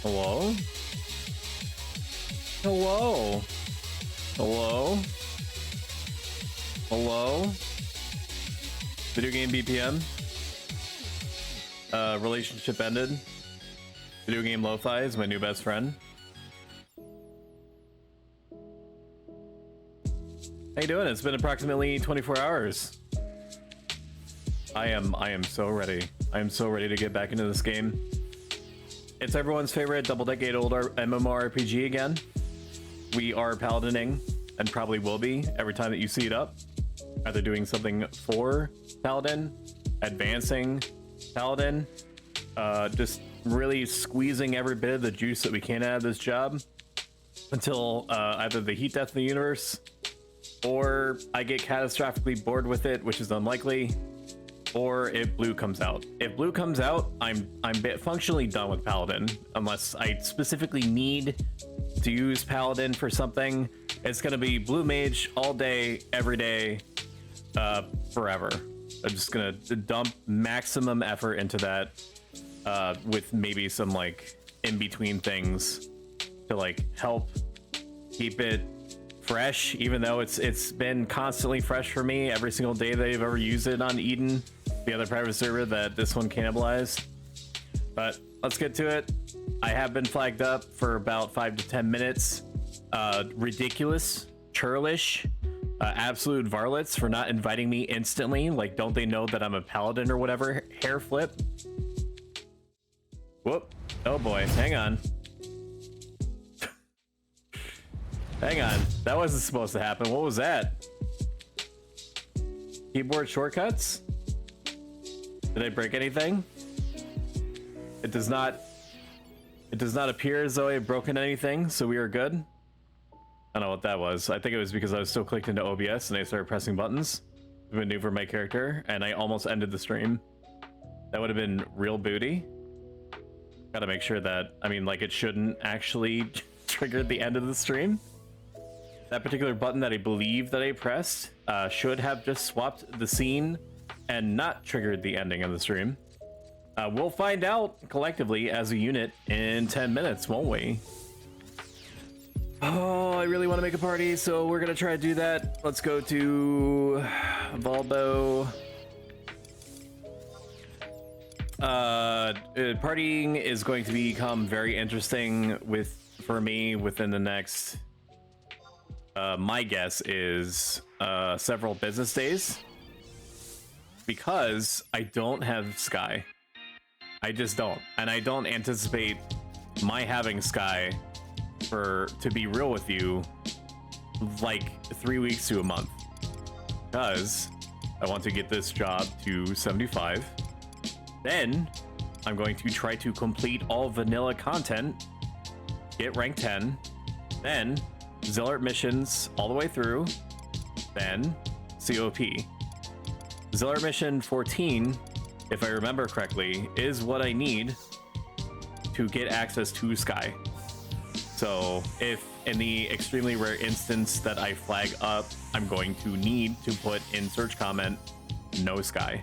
Hello? Hello? Hello? Hello? Video game BPM? Relationship ended. Video game lo-fi is my new best friend. How you doing? It's been approximately 24 hours. I am so ready. I am so ready to get back into this game. It's everyone's favorite double-decade old MMORPG again. We are paladining, and probably will be every time that you see it up. Either doing something for Paladin, advancing Paladin, just really squeezing every bit of the juice that we can out of this job until either the heat death of the universe, or I get catastrophically bored with it, which is unlikely, or if blue comes out. If blue comes out, I'm functionally done with Paladin, unless I specifically need to use Paladin for something. It's gonna be blue mage all day, every day, forever. I'm just gonna dump maximum effort into that, with maybe some like in-between things to like help keep it fresh, even though it's been constantly fresh for me every single day that I've ever used it on Eden, the other private server that this one cannibalized. But let's get to it. I have been flagged up for about 5 to 10 minutes. Ridiculous, churlish, absolute varlets for not inviting me instantly. Like, don't they know that I'm a paladin or whatever? Hair flip. Whoop. Oh boy, hang on. Hang on, that wasn't supposed to happen. What was that? Keyboard shortcuts? Did I break anything? It does not appear as though I've broken anything, so we are good. I don't know what that was. I think it was because I was still clicked into OBS and I started pressing buttons to maneuver my character, and I almost ended the stream. That would have been real booty. Gotta make sure that, I mean, like, it shouldn't actually trigger the end of the stream. That particular button that I believe that I pressed should have just swapped the scene and not triggered the ending of the stream. We'll find out collectively as a unit in 10 minutes, won't we? Oh, I really want to make a party, so we're gonna try to do that. Let's go to Volbo. Partying is going to become very interesting for me within the next, my guess is several business days, because I don't have Sky. I just don't, and I don't anticipate my having Sky to be real with you, like 3 weeks to a month, because I want to get this job to 75. Then I'm going to try to complete all vanilla content, get rank 10, then Zealot missions all the way through, then COP. Zealot mission 14, if I remember correctly, is what I need to get access to Sky. So if in the extremely rare instance that I flag up, I'm going to need to put in search comment, no Sky.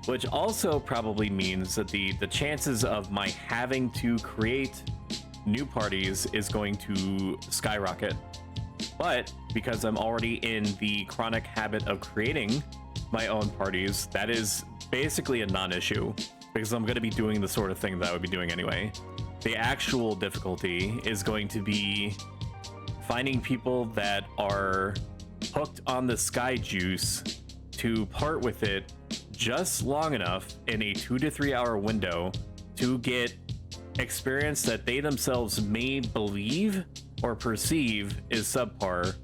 Which also probably means that the chances of my having to create new parties is going to skyrocket. But because I'm already in the chronic habit of creating my own parties, that is basically a non-issue, because I'm going to be doing the sort of thing that I would be doing anyway. The actual difficulty is going to be finding people that are hooked on the Sky juice to part with it just long enough in a 2 to 3 hour window to get experience that they themselves may believe or perceive is subpar,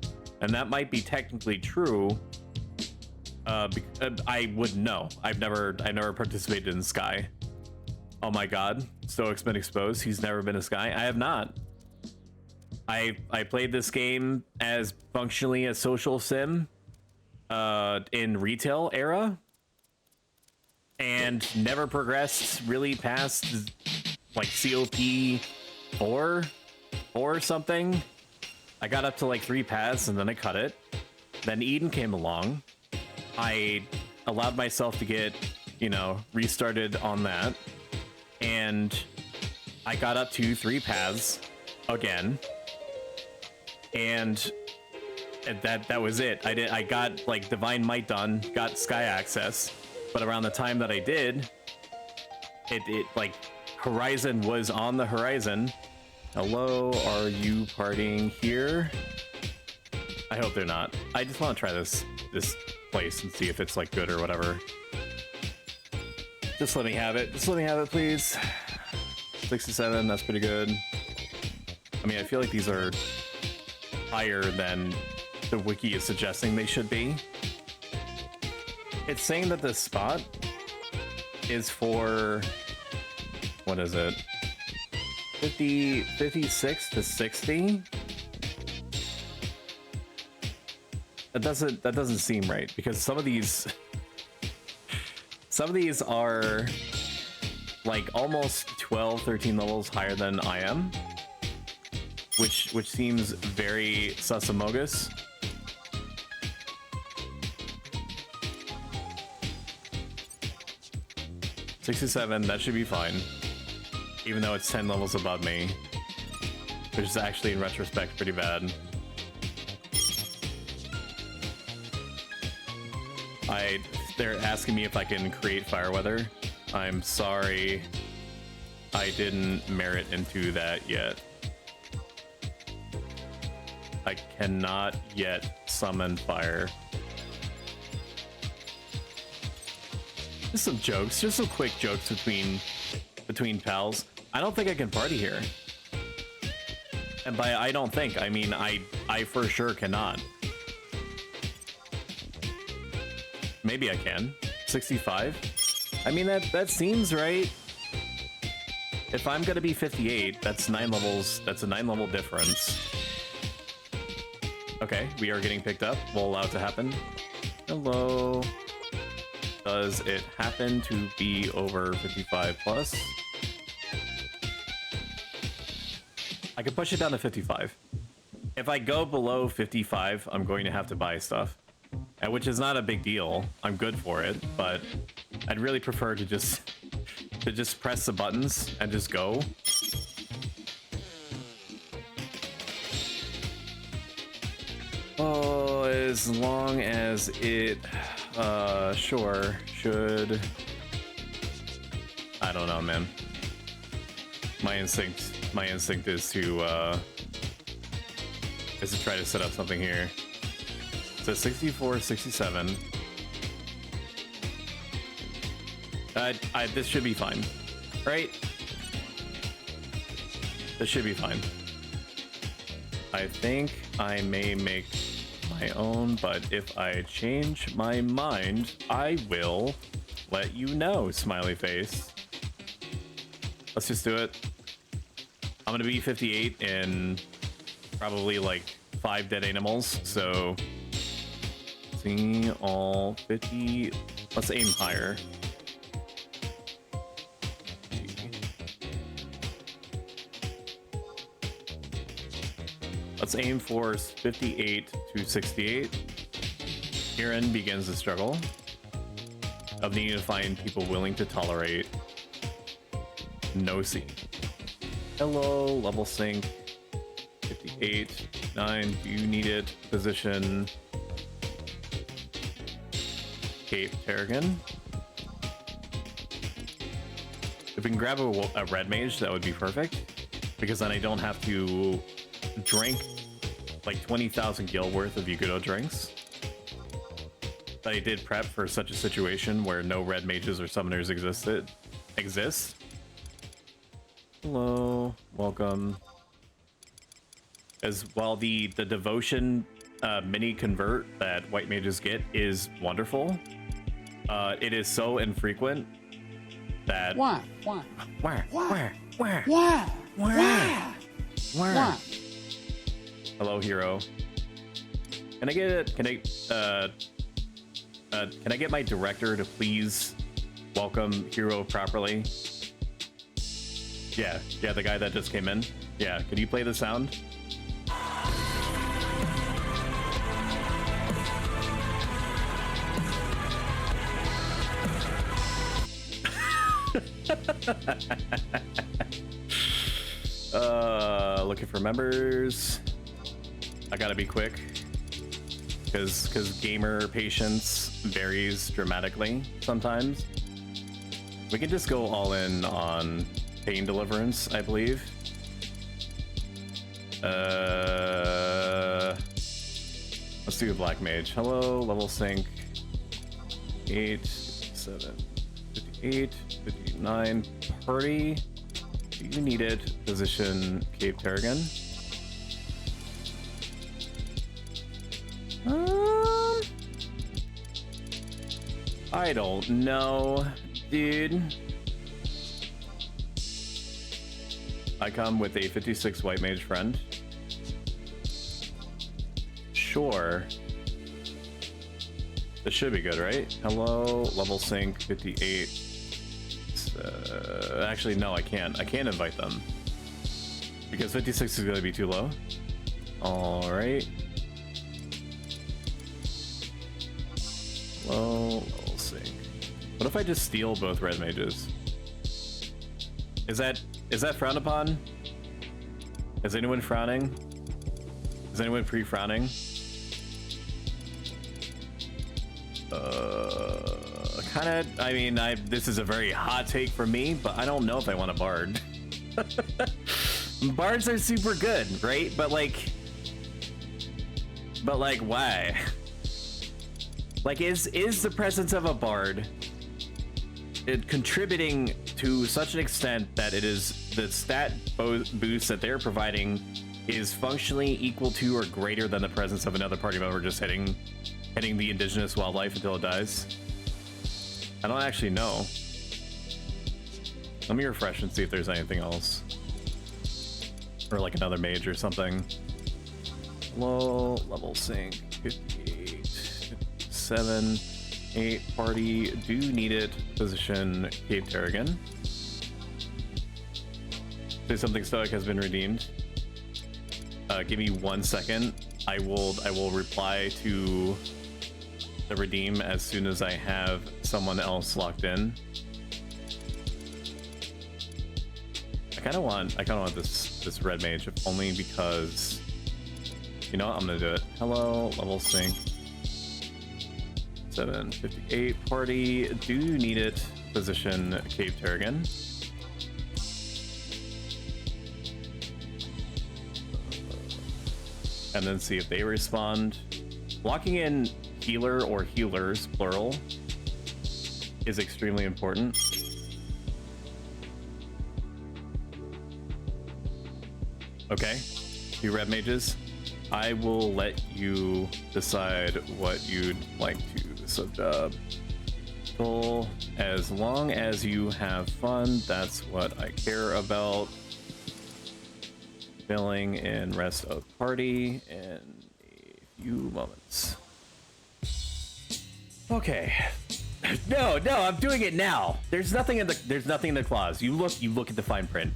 and that might be technically true. I wouldn't know. I never participated in Sky. Oh my god, Stoic's been exposed. He's never been a Sky. I have not. I played this game as functionally a social sim in retail era, and never progressed really past like COP 4 or something. I got up to like 3 paths and then I cut it. Then Eden came along. I allowed myself to get, restarted on that. And I got up to 3 paths again, and that was it. I got like Divine Might done, got Sky Access, but around the time that I did, it like Horizon was on the horizon. Hello, are you partying here? I hope they're not. I just want to try this place and see if it's like good or whatever. Just let me have it. Just let me have it, please. 67, that's pretty good. I mean, I feel like these are higher than the wiki is suggesting they should be. It's saying that this spot is for, what is it? 56 to 60? That doesn't seem right, because some of these are like almost 12, 13 levels higher than I am, which seems very susamogus. $67, that should be fine, even though it's 10 levels above me, which is actually in retrospect pretty bad. They're asking me if I can create fire weather. I'm sorry, I didn't merit into that yet. I cannot yet summon fire. Just some jokes, just some quick jokes between pals. I don't think I can party here. And by I don't think, I mean I for sure cannot. Maybe I can. 65? I mean, that seems right. If I'm gonna be 58, that's 9 levels. That's a 9-level difference. Okay, we are getting picked up. We'll allow it to happen. Hello. Does it happen to be over 55 plus? I could push it down to 55. If I go below 55, I'm going to have to buy stuff. Which is not a big deal. I'm good for it, but I'd really prefer to just press the buttons and just go. Oh, as long as it sure should. I don't know, man. My instinct is to try to set up something here. So 64, 67. This should be fine, right? This should be fine. I think I may make my own, but if I change my mind, I will let you know, smiley face. Let's just do it. I'm gonna be 58 in probably like 5 dead animals, so see all 50. Let's aim higher. Let's aim for 58 to 68. Herein begins the struggle of needing to find people willing to tolerate no C. Hello, level sync. 58, 9, do you need it? Position. Cape Terragon. If we can grab a red mage, that would be perfect, because then I don't have to drink like 20,000 gil worth of Yugudo drinks. But I did prep for such a situation where no red mages or summoners exist. Hello, welcome. As well, the devotion mini convert that white mages get is wonderful. It is so infrequent that where? Hello, hero. Can I get it? Can I get my director to please welcome hero properly? Yeah, the guy that just came in. Yeah, could you play the sound? Looking for members. I gotta be quick. Because gamer patience varies dramatically sometimes. We can just go all in on Pain Deliverance, I believe. Let's do a Black Mage. Hello, level sync. 8, 7, 58, 59. Party. Do you need it? Position Cape Terragon. I don't know, dude. I come with a 56 white mage friend. Sure. This should be good, right? Hello, level sync 58. Actually, no, I can't. I can't invite them because 56 is going to be too low. All right. Hello, level sync. What if I just steal both red mages? Is that frowned upon? Is anyone frowning? Is anyone pre-frowning? Kind of. I mean, this is a very hot take from me, but I don't know if I want a bard. Bards are super good, right? But like, why? Like, is the presence of a bard contributing to such an extent that it is the stat boost that they're providing is functionally equal to or greater than the presence of another party member just hitting the indigenous wildlife until it dies? I don't actually know. Let me refresh and see if there's anything else. Or like another mage or something. Low level sync 58, 57, 8 party. Do need it. Position Cape Terragon. Say something stoic has been redeemed. Give me 1 second. I will reply to the redeem as soon as I have someone else locked in. I kind of want this red mage, if only because, you know what, I'm gonna do it. Hello, level sync 758 party. Do need it. Position Cape Terragon. And then see if they respond. Locking in healer or healers, plural, is extremely important. Okay, you red mages, I will let you decide what you'd like to sub-job. Goal, as long as you have fun, that's what I care about. Filling in rest of party in a few moments. Okay. No, I'm doing it now. There's nothing in the clause. You look at the fine print.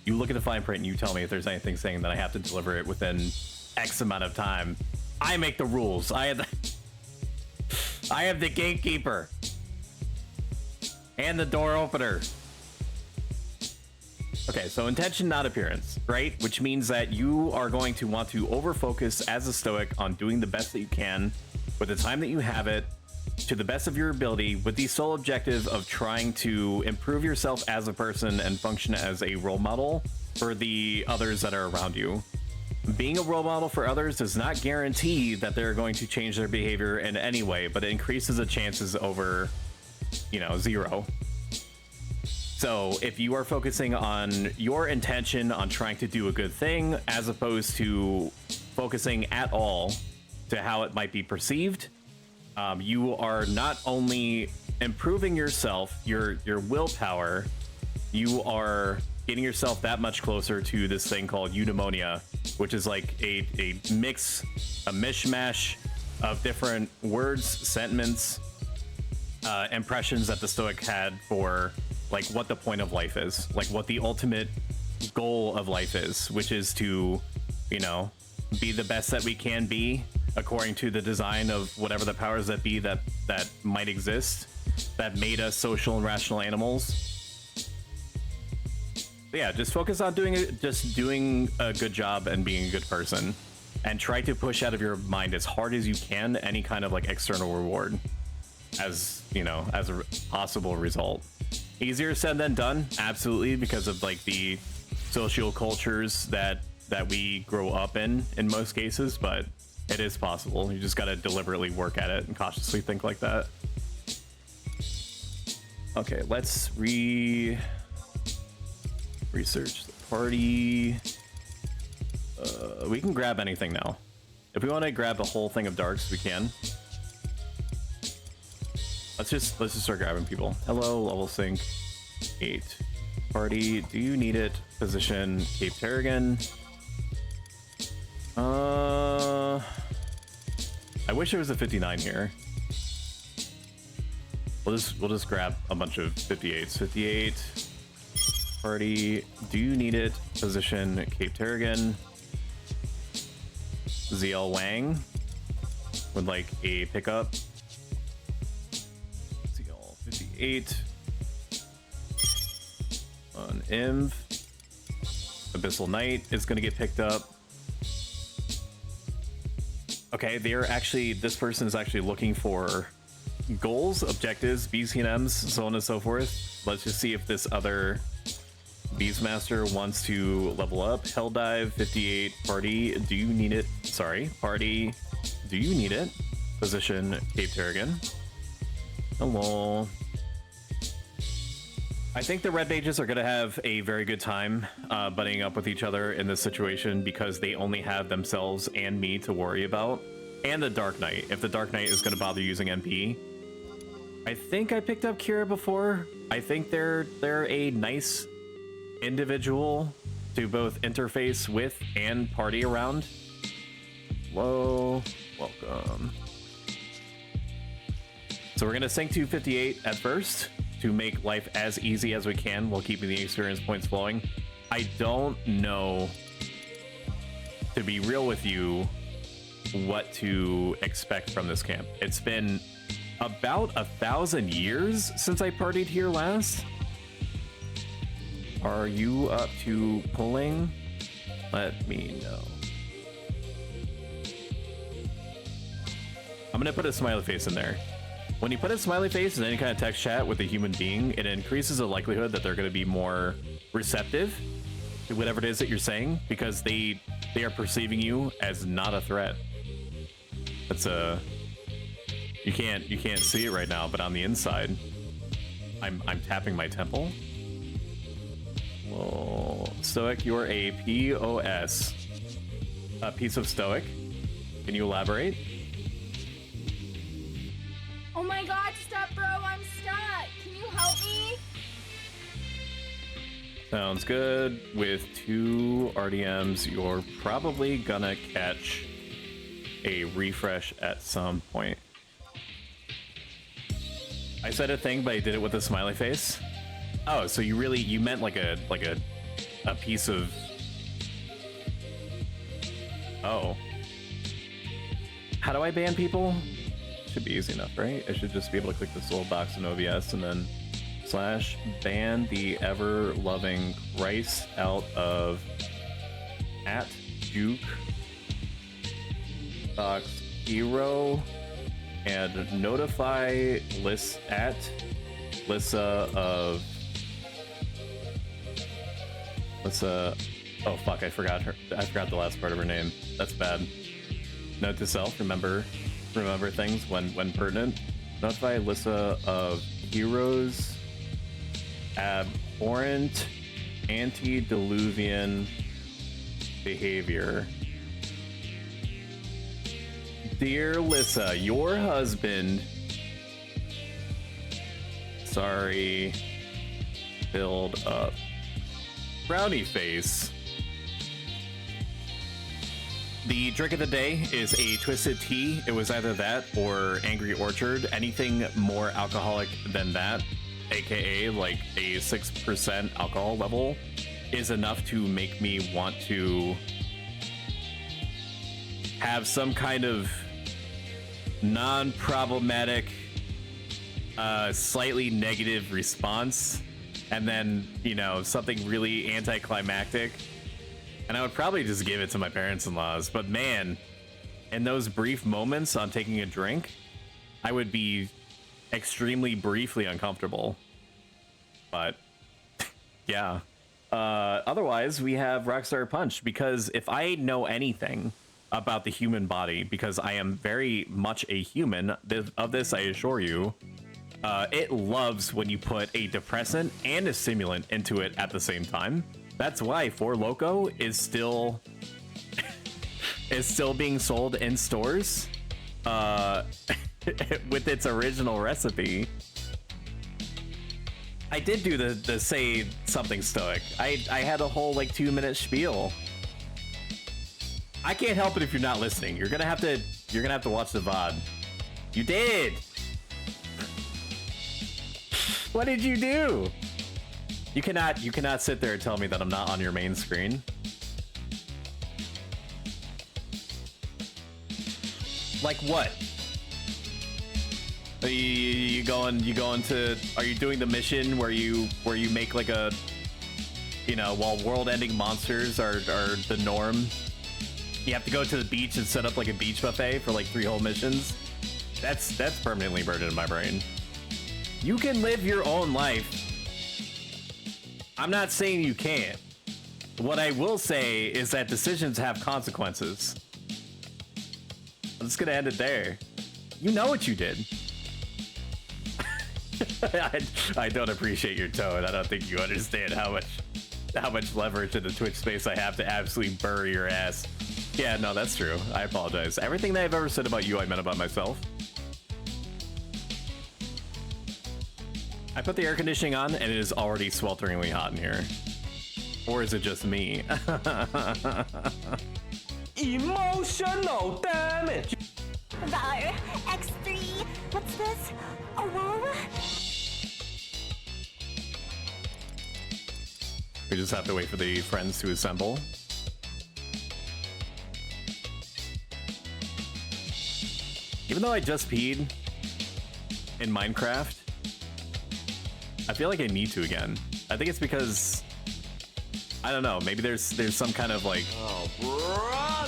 You look at the fine print and you tell me if there's anything saying that I have to deliver it within X amount of time. I make the rules. I have the gatekeeper and the door opener. Okay, so intention, not appearance, right? Which means that you are going to want to over-focus as a stoic on doing the best that you can with the time that you have it, to the best of your ability, with the sole objective of trying to improve yourself as a person and function as a role model for the others that are around you. Being a role model for others does not guarantee that they're going to change their behavior in any way, but it increases the chances over, you know, 0. So if you are focusing on your intention on trying to do a good thing, as opposed to focusing at all to how it might be perceived, you are not only improving yourself, your willpower, you are getting yourself that much closer to this thing called eudaimonia, which is like a mishmash of different words, sentiments, impressions that the Stoic had for like what the point of life is, like what the ultimate goal of life is, which is to, you know, be the best that we can be according to the design of whatever the powers that be that might exist, that made us social and rational animals. Yeah, just focus on doing a good job and being a good person, and try to push out of your mind as hard as you can any kind of like external reward, as you know, as a possible result. Easier said than done, absolutely, because of like the social cultures that we grow up in most cases, but it is possible. You just got to deliberately work at it and cautiously think like that. Okay, let's research the party. We can grab anything now. If we want to grab a whole thing of darks, we can. Let's just start grabbing people. Hello, level sync 8. Party, do you need it? Position Cape Terragon. I wish there was a 59 here. We'll just grab a bunch of 58s. 58. Party, do you need it? Position Cape Terragon. ZL Wang with like a pickup. ZL 58. On Inv. Abyssal Knight is gonna get picked up. Okay, this person is actually looking for goals, objectives, BCNMs, so on and so forth. Let's just see if this other Beastmaster wants to level up. Helldive 58. Party, do you need it? Sorry, party, do you need it? Position Cape Terragon. Hello. I think the red mages are gonna have a very good time buddying up with each other in this situation because they only have themselves and me to worry about, and the Dark Knight if the Dark Knight is gonna bother using MP. I think I picked up Kira before. I think they're a nice individual to both interface with and party around. Hello, welcome. So we're gonna sync to 58 at first to make life as easy as we can while keeping the experience points flowing. I don't know, to be real with you, what to expect from this camp. It's been about 1,000 years since I partied here last. Are you up to pulling? Let me know. I'm gonna put a smiley face in there. When you put a smiley face in any kind of text chat with a human being, it increases the likelihood that they're going to be more receptive to whatever it is that you're saying, because they are perceiving you as not a threat. That's you can't see it right now, but on the inside, I'm tapping my temple. Well, Stoic, you're a POS, a piece of Stoic. Can you elaborate? Oh my god, stop, bro, I'm stuck. Can you help me? Sounds good. With 2 RDMs, you're probably gonna catch a refresh at some point. I said a thing, but I did it with a smiley face. Oh, so you meant like a piece of... Oh. How do I ban people? Should be easy enough, right? I should just be able to click this little box in OBS and then / ban the ever-loving Christ out of @Juke box hero and notify Lissa of Lissa. Oh fuck, I forgot the last part of her name. That's bad. Note to self, remember things when pertinent. Notify Lissa of heroes abhorrent antediluvian behavior. Dear Lissa, your husband, sorry, filled up. Brownie face. The drink of the day is a twisted tea. It was either that or Angry Orchard. Anything more alcoholic than that, aka like a 6% alcohol level, is enough to make me want to have some kind of non-problematic, slightly negative response and then, you know, something really anticlimactic, and I would probably just give it to my parents-in-laws. But man, in those brief moments on taking a drink, I would be extremely briefly uncomfortable. But yeah. Otherwise, we have Rockstar Punch, because if I know anything about the human body, because I am very much a human, of this I assure you, it loves when you put a depressant and a stimulant into it at the same time. That's why Four Loko is still being sold in stores with its original recipe. I did do the say something stoic. I had a whole like 2-minute spiel. I can't help it if you're not listening. You're gonna have to watch the VOD. You did. What did you do? You cannot sit there and tell me that I'm not on your main screen. Like what? You going to, are you doing the mission where you make like a, you know, while world-ending monsters are the norm, you have to go to the beach and set up like a beach buffet for like 3 whole missions? That's permanently burned in my brain. You can live your own life. I'm not saying you can't. What I will say is that decisions have consequences. I'm just gonna end it there. You know what you did. I don't appreciate your tone. I don't think you understand how much leverage in the Twitch space I have to absolutely bury your ass. Yeah, no, that's true. I apologize. Everything that I've ever said about you, I meant about myself. I put the air conditioning on and it is already swelteringly hot in here. Or is it just me? Emotional damage. Var, X3, what's this? A womb? We just have to wait for the friends to assemble. Even though I just peed in Minecraft, I feel like I need to again. I think it's because, I don't know, maybe there's some kind of like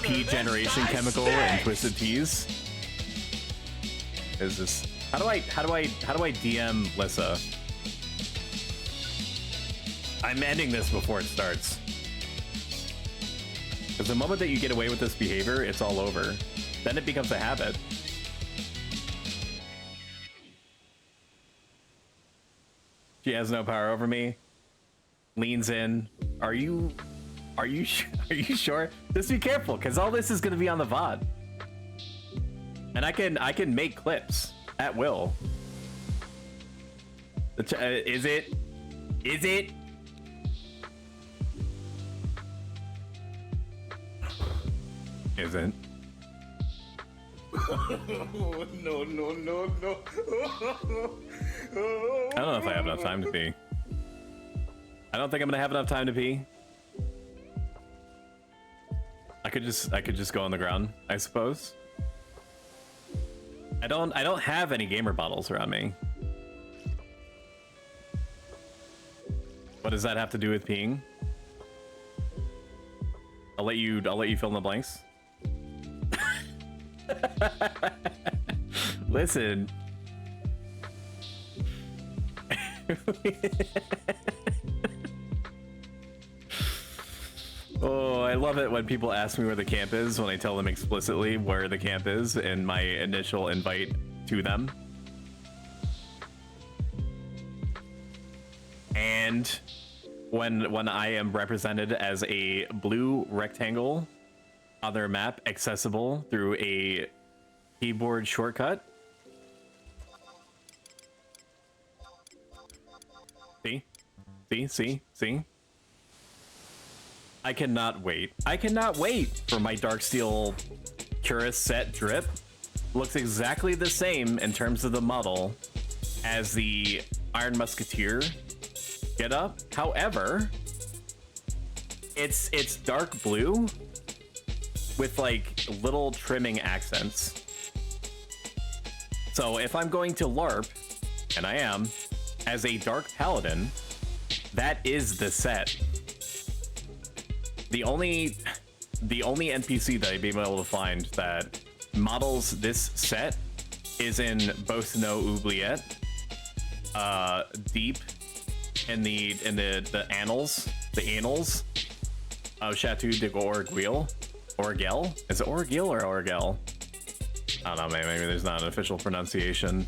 pee generation chemical in Twisted Teas. Is this, how do I DM Lissa? I'm ending this before it starts. Because the moment that you get away with this behavior, it's all over. Then it becomes a habit. She has no power over me. Leans in. Are you sure? Just be careful, because all this is going to be on the VOD. And I can make clips at will. Is it? Isn't. No. I don't know if I have enough time to pee. I don't think I'm gonna have enough time to pee. I could just go on the ground, I suppose. I don't have any gamer bottles around me. What does that have to do with peeing? I'll let you fill in the blanks. Listen. Oh, I love it when people ask me where the camp is when I tell them explicitly where the camp is in my initial invite to them. And when I am represented as a blue rectangle on their map, accessible through a keyboard shortcut. See? I cannot wait. I cannot wait for my Darksteel Cuirass set drip. Looks exactly the same in terms of the model as the Iron Musketeer get up. However, it's dark blue with like little trimming accents. So if I'm going to LARP, and I am, as a Dark Paladin, That is the set. The only NPC that I've been able to find that models this set is in Both No Oubliette, deep in the annals of Chateau de Orgueil. Orgel? Is it Orgel or Orgel? I don't know, maybe there's not an official pronunciation.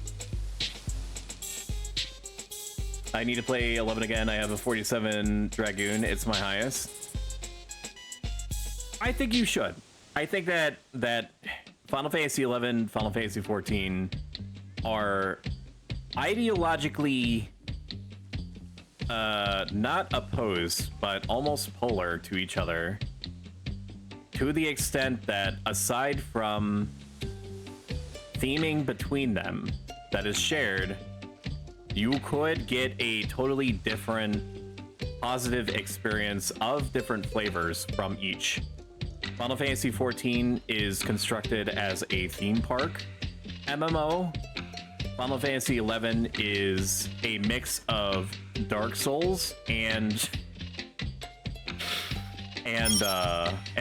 I need to play 11 again. I have a 47 Dragoon. It's my highest. I think you should. I think that Final Fantasy 11, Final Fantasy 14 are ideologically not opposed, but almost polar to each other, to the extent that aside from theming between them that is shared, you could get a totally different positive experience of different flavors from each. Final Fantasy XIV is constructed as a theme park MMO. Final Fantasy XI is a mix of Dark Souls and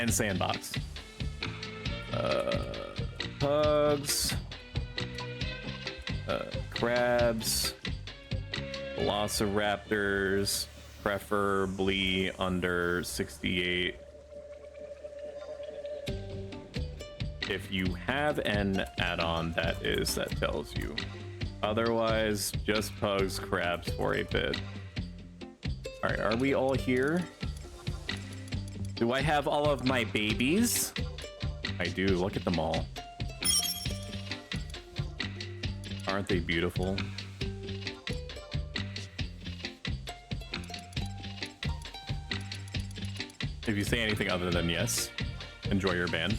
Sandbox. Pugs, crabs, velociraptors, preferably under 68. If you have an add-on that tells you. Otherwise, just pugs, crabs for a bit. All right, are we all here? Do I have all of my babies? I do, look at them all. Aren't they beautiful? If you say anything other than yes, enjoy your band.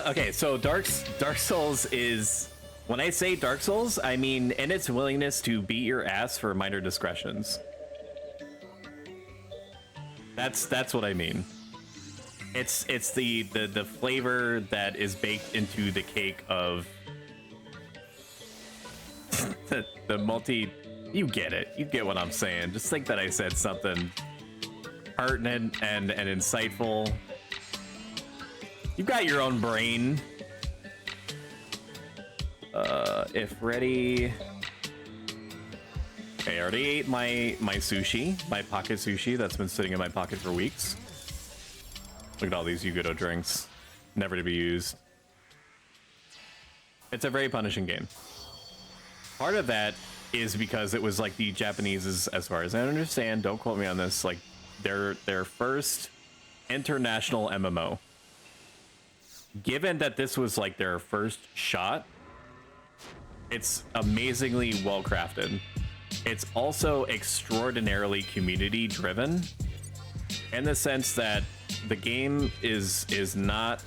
Okay, so Dark Souls is, when I say Dark Souls, I mean in its willingness to beat your ass for minor discretions. That's what I mean. It's the flavor that is baked into the cake of the multi. You get it. You get what I'm saying. Just think that I said something pertinent and insightful. You've got your own brain. If ready. Okay, I already ate my sushi, my pocket sushi that's been sitting in my pocket for weeks. Look at all these Yugoto drinks, never to be used. It's a very punishing game. Part of that is because it was like the Japanese, as far as I understand, don't quote me on this, like their first international MMO. Given that this was like their first shot, it's amazingly well crafted. It's also extraordinarily community driven in the sense that the game is not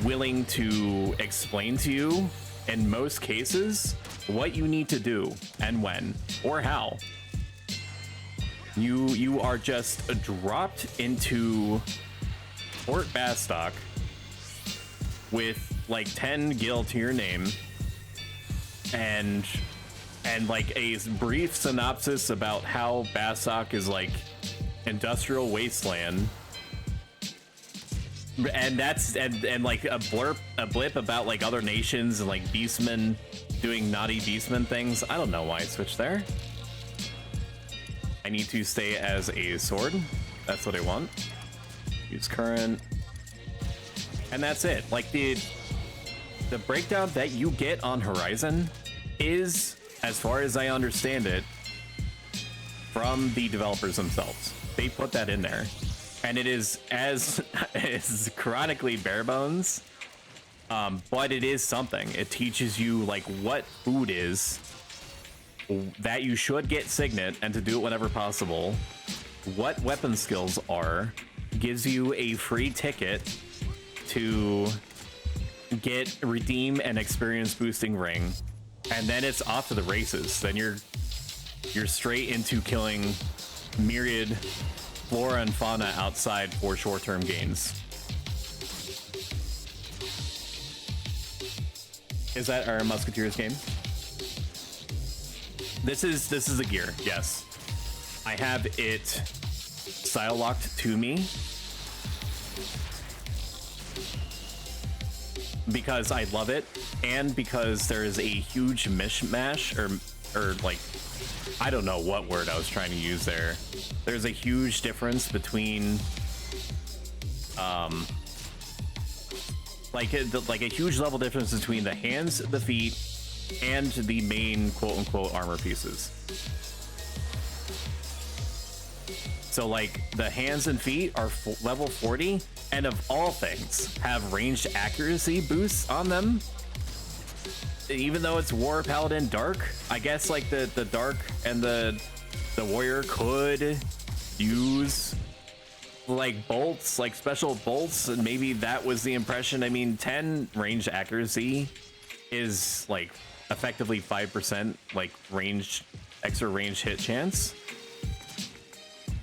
willing to explain to you in most cases what you need to do and when or how. You are just dropped into Fort Bastock with like 10 gil to your name and like a brief synopsis about how Bastock is like industrial wasteland, and that's and like a blip about like other nations and like beastmen doing naughty beastman things. I don't know why I switched there. I need to stay as a sword. That's what I want. Use current. And that's it. Like the breakdown that you get on Horizon is, as far as I understand it, from the developers themselves. They put that in there. And it is as chronically bare bones, but it is something. It teaches you like what food is, that you should get Signet and to do it whenever possible, what weapon skills are, gives you a free ticket to redeem an experience boosting ring, and then it's off to the races. Then you're straight into killing myriad flora and fauna outside for short-term gains. Is that our Musketeers game? This is the gear. Yes, I have it style locked to me because I love it, and because there is a huge mishmash or like, I don't know what word I was trying to use there. There's a huge difference between like a huge level difference between the hands, the feet, and the main quote-unquote armor pieces. So like the hands and feet are level 40, and of all things have ranged accuracy boosts on them. Even though it's War Paladin Dark, I guess like the Dark and the Warrior could use like bolts, like special bolts, and maybe that was the impression. I mean, 10 ranged accuracy is like effectively 5% like extra range hit chance.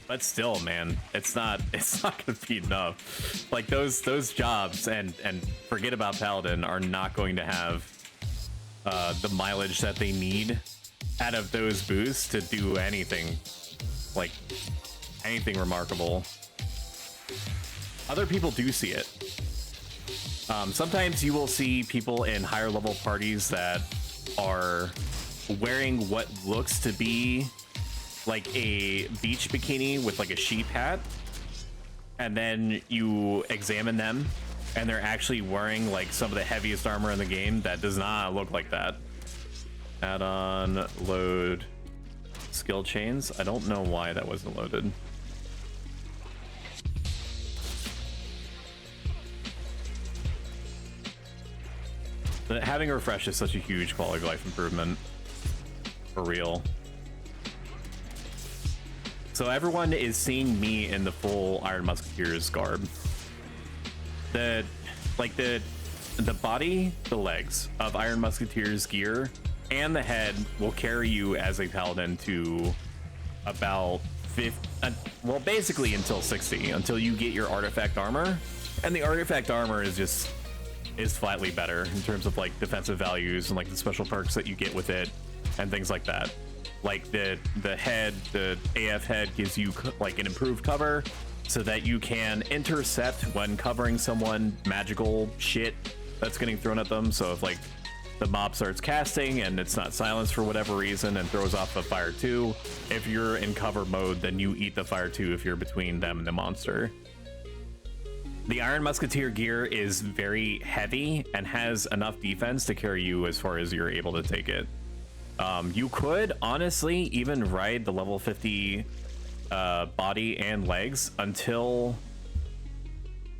But still, man, it's not gonna be enough. Like those jobs, and forget about Paladin, are not going to have the mileage that they need out of those boosts to do anything remarkable. Other people do see it. Sometimes you will see people in higher level parties that are wearing what looks to be like a beach bikini with like a sheep hat, and then you examine them and they're actually wearing like some of the heaviest armor in the game that does not look like that. Add on load skill chains. I don't know why that wasn't loaded. But having a refresh is such a huge quality of life improvement, for real. So everyone is seeing me in the full Iron Musketeer's garb. The body, the legs of Iron Musketeer's gear, and the head will carry you as a paladin to about 50, well, basically until 60, until you get your artifact armor. And the artifact armor is flatly better in terms of like defensive values and like the special perks that you get with it and things like that. Like the head, the AF head gives you like an improved cover so that you can intercept when covering someone magical shit that's getting thrown at them. So if like the mob starts casting and it's not silenced for whatever reason and throws off a fire 2, if you're in cover mode, then you eat the fire 2 if you're between them and the monster. The Iron Musketeer gear is very heavy and has enough defense to carry you as far as you're able to take it. You could honestly even ride the level 50 body and legs until,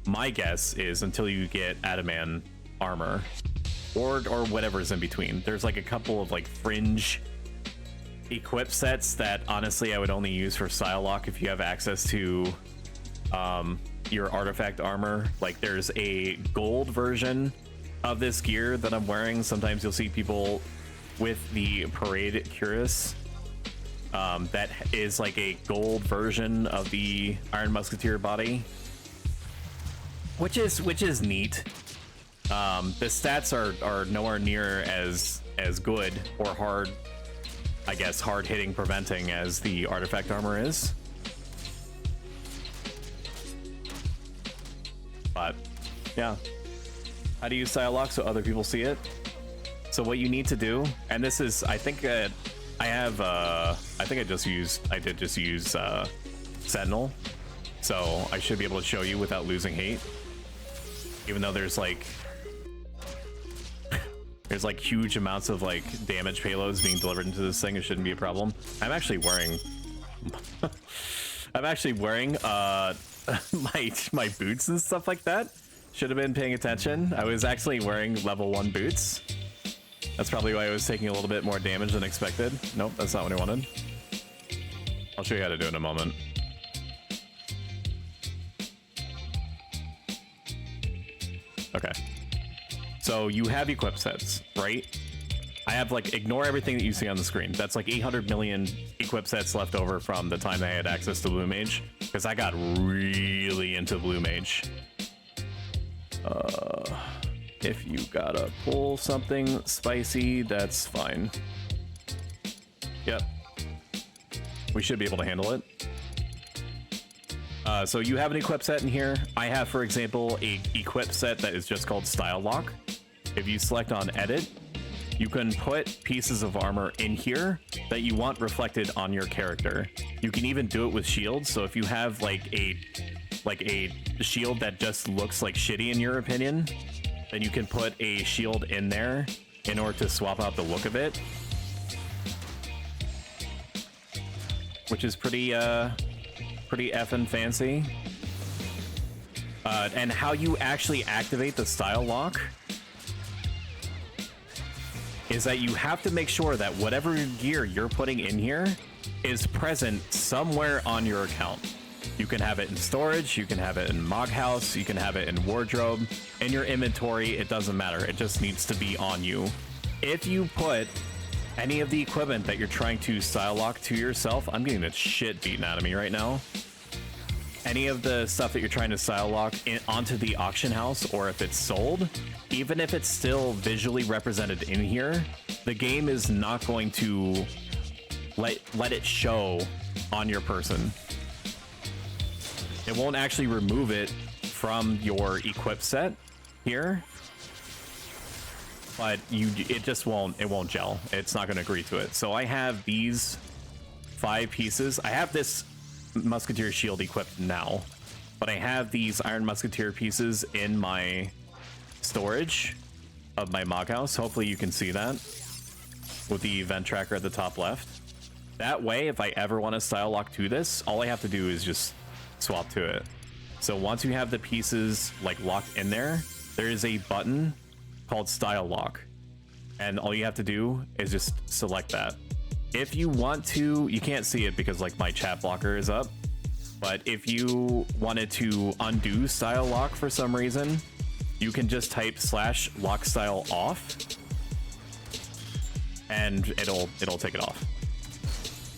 my guess is until you get adamant armor or whatever's in between. There's like a couple of like fringe equip sets that honestly I would only use for style lock if you have access to your artifact armor. Like there's a gold version of this gear that I'm wearing. Sometimes you'll see people with the Parade Cuirass that is like a gold version of the Iron Musketeer body, which is neat. The stats are nowhere near as good or hard, I guess, hard hitting preventing as the artifact armor is. But yeah, how do you style lock so other people see it? So what you need to do, and this is, I think I did just use Sentinel, so I should be able to show you without losing hate. Even though there's like huge amounts of like damage payloads being delivered into this thing, it shouldn't be a problem. I'm actually wearing my boots and stuff like that. Should have been paying attention. I was actually wearing level 1 boots. That's probably why I was taking a little bit more damage than expected. Nope, that's not what I wanted. I'll show you how to do it in a moment. Okay. So you have equip sets, right? I have like, ignore everything that you see on the screen. That's like 800 million equip sets left over from the time I had access to Blue Mage, because I got really into Blue Mage. If you gotta pull something spicy, that's fine. Yep. We should be able to handle it. So you have an equip set in here. I have, for example, a equip set that is just called Style Lock. If you select on Edit, you can put pieces of armor in here that you want reflected on your character. You can even do it with shields. So if you have like a shield that just looks like shitty in your opinion, then you can put a shield in there in order to swap out the look of it, which is pretty effing fancy. And how you actually activate the Style Lock is that you have to make sure that whatever gear you're putting in here is present somewhere on your account. You can have it in storage, you can have it in Mog House, you can have it in wardrobe, in your inventory, it doesn't matter. It just needs to be on you. If you put any of the equipment that you're trying to style lock to yourself, I'm getting the shit beaten out of me right now. Any of the stuff that you're trying to style lock onto the auction house, or if it's sold, even if it's still visually represented in here, the game is not going to let it show on your person. It won't actually remove it from your equip set here, but it won't gel. It's not going to agree to it. So I have these 5 pieces. I have this Musketeer shield equipped now, but I have these Iron Musketeer pieces in my storage of my Mog House. Hopefully you can see that with the event tracker at the top left. That way, if I ever want to style lock to this, all I have to do is just swap to it. So once you have the pieces like locked in there, there is a button called Style Lock, and all you have to do is just select that. If you want to, you can't see it because like my chat blocker is up, but if you wanted to undo Style Lock for some reason, you can just type /lock style off and it'll take it off.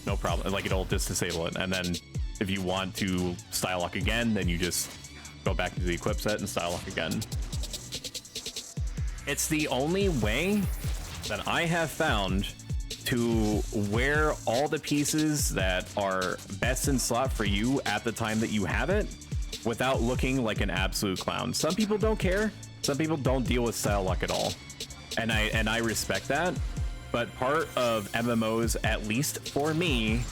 No problem. Like it'll just disable it, and then if you want to style lock again, then you just go back into the equip set and style lock again. It's the only way that I have found to wear all the pieces that are best in slot for you at the time that you have it without looking like an absolute clown. Some people don't care. Some people don't deal with style lock at all. And I respect that. But part of MMOs, at least for me,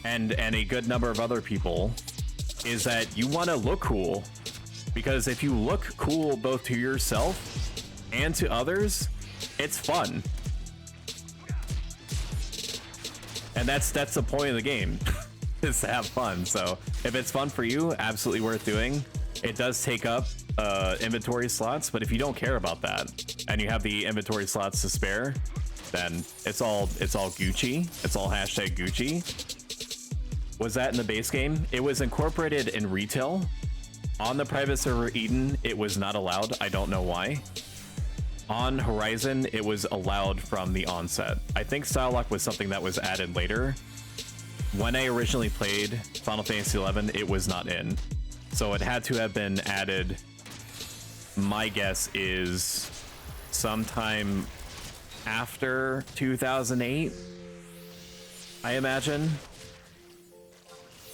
and a good number of other people, is that you want to look cool. Because if you look cool both to yourself and to others, it's fun. And that's the point of the game, is to have fun. So if it's fun for you, absolutely worth doing. It does take up inventory slots, but if you don't care about that and you have the inventory slots to spare, then it's all Gucci. It's all hashtag Gucci. Was that in the base game? It was incorporated in retail. On the private server Eden, it was not allowed. I don't know why. On Horizon, it was allowed from the onset. I think Style Lock was something that was added later. When I originally played Final Fantasy XI, it was not in. So it had to have been added, my guess is sometime after 2008, I imagine.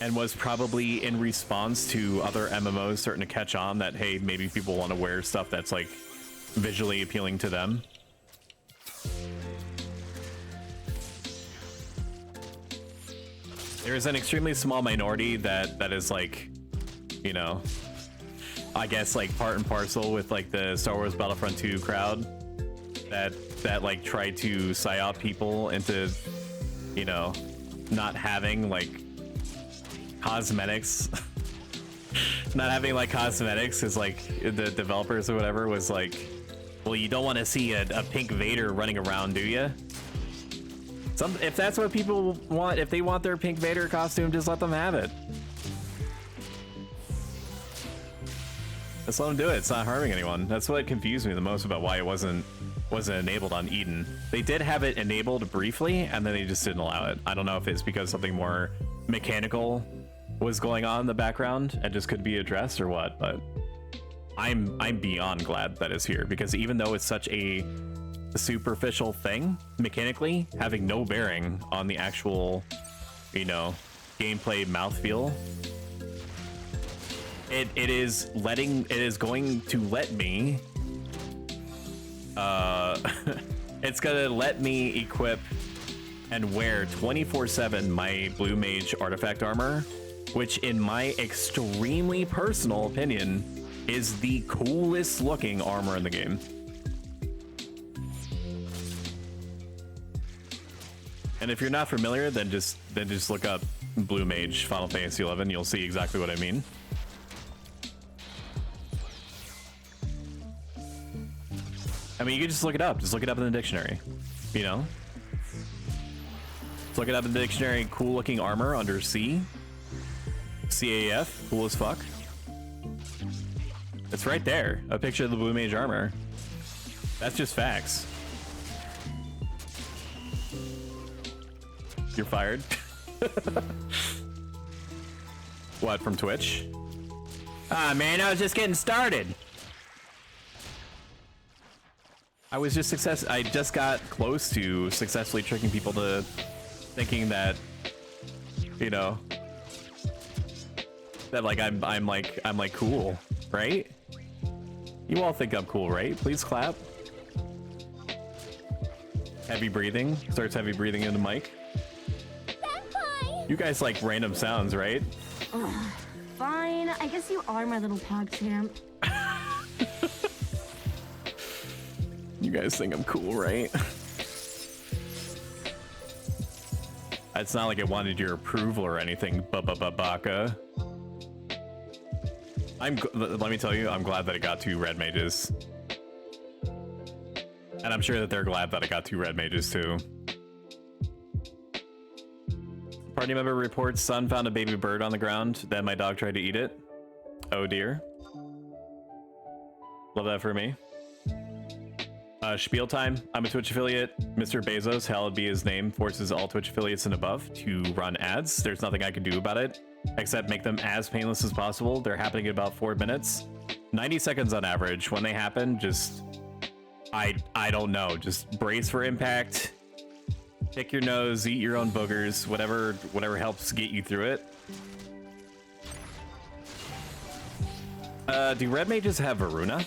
And was probably in response to other MMOs starting to catch on that, hey, maybe people want to wear stuff that's like visually appealing to them. There's an extremely small minority that is like, you know, I guess like part and parcel with like the Star Wars Battlefront 2 crowd that like try to psyop people into, you know, not having like cosmetics. Not having like cosmetics is like the developers or whatever was like, well, you don't want to see a pink Vader running around, do you? If that's what people want, if they want their pink Vader costume, just let them have it. Just let them do it. It's not harming anyone. That's what confused me the most about why it wasn't enabled on Eden. They did have it enabled briefly, and then they just didn't allow it. I don't know if it's because something more mechanical was going on in the background and just could be addressed or what, but I'm beyond glad that it's here, because even though it's such a superficial thing mechanically, having no bearing on the actual, you know, gameplay mouthfeel. It is going to let me it's gonna let me equip and wear 24/7 my blue mage artifact armor, which in my extremely personal opinion is the coolest looking armor in the game. And if you're not familiar, then just look up blue mage Final Fantasy 11. You'll see exactly what I mean. I mean, you can just look it up. Just look it up in the dictionary, you know? Just look it up in the dictionary. Cool looking armor under C. CAF. Cool as fuck. It's right there. A picture of the blue mage armor. That's just facts. You're fired. What, from Twitch? Ah, man, I was just getting started. I just got close to successfully tricking people to thinking that, you know, that like I'm like cool, right? You all think I'm cool, right? Please clap. Heavy breathing. Starts heavy breathing into mic. You guys like random sounds, right? Ugh, fine. I guess you are my little pog champ. You guys think I'm cool, right? It's not like I wanted your approval or anything, Baka. Let me tell you, I'm glad that it got 2 red mages. And I'm sure that they're glad that I got 2 red mages too. Party member reports son found a baby bird on the ground, then my dog tried to eat it. Oh dear. Love that for me. Spiel time. I'm a Twitch affiliate. Mr. Bezos, hallowed be his name, forces all Twitch affiliates and above to run ads. There's nothing I can do about it, except make them as painless as possible. They're happening in about 4 minutes. 90 seconds on average. When they happen, just... I don't know. Just brace for impact. Pick your nose, eat your own boogers, whatever helps get you through it. Do red mages have Varuna?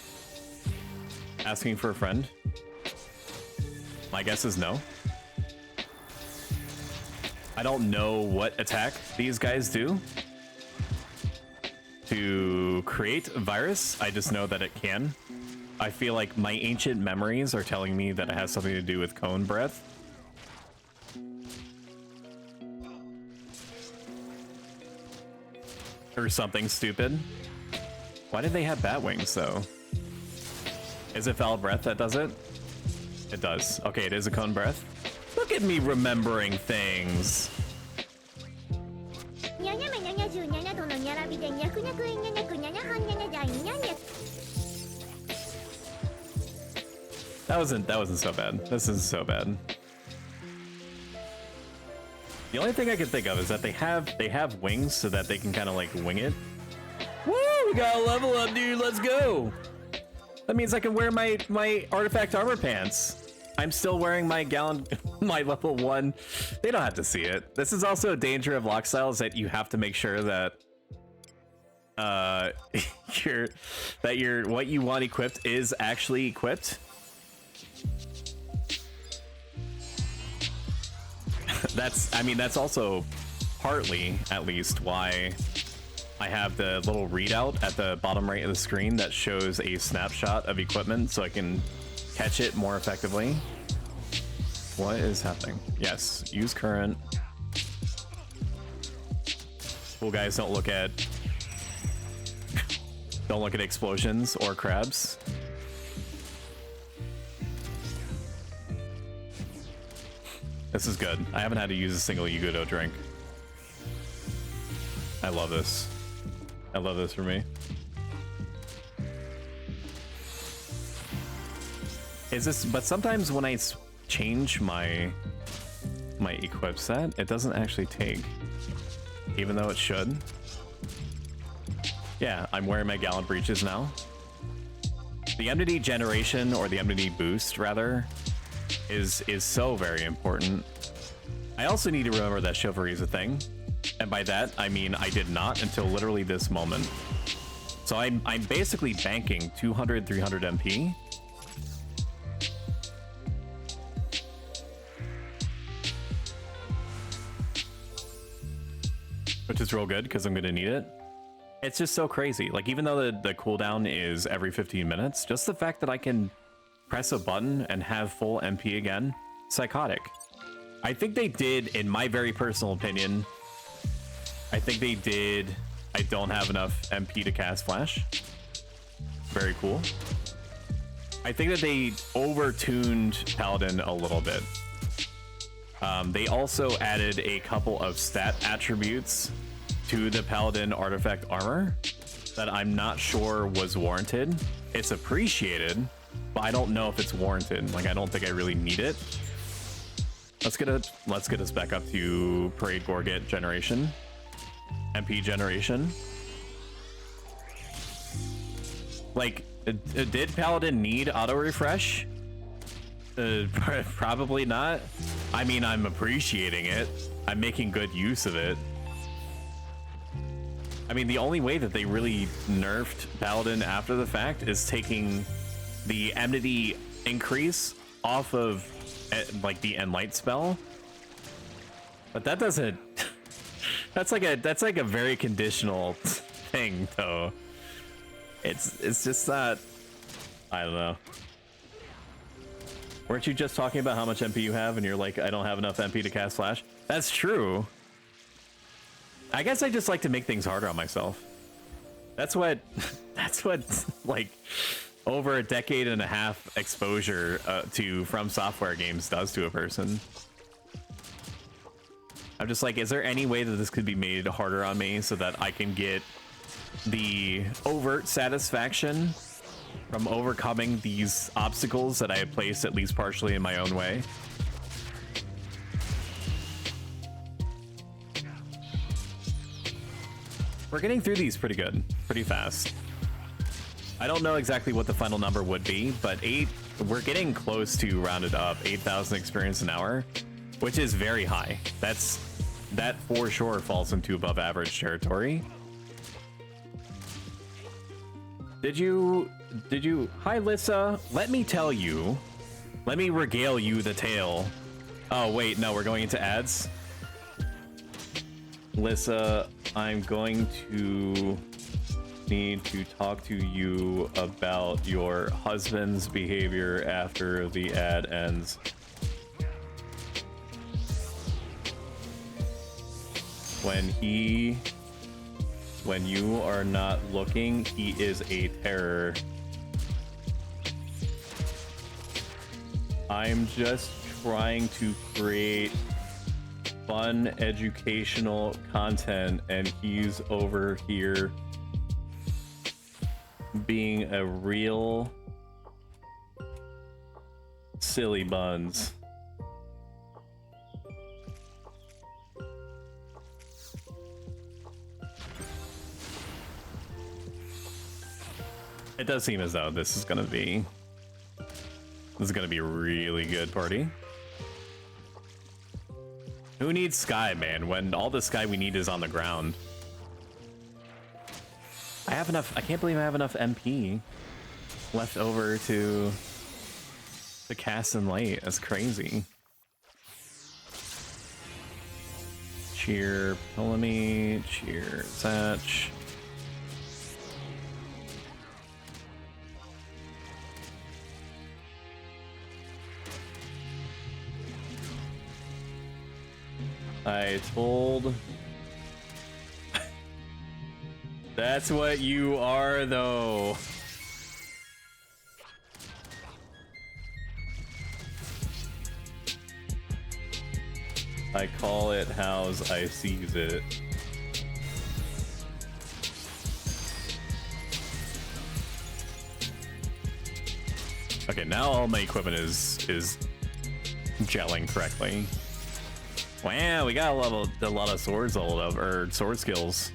Asking for a friend. My guess is no. I don't know what attack these guys do to create a virus. I just know that it can. I feel like my ancient memories are telling me that it has something to do with cone breath. Or something stupid. Why did they have bat wings though? Is it foul breath that does it? It does. Okay, it is a cone breath. Look at me remembering things. That wasn't so bad. This isn't so bad. The only thing I can think of is that they have wings so that they can kind of like wing it. Woo! We got a level up, dude. Let's go. That means I can wear my artifact armor pants. I'm still wearing my my level 1. They don't have to see it. This is also a danger of lock styles, that you have to make sure that what you want equipped is actually equipped. That's also partly, at least, why I have the little readout at the bottom right of the screen that shows a snapshot of equipment so I can catch it more effectively. What is happening? Yes, use current. Cool guys, don't look at explosions or crabs. This is good. I haven't had to use a single Yugodo drink. I love this. I love this for me. But sometimes when I change my equip set, it doesn't actually take, even though it should. Yeah, I'm wearing my gallant breeches now. The enmity generation, or the enmity boost rather, is so very important. I also need to remember that chivalry is a thing. And by that, I mean I did not until literally this moment. So I'm basically banking 200, 300 MP. Which is real good because I'm gonna need it. It's just so crazy. Like, even though the cooldown is every 15 minutes, just the fact that I can press a button and have full MP again, psychotic. I think they did, in my very personal opinion, I think they did. I don't have enough MP to cast Flash. Very cool. I think that they over-tuned Paladin a little bit. They also added a couple of stat attributes to the Paladin artifact armor that I'm not sure was warranted. It's appreciated, but I don't know if it's warranted. Like, I don't think I really need it. Let's get us back up to Parade Gorget generation. MP generation. Like, did Paladin need auto refresh? Probably not. I mean, I'm appreciating it. I'm making good use of it. I mean, the only way that they really nerfed Paladin after the fact is taking the enmity increase off of like the Enlight spell. But that doesn't that's like a very conditional thing though. It's just not, I don't know. Weren't you just talking about how much MP you have and you're like, I don't have enough MP to cast Flash? That's true. I guess I just like to make things harder on myself. That's what like over a decade and a half exposure to From Software games does to a person. I'm just like, is there any way that this could be made harder on me so that I can get the overt satisfaction from overcoming these obstacles that I have placed at least partially in my own way? We're getting through these pretty good, pretty fast. I don't know exactly what the final number would be, but we're getting close to rounded up 8,000 experience an hour, which is very high. That for sure falls into above average territory. Did you, hi Lissa, let me tell you, let me regale you the tale. Oh wait, no, we're going into ads. Lissa, I'm going to need to talk to you about your husband's behavior after the ad ends. When you are not looking, he is a terror. I'm just trying to create fun, educational content, and he's over here being a real silly buns. It does seem as though this is gonna be a really good party. Who needs Sky, man, when all the Sky we need is on the ground? I have enough, I can't believe I have enough MP left over to cast and light. That's crazy. Cheer Ptolemy, cheer Satch. I told... That's what you are, though. I call it how's I sees it. Okay, now all my equipment is gelling correctly. Wow, we got a lot of swords all up, or sword skills.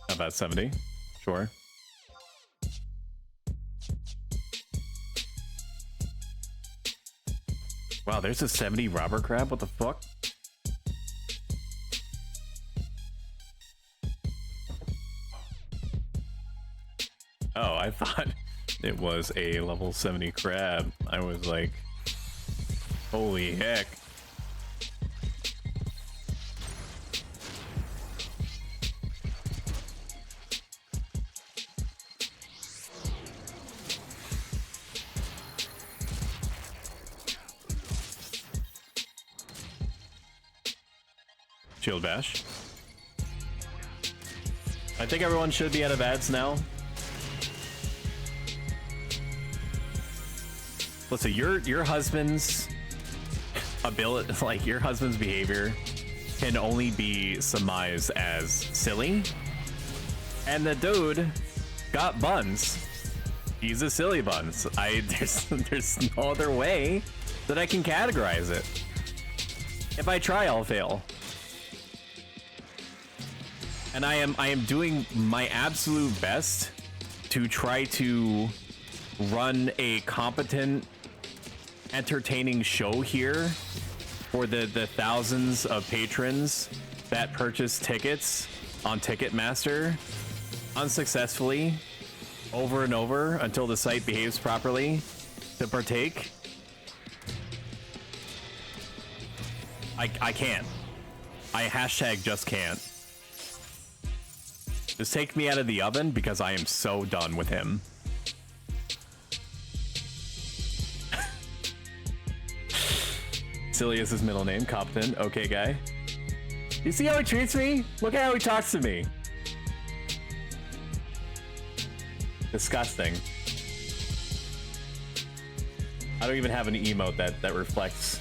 About 70. Sure. Wow, there's a 70 robber crab? What the fuck? Oh, I thought it was a level 70 crab. I was like, holy heck. Shield bash. I think everyone should be out of ads now. Listen, your husband's ability, like your husband's behavior, can only be surmised as silly. And the dude got buns. He's a silly buns. There's no other way that I can categorize it. If I try, I'll fail. And I am doing my absolute best to try to run a competent, entertaining show here for the thousands of patrons that purchase tickets on Ticketmaster unsuccessfully over and over until the site behaves properly to partake. I can't. I hashtag just can't. Just take me out of the oven because I am so done with him. Silly is his middle name. Competent. Okay, guy. You see how he treats me? Look at how he talks to me. Disgusting. I don't even have an emote that reflects.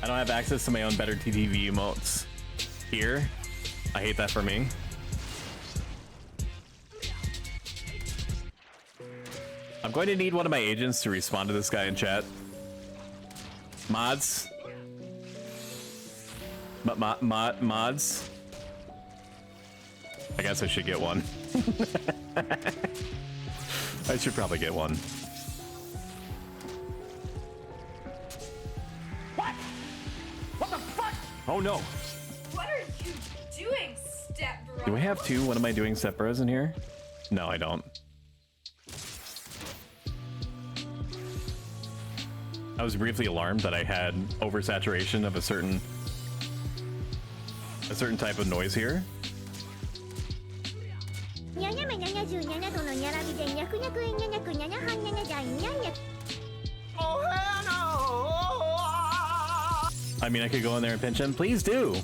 I don't have access to my own better TTV emotes here. I hate that for me. I'm going to need one of my agents to respond to this guy in chat. Mods. Mods. I guess I should get one. I should probably get one. What? What the fuck? Oh no. What are you doing, step bro? Do I have two? What am I doing, step bros in here? No, I don't. I was briefly alarmed that I had oversaturation of a certain type of noise here. I mean, I could go in there and pinch him. Please do.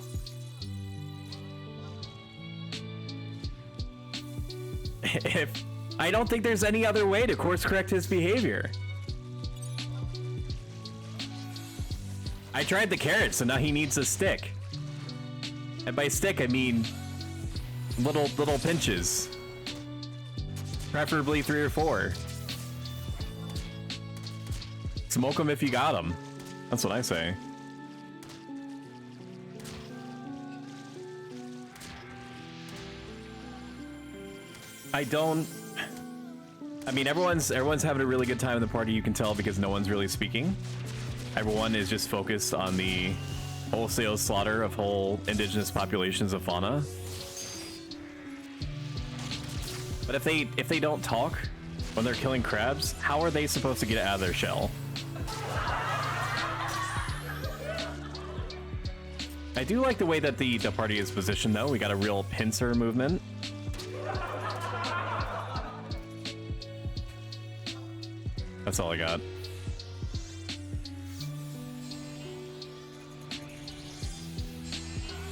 If I don't think there's any other way to course correct his behavior. I tried the carrot, so now he needs a stick. And by stick, I mean little pinches. Preferably 3 or 4. Smoke him if you got him. That's what I say. I mean, everyone's having a really good time in the party, you can tell, because no one's really speaking. Everyone is just focused on the wholesale slaughter of whole indigenous populations of fauna. But if they don't talk when they're killing crabs, how are they supposed to get out of their shell? I do like the way that the party is positioned, though. We got a real pincer movement. That's all I got.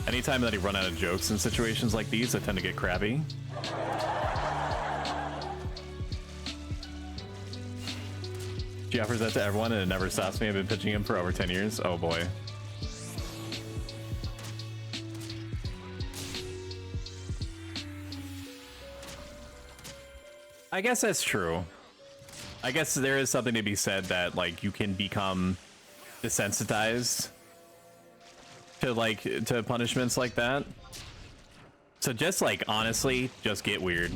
Anytime that I run out of jokes in situations like these, I tend to get crabby. She offers that to everyone and it never stops me. I've been pitching him for over 10 years. Oh boy. I guess that's true. I guess there is something to be said that, like, you can become desensitized to punishments like that. So just like honestly, just get weird.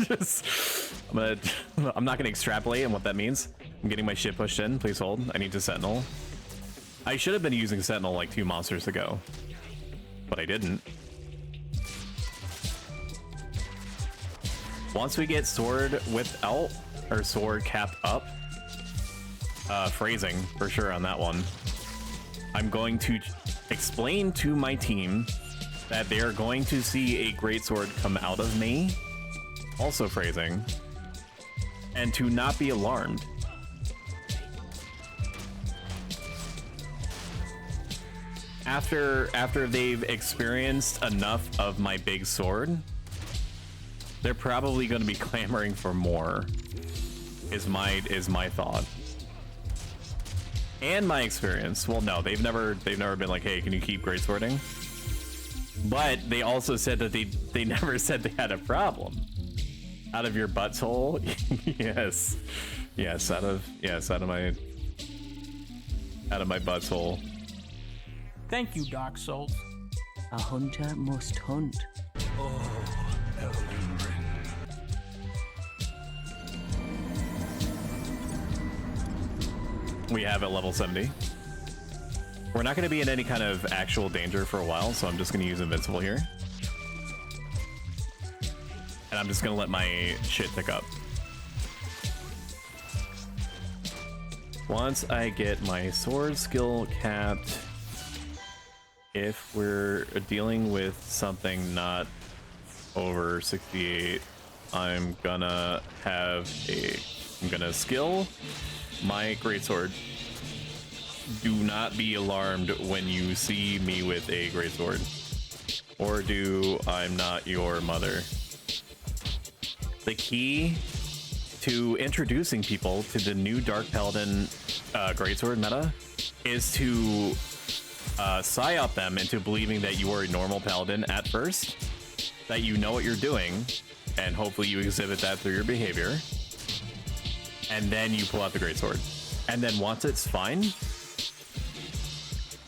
Just, I'm not gonna extrapolate on what that means. I'm getting my shit pushed in. Please hold. I need to Sentinel. I should have been using Sentinel like 2 monsters ago, but I didn't. Once we get sword without or sword capped up, phrasing for sure on that one, I'm going to explain to my team that they are going to see a greatsword come out of me, also phrasing, and to not be alarmed. After they've experienced enough of my big sword, they're probably going to be clamoring for more. Is my thought. And my experience. Well, no, they've never been like, hey, can you keep greatswording? But they also said that they never said they had a problem. Out of your butthole? Yes. Yes, out of my butthole. Thank you, Dark Souls. A hunter must hunt. We have at level 70. We're not going to be in any kind of actual danger for a while, so I'm just going to use Invincible here. And I'm just going to let my shit tick up. Once I get my sword skill capped, if we're dealing with something not over 68, I'm gonna skill my greatsword. Do not be alarmed when you see me with a greatsword. Or do I'm not your mother. The key to introducing people to the new Dark Paladin greatsword meta is to psyop them into believing that you are a normal paladin at first, that you know what you're doing, and hopefully you exhibit that through your behavior, and then you pull out the greatsword. And then once it's fine,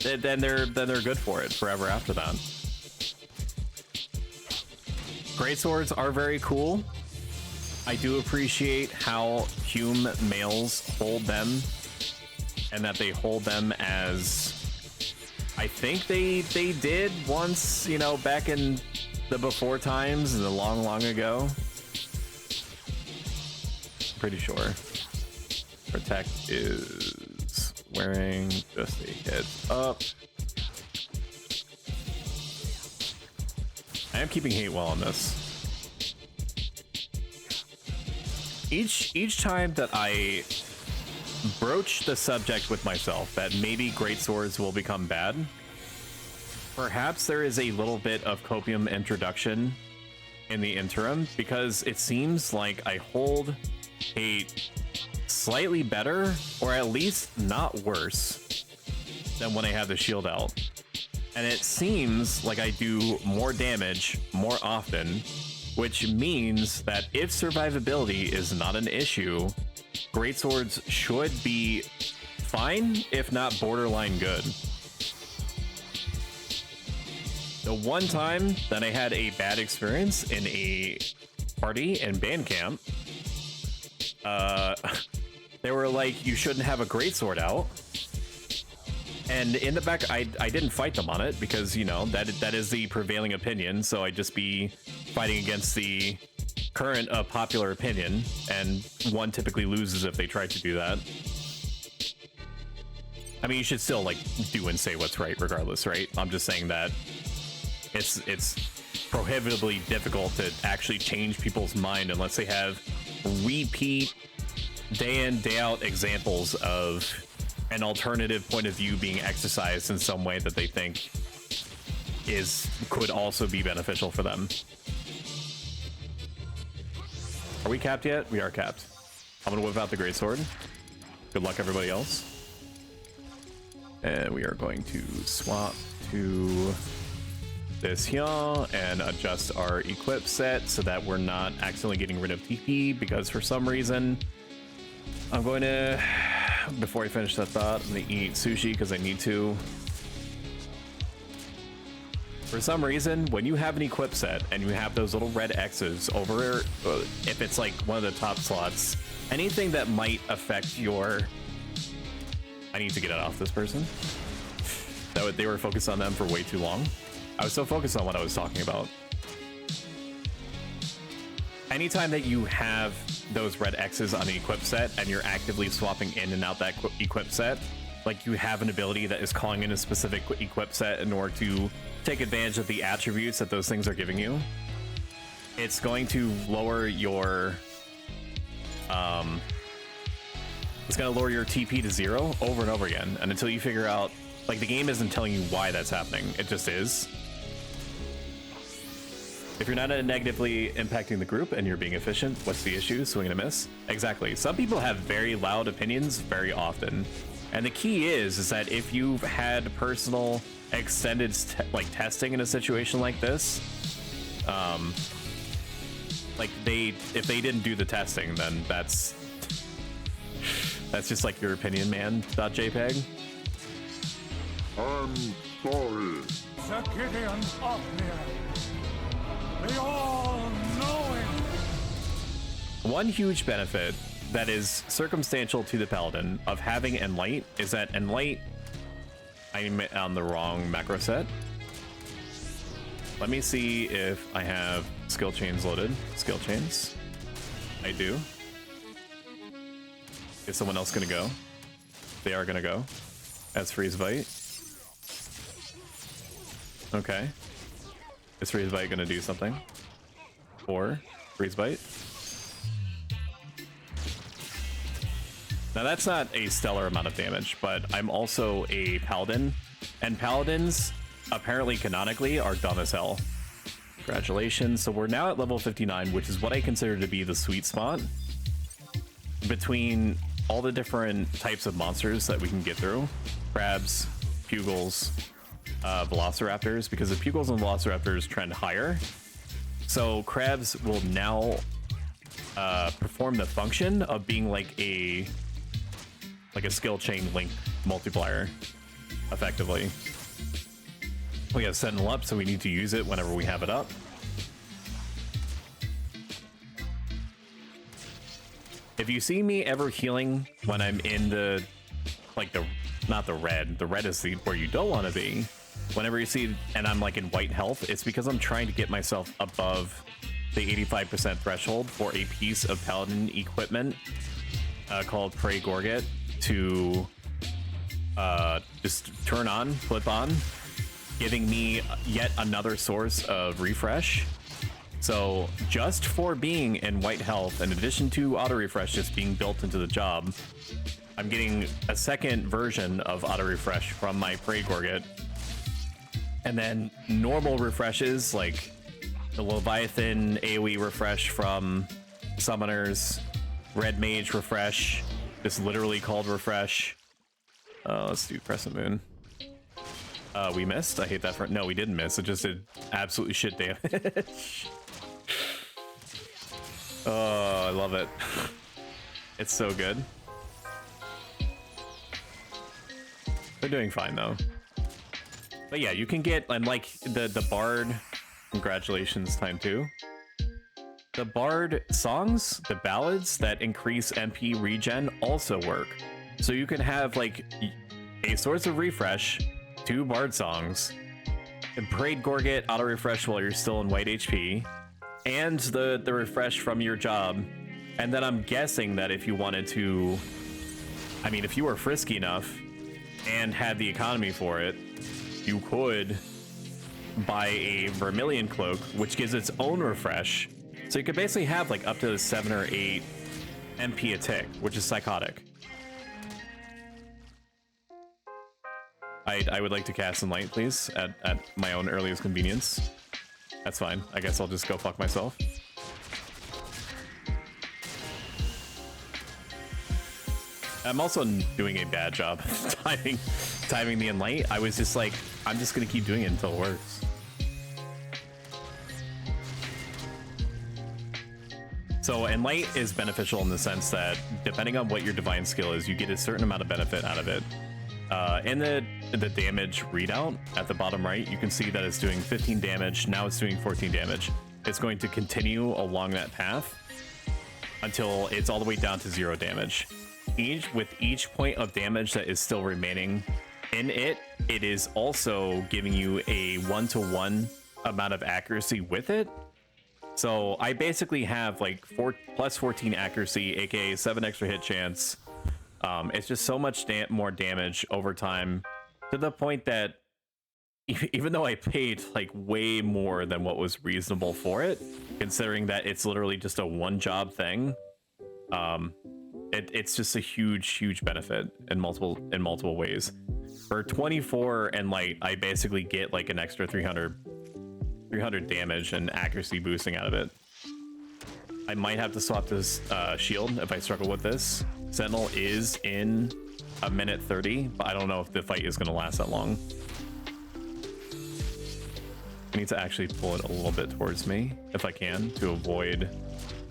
then they're good for it forever after that. Greatswords are very cool. I do appreciate how Hume males hold them, and that they hold them as I think they did once, you know, back in the before times, the long ago. Pretty sure. Protect is wearing just a heads up. I am keeping hate well on this. Each time that I broach the subject with myself that maybe greatswords will become bad, perhaps there is a little bit of copium introduction in the interim, because it seems like I hold hate slightly better, or at least not worse, than when I have the shield out. And it seems like I do more damage more often, which means that if survivability is not an issue, greatswords should be fine, if not borderline good. The one time that I had a bad experience in a party in band camp, they were like, you shouldn't have a greatsword out. And in the back, I didn't fight them on it because, you know, that is the prevailing opinion. So I'd just be fighting against the current popular opinion, and one typically loses if they try to do that. I mean, you should still like do and say what's right regardless, right? I'm just saying that it's prohibitively difficult to actually change people's mind unless they have repeat day in day out examples of an alternative point of view being exercised in some way that they think could also be beneficial for them. Are we capped yet? We are capped. I'm gonna whip out the greatsword. Good luck, everybody else. And we are going to swap to this here and adjust our equip set so that we're not accidentally getting rid of TP, because for some reason I'm going to, before I finish that thought, I'm gonna eat sushi because I need to. For some reason, when you have an equip set and you have those little red X's over, if it's like one of the top slots, anything that might affect your... I need to get it off this person. They were focused on them for way too long. I was so focused on what I was talking about. Anytime that you have those red X's on the equip set and you're actively swapping in and out that equip set, like you have an ability that is calling in a specific equip set in order to take advantage of the attributes that those things are giving you, it's going to lower your it's going to lower your TP to 0 over and over again, and until you figure out, like, the game isn't telling you why that's happening, it just is. If you're not negatively impacting the group and you're being efficient, what's the issue? Swing and a miss? Exactly. Some people have very loud opinions very often, and the key is that if you've had personal extended testing in a situation like this, like if they didn't do the testing, then that's just like your opinion, man. .jpg. I'm sorry. The Gideon Othniel, the all-knowing. One huge benefit that is circumstantial to the Paladin of having Enlight is that Enlight... I'm on the wrong macro set. Let me see if I have skill chains loaded. Skill chains. I do. Is someone else gonna go? They are gonna go. That's Freeze Bite. Okay. Is Freeze Bite gonna do something? Or Freeze Bite? Now that's not a stellar amount of damage, but I'm also a Paladin, and Paladins apparently canonically are dumb as hell. Congratulations. So we're now at level 59, which is what I consider to be the sweet spot between all the different types of monsters that we can get through. Crabs, Pugils, Velociraptors, because the Pugils and Velociraptors trend higher. So crabs will now perform the function of being like a skill chain link multiplier, effectively. We have Sentinel up, so we need to use it whenever we have it up. If you see me ever healing when I'm in the, like not the red is where you don't want to be. Whenever you see, and I'm like in white health, it's because I'm trying to get myself above the 85% threshold for a piece of Paladin equipment called Prey Gorget to just turn on, flip on, giving me yet another source of refresh. So just for being in white health, in addition to auto refresh just being built into the job, I'm getting a second version of auto refresh from my Prey Gorget. And then normal refreshes like the Leviathan AoE refresh from summoners, Red Mage refresh, just literally called refresh. Let's do Crescent Moon. We missed. I hate that for... No, we didn't miss. It just did absolutely shit damage. Oh, I love it. It's so good. They're doing fine though. But yeah, you can get, and like the Bard, congratulations time 2. The Bard songs, the ballads that increase MP regen also work. So you can have like a source of refresh, 2 Bard songs, and Prey Gorget auto refresh while you're still in white HP, and the refresh from your job. And then I'm guessing that if you wanted to, I mean, if you were frisky enough and had the economy for it, you could buy a Vermilion Cloak, which gives its own refresh. So you could basically have like up to 7 or 8 MP a tick, which is psychotic. I would like to cast some light, please, at my own earliest convenience. That's fine. I guess I'll just go fuck myself. I'm also doing a bad job timing the Enlight. I was just like, I'm just gonna keep doing it until it works. So Enlight is beneficial in the sense that depending on what your divine skill is, you get a certain amount of benefit out of it. In the the damage readout at the bottom right, you can see that it's doing 15 damage. Now it's doing 14 damage. It's going to continue along that path until it's all the way down to 0 damage. With each point of damage that is still remaining in it, it is also giving you a 1-to-1 amount of accuracy with it. So I basically have like plus 14 accuracy, aka 7 extra hit chance. It's just so much more damage over time, to the point that even though I paid like way more than what was reasonable for it, considering that it's literally just a one job thing, it's just a huge benefit in multiple ways. For 24 and light, I basically get like an extra 300 damage and accuracy boosting out of it. I might have to swap this shield if I struggle with this. Sentinel is in a minute 30, but I don't know if the fight is going to last that long. I need to actually pull it a little bit towards me if I can, to avoid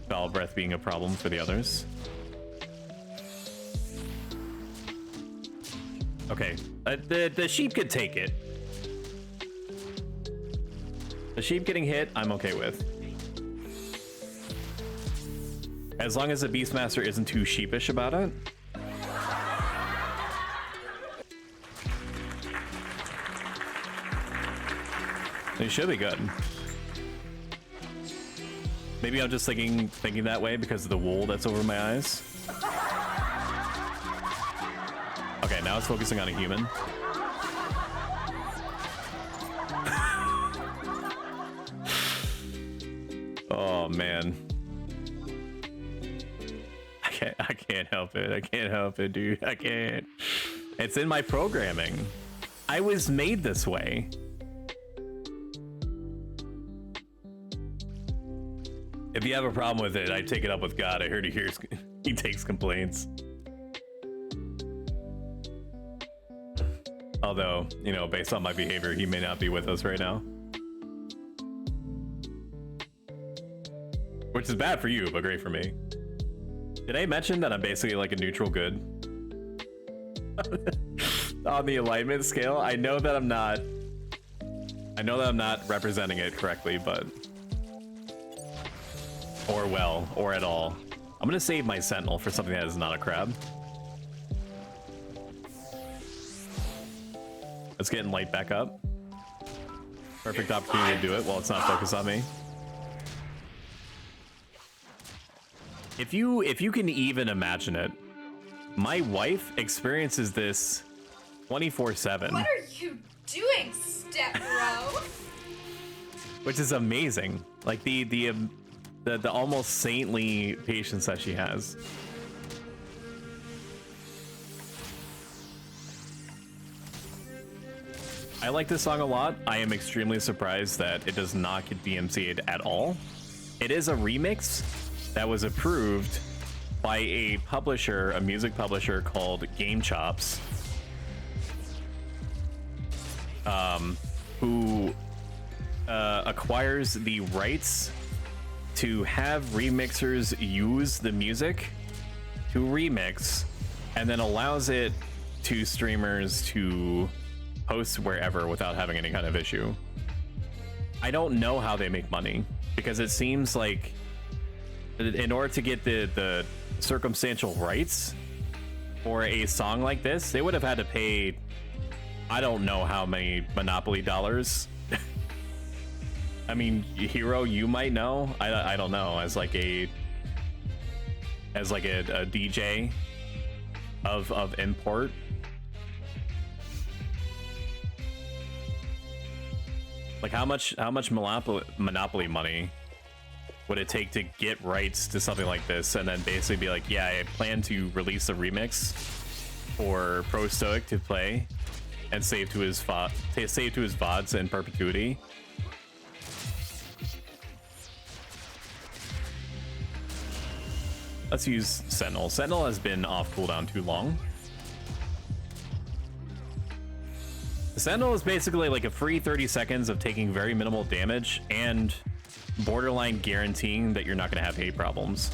foul breath being a problem for the others. Okay, the sheep could take it. The sheep getting hit, I'm okay with. As long as the Beastmaster isn't too sheepish about it. It should be good. Maybe I'm just thinking that way because of the wool that's over my eyes. Okay, now it's focusing on a human. Oh man. I can't help it. I can't help it, dude. I can't. It's in my programming. I was made this way. If you have a problem with it, I take it up with God. I heard he takes complaints. Although, you know, based on my behavior, he may not be with us right now. Which is bad for you, but great for me. Did I mention that I'm basically like a neutral good? On the alignment scale, I know that I'm not representing it correctly, but or well, or at all. I'm gonna save my Sentinel for something that is not a crab. Let's get light back up. Perfect opportunity to do it while it's not focused on me. If you can even imagine it, my wife experiences this 24/7. What are you doing, step bro? Which is amazing. Like the almost saintly patience that she has. I like this song a lot. I am extremely surprised that it does not get DMCA'd at all. It is a remix that was approved by a publisher, a music publisher called Game Chops, who acquires the rights to have remixers use the music to remix, and then allows it to streamers to post wherever without having any kind of issue. I don't know how they make money, because it seems like in order to get the circumstantial rights for a song like this, they would have had to pay I don't know how many Monopoly dollars. I mean, Hero, you might know. I don't know. As like a DJ of import. Like how much Monopoly money would it take to get rights to something like this, and then basically be like, yeah, I plan to release a remix for Pro Stoic to play and save to his VODs in perpetuity. Let's use Sentinel. Sentinel has been off cooldown too long. Sentinel is basically like a free 30 seconds of taking very minimal damage and borderline guaranteeing that you're not going to have hate problems.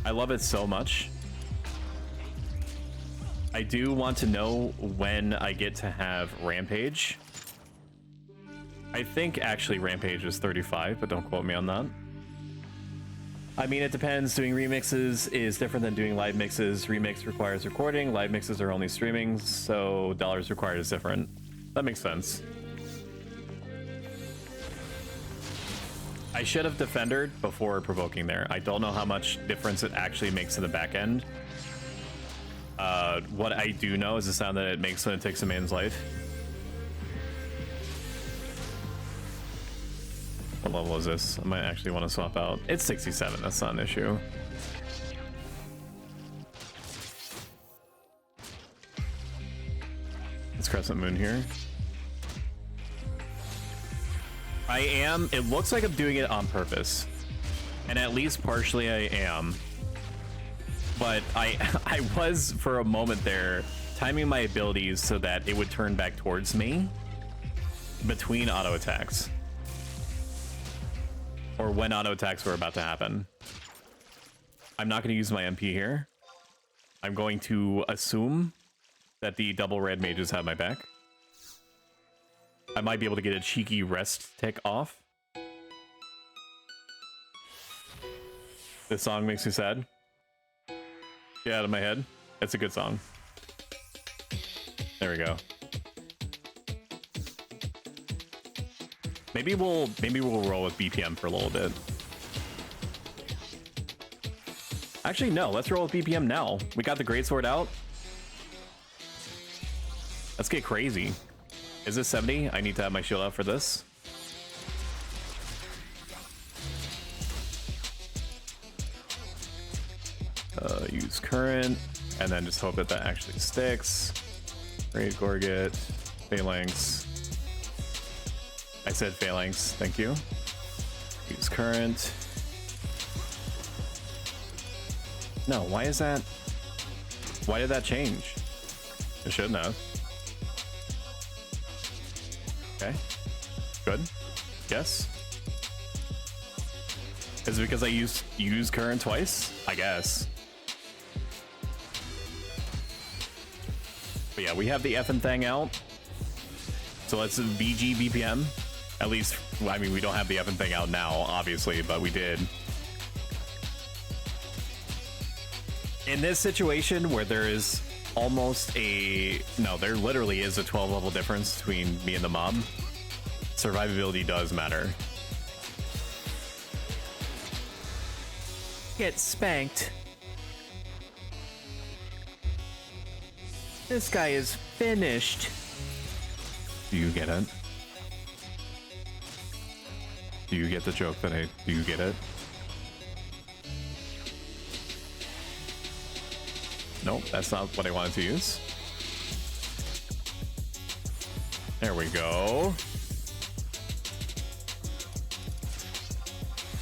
I love it so much. I do want to know when I get to have Rampage. I think actually Rampage is 35, but don't quote me on that. I mean, it depends. Doing remixes is different than doing live mixes. Remix requires recording. Live mixes are only streaming, so dollars required is different. That makes sense. I should have defendered before provoking there. I don't know how much difference it actually makes in the back end. What I do know is the sound that it makes when it takes a man's life. What level is this? I might actually want to swap out. It's 67, that's not an issue. It's Crescent Moon here. It looks like I'm doing it on purpose. And at least partially I am. But I was, for a moment there, timing my abilities so that it would turn back towards me between auto attacks. Or when auto attacks were about to happen. I'm not going to use my MP here. I'm going to assume that the double red mages have my back. I might be able to get a cheeky rest tick off. This song makes me sad. Get out of my head. It's a good song. There we go. Maybe we'll roll with BPM for a little bit. Actually, no. Let's roll with BPM now. We got the greatsword out. Let's get crazy. Is this 70? I need to have my shield out for this. Use current, and then just hope that that actually sticks. Raid Gorget, Phalanx. I said Phalanx, thank you. Use current. No, why is that? Why did that change? It shouldn't have. Okay, good. Yes. Is it because I use current twice? I guess. But yeah, we have the effing thing out. So let's BG BPM. At least, I mean, we don't have the effing thing out now, obviously, but we did. In this situation where there is almost there literally is a 12 level difference between me and the mob, survivability does matter. Get spanked. This guy is finished. Do you get it? Do you get the joke that do you get it? Nope, that's not what I wanted to use. There we go.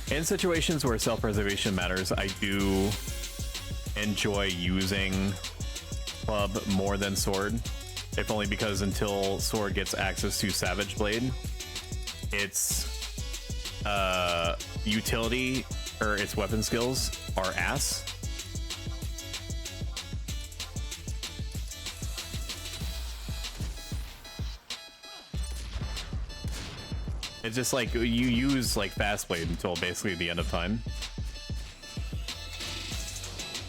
In situations where self-preservation matters, I do enjoy using club more than sword. If only because until sword gets access to Savage Blade, its utility or its weapon skills are ass. It's just like you use like Fast Blade until basically the end of time.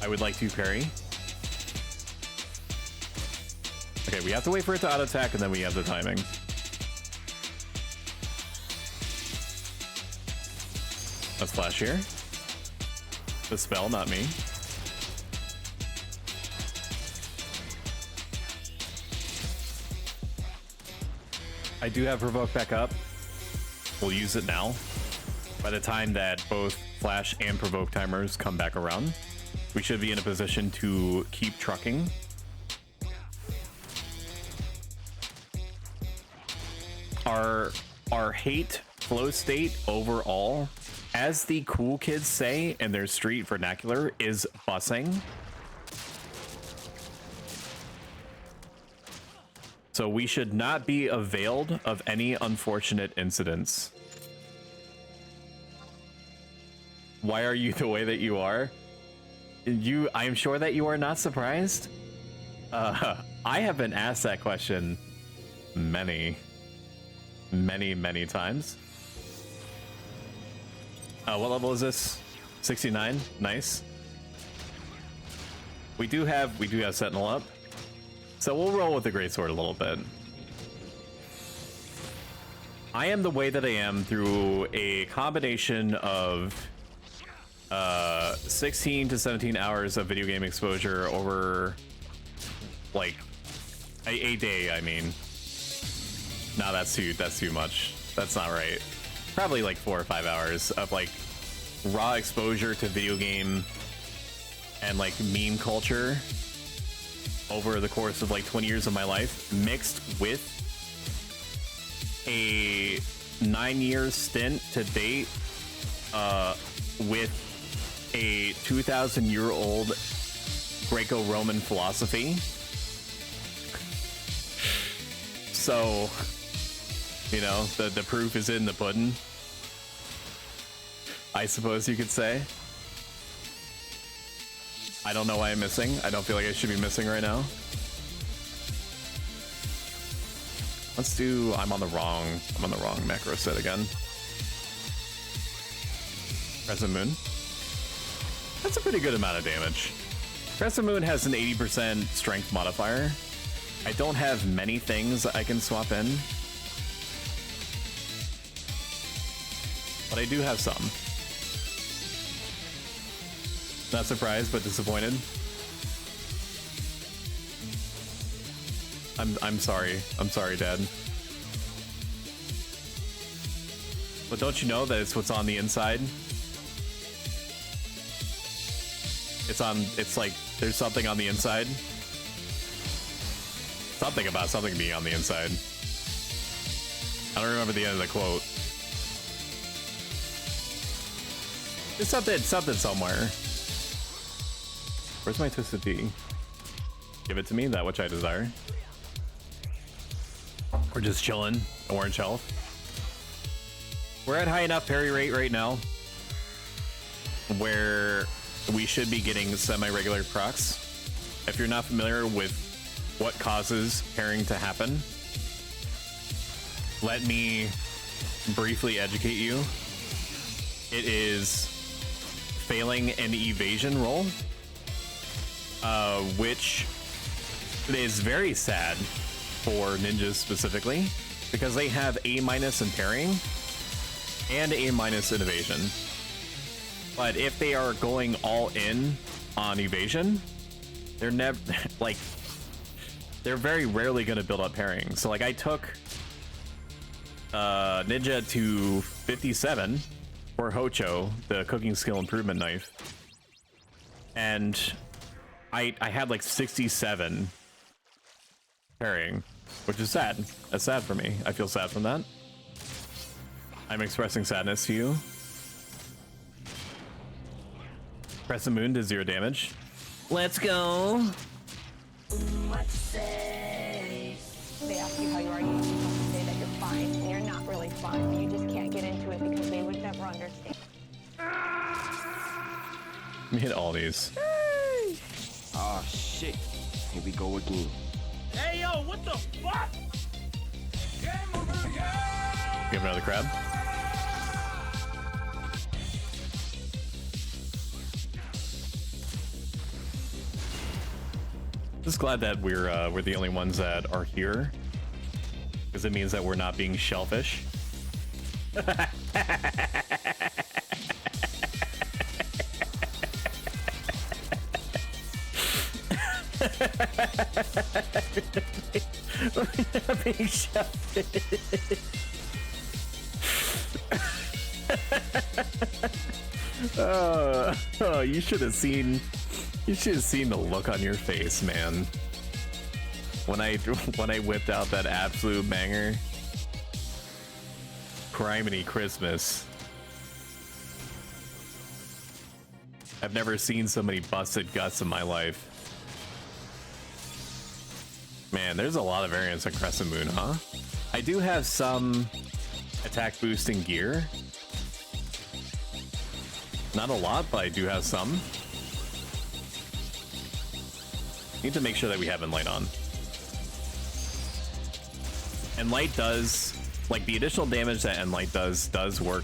I would like to parry. Okay, we have to wait for it to auto attack and then we have the timing. Let's flash here. The spell, not me. I do have Provoke back up. We'll use it now. By the time that both Flash and Provoke timers come back around, we should be in a position to keep trucking. Our hate flow state overall, as the cool kids say in their street vernacular, is bussing. So we should not be availed of any unfortunate incidents. Why are you the way that you are? I am sure that you are not surprised. I have been asked that question many times. What level is this? 69. Nice. We do have Sentinel up, so we'll roll with the greatsword a little bit. I am the way that I am through a combination of 16 to 17 hours of video game exposure over like a day. I mean, no, that's too much. That's not right. Probably like 4 or 5 hours of like raw exposure to video game and like meme culture over the course of like 20 years of my life, mixed with a 9-year stint to date with a 2,000-year-old Greco-Roman philosophy. So, you know, the proof is in the pudding, I suppose you could say. I don't know why I'm missing. I don't feel like I should be missing right now. Let's do I'm on the wrong macro set again. Crescent Moon. That's a pretty good amount of damage. Crescent Moon has an 80% strength modifier. I don't have many things I can swap in, but I do have some. Not surprised, but disappointed. I'm sorry. I'm sorry, Dad. But don't you know that it's what's on the inside? It's like there's something on the inside. Something about something being on the inside. I don't remember the end of the quote. There's something somewhere. Where's my Twisted Tea? Give it to me, that which I desire. We're just chilling, orange health. We're at high enough parry rate right now where we should be getting semi-regular procs. If you're not familiar with what causes parrying to happen, let me briefly educate you. It is failing an evasion roll, which is very sad for ninjas specifically, because they have A- in parrying and A- in evasion. But if they are going all in on evasion, they're never like, they're very rarely going to build up parrying. So like I took ninja to 57 for Hocho, the cooking skill improvement knife, and I had like 67 parrying, which is sad. That's sad for me. I feel sad from that. I'm expressing sadness to you. Crescent Moon does 0 damage. Let's go. What say? They ask you how you are, you just have to say that you're fine, and you're not really fine, but you just can't get into it because they would never understand. Let me hit all these. Oh shit. Here we go again. Hey, yo, what the fuck? Give another crab. Just glad that we're the only ones that are here, because it means that we're not being shellfish. Being shellfish. Oh, you should have seen. You should have seen the look on your face, man. When I whipped out that absolute banger. Criminy Christmas. I've never seen so many busted guts in my life. Man, there's a lot of variants on Crescent Moon, huh? I do have some attack boosting gear. Not a lot, but I do have some. Need to make sure that we have Enlight on. Enlight does, like, the additional damage that Enlight does work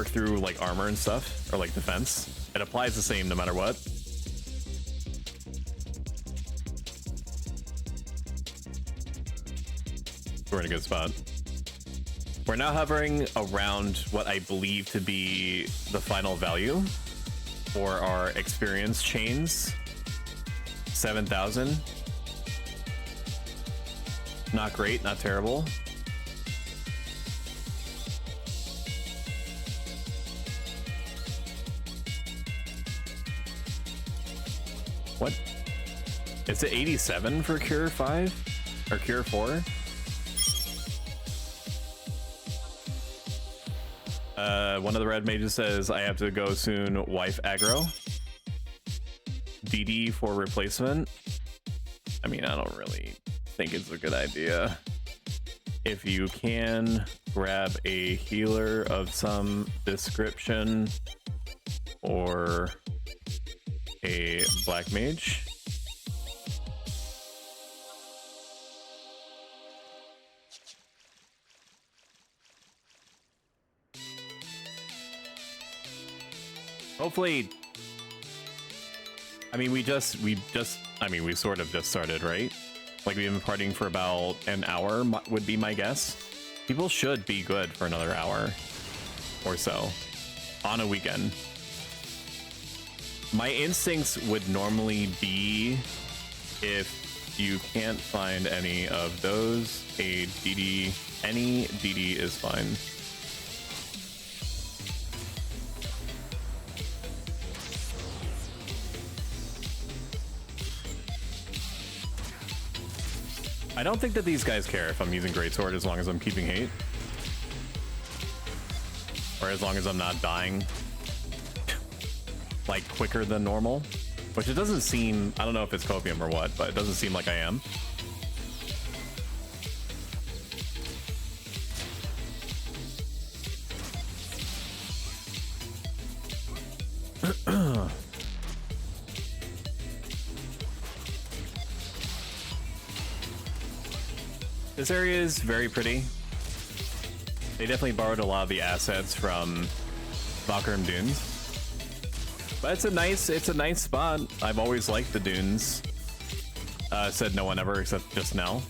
through like armor and stuff, or like defense. It applies the same no matter what. We're in a good spot. We're now hovering around what I believe to be the final value for our experience chains. 7,000. Not great, not terrible. What? Is it 87 for Cure 5? Or Cure 4? One of the red mages says, I have to go soon, wife aggro. DD for replacement. I mean, I don't really think it's a good idea. If you can, grab a healer of some description or a black mage. Hopefully, I mean, we sort of just started, right? Like, we've been partying for about an hour, would be my guess. People should be good for another hour or so on a weekend. My instincts would normally be, if you can't find any of those, a DD, any DD is fine. I don't think that these guys care if I'm using Greatsword as long as I'm keeping hate. Or as long as I'm not dying like quicker than normal. Which it doesn't seem, I don't know if it's copium or what, but it doesn't seem like I am. This area is very pretty. They definitely borrowed a lot of the assets from Valkyrim Dunes. But it's a nice spot. I've always liked the dunes. Said no one ever except just now.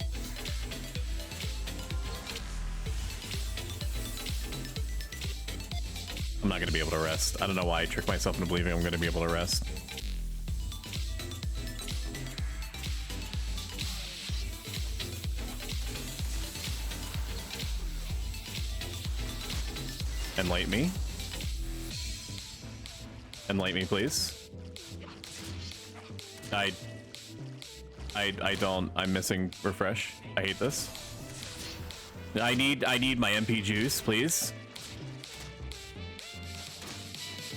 I'm not gonna be able to rest. I don't know why I tricked myself into believing I'm gonna be able to rest. Enlight me. Enlight me, please. I don't. I'm missing refresh. I hate this. I need my MP juice, please.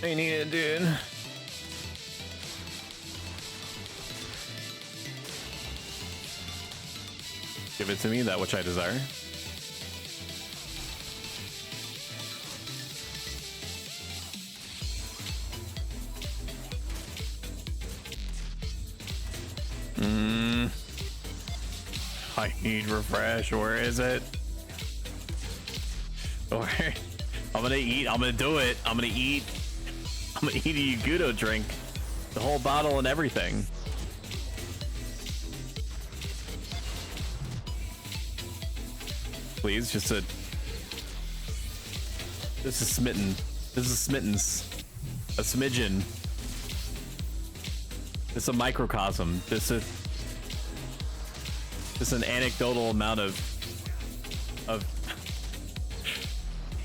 I need it, dude. Give it to me, that which I desire. I need refresh. Where is it? Where? I'm gonna eat. I'm gonna do it. I'm gonna eat. I'm gonna eat a Yugudo drink. The whole bottle and everything. Please, just a... This is smitten. This is smittens. A smidgen. It's a microcosm. This is an anecdotal amount of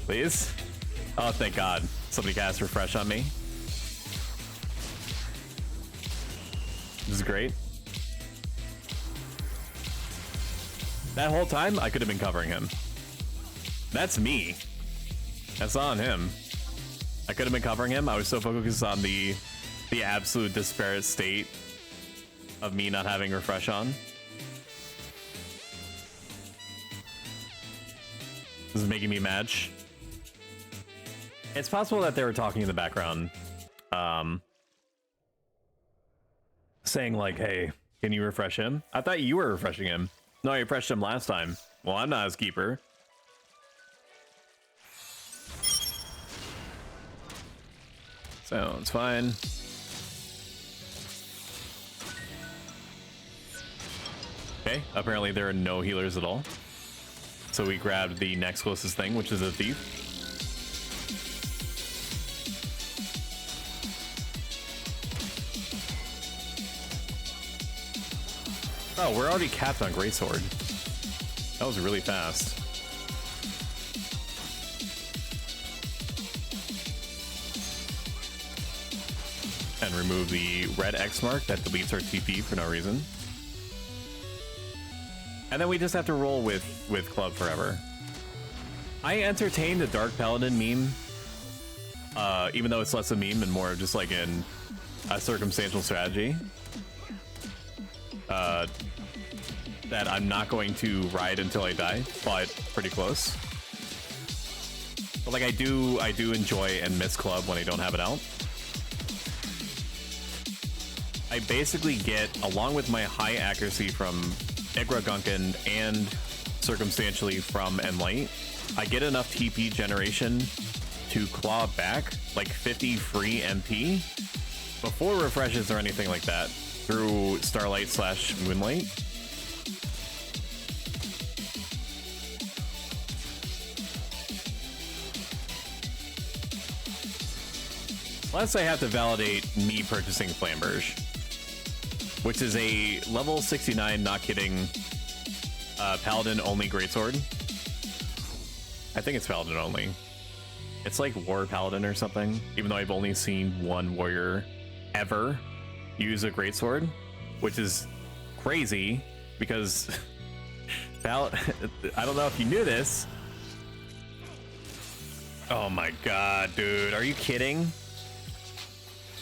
please. Oh, thank God. Somebody cast refresh on me. This is great. That whole time, I could have been covering him. That's me. That's on him. I could have been covering him. I was so focused on the absolute disparate state of me not having refresh on. This is making me mad. It's possible that they were talking in the background. saying like, hey, can you refresh him? I thought you were refreshing him. No, I refreshed him last time. Well, I'm not his keeper. Sounds fine. Okay, apparently there are no healers at all. So we grabbed the next closest thing, which is a thief. Oh, we're already capped on Greatsword. That was really fast. And remove the red X mark that deletes our TP for no reason. And then we just have to roll with Club forever. I entertained the Dark Paladin meme, even though it's less a meme and more just like in a circumstantial strategy. That I'm not going to ride until I die, but pretty close. But like I do enjoy and miss Club when I don't have it out. I basically get, along with my high accuracy from Egra Gunkin and circumstantially from Enlight, I get enough TP generation to claw back like 50 free MP before refreshes or anything like that through Starlight / Moonlight. Plus I have to validate me purchasing Flamberge, which is a level 69, not kidding, Paladin only Greatsword. I think it's Paladin only. It's like War Paladin or something, even though I've only seen one warrior ever use a Greatsword, which is crazy because I don't know if you knew this. Oh my god, dude, are you kidding?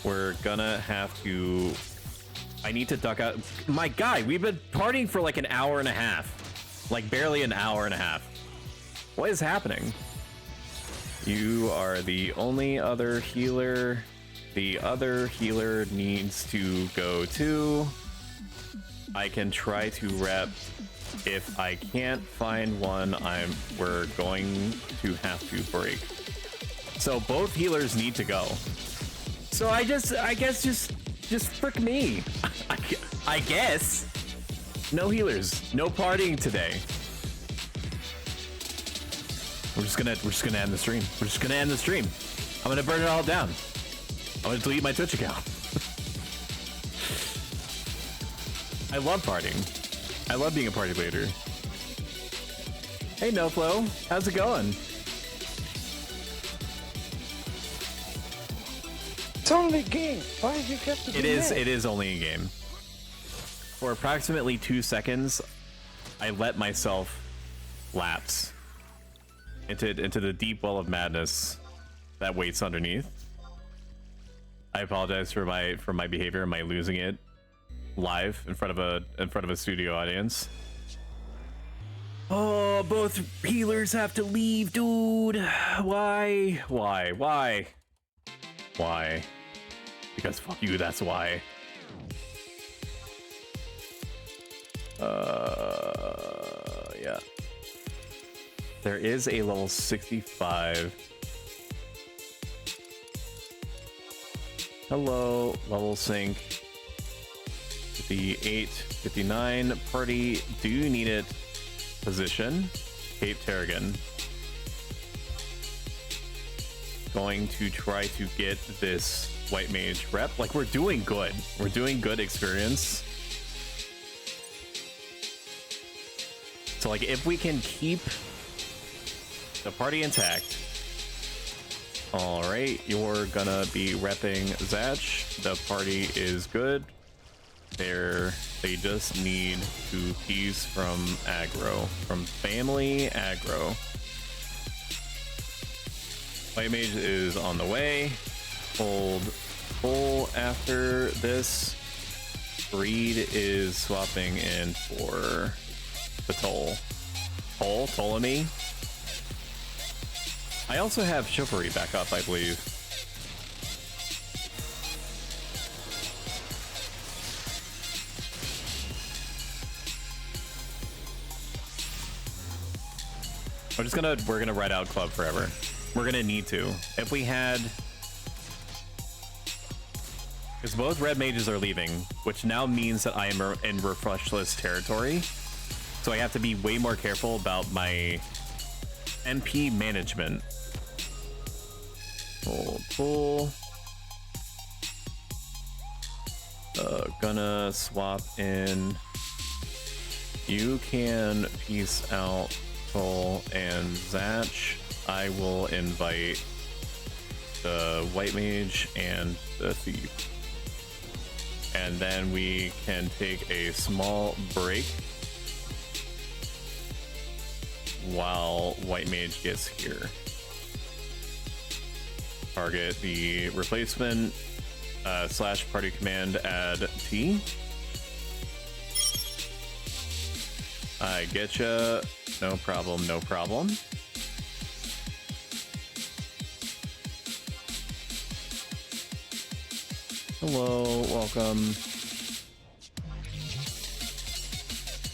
We're gonna have to... I need to duck out. My guy, we've been partying for like an hour and a half. Like barely an hour and a half. What is happening? You are the only other healer. The other healer needs to go too. I can try to rep. If I can't find one, we're going to have to break. So both healers need to go. So I guess just frick me. I guess. No healers, no partying today. We're just gonna end the stream. We're just gonna end the stream. I'm gonna burn it all down. I'm gonna delete my Twitch account. I love partying. I love being a party leader. Hey NoFlow, how's it going? It's only a game. Why did you get to do that? It is only a game. For approximately 2 seconds, I let myself lapse into the deep well of madness that waits underneath. I apologize for my behavior and my losing it live in front of a studio audience. Oh, both healers have to leave, dude. Why? Because fuck you, that's why. Yeah. There is a level 65. Hello, level sync. 58, 59. Party, do you need it? Position. Cape Tarragon. Going to try to get this white mage rep. Like, we're doing good. We're doing good experience. So, like, if we can keep the party intact. All right, you're gonna be repping Zatch. The party is good. They just need to piece from aggro, from family aggro. White mage is on the way. Hold full after this. Breed is swapping in for the toll. Ptolemy. I also have chivalry back up, I believe. We're gonna ride out club forever. We're gonna need to. If we had, because both red mages are leaving, which now means that I am in refreshless territory. So I have to be way more careful about my MP management. Pull. Gonna swap in. You can peace out Pull and Zatch. I will invite the white mage and the thief. And then we can take a small break while white mage gets here. Target the replacement / party command add T. I getcha. No problem, no problem. Hello, welcome.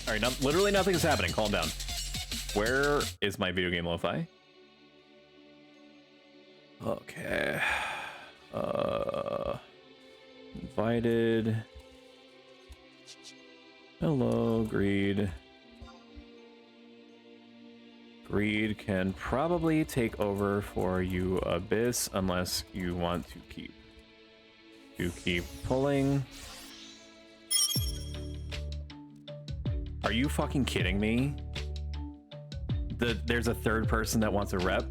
Alright, literally nothing's happening. Calm down. Where is my video game lo-fi? Okay. Invited. Hello, Greed. Greed can probably take over for you, Abyss, unless you want to keep pulling. Are you fucking kidding me? There's a third person that wants a rep.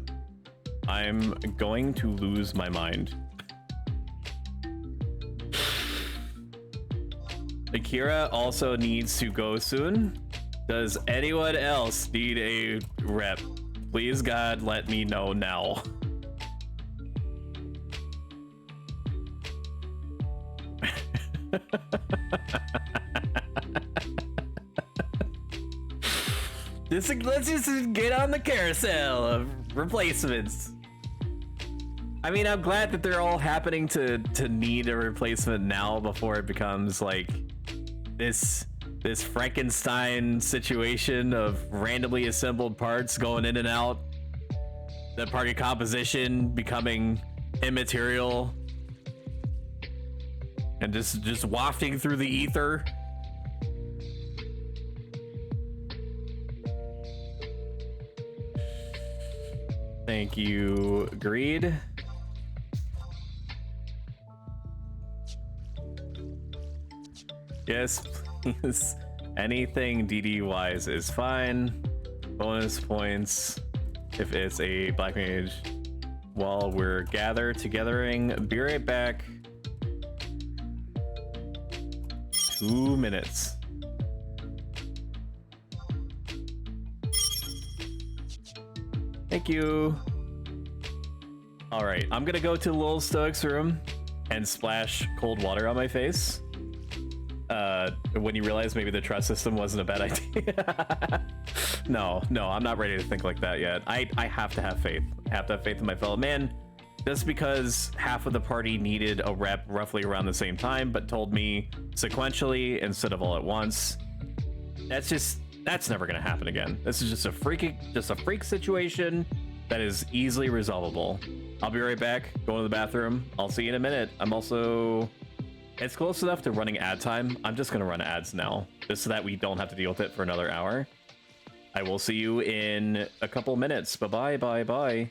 I'm going to lose my mind. Akira also needs to go soon. Does anyone else need a rep? Please, God, let me know now. Let's just get on the carousel of replacements. I mean, I'm glad that they're all happening to need a replacement now before it becomes like this Frankenstein situation of randomly assembled parts going in and out, the party composition becoming immaterial and just wafting through the ether. Thank you, Greed. Yes, please. Anything DD wise is fine. Bonus points if it's a black mage. While we're togethering, be right back. 2 minutes. Thank you. All right, I'm gonna go to Lil Stoic's room and splash cold water on my face. When you realize maybe the trust system wasn't a bad idea. No, I'm not ready to think like that yet. I have to have faith. I have to have faith in my fellow man. Just because half of the party needed a rep roughly around the same time, but told me sequentially instead of all at once. That's never gonna happen again. This is just a freak situation that is easily resolvable. I'll be right back. Going to the bathroom. I'll see you in a minute. It's close enough to running ad time. I'm just gonna run ads now, just so that we don't have to deal with it for another hour. I will see you in a couple minutes. Bye bye.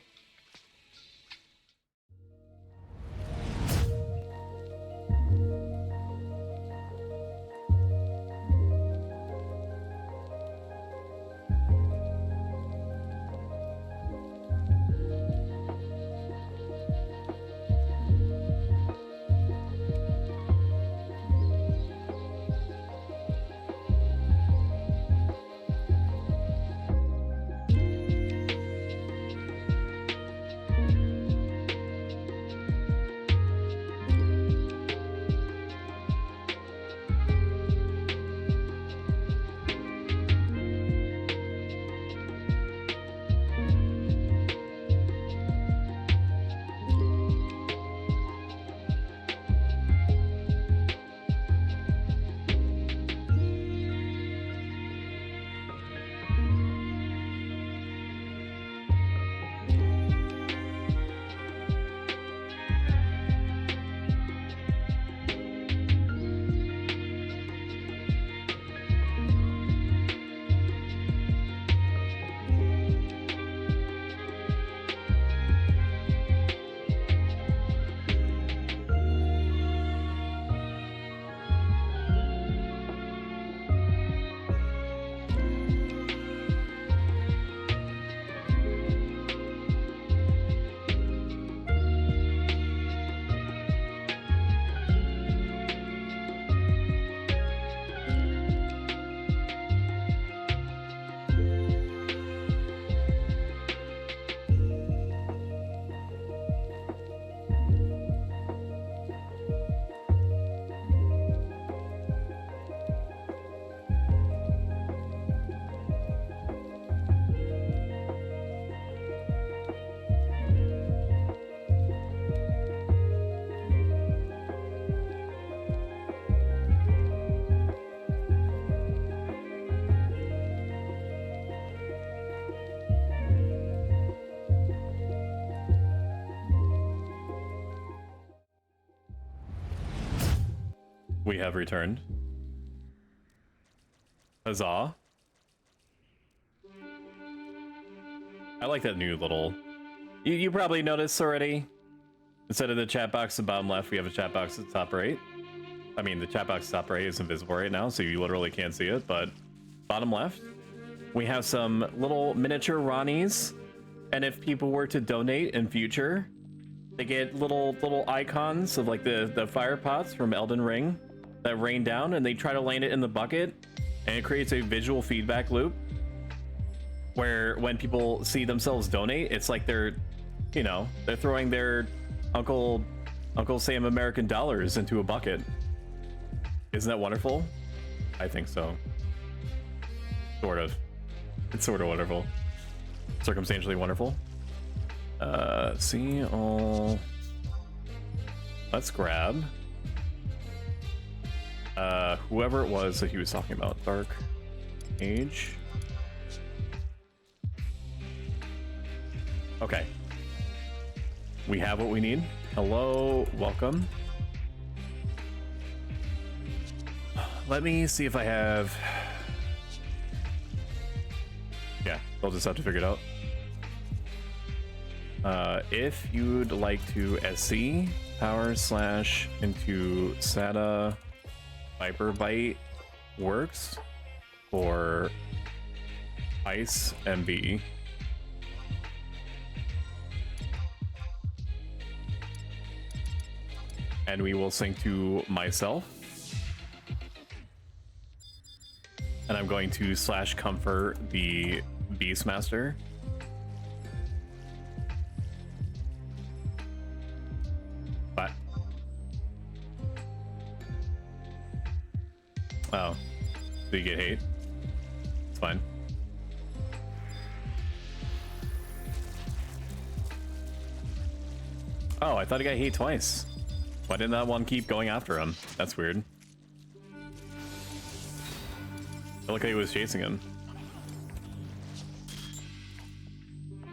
We have returned. Huzzah. I like that new little... You probably noticed already. Instead of the chat box at the bottom left, we have a chat box at the top right. I mean, the chat box at the top right is invisible right now, so you literally can't see it, but bottom left, we have some little miniature Ronnies. And if people were to donate in future, they get little icons of like the fire pots from Elden Ring that rain down, and they try to land it in the bucket, and it creates a visual feedback loop where when people see themselves donate, it's like they're, you know, they're throwing their Uncle Sam American dollars into a bucket. Isn't that wonderful? I think so. Sort of. It's sort of wonderful. Circumstantially wonderful. See all. Let's grab whoever it was that he was talking about. Dark Age. Okay. We have what we need. Hello, welcome. Let me see if I have. Yeah, I'll just have to figure it out. If you'd like to SC power slash into SATA Viper Byte works for Ice MB. And we will sync to myself. And I'm going to slash comfort the Beastmaster. What? Oh. Do you get hate? It's fine. Oh, I thought he got hate twice. Why didn't that one keep going after him? That's weird. I feel like he was chasing him.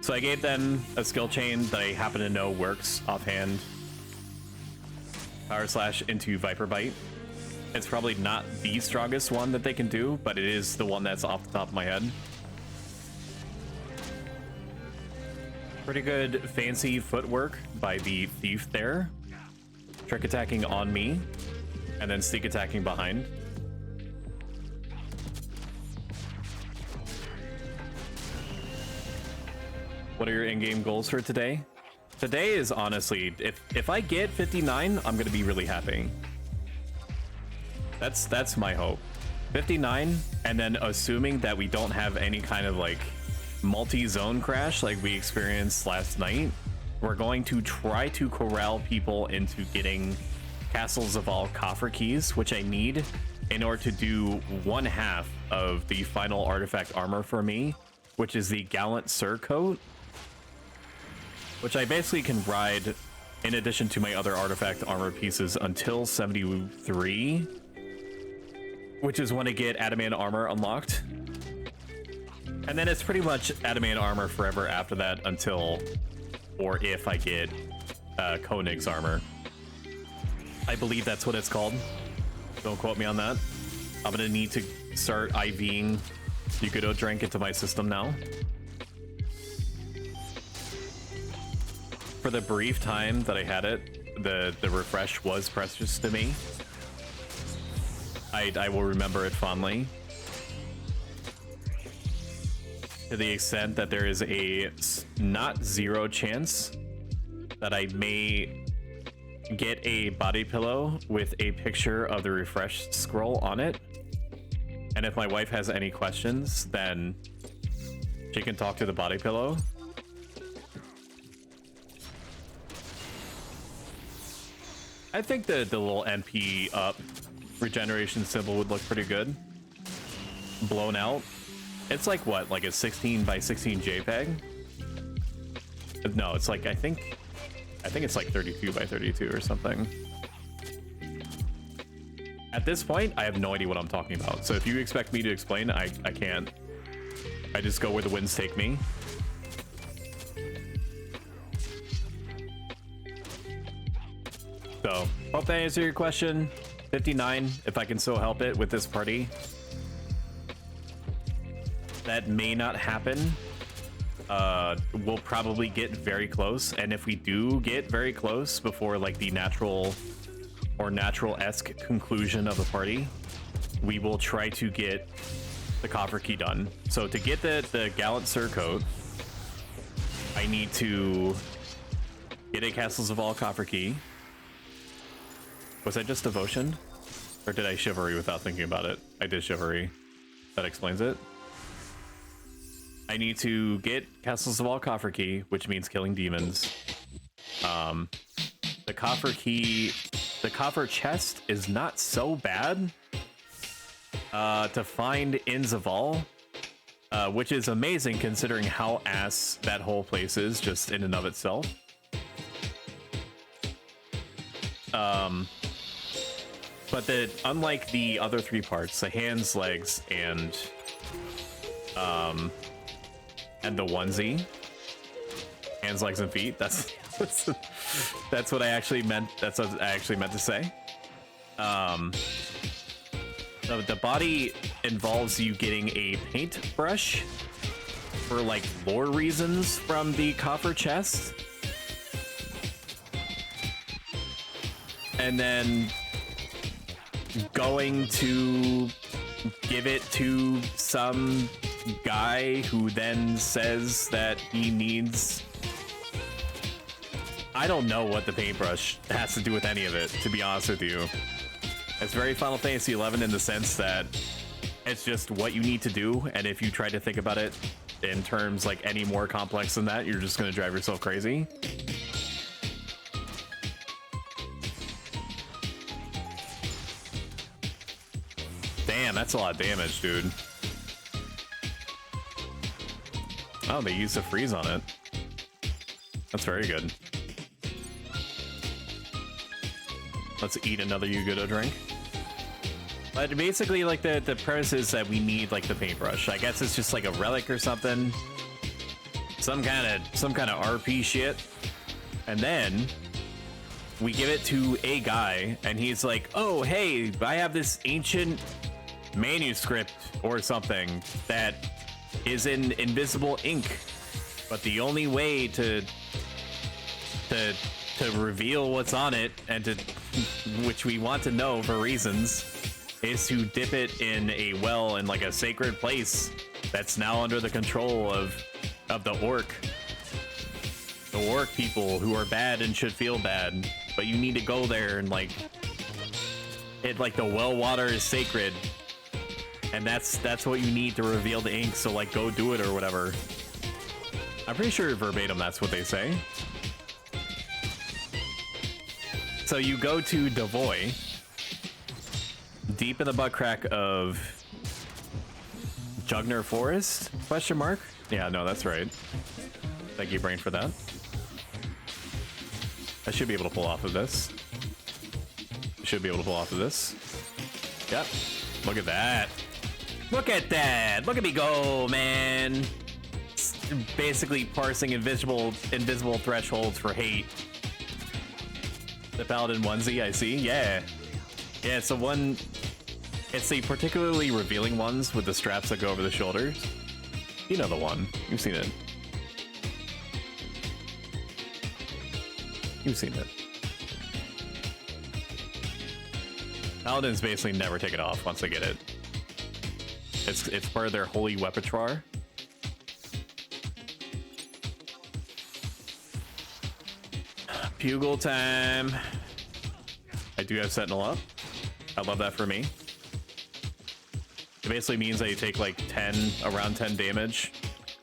So I gave them a skill chain that I happen to know works offhand. Power slash into Viper Bite. It's probably not the strongest one that they can do, but it is the one that's off the top of my head. Pretty good fancy footwork by the thief there. Trick attacking on me, and then sneak attacking behind. What are your in-game goals for today? Today is honestly, if I get 59, I'm gonna be really happy. That's my hope. 59, and then assuming that we don't have any kind of like multi-zone crash like we experienced last night, we're going to try to corral people into getting Castles of All coffer keys, which I need in order to do one half of the final artifact armor for me, which is the Gallant Surcoat, which I basically can ride in addition to my other artifact armor pieces until 73, which is when I get adamant armor unlocked. And then it's pretty much adamant armor forever after that until, or if I get Koenig's armor. I believe that's what it's called. Don't quote me on that. I'm gonna need to start IVing Yukudo drink into my system now. For the brief time that I had it, the refresh was precious to me. I will remember it fondly. To the extent that there is a not zero chance that I may get a body pillow with a picture of the refresh scroll on it. And if my wife has any questions, then she can talk to the body pillow. I think the little MP up regeneration symbol would look pretty good. Blown out. It's like what, like a 16 by 16 JPEG? No, it's like I think it's like 32 by 32 or something. At this point, I have no idea what I'm talking about. So if you expect me to explain, I can't. I just go where the winds take me. So, hope that answered your question. 59, if I can so help it with this party. That may not happen. We'll probably get very close, and if we do get very close before like the natural or natural-esque conclusion of the party, we will try to get the coffer key done. So to get the Gallant Surcoat, I need to get a Castles of All coffer key. Was that just Devotion? Or did I Chivalry without thinking about it? I did Chivalry. That explains it. I need to get Castles of All coffer key, which means killing demons. The coffer key, the coffer chest is not so bad to find in Zaval, which is amazing considering how ass that whole place is just in and of itself. But unlike the other three parts, the hands, legs, and the onesie, hands, legs, and feet. That's what I actually meant. That's what I actually meant to say. The body involves you getting a paintbrush for like lore reasons from the coffer chest, and then going to give it to some guy who then says that he needs... I don't know what the paintbrush has to do with any of it, to be honest with you. It's very Final Fantasy XI in the sense that it's just what you need to do, and if you try to think about it in terms like any more complex than that, you're just going to drive yourself crazy. Damn, that's a lot of damage, dude. Oh, they used a freeze on it. That's very good. Let's eat another Yugoto drink. But basically, like, the premise is that we need, like, the paintbrush. I guess it's just like a relic or something. Some kind of RP shit. And then we give it to a guy, and he's like, oh, hey, I have this ancient manuscript or something that is in invisible ink, but the only way to reveal what's on it, and which we want to know for reasons, is to dip it in a well in like a sacred place that's now under the control of the orc people who are bad and should feel bad, but you need to go there and like the well water is sacred. And that's what you need to reveal the ink, so like go do it or whatever. I'm pretty sure verbatim that's what they say. So you go to Devoy, deep in the butt crack of Jugner Forest? Question mark? Yeah, no, that's right. Thank you, brain, for that. I should be able to pull off of this. Should be able to pull off of this. Yep. Look at that. Look at that! Look at me go, man! It's basically parsing invisible thresholds for hate. The Paladin onesie, I see. Yeah. Yeah, it's the particularly revealing ones with the straps that go over the shoulders. You know the one. You've seen it. You've seen it. Paladins basically never take it off once they get it. It's part of their holy repertoire. Bugle time. I do have Sentinel up. I love that for me. It basically means that you take like around 10 damage,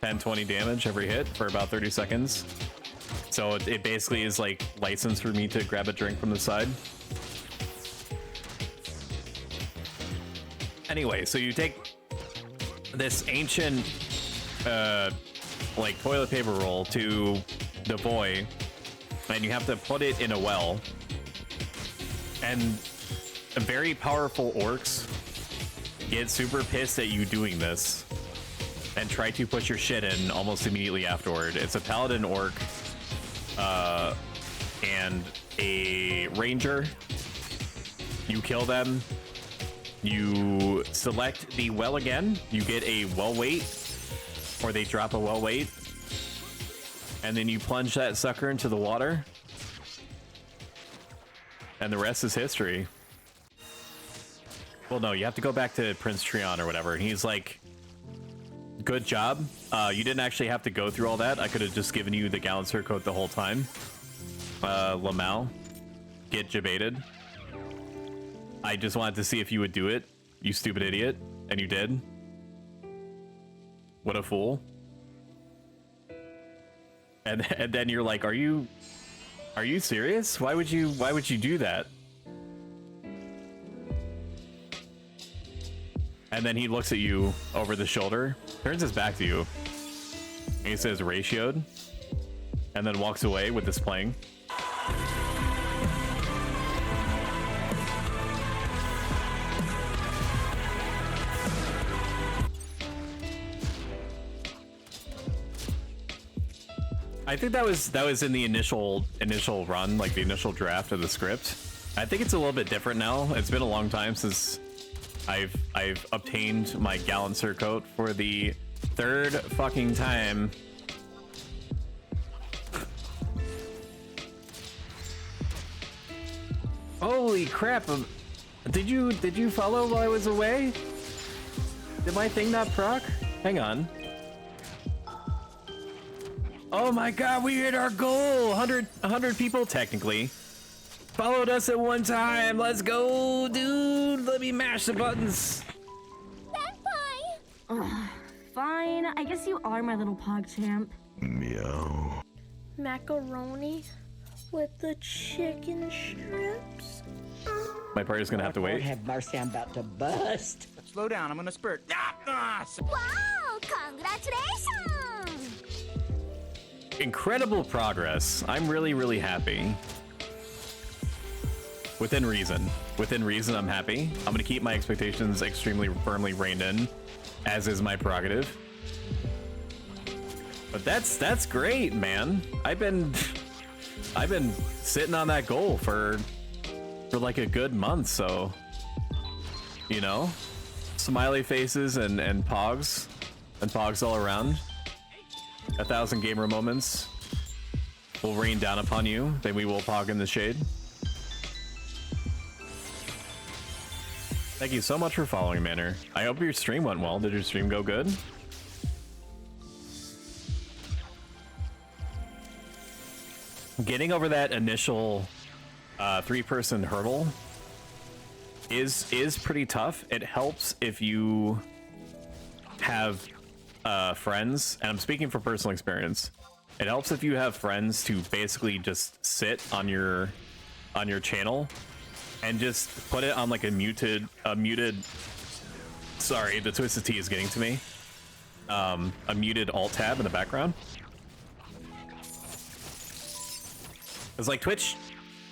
10, 20 damage every hit for about 30 seconds. So it basically is like license for me to grab a drink from the side. Anyway, so you take this ancient like toilet paper roll to Devoy, and you have to put it in a well, and very powerful orcs get super pissed at you doing this and try to put your shit in almost immediately afterward. It's a paladin orc and a ranger You kill them. You select the well again. You get a well weight, or they drop a well weight. And then you plunge that sucker into the water. And the rest is history. Well, no, you have to go back to Prince Treon or whatever. And he's like, good job. You didn't actually have to go through all that. I could have just given you the Galancer code the whole time. Lmao, get jebaited. I just wanted to see if you would do it, you stupid idiot, and you did. What a fool. And then you're like, are you serious? Why would you do that? And then he looks at you over the shoulder, turns his back to you, and he says ratioed, and then walks away with this playing. I think that was in the initial run, like the initial draft of the script. I think it's a little bit different now. It's been a long time since I've obtained my Galancer coat for the 3rd fucking time. Holy crap! Did you follow while I was away? Did my thing not proc? Hang on. Oh my god, we hit our goal! 100 people, technically. Followed us at one time. Let's go, dude! Let me mash the buttons. Fine. I guess you are my little pog champ. Meow. Macaroni with the chicken strips. My party's gonna have to wait. Have mercy, I'm about to bust. Slow down, I'm gonna spurt. Wow! Congratulations! Incredible progress. I'm really happy. Within reason, I'm happy. I'm gonna keep my expectations extremely firmly reined in, as is my prerogative. But that's great, man. I've been sitting on that goal for like a good month, so you know, smiley faces and pogs all around. 1,000 gamer moments will rain down upon you. Then we will pog in the shade. Thank you so much for following, Manor. I hope your stream went well. Did your stream go good? Getting over that initial 3-person hurdle is pretty tough. It helps if you have friends, and I'm speaking from personal experience. It helps if you have friends to basically just sit on your channel and just put it on like a muted. Sorry, the Twisted Tea is getting to me. A muted alt tab in the background. It's like Twitch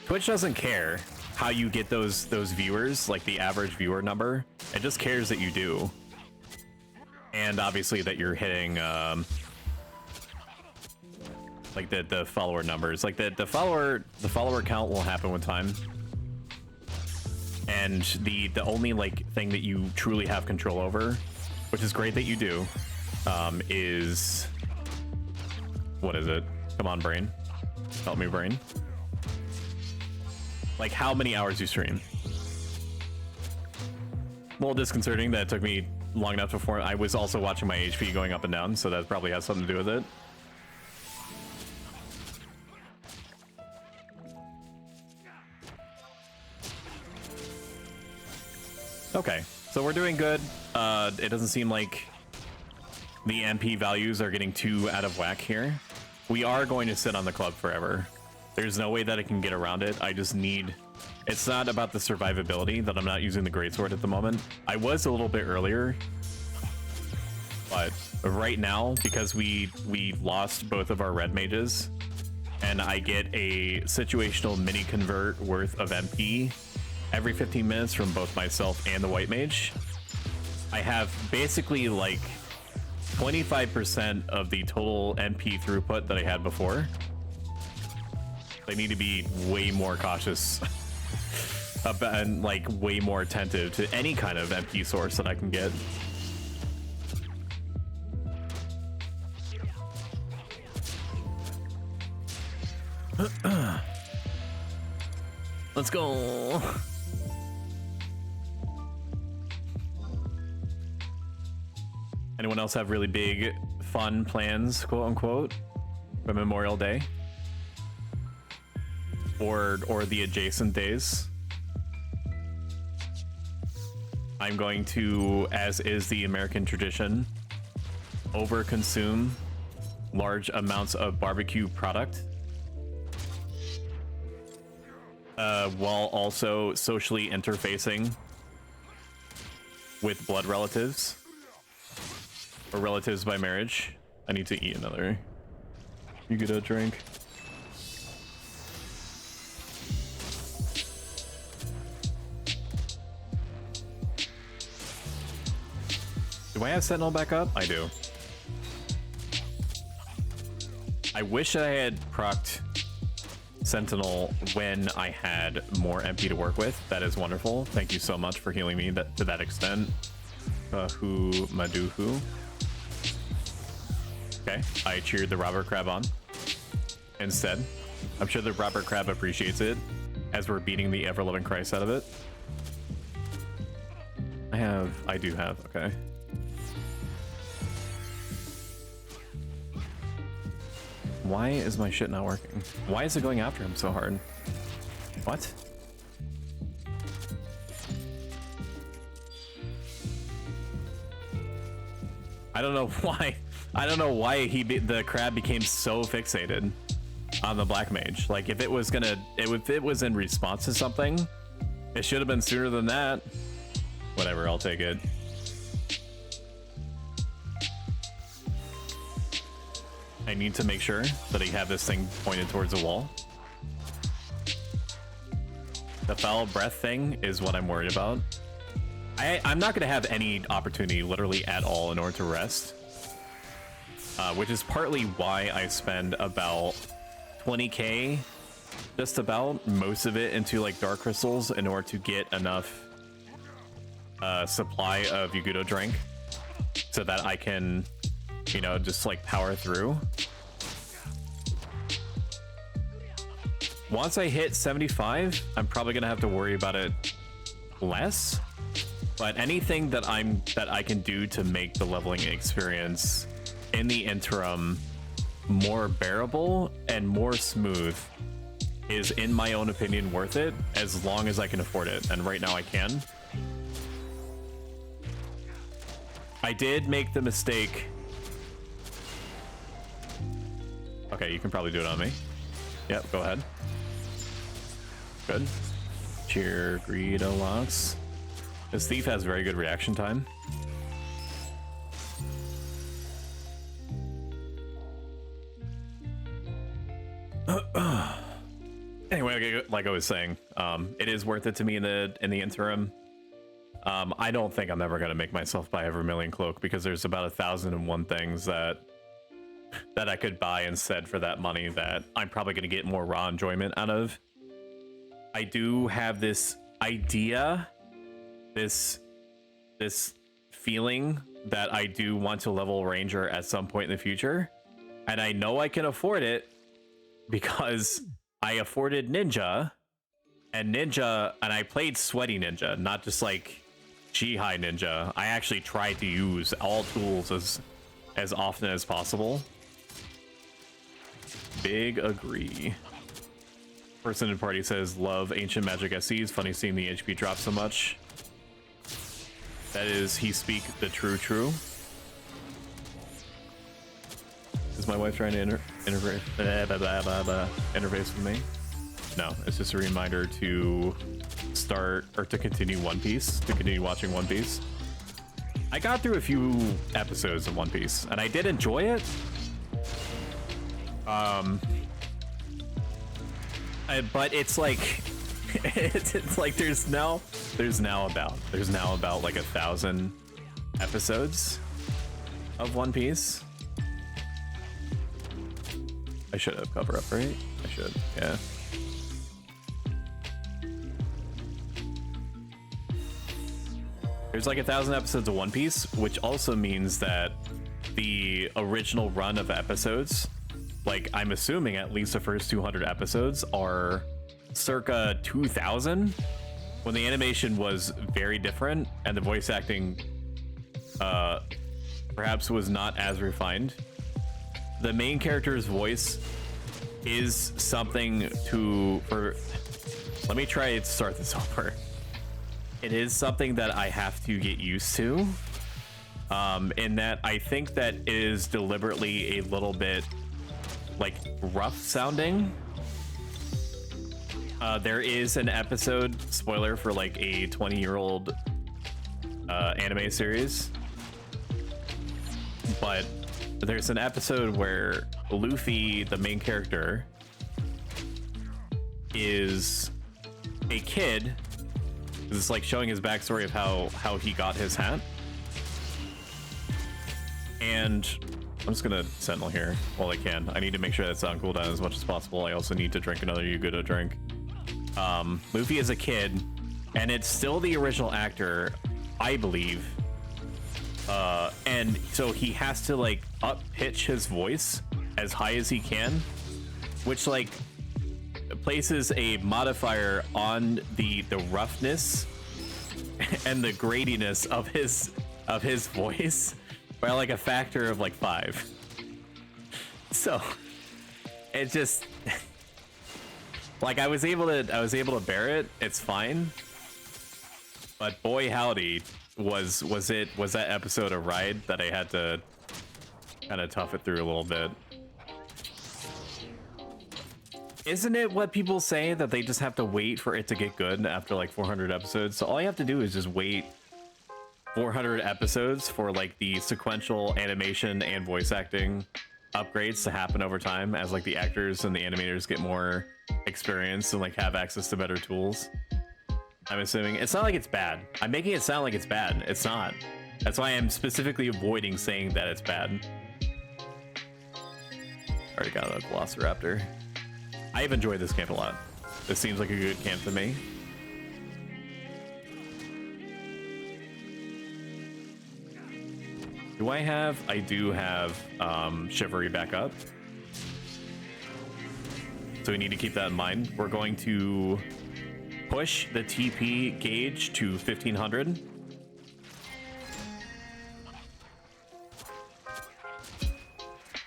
doesn't care how you get those viewers, like the average viewer number. It just cares that you do. And obviously that you're hitting like the follower numbers. Like the follower count will happen with time. And the only like thing that you truly have control over, which is great that you do, is, what is it? Come on, brain. Help me, brain. Like how many hours you stream. A little disconcerting that it took me long enough before. I was also watching my HP going up and down, so that probably has something to do with it. Okay, so we're doing good. It doesn't seem like the MP values are getting too out of whack here. We are going to sit on the club forever. There's no way that I can get around it. I just need... It's not about the survivability that I'm not using the greatsword at the moment. I was a little bit earlier, but right now, because we lost both of our red mages, and I get a situational mini convert worth of MP every 15 minutes from both myself and the white mage, I have basically like 25% of the total MP throughput that I had before. I need to be way more cautious and like way more attentive to any kind of MP source that I can get. Let's go. Anyone else have really big fun plans, quote unquote, for Memorial Day or the adjacent days? I'm going to, as is the American tradition, overconsume large amounts of barbecue product while also socially interfacing with blood relatives or relatives by marriage. I need to eat another. You get a drink. Do I have Sentinel back up? I do. I wish I had procced Sentinel when I had more MP to work with. That is wonderful. Thank you so much for healing me to that extent. Who Maduhu. Okay, I cheered the Robert Crab on instead. I'm sure the Robert Crab appreciates it as we're beating the ever-loving Christ out of it. I do have, okay. Why is my shit not working? Why is it going after him so hard? What? I don't know why. I don't know why the crab became so fixated on the black mage. Like if it was in response to something, it should have been sooner than that. Whatever, I'll take it. I need to make sure that I have this thing pointed towards the wall. The foul breath thing is what I'm worried about. I'm not going to have any opportunity literally at all in order to rest. Which is partly why I spend about 20k, just about, most of it into like dark crystals in order to get enough supply of Yugudo drink so that I can, you know, just like power through. Once I hit 75, I'm probably gonna have to worry about it less. But anything that I can do to make the leveling experience in the interim more bearable and more smooth is, in my own opinion, worth it, as long as I can afford it. And right now I can. I did make the mistake. Okay, you can probably do it on me. Yep, go ahead. Good. Cheer Greedo locks. This thief has very good reaction time. Anyway, like I was saying, it is worth it to me in the interim. I don't think I'm ever gonna make myself buy a Vermilion Cloak because there's about 1,001 things that I could buy instead for that money that I'm probably gonna get more raw enjoyment out of. I do have this idea, this feeling that I do want to level Ranger at some point in the future, and I know I can afford it because I afforded Ninja, and I played Sweaty Ninja, not just like G-High Ninja. I actually tried to use all tools as often as possible. Big agree. Person in party says, love Ancient Magic SCs. Funny seeing the HP drop so much. That is, he speak the true. Is my wife trying to interface with me? No, it's just a reminder to start or to continue One Piece, to continue watching One Piece. I got through a few episodes of One Piece and I did enjoy it. But it's like it's like there's now about like 1,000 episodes of One Piece. I should have cover up, right? I should, yeah. There's like 1,000 episodes of One Piece, which also means that the original run of episodes, like I'm assuming at least the first 200 episodes, are circa 2000, when the animation was very different and the voice acting perhaps was not as refined. The main character's voice is something let me try to start this over. It is something that I have to get used to, in that I think that it is deliberately a little bit like rough sounding. There is an episode, spoiler for like a 20-year-old anime series, but there's an episode where Luffy, the main character, is a kid. It's like showing his backstory of how he got his hat. And I'm just gonna sentinel here while I can. I need to make sure that's on cooldown as much as possible. I also need to drink another Yuguda drink. Luffy is a kid, and it's still the original actor, I believe. And so he has to like up pitch his voice as high as he can, which like places a modifier on the roughness and the gratiness of his voice by like a factor of like 5. So it just like I was able to bear it. It's fine. But boy howdy, was that episode a ride that I had to kind of tough it through a little bit. Isn't it what people say, that they just have to wait for it to get good after like 400 episodes? So all you have to do is just wait 400 episodes for like the sequential animation and voice acting upgrades to happen over time as like the actors and the animators get more experience and like have access to better tools. I'm assuming. It's not like it's bad. I'm making it sound like it's bad. It's not. That's why I'm specifically avoiding saying that it's bad. Already got a Velociraptor. I've enjoyed this camp a lot. This seems like a good camp to me. Do I have? I do have Chivalry back up. So we need to keep that in mind. We're going to push the TP gauge to 1500.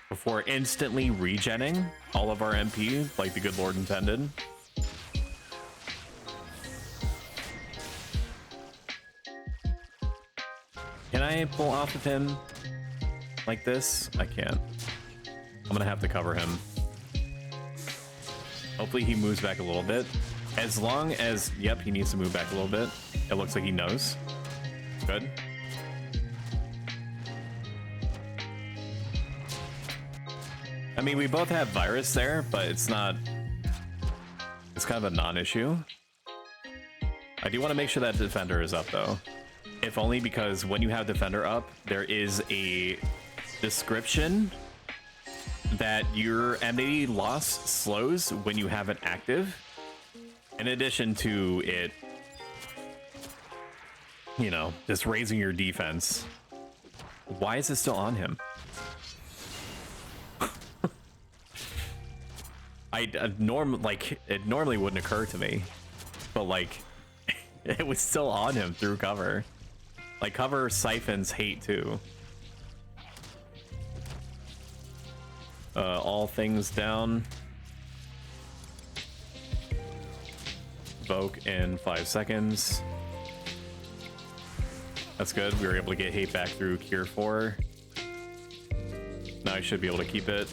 Before instantly regenning all of our MP, like the good Lord intended. Can I pull off of him like this? I can't. I'm gonna have to cover him. Hopefully he moves back a little bit. As long as, yep, he needs to move back a little bit. It looks like he knows. Good. I mean, we both have virus there, but it's not, it's kind of a non-issue. I do want to make sure that defender is up though. If only because when you have defender up, there is a description that your enemy loss slows when you have it active. In addition to it, you know, just raising your defense. Why is it still on him? It normally wouldn't occur to me, but like it was still on him through cover. Like cover siphons hate too. All things down. Evoke in 5 seconds. That's good. We were able to get hate back through Cure 4. Now I should be able to keep it.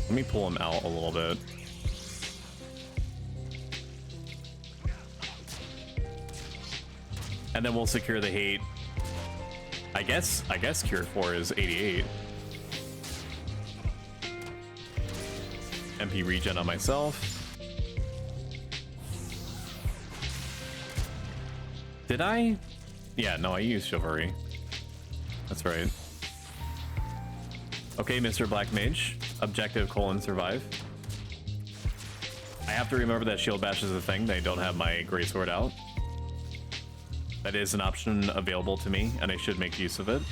Let me pull him out a little bit. And then we'll secure the hate. I guess Cure 4 is 88. MP regen on myself. Did I? Yeah, no, I used Chivalry. That's right. Okay, Mr. Black Mage. Objective : survive. I have to remember that Shield Bash is a thing. They don't have my Greatsword out. That is an option available to me, and I should make use of it.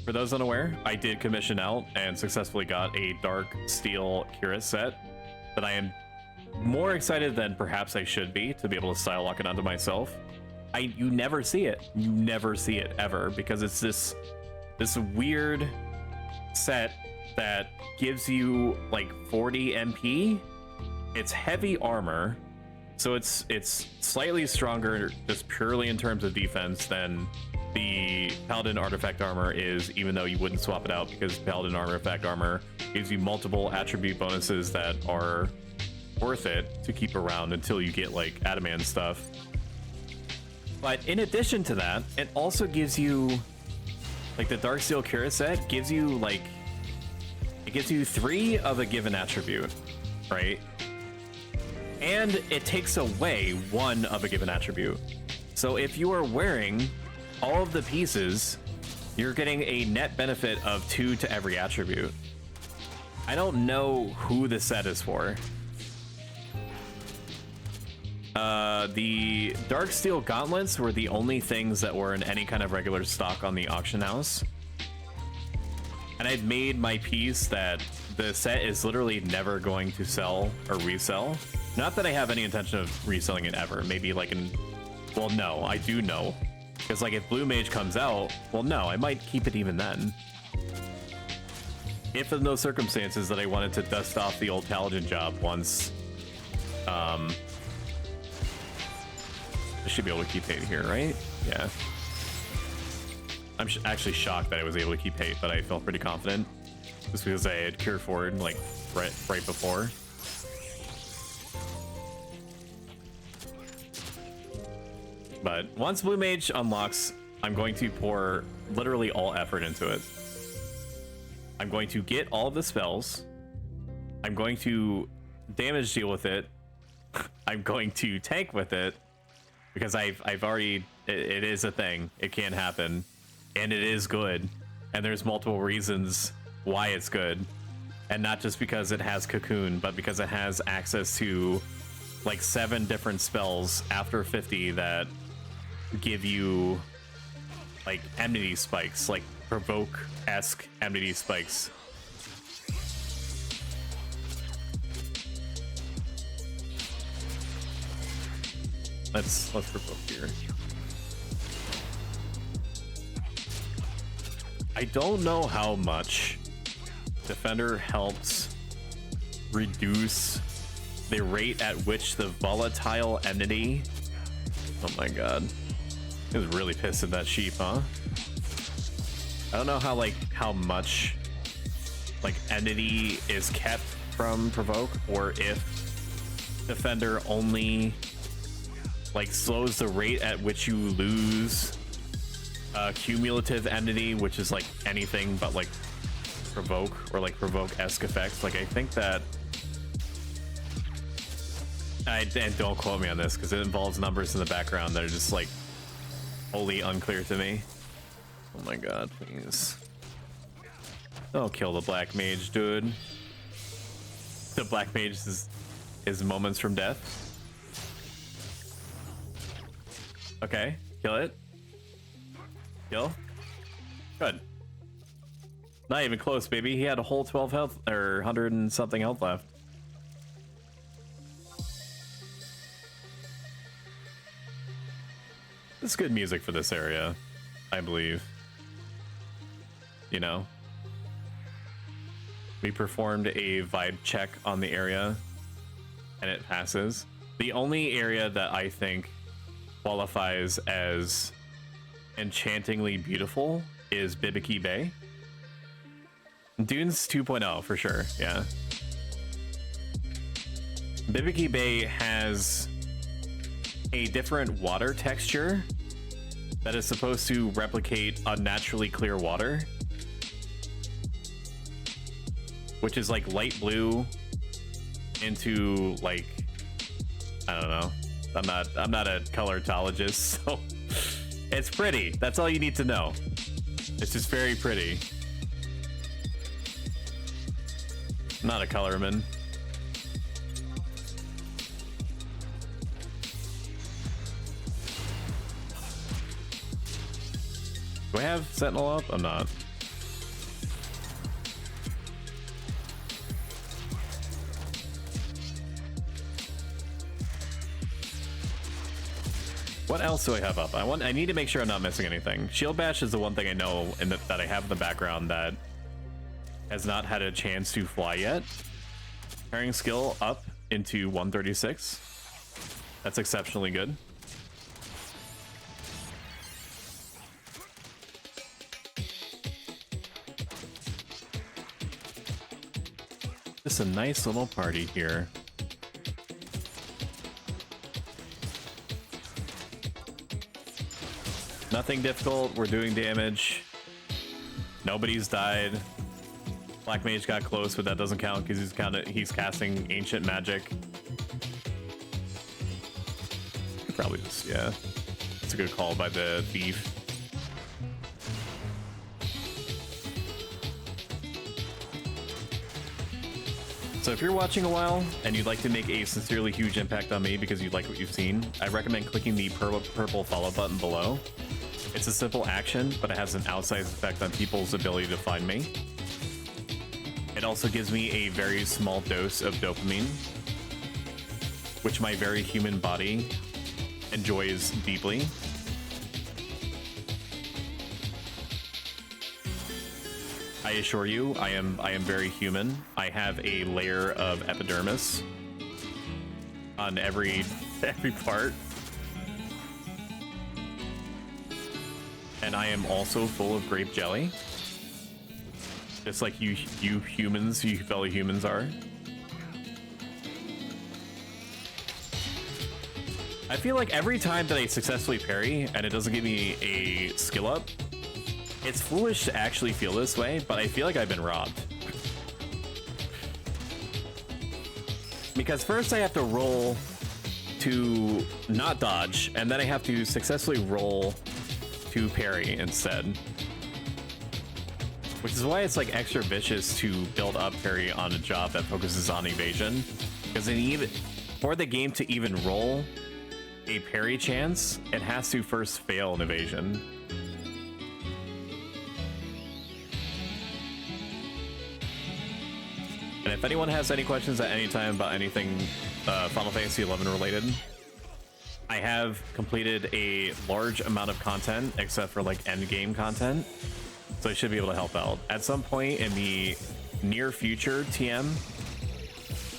For those unaware, I did commission out and successfully got a Dark Steel Kira set that I am more excited than perhaps I should be to be able to style lock it onto myself. You never see it. You never see it ever, because it's this weird set that gives you like 40 MP. It's heavy armor, so it's slightly stronger just purely in terms of defense than the Paladin artifact armor is, even though you wouldn't swap it out because Paladin artifact armor gives you multiple attribute bonuses that are worth it to keep around until you get like adamant stuff. But in addition to that, it also gives you like the Darksteel Kira set gives you like it gives you 3 of a given attribute, right? And it takes away 1 of a given attribute. So if you are wearing all of the pieces, you're getting a net benefit of 2 to every attribute. I don't know who the set is for. The Darksteel Gauntlets were the only things that were in any kind of regular stock on the auction house. And I'd made my piece that the set is literally never going to sell or resell. Not that I have any intention of reselling it ever. Maybe like well, no, I do know. Because like if Blue Mage comes out, well, no, I might keep it even then. If in those circumstances that I wanted to dust off the old Paladin job once, I should be able to keep hate here, right? Yeah. I'm actually shocked that I was able to keep hate, but I felt pretty confident. Just because I had Cure Forward, like, right before. But once Blue Mage unlocks, I'm going to pour literally all effort into it. I'm going to get all of the spells. I'm going to damage deal with it. I'm going to tank with it. Because I've already, it is a thing. It can happen. And it is good. And there's multiple reasons why it's good. And not just because it has Cocoon, but because it has access to like 7 different spells after 50 that give you like enmity spikes, like provoke-esque enmity spikes. Let's provoke here. I don't know how much Defender helps reduce the rate at which the volatile enmity. Oh my god. He was really pissed at that sheep, huh? I don't know how much like enmity is kept from provoke, or if Defender only like slows the rate at which you lose cumulative enmity, which is like anything but like provoke or like provoke-esque effects. Like I think that and don't quote me on this because it involves numbers in the background that are just like wholly unclear to me. Oh my god, please don't kill the Black Mage, dude. The Black Mage is moments from death. Okay, kill it. Kill. Good. Not even close, baby. He had a whole 12 health, or 100 and something health left. It's good music for this area, I believe. You know? We performed a vibe check on the area, and it passes. The only area that I think qualifies as enchantingly beautiful is Bibiki Bay. Dunes 2.0 for sure, yeah. Bibiki Bay has a different water texture that is supposed to replicate unnaturally clear water, which is like light blue into like, I don't know. I'm not a colorologist, so it's pretty. That's all you need to know. It's just very pretty. I'm not a colorman. Do I have Sentinel up? I'm not. What else do I have up? I need to make sure I'm not missing anything. Shield Bash is the one thing I know and that I have in the background that has not had a chance to fly yet. Carrying skill up into 136. That's exceptionally good. Just a nice little party here. Nothing difficult. We're doing damage. Nobody's died. Black Mage got close, but that doesn't count because he's casting ancient magic. Probably just, yeah. It's a good call by the thief. So if you're watching a while and you'd like to make a sincerely huge impact on me because you like what you've seen, I recommend clicking the purple follow button below. It's a simple action, but it has an outsized effect on people's ability to find me. It also gives me a very small dose of dopamine, which my very human body enjoys deeply. I assure you, I am very human. I have a layer of epidermis on every part. And I am also full of grape jelly. Just like you humans, you fellow humans are. I feel like every time that I successfully parry and it doesn't give me a skill up, it's foolish to actually feel this way, but I feel like I've been robbed. Because first I have to roll to not dodge, and then I have to successfully roll to parry instead. Which is why it's like extra vicious to build up parry on a job that focuses on evasion. Because for the game to even roll a parry chance, it has to first fail an evasion. And if anyone has any questions at any time about anything Final Fantasy XI related, I have completed a large amount of content, except for like end game content, so I should be able to help out. At some point in the near future, TM,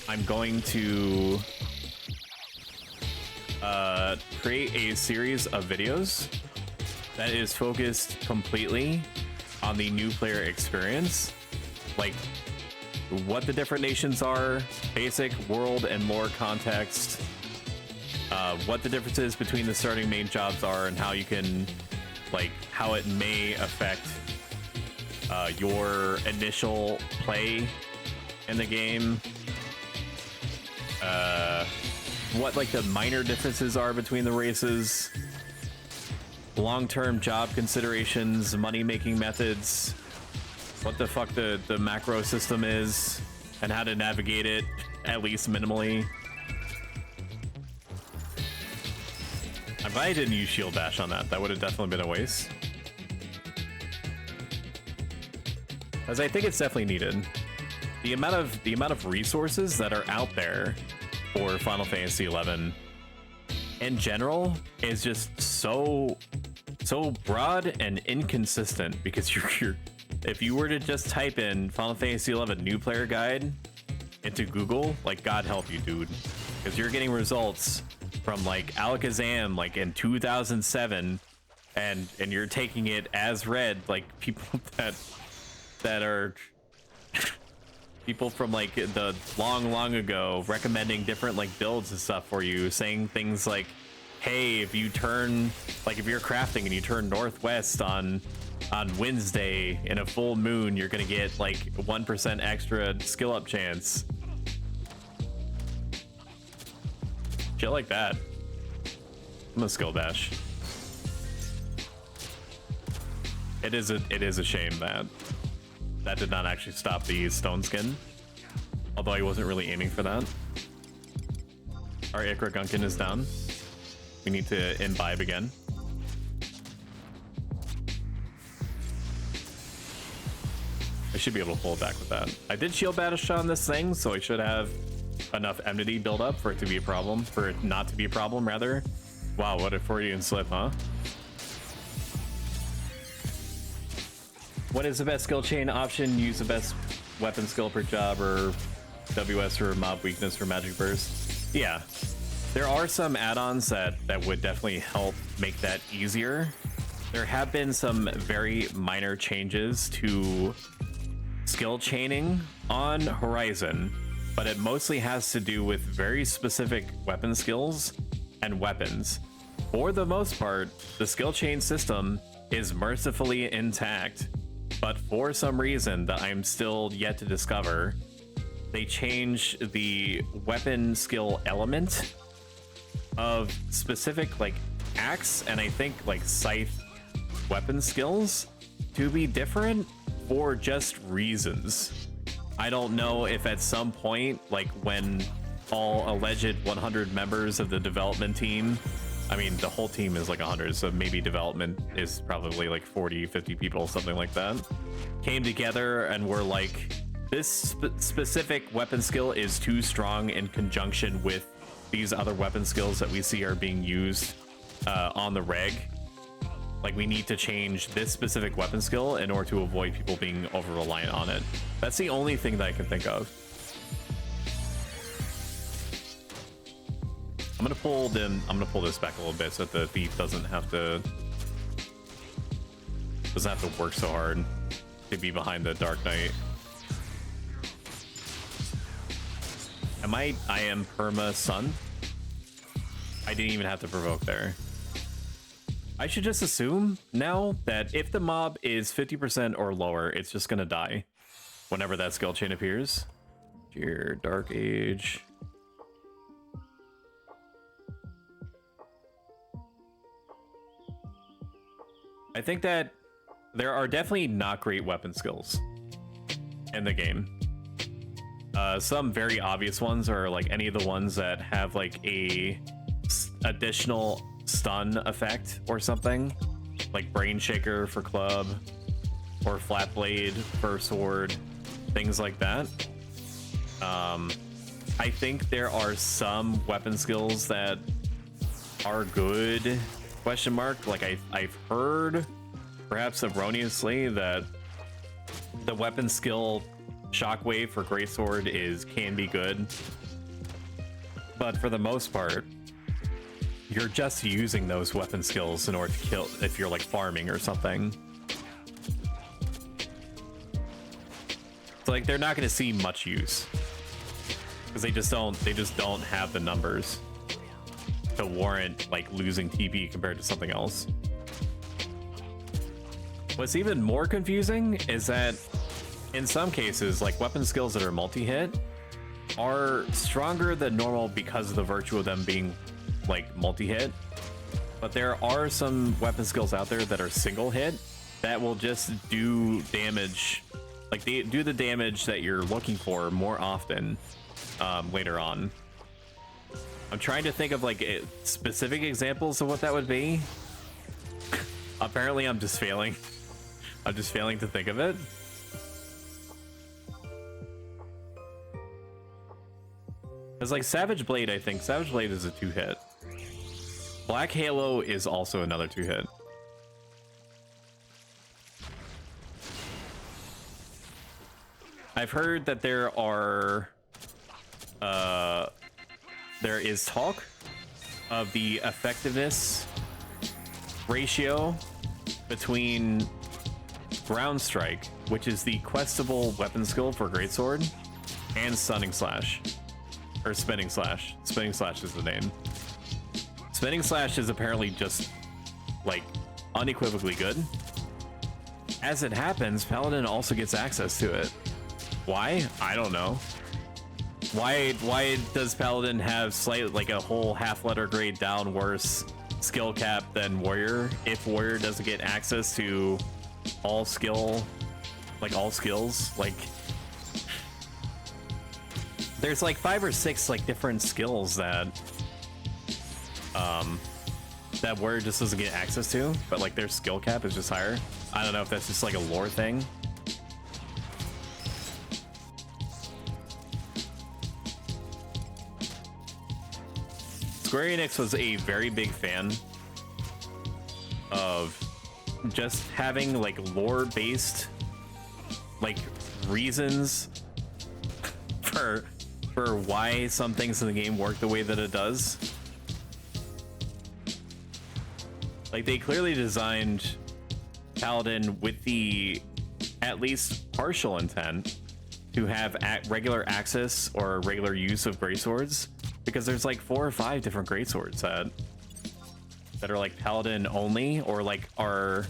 I'm going to create a series of videos that is focused completely on the new player experience, like what the different nations are, basic world and lore context, what the differences between the starting main jobs are, and how you can, like, how it may affect your initial play in the game, what like the minor differences are between the races, long-term job considerations, money-making methods, what the fuck the macro system is, and how to navigate it, at least minimally. I'm glad I didn't use Shield Bash on that. That would have definitely been a waste. As I think it's definitely needed. The amount of resources that are out there for Final Fantasy XI in general is just so broad and inconsistent, because you're if you were to just type in Final Fantasy XI new player guide into Google, like, God help you, dude, because you're getting results from like Alakazam like in 2007, and you're taking it as read, like people that are people from like the long ago recommending different like builds and stuff for you, saying things like, hey, if you turn, like, if you're crafting and you turn northwest on Wednesday in a full moon, you're gonna get like 1% extra skill up chance. Shit like that. I'm gonna skill bash. It is a shame that did not actually stop the stone skin, although I wasn't really aiming for that. Our Ikra Gunkin is down. We need to imbibe again. should be able to pull it back with that. I did shield banish on this thing, so I should have enough enmity build up for it to be a problem, for it not to be a problem, rather. Wow, what a Freudian slip, huh? What is the best skill chain option? Use the best weapon skill per job, or WS or mob weakness for magic burst. Yeah, there are some add-ons that would definitely help make that easier. There have been some very minor changes to skill chaining on Horizon, but it mostly has to do with very specific weapon skills and weapons. For the most part, the skill chain system is mercifully intact, but for some reason that I'm still yet to discover, they change the weapon skill element of specific like axe and I think like scythe weapon skills to be different for just reasons. I don't know if at some point, like when all alleged 100 members of the development team, I mean the whole team is like 100, so maybe development is probably like 40, 50 people, something like that, came together and were like, this specific weapon skill is too strong in conjunction with these other weapon skills that we see are being used on the reg. Like, we need to change this specific weapon skill in order to avoid people being over reliant on it. That's the only thing that I can think of. I'm gonna pull this back a little bit so that the thief doesn't have to work so hard to be behind the Dark Knight. I am perma sun. I didn't even have to provoke there. I should just assume now that if the mob is 50% or lower, it's just gonna die whenever that skill chain appears. Dear Dark Age. I think that there are definitely not great weapon skills in the game. Some very obvious ones are like any of the ones that have like a additional stun effect or something, like Brain Shaker for club or Flat Blade for sword, things like that. I think there are some weapon skills that are good, question mark. Like I've heard, perhaps erroneously, that the weapon skill Shockwave for Greatsword can be good, but for the most part, you're just using those weapon skills in order to kill if you're like farming or something. So like they're not going to see much use because they just don't have the numbers to warrant like losing TP compared to something else. What's even more confusing is that in some cases, like weapon skills that are multi-hit are stronger than normal because of the virtue of them being like multi-hit, but there are some weapon skills out there that are single hit that will just do damage, like they do the damage that you're looking for more often later on. I'm trying to think of like specific examples of what that would be. Apparently I'm just failing to think of it. It's like Savage Blade, I think. Savage Blade is a 2-hit. Black Halo is also another 2-hit. I've heard that there is talk of the effectiveness ratio between Ground Strike, which is the questable weapon skill for Greatsword, and Stunning Slash. Or Spinning Slash. Spinning Slash is the name. Spinning Slash is apparently just, like, unequivocally good. As it happens, Paladin also gets access to it. Why? I don't know. Why does Paladin have slightly, like, a whole half-letter grade down worse skill cap than Warrior if Warrior doesn't get access to all skills? Like, there's like 5 or 6 like different skills that that Warrior just doesn't get access to, but like their skill cap is just higher. I don't know if that's just like a lore thing. Square Enix was a very big fan of just having like lore-based like reasons for why some things in the game work the way that it does. Like they clearly designed Paladin with the at least partial intent to have regular access or regular use of greatswords, because there's like 4 or 5 different greatswords that are like Paladin only, or like are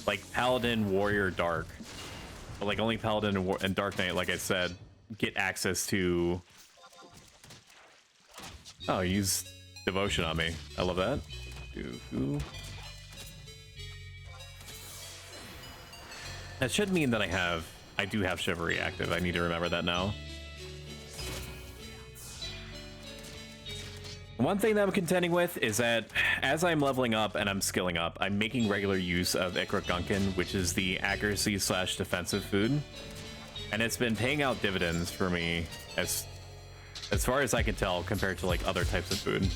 like Paladin, Warrior, Dark, but like only Paladin and Dark Knight, like I said, get access to. Oh, use devotion on me. I love that. That should mean that I do have Chivalry active. I need to remember that now. One thing that I'm contending with is that as I'm leveling up and I'm skilling up, I'm making regular use of Ikra Gunkin, which is the accuracy / defensive food. And it's been paying out dividends for me as far as I can tell compared to like other types of food.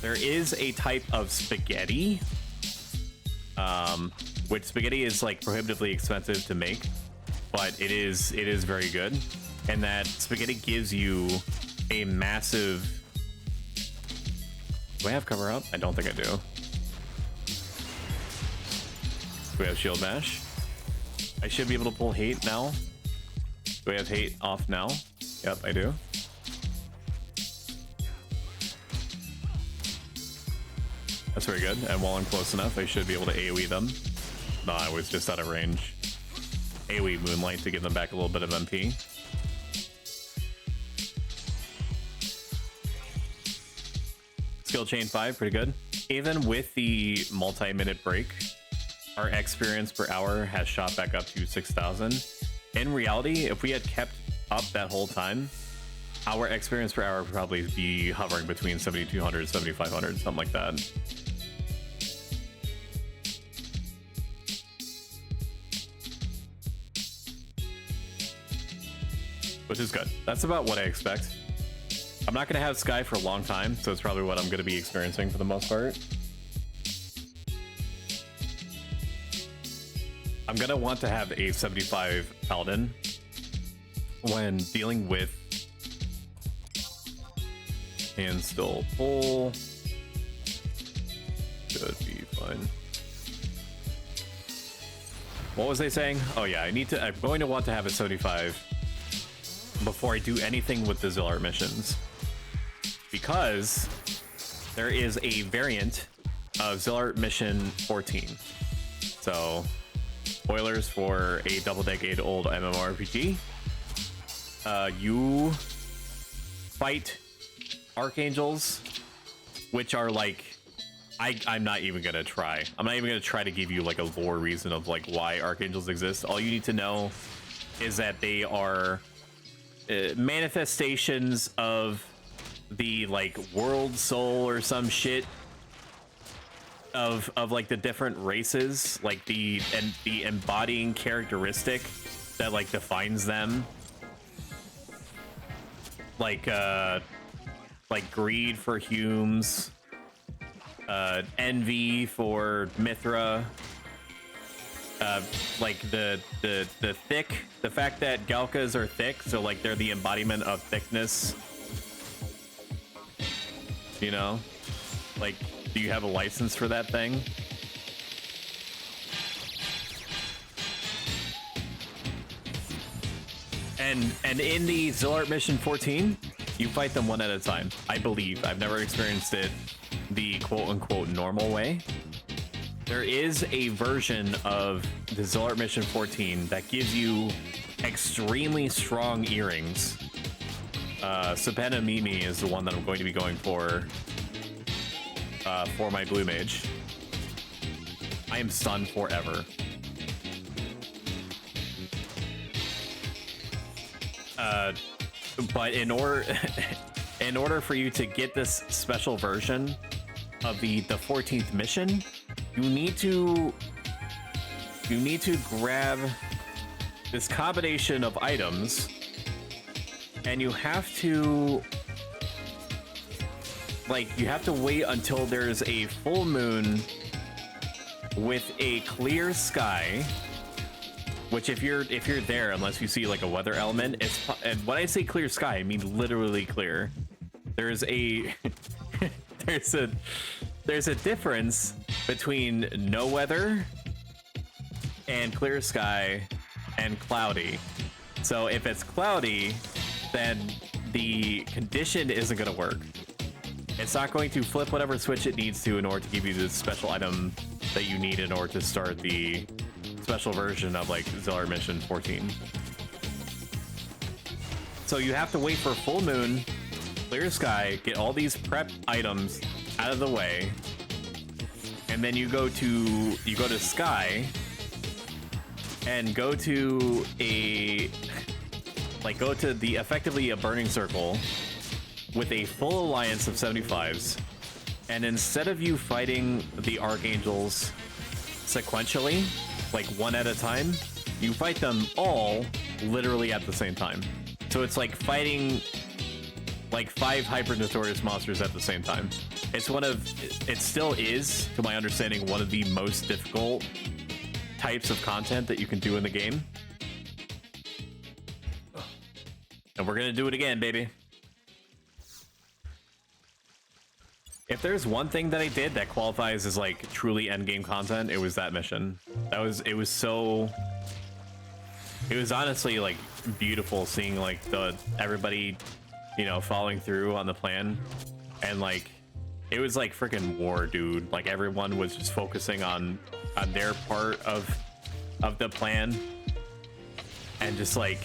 There is a type of spaghetti, which spaghetti is like prohibitively expensive to make, but it is very good. And that spaghetti gives you a massive... Do I have cover up? I don't think I do. Do we have shield mash? I should be able to pull hate now. Do I have hate off now? Yep, I do. That's very good. And while I'm close enough, I should be able to AoE them. No, I was just out of range. AoE Moonlight to give them back a little bit of MP. Skill chain 5, pretty good. Even with the multi-minute break, our experience per hour has shot back up to 6,000. In reality, if we had kept up that whole time, our experience per hour would probably be hovering between 7,200, 7,500, something like that. Which is good. That's about what I expect. I'm not going to have Sky for a long time, so it's probably what I'm going to be experiencing for the most part. I'm going to want to have a 75 Paladin when dealing with and still pull. Should be fine. What was I saying? Oh yeah, I'm going to want to have a 75 before I do anything with the Zillart missions, because there is a variant of Zillart mission 14. So spoilers for a double-decade-old MMORPG. You fight archangels, which are like, I'm not even gonna try. I'm not even gonna try to give you like a lore reason of like why archangels exist. All you need to know is that they are manifestations of the like world soul or some shit of like the different races, like the embodying characteristic that like defines them, like greed for Humes, envy for Mithra, like the fact that Galkas are thick, so like they're the embodiment of thickness, you know? Like, do you have a license for that thing? And in the Zillart mission 14, you fight them one at a time, I believe. I've never experienced it the quote-unquote normal way. There is a version of the Zillart mission 14 that gives you extremely strong earrings. Sabena Mimi is the one that I'm going to be going for my blue mage. I am stunned forever. But in order for you to get this special version of the 14th mission, you need to grab this combination of items, and you have to like, you have to wait until there's a full moon with a clear sky, which if you're there, unless you see like a weather element, and when I say clear sky, I mean literally clear. There's a there's a difference between no weather and clear sky and cloudy. So if it's cloudy, then the condition isn't going to work. It's not going to flip whatever switch it needs to in order to give you the special item that you need in order to start the special version of like Zeller Mission 14. So you have to wait for full moon, clear sky, get all these prep items out of the way, and then you go to sky and go to effectively a burning circle with a full alliance of 75s, and instead of you fighting the archangels sequentially, like one at a time, you fight them all literally at the same time. So it's like fighting like 5 hyper notorious monsters at the same time. It still is, to my understanding, one of the most difficult types of content that you can do in the game. And we're gonna do it again, baby. If there's one thing that I did that qualifies as like truly endgame content, it was that mission. It was honestly like beautiful seeing like everybody, you know, following through on the plan, and like it was like freaking war, dude. Like everyone was just focusing on their part of the plan, and just like,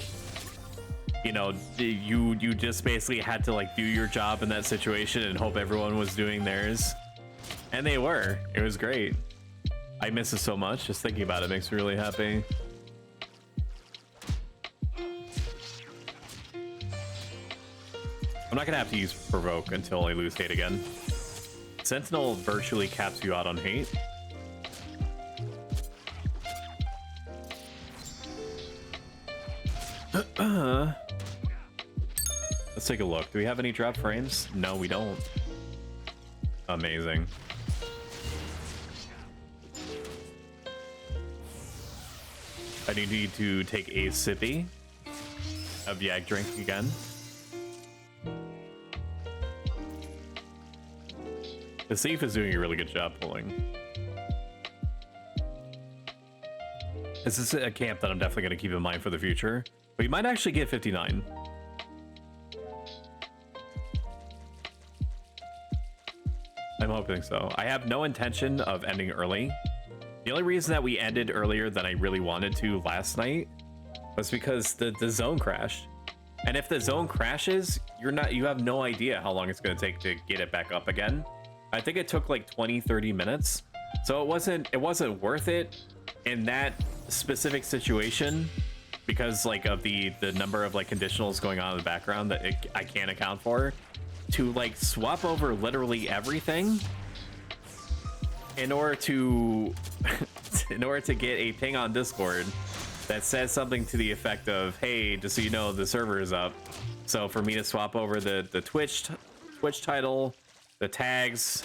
you know, you just basically had to like do your job in that situation and hope everyone was doing theirs, and they were. It was great. I miss it so much. Just thinking about it makes me really happy. I'm not gonna have to use provoke until I lose hate again. Sentinel virtually caps you out on hate. Let's take a look. Do we have any drop frames? No, we don't. Amazing. I do need to take a sippy of Yak drink again. The Thief is doing a really good job pulling. This is a camp that I'm definitely going to keep in mind for the future. We might actually get 59. I'm hoping so. I have no intention of ending early. The only reason that we ended earlier than I really wanted to last night was because the zone crashed. And if the zone crashes, you have no idea how long it's going to take to get it back up again. I think it took like 20-30 minutes. So it wasn't worth it in that specific situation, because like of the number of like conditionals going on in the background that I can't account for, to like swap over literally everything in order to get a ping on Discord that says something to the effect of, hey, just so you know, the server is up. So for me to swap over the Twitch title, the tags,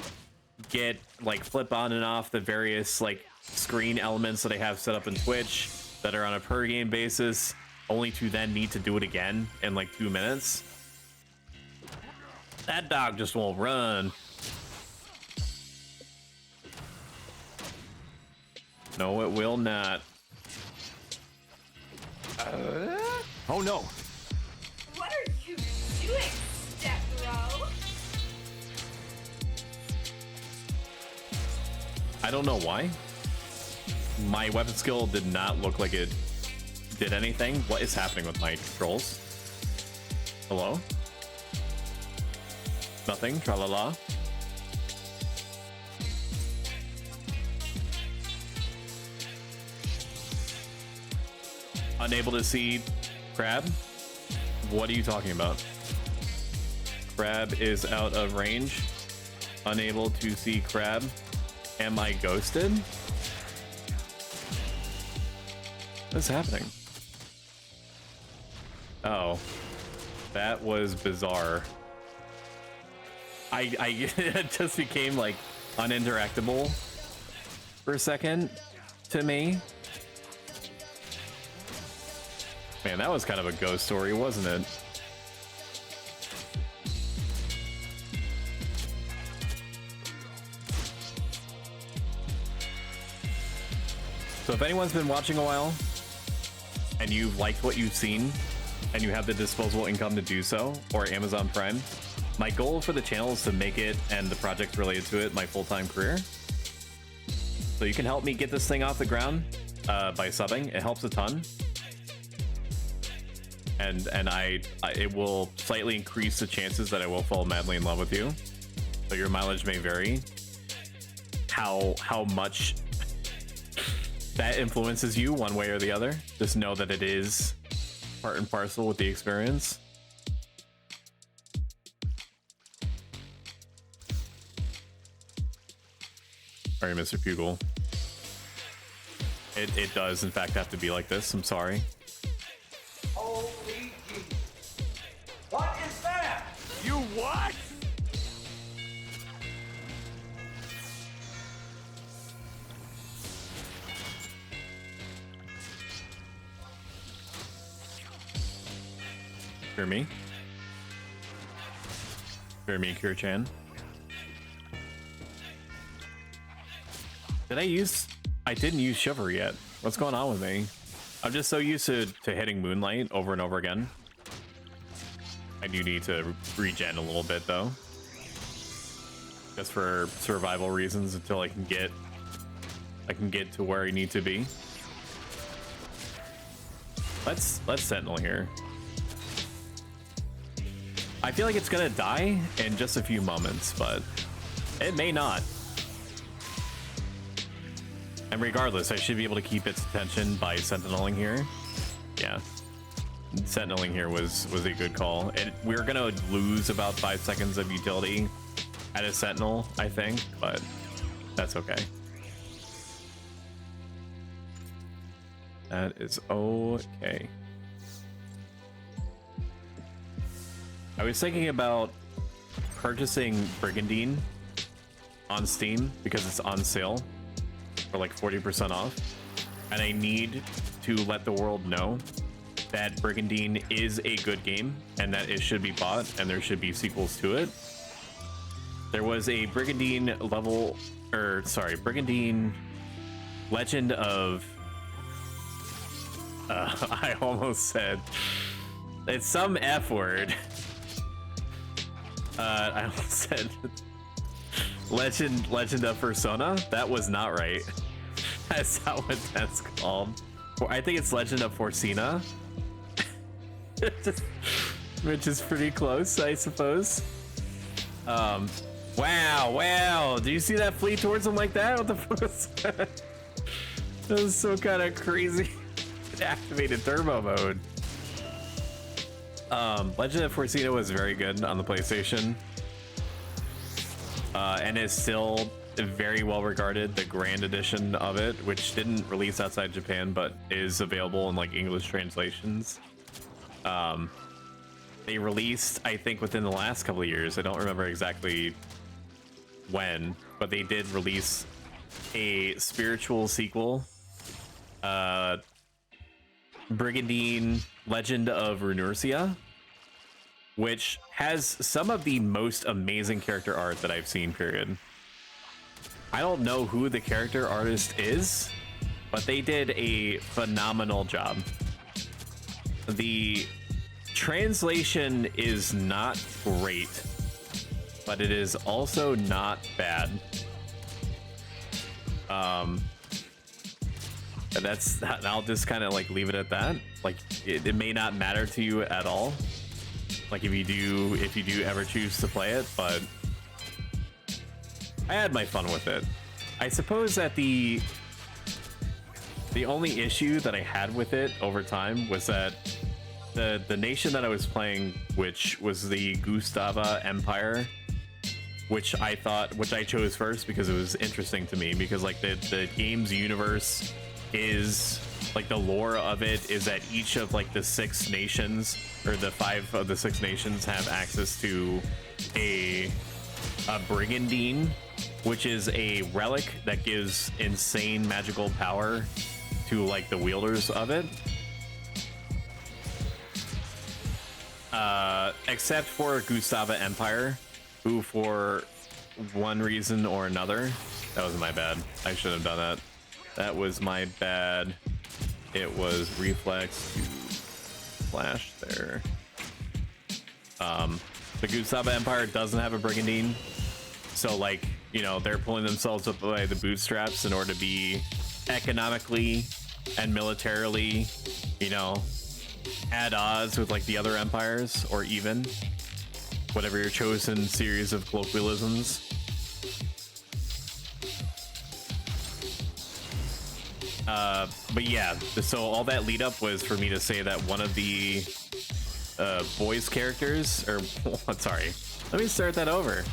get like flip on and off the various like screen elements that I have set up in Twitch that are on a per game basis, only to then need to do it again in like 2 minutes. That dog just won't run. No, it will not. Oh no. What are you doing, step bro? I don't know why. My weapon skill did not look like it did anything. What is happening with my controls? Hello? Nothing. Tra-la-la. Unable to see Crab? What are you talking about? Crab is out of range. Unable to see Crab. Am I ghosted? What's happening? Oh, that was bizarre. I it just became like uninteractable for a second to me. Man, that was kind of a ghost story, wasn't it? So if anyone's been watching a while and you've liked what you've seen and you have the disposable income to do so, or Amazon Prime, my goal for the channel is to make it, and the projects related to it, my full-time career. So you can help me get this thing off the ground by subbing. It helps a ton. And it will slightly increase the chances that I will fall madly in love with you. So your mileage may vary. How much that influences you one way or the other. Just know that it is part and parcel with the experience. Sorry, Mr. Pugil. It does in fact have to be like this. I'm sorry. Holy Jesus. What is that? You what? Hear me? Hear me, Kure-chan? I didn't use Shiver yet. What's going on with me? I'm just so used to hitting Moonlight over and over again. I do need to regen a little bit though. Just for survival reasons until I can get to where I need to be. Let's Sentinel here. I feel like it's gonna die in just a few moments, but it may not. And regardless, I should be able to keep its attention by sentineling here. Yeah, sentineling here was a good call. We were gonna lose about 5 seconds of utility at a sentinel, I think, but that's okay. That is okay. I was thinking about purchasing Brigandine on Steam because it's on sale for like 40% off, and I need to let the world know that Brigandine is a good game and that it should be bought and there should be sequels to it. There was a Brigandine Brigandine Legend of I almost said it's some F word. I almost said Legend of Persona. That was not right. That's not what that's called. I think it's Legend of Forcina. Which is pretty close, I suppose. Wow. Do you see that flee towards him like that? What the fuck was that? That was so kind of crazy. It activated turbo mode. Legend of Forcina was very good on the PlayStation. And is still very well regarded, the Grand Edition of it, which didn't release outside Japan, but is available in like English translations. They released, I think, within the last couple of years. I don't remember exactly when, but they did release a spiritual sequel, Brigandine Legend of Runersia, which has some of the most amazing character art that I've seen, period. I don't know who the character artist is, but they did a phenomenal job. The translation is not great, but it is also not bad. That's, I'll just kind of like leave it at that. Like it may not matter to you at all, like if you do ever choose to play it, but I had my fun with it. I suppose that the only issue that I had with it over time was that the nation that I was playing, which was the Gustava Empire, which I chose first because it was interesting to me, because like the game's universe is like, the lore of it is that each of like the 6 nations, or the 5 of the 6 nations, have access to a a brigandine, which is a relic that gives insane magical power to like the wielders of it. Except for Gustava Empire, who for one reason or another, that was my bad. I should have done that. That was my bad. It was reflex to flash there. The Gustava Empire doesn't have a brigandine, so like, you know, they're pulling themselves up by the bootstraps in order to be economically and militarily, you know, at odds with like the other empires, or even whatever your chosen series of colloquialisms. But yeah, so all that lead up was for me to say that one of the voice characters, or sorry, let me start that over.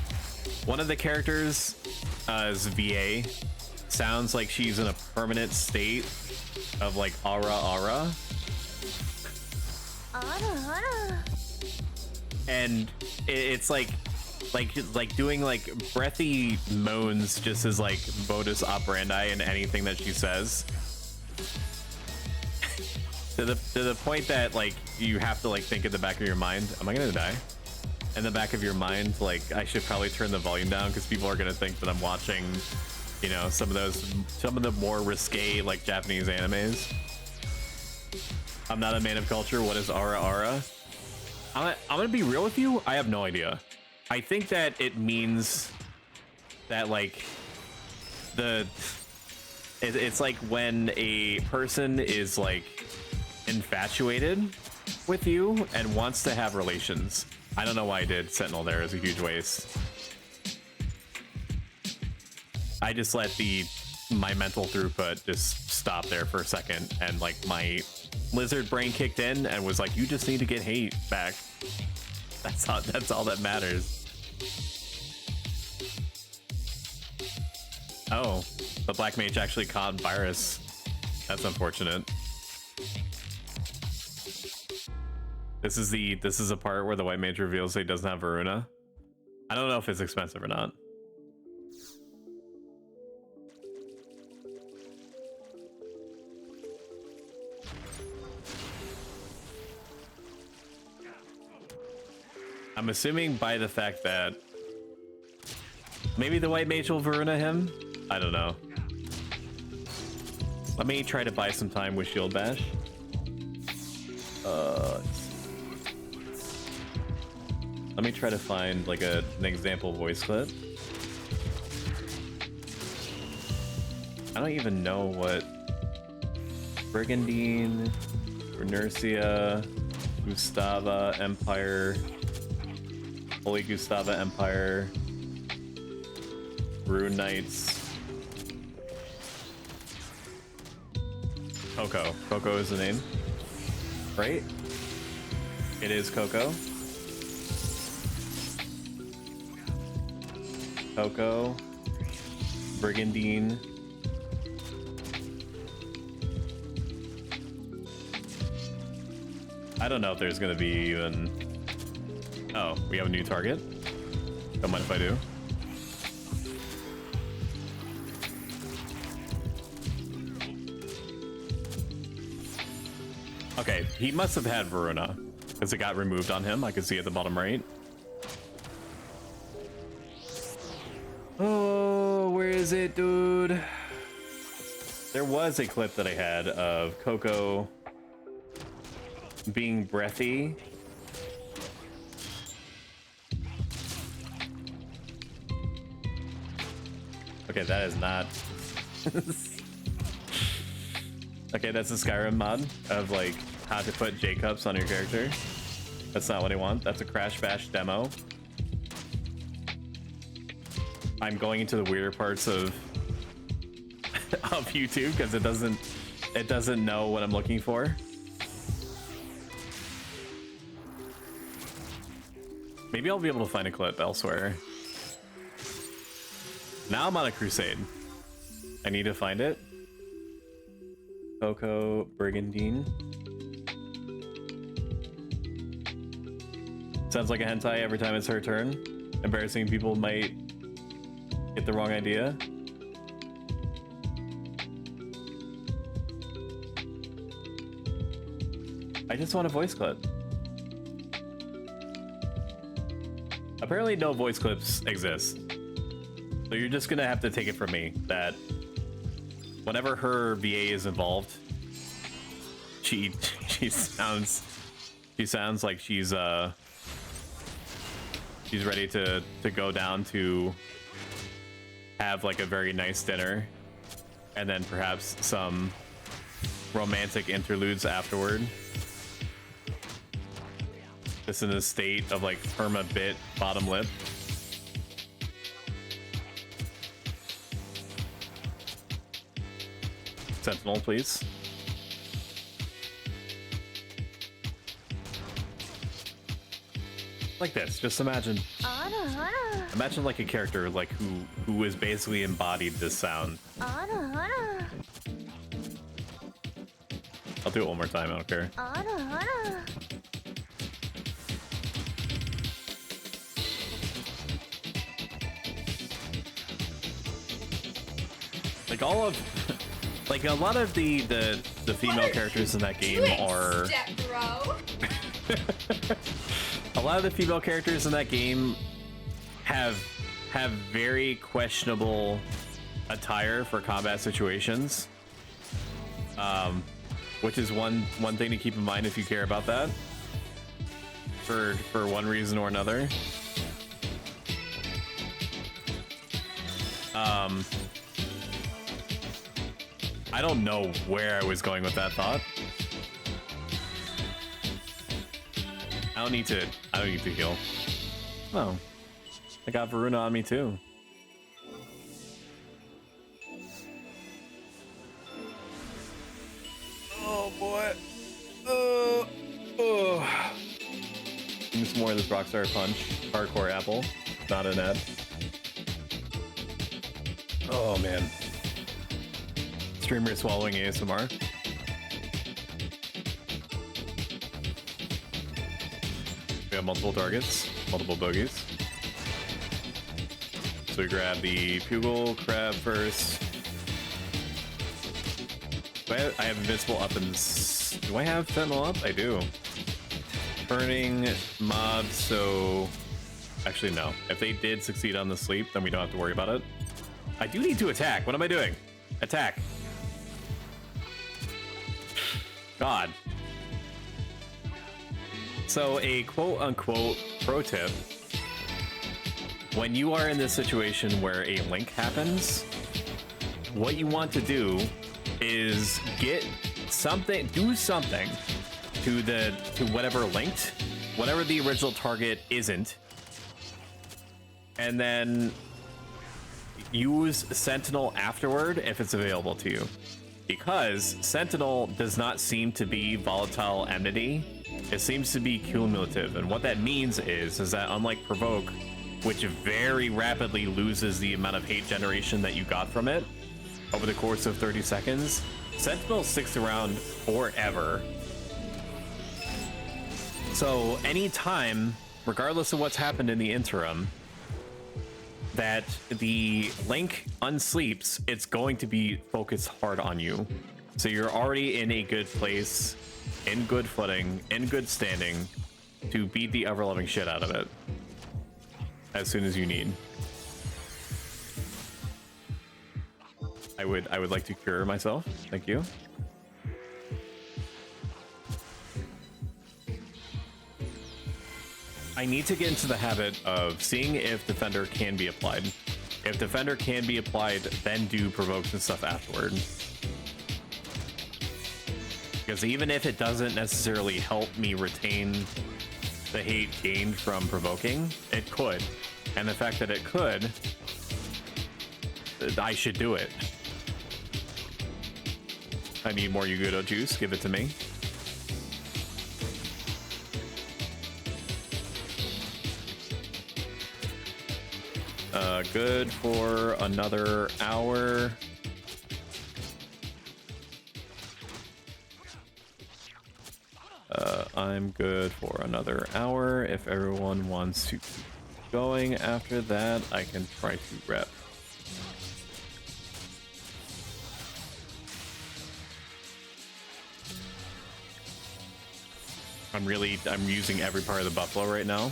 One of the characters is VA. Sounds like she's in a permanent state of like aura. And it's like doing like breathy moans just as like modus operandi in anything that she says. to the point that like you have to like think in the back of your mind, am I gonna die? In the back of your mind, like I should probably turn the volume down because people are gonna think that I'm watching, you know, some of the more risque like Japanese animes. I'm not a man of culture. What is aura? I'm gonna be real with you. I have no idea. I think that it means that like it's like when a person is like infatuated with you and wants to have relations. I don't know why I did Sentinel there. It's a huge waste. I just let my mental throughput just stop there for a second, and like my lizard brain kicked in and was like, you just need to get hate back. That's all that matters. Oh, the black mage actually caught virus. That's unfortunate. This is a part where the white mage reveals he doesn't have Varuna. I don't know if it's expensive or not. I'm assuming by the fact that maybe the white mage will Varuna him. I don't know. Let me try to buy some time with Shield Bash. Let me try to find like an example voice clip. I don't even know what Brigandine, Renercia, Gustava Empire, Holy Gustava Empire, Rune Knights, Coco. Coco is the name, right? It is Coco. Coco, Brigandine, I don't know if there's gonna be even. Oh, we have a new target. Don't mind if I do. Okay, he must have had Varuna because it got removed on him. I can see at the bottom right. Oh, where is it, dude? There was a clip that I had of Coco being breathy. Okay, that is not. Okay, that's a Skyrim mod of like how to put J-cups on your character. That's not what I want. That's a Crash Bash demo. I'm going into the weirder parts of YouTube because it doesn't know what I'm looking for. Maybe I'll be able to find a clip elsewhere. Now I'm on a crusade. I need to find it. Coco Brigandine. Sounds like a hentai every time it's her turn. embarrassing people might get the wrong idea. I just want a voice clip. Apparently no voice clips exist. So you're just gonna have to take it from me that whenever her VA is involved, she sounds like she's ready to go down to have like a very nice dinner and then perhaps some romantic interludes afterward. Just in a state of like perma bit bottom lip. Sentinel, please. Like this. Just imagine like a character like who is basically embodied this sound. I'll do it one more time, I don't care. Like all of like a lot of the female characters in that game are a lot of the female characters in that game have very questionable attire for combat situations, which is one thing to keep in mind if you care about that for one reason or another. I don't know where I was going with that thought. I don't need to heal. Oh, I got Varuna on me too. Oh boy. Give me some more of this Rockstar Punch. Hardcore apple. Not an ad. Oh man. Streamer swallowing ASMR. We have multiple targets, multiple bogeys. So we grab the Pugil Crab first. I have Invincible up and... Do I have Sentinel up? I do. Burning mobs, so... Actually, no. If they did succeed on the sleep, then we don't have to worry about it. I do need to attack. What am I doing? Attack. God. So a quote-unquote pro tip, when you are in this situation where a link happens, what you want to do is get something, do something to whatever linked, whatever the original target isn't, and then use Sentinel afterward if it's available to you. Because Sentinel does not seem to be volatile enmity, it seems to be cumulative, and what that means is that unlike Provoke, which very rapidly loses the amount of hate generation that you got from it over the course of 30 seconds, Sentinel sticks around forever. So anytime, regardless of what's happened in the interim, that the link unsleeps, it's going to be focused hard on you. So you're already in a good place, in good footing, in good standing to beat the ever-loving shit out of it as soon as you need. I would like to cure myself. Thank you. I need to get into the habit of seeing if Defender can be applied. If Defender can be applied, then do Provokes and stuff afterward. Because even if it doesn't necessarily help me retain the hate gained from provoking, it could. And the fact that it could, I should do it. I need more Yugudo juice, give it to me. Good for another hour. I'm good for another hour if everyone wants to going after that, I can try to rep. I'm using every part of the buffalo right now.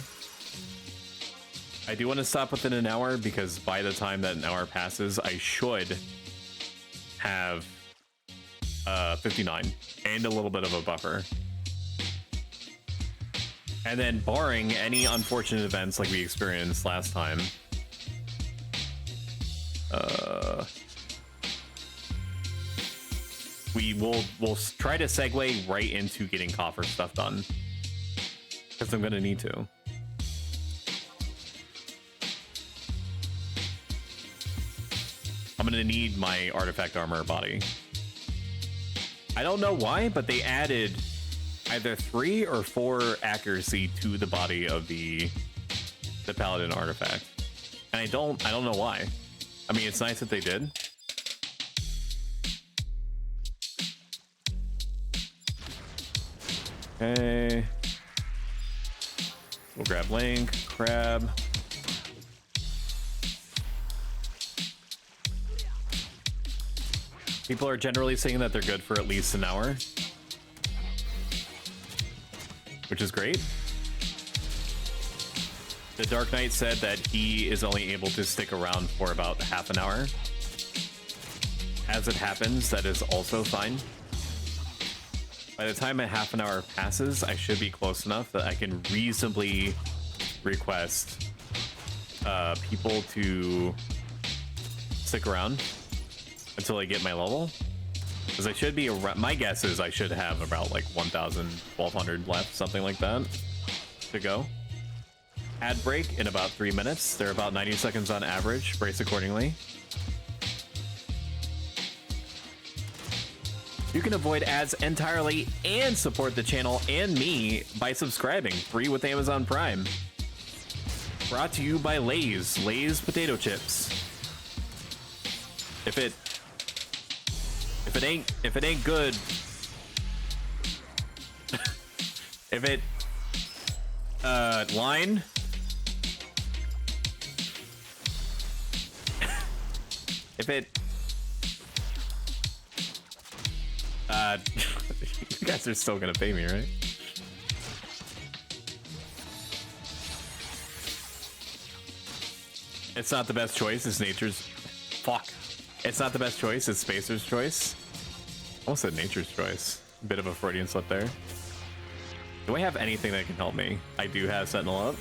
I do want to stop within an hour because by the time that an hour passes, I should have 59 and a little bit of a buffer. And then barring any unfortunate events like we experienced last time, we'll try to segue right into getting coffer stuff done, because I'm gonna need to. I'm gonna need my artifact armor body. I don't know why, but they added either 3 or 4 accuracy to the body of the paladin artifact, and I don't know why. I mean, it's nice that they did. Okay, we'll grab Link, Crab. People are generally saying that they're good for at least an hour, which is great. The Dark Knight said that he is only able to stick around for about half an hour. As it happens, that is also fine. By the time a half an hour passes, I should be close enough that I can reasonably request people to stick around until I get my level. Because I should be around, my guess is I should have about like 1,000, 1,200 left, something like that, to go. Ad break in about 3 minutes. They're about 90 seconds on average. Brace accordingly. You can avoid ads entirely and support the channel and me by subscribing, free with Amazon Prime. Brought to you by Lay's potato chips. If it ain't good, if it line, if it you guys are still gonna pay me, right? It's not the best choice. It's nature's. Fuck. It's not the best choice. It's Spacer's choice. Almost said nature's choice. Bit of a Freudian slip there. Do I have anything that can help me? I do have Sentinel up.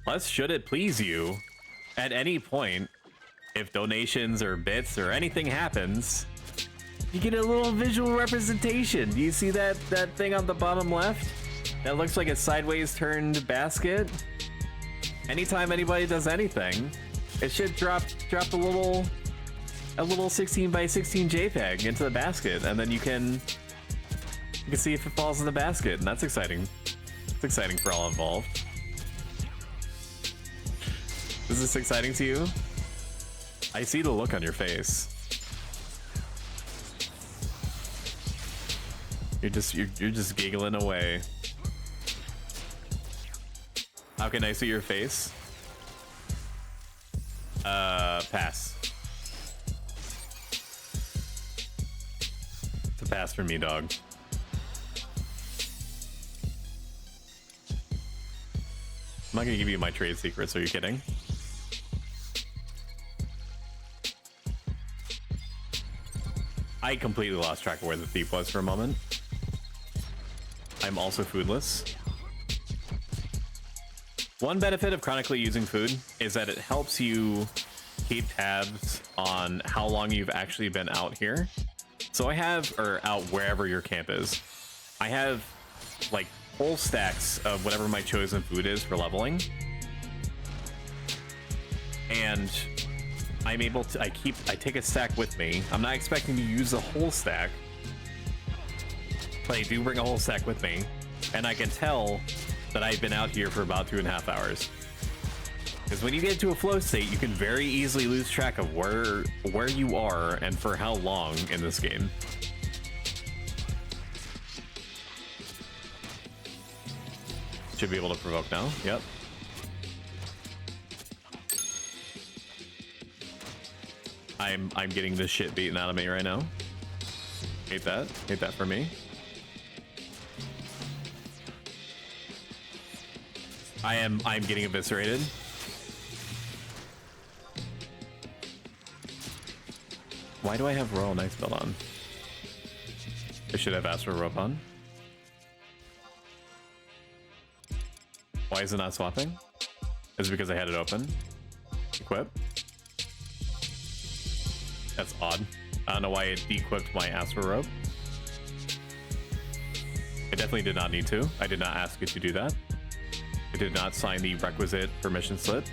Plus, should it please you, at any point, if donations or bits or anything happens, you get a little visual representation. Do you see that thing on the bottom left? That looks like a sideways turned basket. Anytime anybody does anything, it should drop a little 16 by 16 JPEG into the basket, and then you can see if it falls in the basket, and that's exciting. It's exciting for all involved. Is this exciting to you? I see the look on your face. You're just giggling away. How can I see your face? Pass. It's a pass for me, dog. I'm not gonna give you my trade secrets, are you kidding? I completely lost track of where the thief was for a moment. I'm also foodless. One benefit of chronically using food is that it helps you keep tabs on how long you've actually been out here. So I have, or out wherever your camp is, I have like whole stacks of whatever my chosen food is for leveling. And I'm able to, I take a stack with me. I'm not expecting to use the whole stack, but I do bring a whole stack with me, and I can tell that I've been out here for about 2.5 hours. Because when you get into a flow state, you can very easily lose track of where you are and for how long in this game. Should be able to provoke now. Yep. I'm getting this shit beaten out of me right now. Hate that. Hate that for me. I'm getting eviscerated. Why do I have Royal Knight's Belt on? I should have asked for a rope on. Why is it not swapping? Is it because I had it open? Equip. That's odd. I don't know why it de-equipped my Asper rope. I definitely did not need to. I did not ask it to do that. I did not sign the requisite permission slip.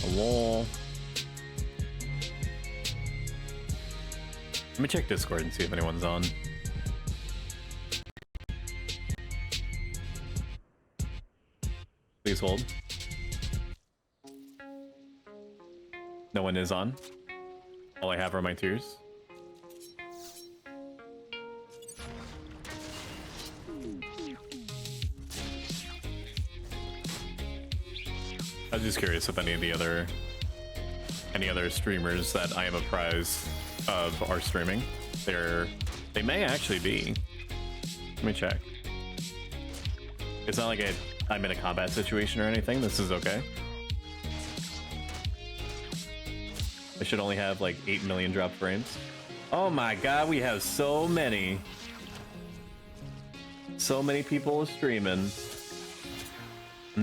A wall. Let me check Discord and see if anyone's on. Please hold. No one is on. All I have are my tears. I was just curious if any of the other streamers that I am apprised of are streaming. They may actually be. Let me check. It's not like I'm in a combat situation or anything. This is okay. I should only have like 8 million drop frames. Oh my god, we have so many. So many people streaming.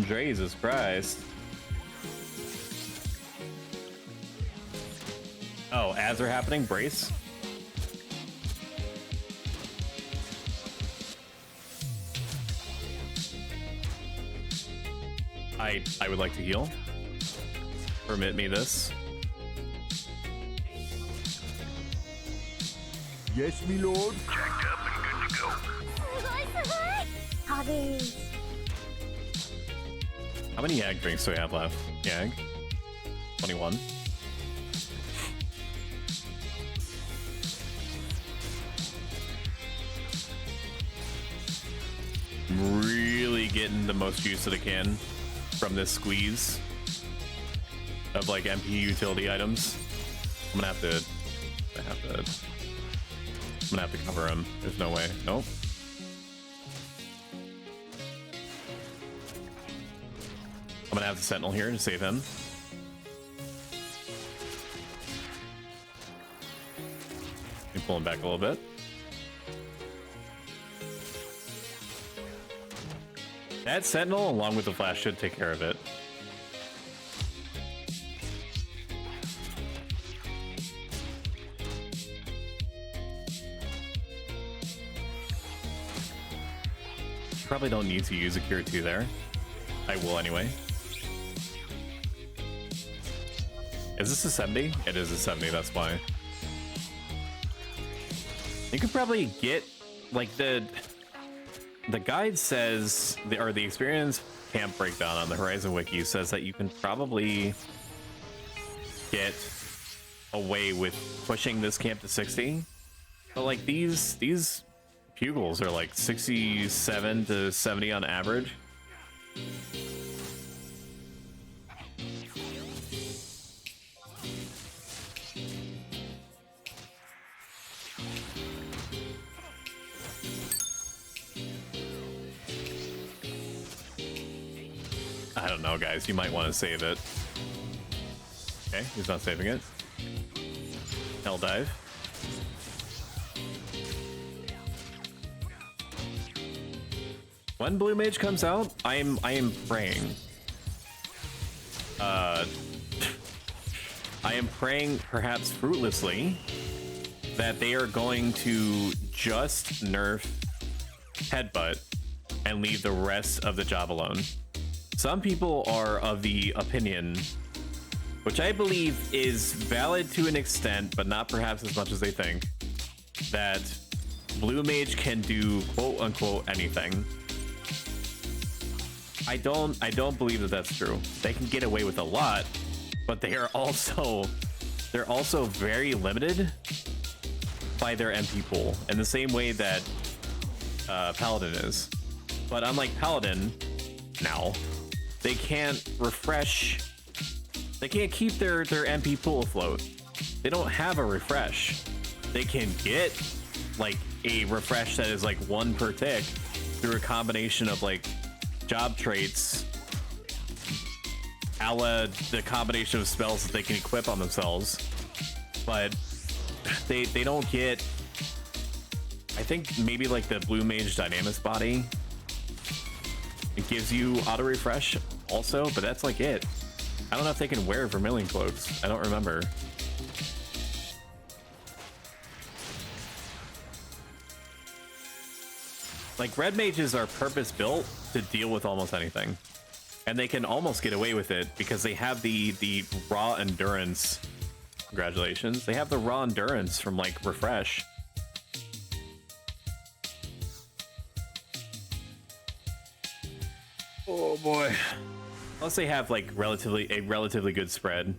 Jesus Christ. Oh, ads are happening? Brace? I would like to heal. Permit me this. Yes, me lord. Checked up and good to go. Hobbies. How many Yag drinks do I have left? Yag? 21. I'm really getting the most use that I can from this squeeze of like MP utility items. I'm gonna have to cover him. There's no way. Nope. I'm gonna have the Sentinel here to save him. Let me pull him back a little bit. That Sentinel, along with the Flash, should take care of it. Probably don't need to use a Cure 2 there. I will anyway. Is this a 70? It is a 70, that's why. You could probably get, like, the guide says, or the experience camp breakdown on the Horizon Wiki says that you can probably get away with pushing this camp to 60. But like these Pugils are like 67 to 70 on average. I don't know, guys. You might want to save it. Okay, he's not saving it. Hell dive. When Blue Mage comes out, I am praying. I am praying, perhaps fruitlessly, that they are going to just nerf Headbutt and leave the rest of the job alone. Some people are of the opinion, which I believe is valid to an extent, but not perhaps as much as they think, that Blue Mage can do quote unquote anything. I don't believe that that's true. They can get away with a lot, but they're also very limited by their MP pool in the same way that Paladin is. But unlike Paladin, now they can't refresh. They can't keep their MP pool afloat. They don't have a refresh. They can get like a refresh that is like 1 per tick through a combination of like job traits, a la the combination of spells that they can equip on themselves, but they don't get. I think maybe like the Blue Mage Dynamis body, it gives you auto refresh also, but that's like it. I don't know if they can wear Vermilion cloaks. I don't remember. Like, red mages are purpose built to deal with almost anything, and they can almost get away with it because they have the raw endurance. Congratulations, they have the raw endurance from like refresh. Oh boy. Plus they have like a relatively good spread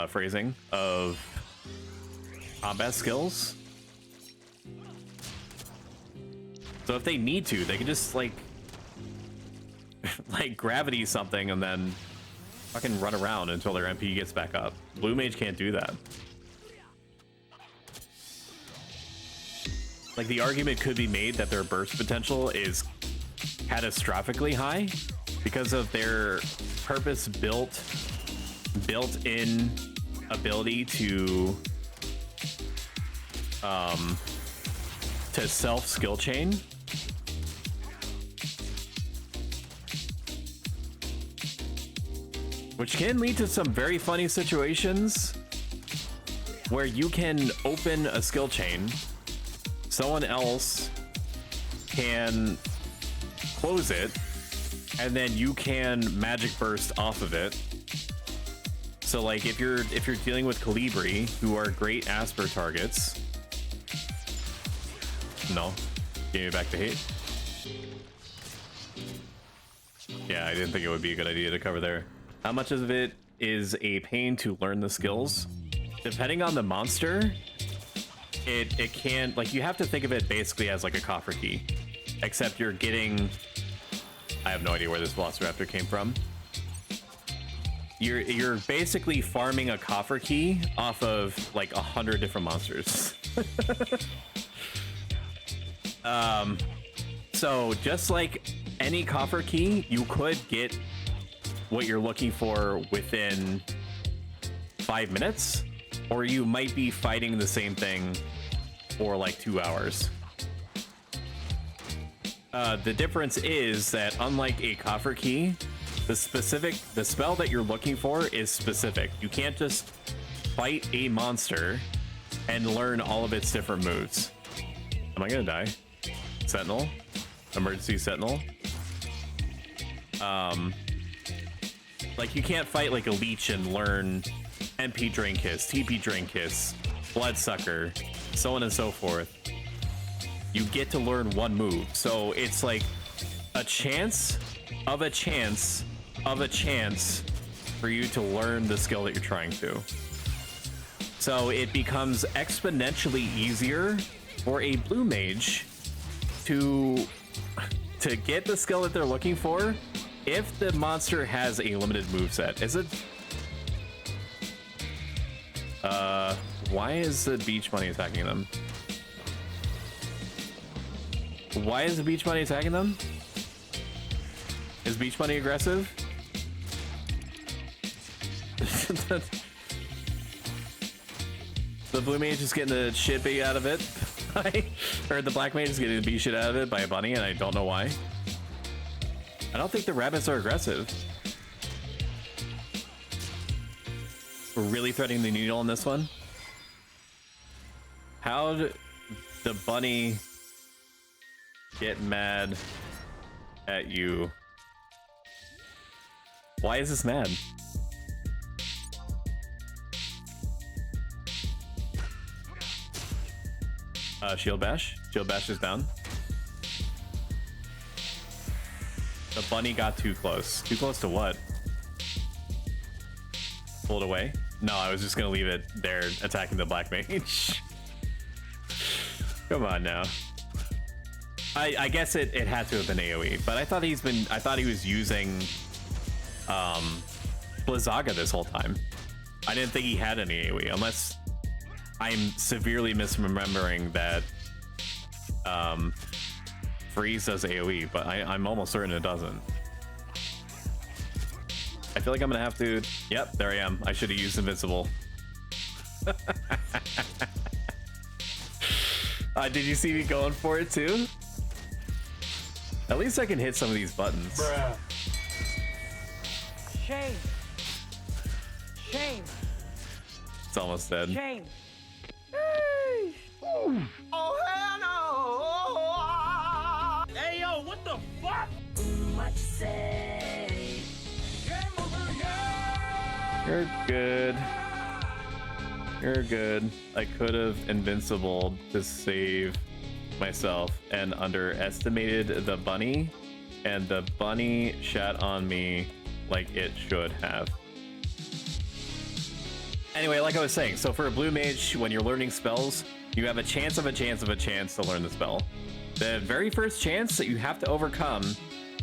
phrasing of combat skills. So if they need to, they can just like gravity something and then fucking run around until their MP gets back up. Blue Mage can't do that. Like, the argument could be made that their burst potential is catastrophically high because of their purpose built-in ability to self skill chain. Which can lead to some very funny situations where you can open a skill chain, someone else can close it, and then you can magic burst off of it. So like if you're dealing with Calibri, who are great Asper targets. No, give me back to hate. Yeah, I didn't think it would be a good idea to cover there. How much of it is a pain to learn the skills? Depending on the monster, it can, like, you have to think of it basically as like a coffer key, except you're getting, I have no idea where this Velociraptor came from. You're basically farming a coffer key off of like 100 different monsters. So just like any coffer key, you could get what you're looking for within 5 minutes, or you might be fighting the same thing for like 2 hours. The difference is that unlike a coffer key, the spell that you're looking for is specific. You can't just fight a monster and learn all of its different moves. Am I gonna die? Sentinel? Emergency Sentinel? Like, you can't fight like a leech and learn MP Drain Kiss, TP Drain Kiss, Bloodsucker, so on and so forth. You get to learn one move. So it's like a chance of a chance of a chance for you to learn the skill that you're trying to. So it becomes exponentially easier for a blue mage to get the skill that they're looking for if the monster has a limited moveset. Is it? Why is the beach bunny attacking them? Why is the beach bunny attacking them? Is beach bunny aggressive? The blue mage is getting the shit beat out of it. Or the black mage is getting the beat shit out of it by a bunny, and I don't know why. I don't think the rabbits are aggressive. We're really threading the needle on this one. How'd the bunny get mad at you? Why is this mad? Shield bash. Shield bash is down. The bunny got too close. Too close to what? Pull it away? No, I was just gonna leave it there attacking the black mage. Come on now. I guess it had to have been AoE, but I thought he was using Blizzaga this whole time. I didn't think he had any AoE, unless I'm severely misremembering that Freeze does AoE, but I'm almost certain it doesn't. I feel like I'm gonna have to... Yep, there I am. I should have used Invincible. Did you see me going for it too? At least I can hit some of these buttons. Bruh. Shame. Shame. It's almost dead. Shame. Oh, hell no! Hey, yo, what the fuck? What you say? Game over, yeah! You're good. You're good. I could have Invincible to save myself and underestimated the bunny, and the bunny shat on me like it should have. Anyway, like I was saying, so for a blue mage, when you're learning spells, you have a chance to learn the spell. The very first chance that you have to overcome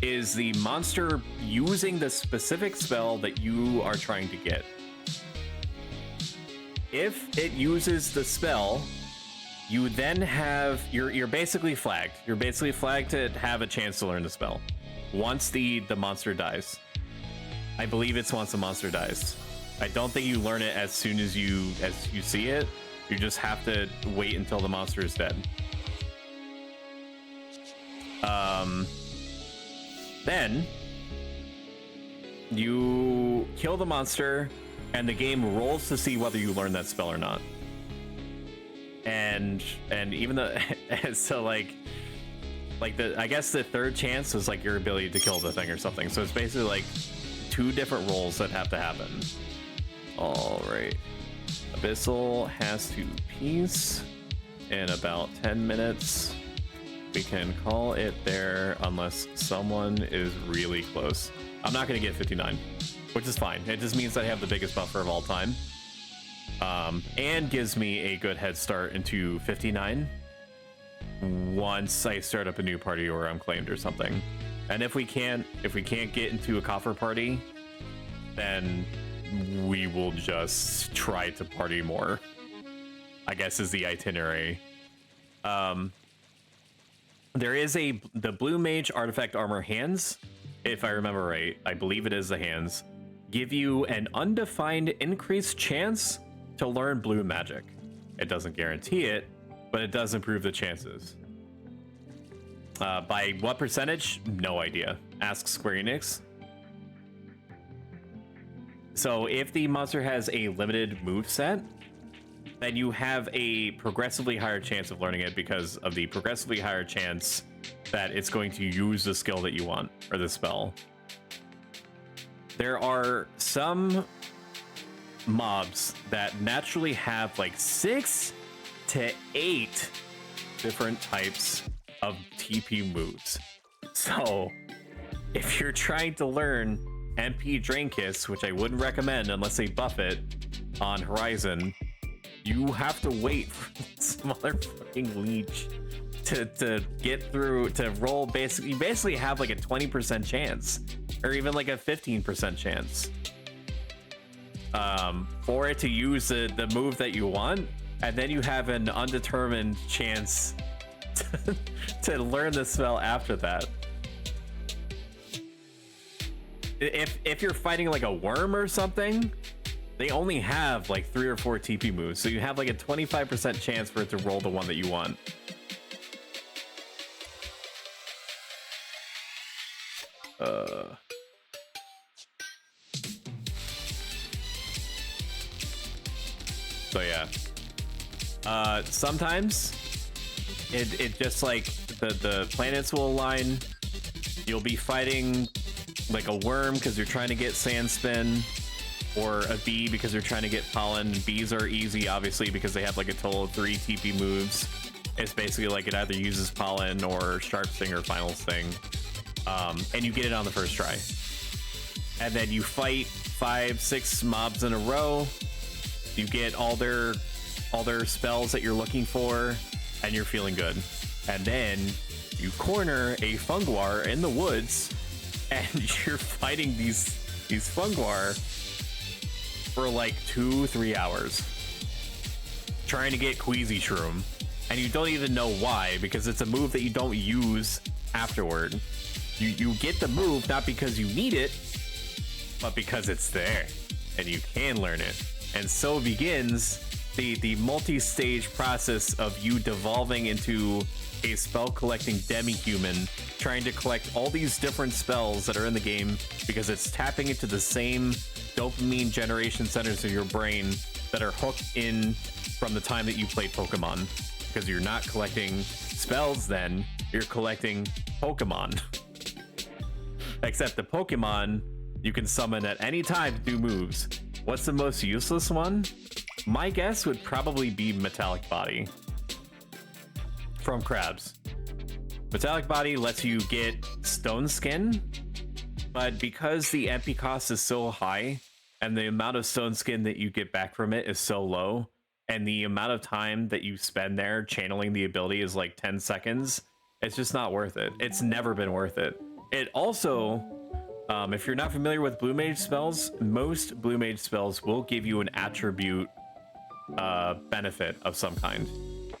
is the monster using the specific spell that you are trying to get. If it uses the spell, you then have... You're basically flagged. You're basically flagged to have a chance to learn the spell. Once the monster dies. I believe it's once the monster dies. I don't think you learn it as soon as you see it. You just have to wait until the monster is dead. Then you kill the monster, and the game rolls to see whether you learn that spell or not. And even though so like I guess the third chance was like your ability to kill the thing or something. So it's basically like 2 different rolls that have to happen. All right. Abyssal has to peace in about 10 minutes. We can call it there unless someone is really close. I'm not going to get 59, which is fine. It just means that I have the biggest buffer of all time. And gives me a good head start into 59 once I start up a new party or I'm claimed or something. And if we can't get into a coffer party, then we will just try to party more, I guess is the itinerary. There is the blue mage artifact armor hands, if I remember right. I believe it is the hands. Give you an undefined increased chance to learn blue magic. It doesn't guarantee it, but it does improve the chances. By what percentage? No idea. Ask Square Enix. So if the monster has a limited move set, then you have a progressively higher chance of learning it because of the progressively higher chance that it's going to use the skill that you want, or the spell. There are some mobs that naturally have like 6 to 8 different types of TP moves. So if you're trying to learn MP Drain Kiss, which I wouldn't recommend unless they buff it on Horizon, you have to wait for this motherfucking leech to get through, to roll. Basically, you basically have like a 20% chance, or even like a 15% chance, for it to use the move that you want, and then you have an undetermined chance to learn the spell after that. If you're fighting like a worm or something, they only have like 3 or 4 TP moves, so you have like a 25% chance for it to roll the one that you want. So yeah. Sometimes it just like the planets will align. You'll be fighting like a worm because you're trying to get sand spin, or a bee because you're trying to get pollen. Bees are easy, obviously, because they have like a total of 3 TP moves. It's basically like it either uses pollen or sharp sting or final sting. and you get it on the first try. And then you fight 5-6 mobs in a row. You get all their spells that you're looking for, and you're feeling good. And then you corner a funguar in the woods, and you're fighting these funguar for like 2-3 hours, trying to get Queasy Shroom, and you don't even know why, because it's a move that you don't use afterward. You get the move not because you need it, but because it's there and you can learn it. And so begins the multi-stage process of you devolving into a spell collecting demi-human, trying to collect all these different spells that are in the game, because it's tapping into the same dopamine generation centers of your brain that are hooked in from the time that you played Pokemon. Because you're not collecting spells then, you're collecting Pokemon. Except the Pokemon you can summon at any time to do moves. What's the most useless one? My guess would probably be Metallic Body from Crabs. Metallic Body lets you get Stone Skin, but because the MP cost is so high and the amount of Stone Skin that you get back from it is so low, and the amount of time that you spend there channeling the ability is like 10 seconds, it's just not worth it. It's never been worth it. It also, if you're not familiar with Blue Mage spells, most Blue Mage spells will give you an attribute benefit of some kind.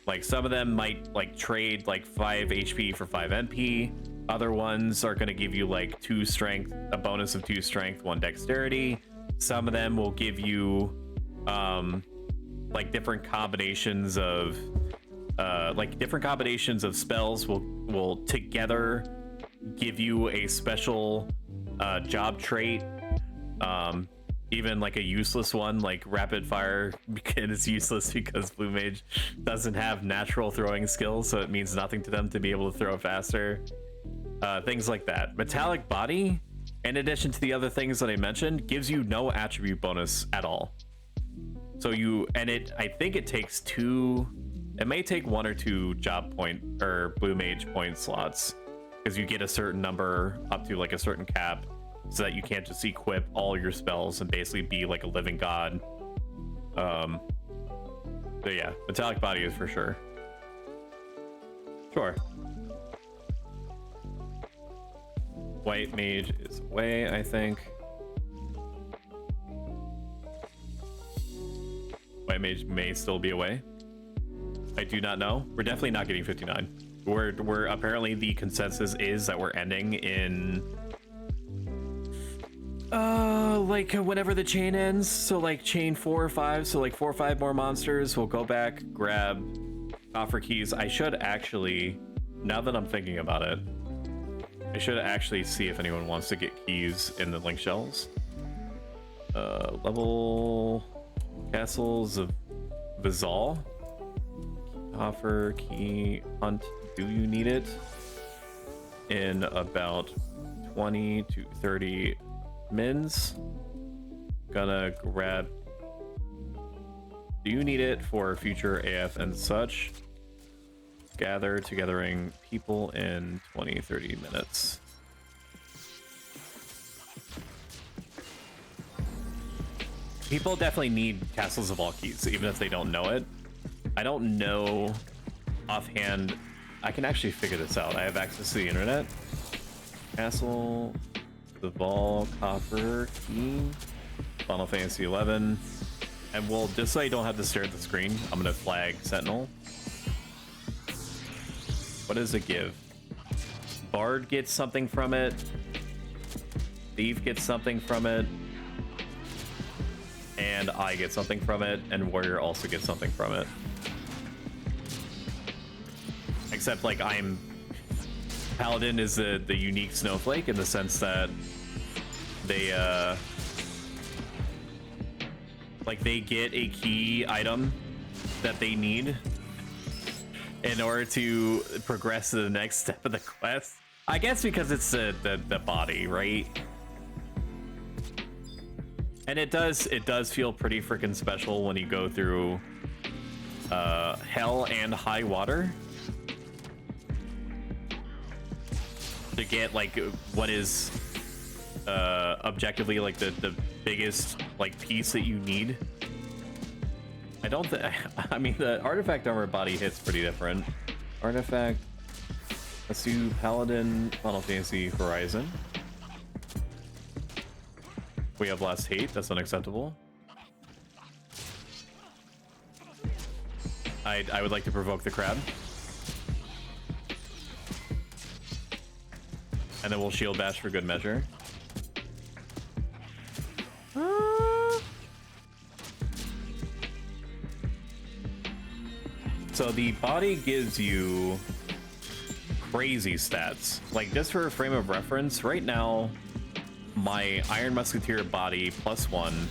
Like some of them might like trade like 5 HP for 5 MP. Other ones are going to give you like 2 strength, a bonus of 2 strength, 1 dexterity. Some of them will give you like different combinations of spells will together give you a special job trait. Even like a useless one like rapid fire, and it's useless because Blue Mage doesn't have natural throwing skills, so it means nothing to them to be able to throw faster. Things like that. Metallic Body, in addition to the other things that I mentioned, gives you no attribute bonus at all. So I think it takes 2, it may take 1 or 2 job point or Blue Mage point slots, because you get a certain number up to like a certain cap, so that you can't just equip all your spells and basically be like a living god. So yeah, Metallic Body is for sure. Sure. White Mage is away, I think. White Mage may still be away. I do not know. We're definitely not getting 59. We're apparently the consensus is that we're ending in like whenever the chain ends, so like chain 4 or 5, so like 4 or 5 more monsters. We'll go back, grab coffer keys. I should actually, now that I'm thinking about it, I should actually see if anyone wants to get keys in the link shells. Level Castles of Vizal. Coffer key hunt. Do you need it? In about 20 to 30 mins. Gonna grab. Do you need it for future AF and such? Gathering people in 20-30 minutes. People definitely need Castles of Valkeys, even if they don't know it. I don't know offhand. I can actually figure this out. I have access to the internet. Castle, the Vol, Copper, Key, Final Fantasy 11. And we'll, just so I don't have to stare at the screen, I'm gonna flag Sentinel. What does it give? Bard gets something from it. Thief gets something from it. And I get something from it. And Warrior also gets something from it. Except like Paladin is the unique snowflake in the sense that they they get a key item that they need in order to progress to the next step of the quest. I guess because it's the body, right? And it does feel pretty freaking special when you go through hell and high water. to get like what is objectively like the biggest like piece that you need. I don't think. I mean, the artifact armor body hits pretty different. Artifact. Let's do Paladin, Final Fantasy, Horizon. We have less hate. That's unacceptable. I would like to provoke the crab. And then we'll shield bash for good measure. So the body gives you crazy stats. Like, just for a frame of reference, right now, my Iron Musketeer body +1,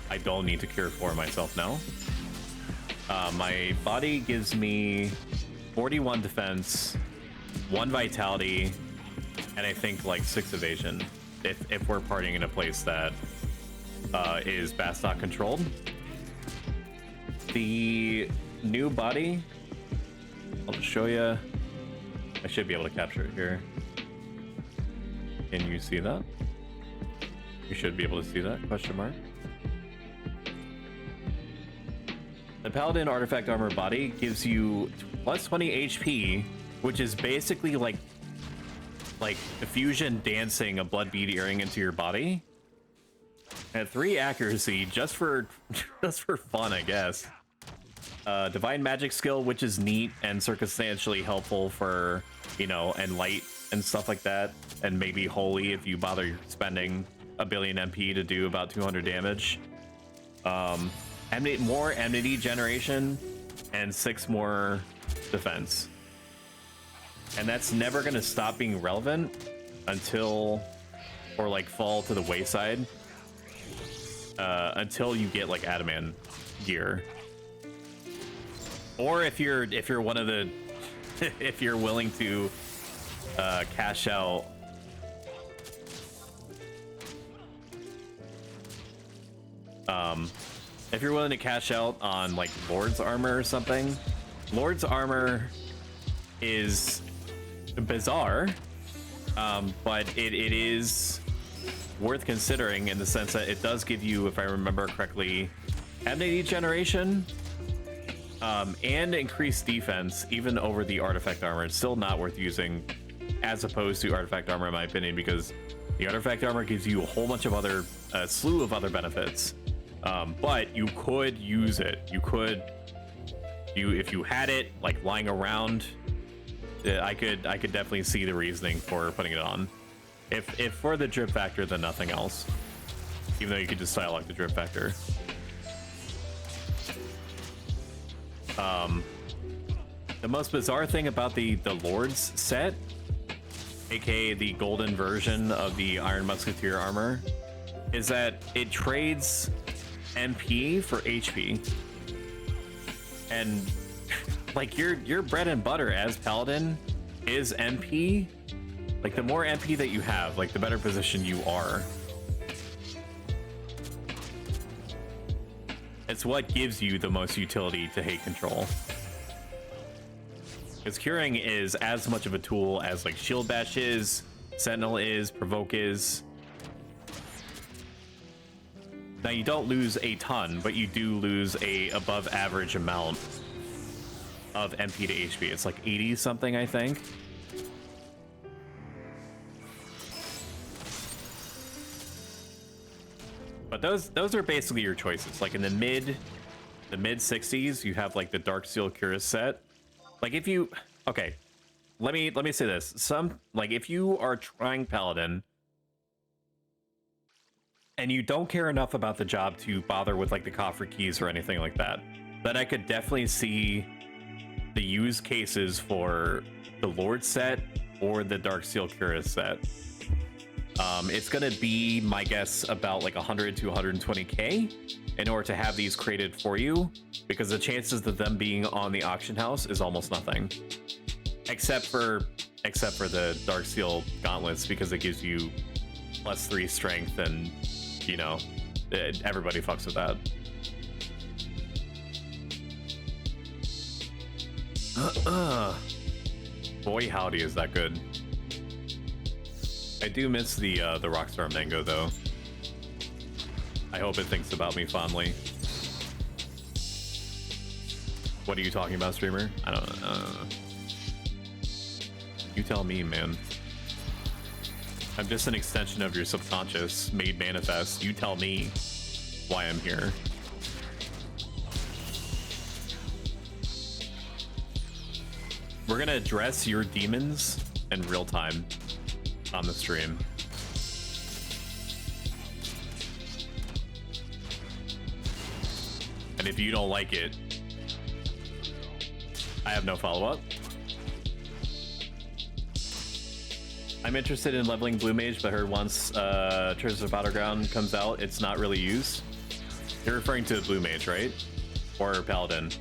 I don't need to cure for myself now. My body gives me 41 defense, 1 vitality, and I think like 6 evasion if we're partying in a place that is Bastok controlled. The new body, I'll just show you. I should be able to capture it here. Can you see that? You should be able to see that, question mark. The Paladin Artifact Armor body gives you +20 HP, which is basically like fusion dancing a blood bead earring into your body. At 3 accuracy, just for fun, I guess. Divine magic skill, which is neat and circumstantially helpful for, you know, and light and stuff like that, and maybe holy if you bother spending a billion MP to do about 200 damage. More enmity generation and 6 more defense. And that's never gonna stop being relevant until, or like fall to the wayside, until you get like adamant gear. Or if you're one of the, if you're willing to cash out if you're willing to cash out on like Lord's armor or something. Lord's armor is bizarre, but it is worth considering in the sense that it does give you, if I remember correctly, enmity generation and increased defense even over the artifact armor. It's still not worth using as opposed to artifact armor in my opinion, because the artifact armor gives you a whole bunch of other slew of other benefits. But you could use it. If you had it like lying around, I could definitely see the reasoning for putting it on. If for the drip factor, then nothing else. Even though you could just style like the drip factor. The most bizarre thing about the Lord's set, aka the golden version of the Iron Musketeer armor, is that it trades MP for HP. And like your bread and butter as Paladin is MP. Like the more MP that you have, like the better position you are. It's what gives you the most utility to hate control. Because curing is as much of a tool as like Shield Bash is, Sentinel is, Provoke is. Now you don't lose a ton, but you do lose a above average amount of MP to HP. It's like 80 something, I think. But those are basically your choices. Like in the mid 60s, you have like the Dark Steel Cuirass set. Like if you, okay, let me say this. Like if you are trying Paladin and you don't care enough about the job to bother with like the coffer keys or anything like that, then I could definitely see the use cases for the Lord set or the Dark Steel Cuirass set. It's gonna be, my guess, about like 100 to 120k in order to have these created for you, because the chances of them being on the auction house is almost nothing, except for the Dark Steel gauntlets, because it gives you +3 strength, and you know, everybody fucks with that. Boy howdy is that good. I do miss the Rockstar Mango though. I hope it thinks about me fondly. What are you talking about, streamer? I don't know. You tell me, man. I'm just an extension of your subconscious, made manifest. You tell me why I'm here. We're gonna address your demons in real time on the stream. And if you don't like it, I have no follow-up. I'm interested in leveling Blue Mage, but heard once Treasures of Battleground comes out, it's not really used. You're referring to Blue Mage, right? Or Paladin?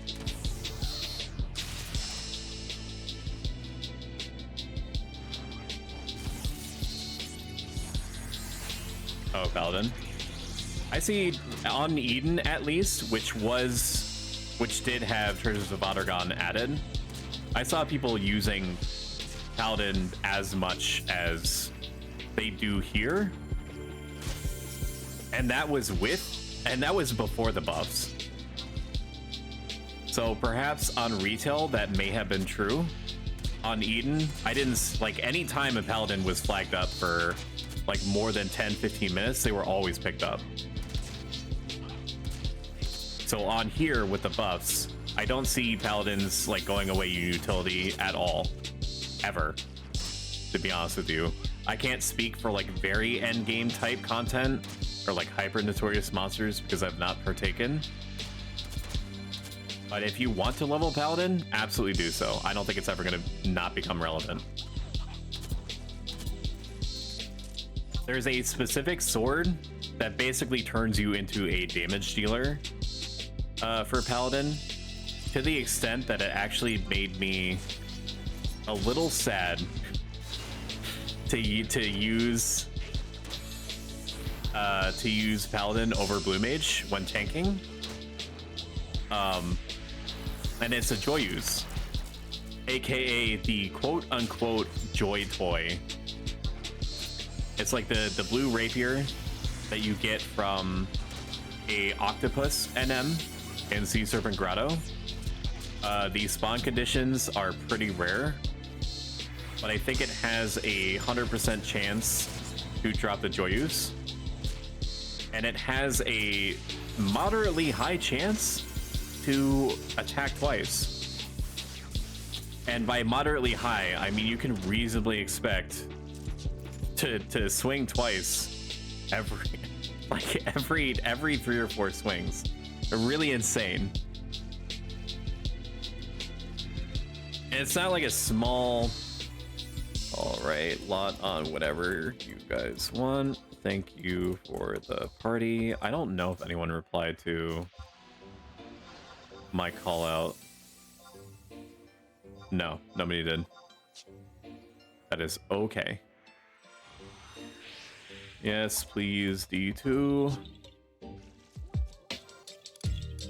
Oh, Paladin. I see on Eden at least, which did have Treasures of Battleground added. I saw people using Paladin as much as they do here, and that was before the buffs. So perhaps on retail that may have been true. On Eden, I didn't like any time a Paladin was flagged up for like more than 10-15 minutes, they were always picked up. So on here with the buffs, I don't see Paladins like going away utility at all, ever, to be honest with you. I can't speak for like very end game type content or like hyper notorious monsters because I've not partaken. But if you want to level Paladin, absolutely do so. I don't think it's ever going to not become relevant. There's a specific sword that basically turns you into a damage dealer for Paladin, to the extent that it actually made me a little sad to use Paladin over Blue Mage when tanking. And it's a joy use, aka the quote-unquote joy toy. It's like the blue rapier that you get from a octopus NM in Sea Serpent Grotto. The spawn conditions are pretty rare, but I think it has a 100% chance to drop the Joyous, and it has a moderately high chance to attack twice. And by moderately high, I mean you can reasonably expect to swing twice every 3 or 4 swings. They're really insane. And it's not like a small, all right, lot on whatever you guys want. Thank you for the party. I don't know if anyone replied to my call out. No, nobody did. That is okay. Yes, please, D2.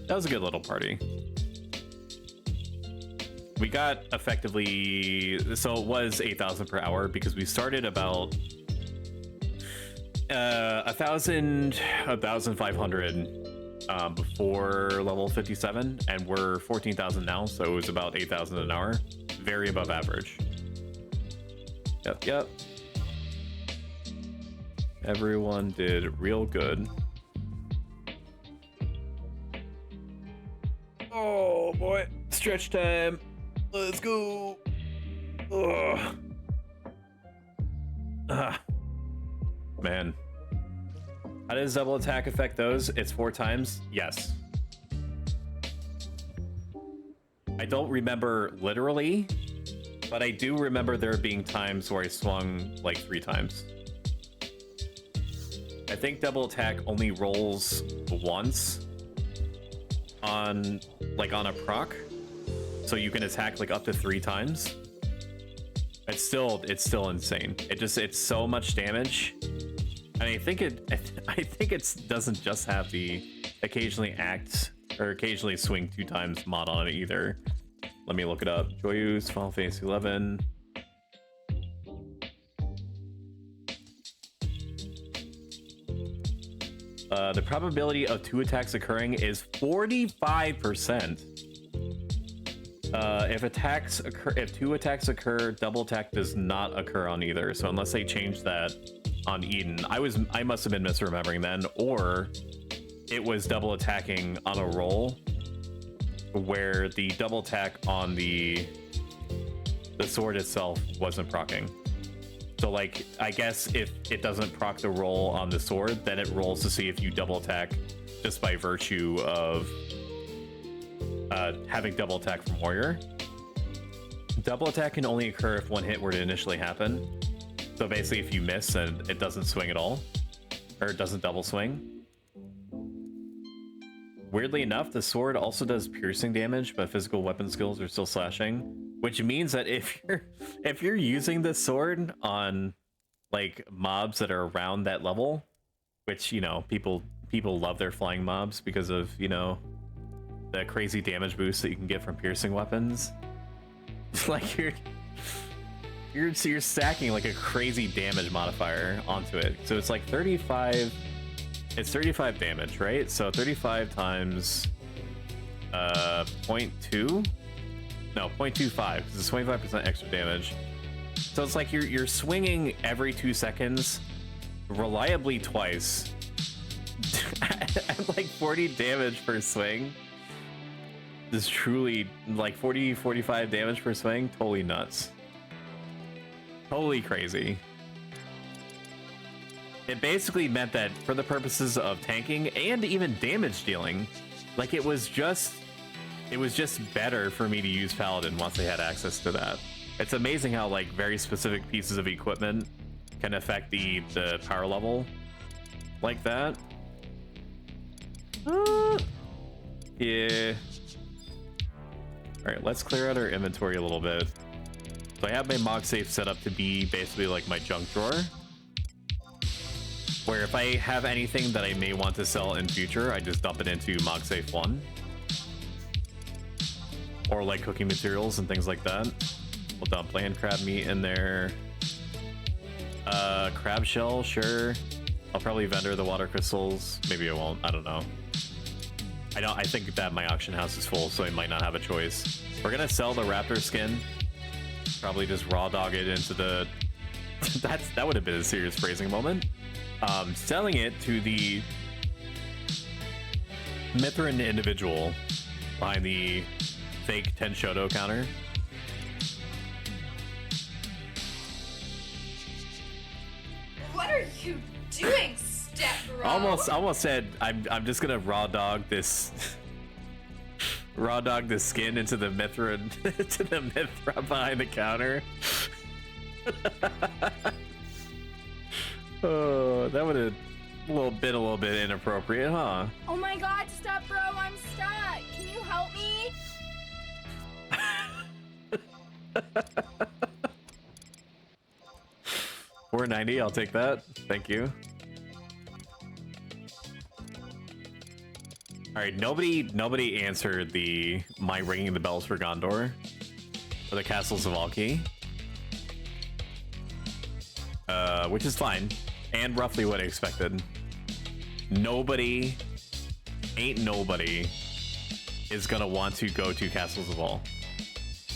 That was a good little party. We got effectively, so it was 8,000 per hour because we started about 1,500 before level 57, and we're 14,000 now, so it was about 8,000 an hour. Very above average. Yep. Everyone did real good. Oh boy, stretch time. Let's go. Ugh. Man. How does double attack affect those? It's 4 times? Yes. I don't remember literally, but I do remember there being times where I swung like 3 times. I think double attack only rolls once on a proc, so you can attack like up to 3 times. It's still insane. It's so much damage, and I think it doesn't just have the occasionally act or occasionally swing 2 times mod on it either. Let me look it up. Joyous, Final Fantasy 11. The probability of 2 attacks occurring is 45%. If 2 attacks occur, double attack does not occur on either. So unless they change that on Eden, I must have been misremembering then, or it was double attacking on a roll where the double attack on the sword itself wasn't proccing. So like, I guess if it doesn't proc the roll on the sword, then it rolls to see if you double attack just by virtue of having double attack from warrior. Double attack can only occur if one hit were to initially happen. So basically if you miss and it doesn't swing at all, or it doesn't double swing. Weirdly enough, the sword also does piercing damage, but physical weapon skills are still slashing, which means that if you're using the sword on like mobs that are around that level, which, you know, people love their flying mobs because of, you know, the crazy damage boost that you can get from piercing weapons. It's like you're stacking like a crazy damage modifier onto it. So it's like 35. It's 35 damage, right? So 35 times 0.2? No, 0.25, because it's 25% extra damage. So it's like you're swinging every 2 seconds, reliably twice, at like 40 damage per swing. This is truly like 45 damage per swing. Totally nuts. Totally crazy. It basically meant that for the purposes of tanking and even damage dealing, like it was just better for me to use Paladin once I had access to that. It's amazing how like very specific pieces of equipment can affect the power level like that. Yeah. All right, let's clear out our inventory a little bit. So I have my Mog Safe set up to be basically like my junk drawer, where if I have anything that I may want to sell in future, I just dump it into MogSafe 1. Or like cooking materials and things like that. We'll dump land crab meat in there. Crab shell, sure. I'll probably vendor the water crystals. Maybe I won't, I don't know. I think that my auction house is full, so I might not have a choice. We're gonna sell the raptor skin. Probably just raw dog it into the... that would have been a serious phrasing moment. Selling it to the Mithrin individual behind the fake Tenshoto counter. What are you doing, step bro? Almost said I'm just gonna raw dog this skin into the Mithrin to the Mithra behind the counter. Oh, that would have a little bit inappropriate, huh? Oh my god, step bro, I'm stuck. Can you help me? $4.90, I'll take that. Thank you. All right, nobody answered my ringing the bells for Gondor for the Castles of Valky, which is fine and roughly what I expected. Nobody is gonna want to go to Castles of All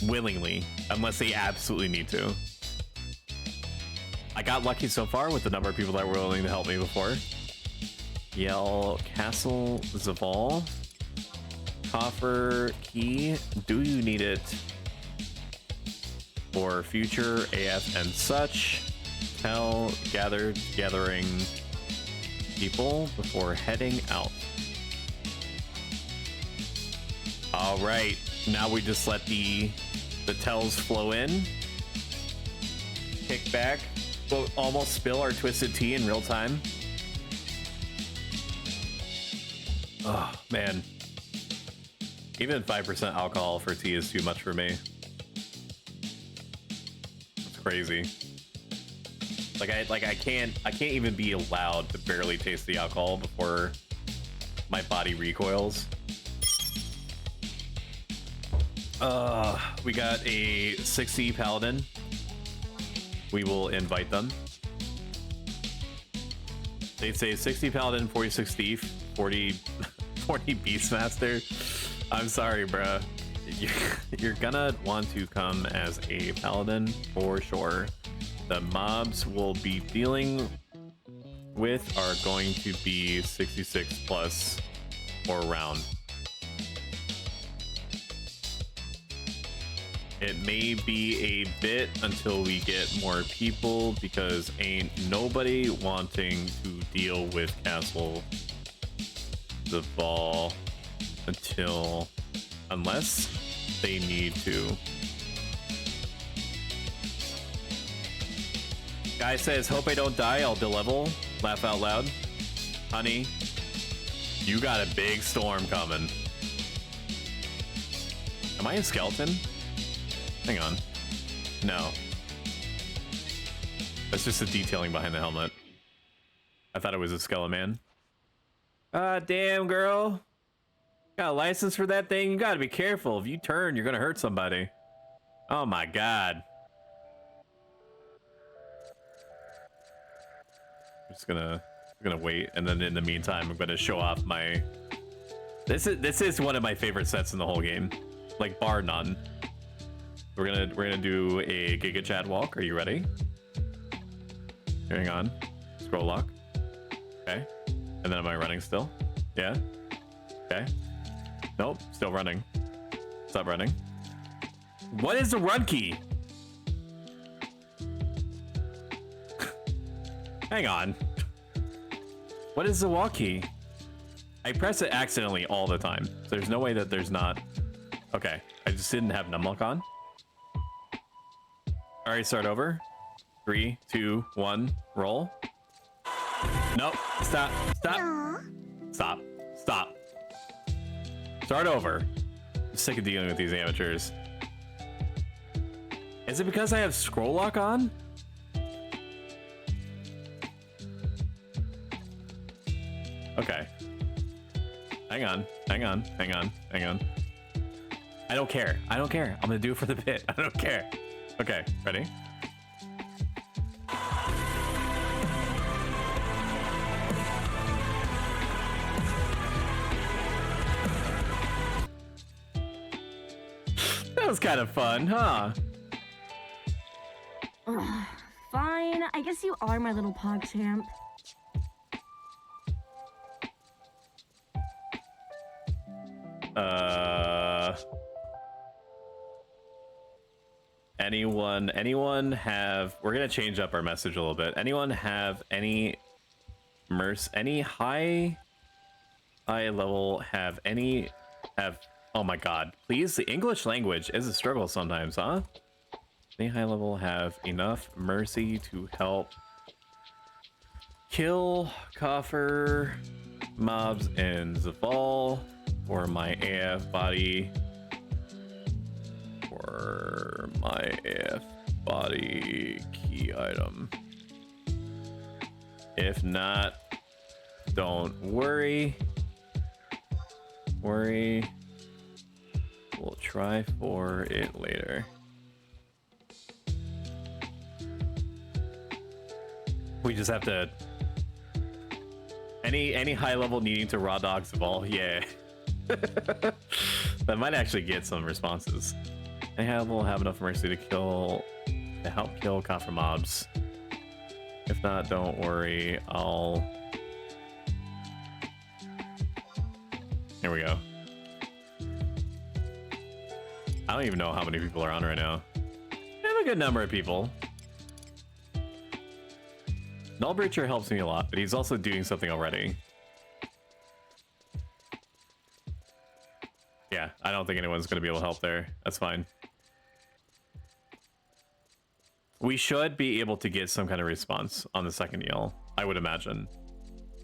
willingly unless they absolutely need to. I got lucky so far with the number of people that were willing to help me before. Yell Castle Zaval. Coffer key. Do you need it for future AF and such? Tell gathering people before heading out. All right, now we just let the tells flow in. Kick back. We'll almost spill our twisted tea in real time. Oh, man. Even 5% alcohol for tea is too much for me. It's crazy. I can't even be allowed to barely taste the alcohol before my body recoils. We got a 60 paladin. We will invite them. They say 60 Paladin, 46 Thief, 40 Beastmaster. I'm sorry, bruh. You're gonna want to come as a Paladin for sure. The mobs we'll be dealing with are going to be 66 plus or around. It may be a bit until we get more people because ain't nobody wanting to deal with Castle Zaval unless they need to. Guy says, hope I don't die, I'll de-level. Laugh out loud. Honey, you got a big storm coming. Am I a skeleton? Hang on. No. That's just the detailing behind the helmet. I thought it was a skeleton. Ah, damn, girl. Got a license for that thing? You gotta be careful. If you turn, you're gonna hurt somebody. Oh my god. I'm just gonna wait, and then in the meantime, I'm gonna show off my... This is one of my favorite sets in the whole game. Like, bar none. We're gonna do a Giga Chat walk. Are you ready? Hang on. Scroll lock. Okay. And then am I running still? Yeah. Okay. Nope. Still running. Stop running. What is the run key? Hang on. What is the walk key? I press it accidentally all the time. So there's no way that there's not. Okay. I just didn't have numlock on. All right, start over. 3, 2, 1, roll. Nope. Stop. Stop. Stop. Stop. Start over. I'm sick of dealing with these amateurs. Is it because I have scroll lock on? Okay. Hang on. Hang on. Hang on. Hang on. I don't care. I don't care. I'm gonna do it for the bit. I don't care. Okay, ready? That was kind of fun, huh? Fine, I guess you are my little pog champ. Anyone have, we're gonna change up our message a little bit. Anyone have any high level oh my god, please, the English language is a struggle sometimes, huh? Any high level have enough mercy to help kill coffer mobs in Zaval for my AF body. For my AF body key item. If not, don't worry. We'll try for it later. We just have to... Any high level needing to raw dog Zaval? Yeah. That might actually get some responses. We'll have enough mercy to help kill coffer mobs. If not, don't worry. Here we go. I don't even know how many people are on right now. I have a good number of people. Nullbreacher helps me a lot, but he's also doing something already. Yeah, I don't think anyone's going to be able to help there. That's fine. We should be able to get some kind of response on the second yell, I would imagine.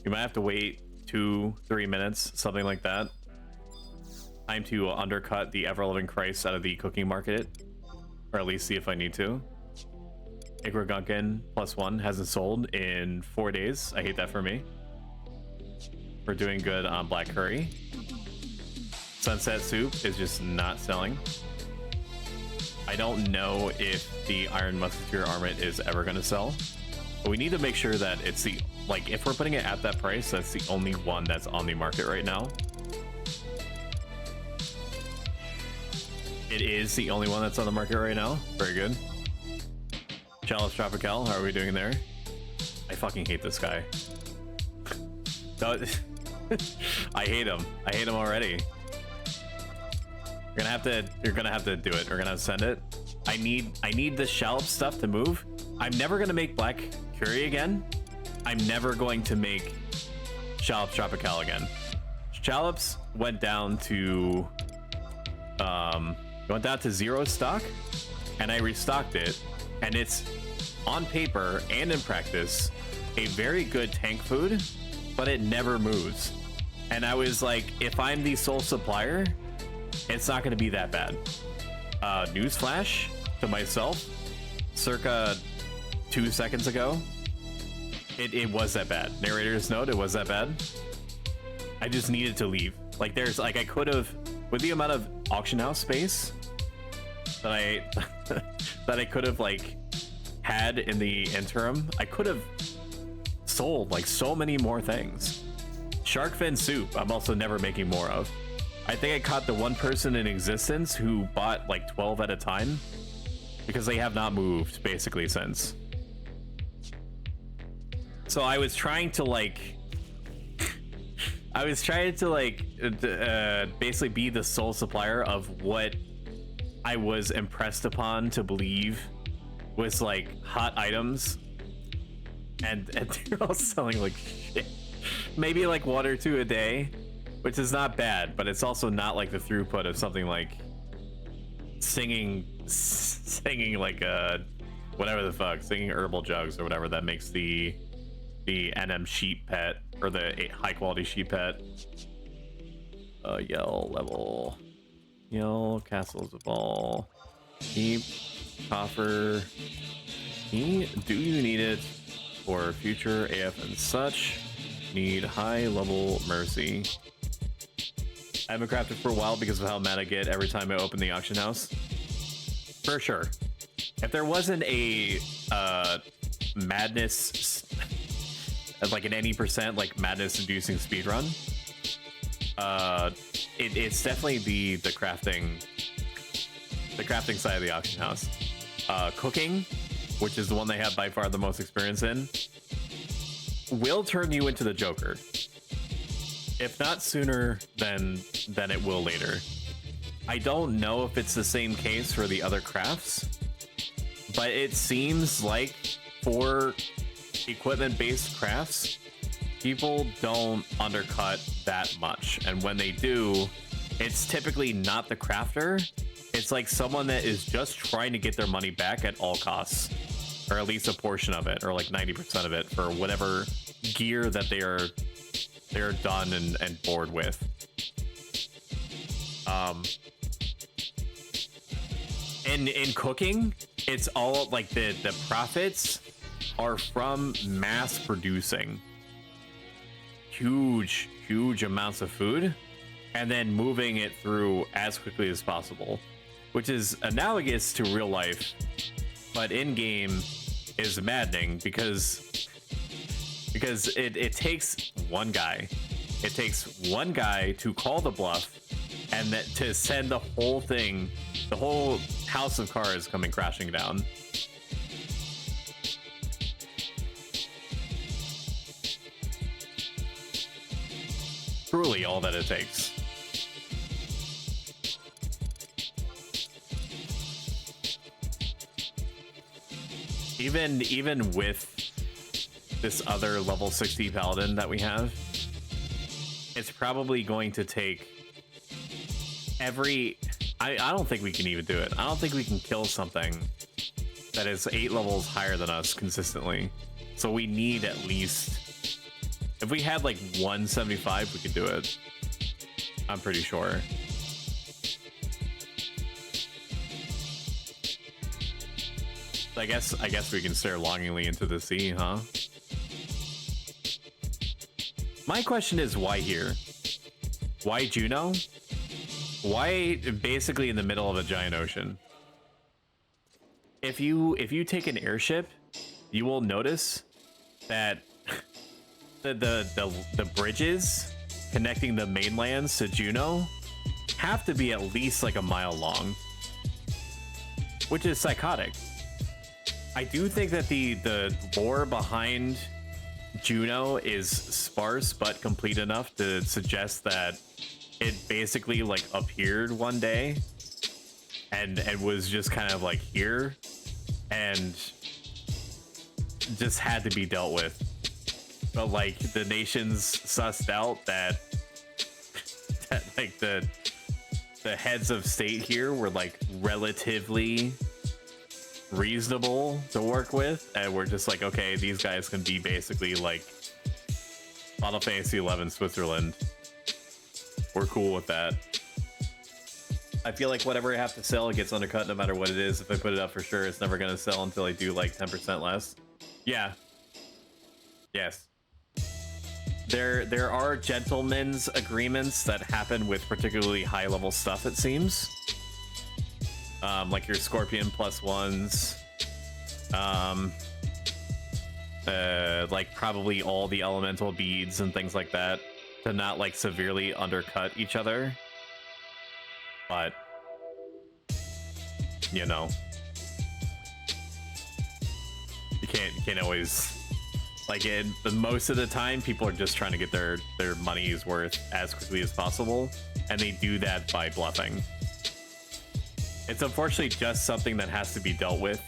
You might have to wait 2-3 minutes, something like that. Time to undercut the ever-loving Christ out of the cooking market, or at least see if I need to. Igragunkin +1 hasn't sold in 4 days. I hate that for me. We're doing good on Black Curry. Sunset Soup is just not selling. I don't know if the Iron Musketeer Armament is ever going to sell. But we need to make sure that it's the, like, if we're putting it at that price, that's the only one that's on the market right now. It is the only one that's on the market right now. Very good. Chalice Tropical, how are we doing there? I fucking hate this guy. No, I hate him. I hate him already. You're gonna have to do it. We're gonna have to send it. I need the shallop stuff to move. I'm never gonna make Black Curry again. I'm never going to make Shallops Tropical again. Shallops went down to 0 stock, and I restocked it, and it's on paper and in practice a very good tank food, but it never moves. And I was like, if I'm the sole supplier, it's not going to be that bad. Newsflash to myself, circa 2 seconds ago, it was that bad. Narrator's note, it was that bad. I just needed to leave. Like, there's like, I could have, with the amount of auction house space that I that I could have like had in the interim, I could have sold like so many more things. Shark fin soup, I'm also never making more of. I think I caught the one person in existence who bought like 12 at a time, because they have not moved basically since. So I was trying to like basically be the sole supplier of what I was impressed upon to believe was like hot items, and they're all selling like shit. Maybe like 1 or 2 a day, which is not bad, but it's also not like the throughput of something like singing like whatever the fuck, singing herbal jugs or whatever that makes the NM sheep pet, or the high quality sheep pet. Yell level, yell castles of all, keep coffer. Do you need it for future AF and such? Need high level mercy. I haven't crafted for a while because of how mad I get every time I open the auction house. For sure. If there wasn't a madness, like an any percent like madness inducing speedrun, it's definitely the crafting side of the auction house. Cooking, which is the one they have by far the most experience in, will turn you into the Joker. If not sooner, then it will later. I don't know if it's the same case for the other crafts, but it seems like for equipment-based crafts, people don't undercut that much. And when they do, it's typically not the crafter. It's like someone that is just trying to get their money back at all costs, or at least a portion of it, or like 90% of it, for whatever gear that they're done and bored with. In cooking, it's all like the profits are from mass producing huge amounts of food and then moving it through as quickly as possible, which is analogous to real life, but in game is maddening because it takes one guy. It takes one guy to call the bluff and that to send the whole thing, the whole house of cards coming crashing down. Truly all that it takes. Even with this other level 60 paladin that we have, it's probably going to take every... I don't think we can even do it. I don't think we can kill something that is 8 levels higher than us consistently. So we need at least... If we had like 175, we could do it. I'm pretty sure. I guess we can stare longingly into the sea, huh? My question is, why here? Why Juno? Why basically in the middle of a giant ocean? If you take an airship, you will notice that the bridges connecting the mainlands to Juno have to be at least like a mile long, which is psychotic. I do think that the lore behind Juno is sparse but complete enough to suggest that it basically like appeared one day and was just kind of like here and just had to be dealt with. But like the nations sussed out that like the heads of state here were like relatively reasonable to work with, and we're just like, okay, these guys can be basically like Final Fantasy 11 Switzerland. We're cool with that. I feel like whatever I have to sell, it gets undercut no matter what it is. If I put it up for sure, it's never gonna sell until I do like 10% less. Yeah. Yes. There are gentlemen's agreements that happen with particularly high level stuff, it seems. Like your Scorpion +1s. Like probably all the elemental beads and things like that to not like severely undercut each other. But you know, you can't always like it. But most of the time, people are just trying to get their money's worth as quickly as possible, and they do that by bluffing. It's unfortunately just something that has to be dealt with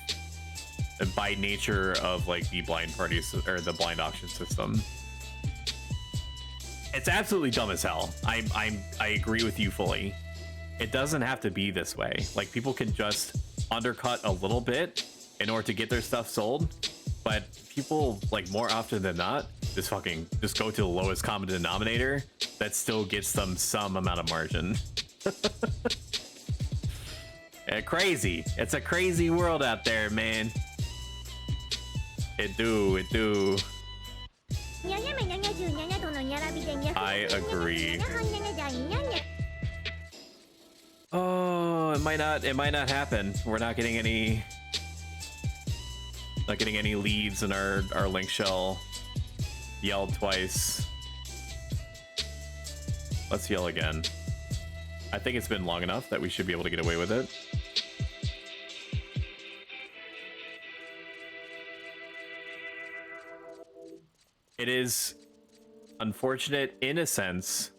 by nature of like the blind parties or the blind auction system. It's absolutely dumb as hell. I agree with you fully. It doesn't have to be this way. Like people can just undercut a little bit in order to get their stuff sold, but people like more often than not just go to the lowest common denominator that still gets them some amount of margin. Crazy. It's a crazy world out there, man. It do. I agree. Oh, it might not happen. We're not getting any leads, and our link shell yelled twice. Let's yell again. I think it's been long enough that we should be able to get away with it. It is unfortunate in a sense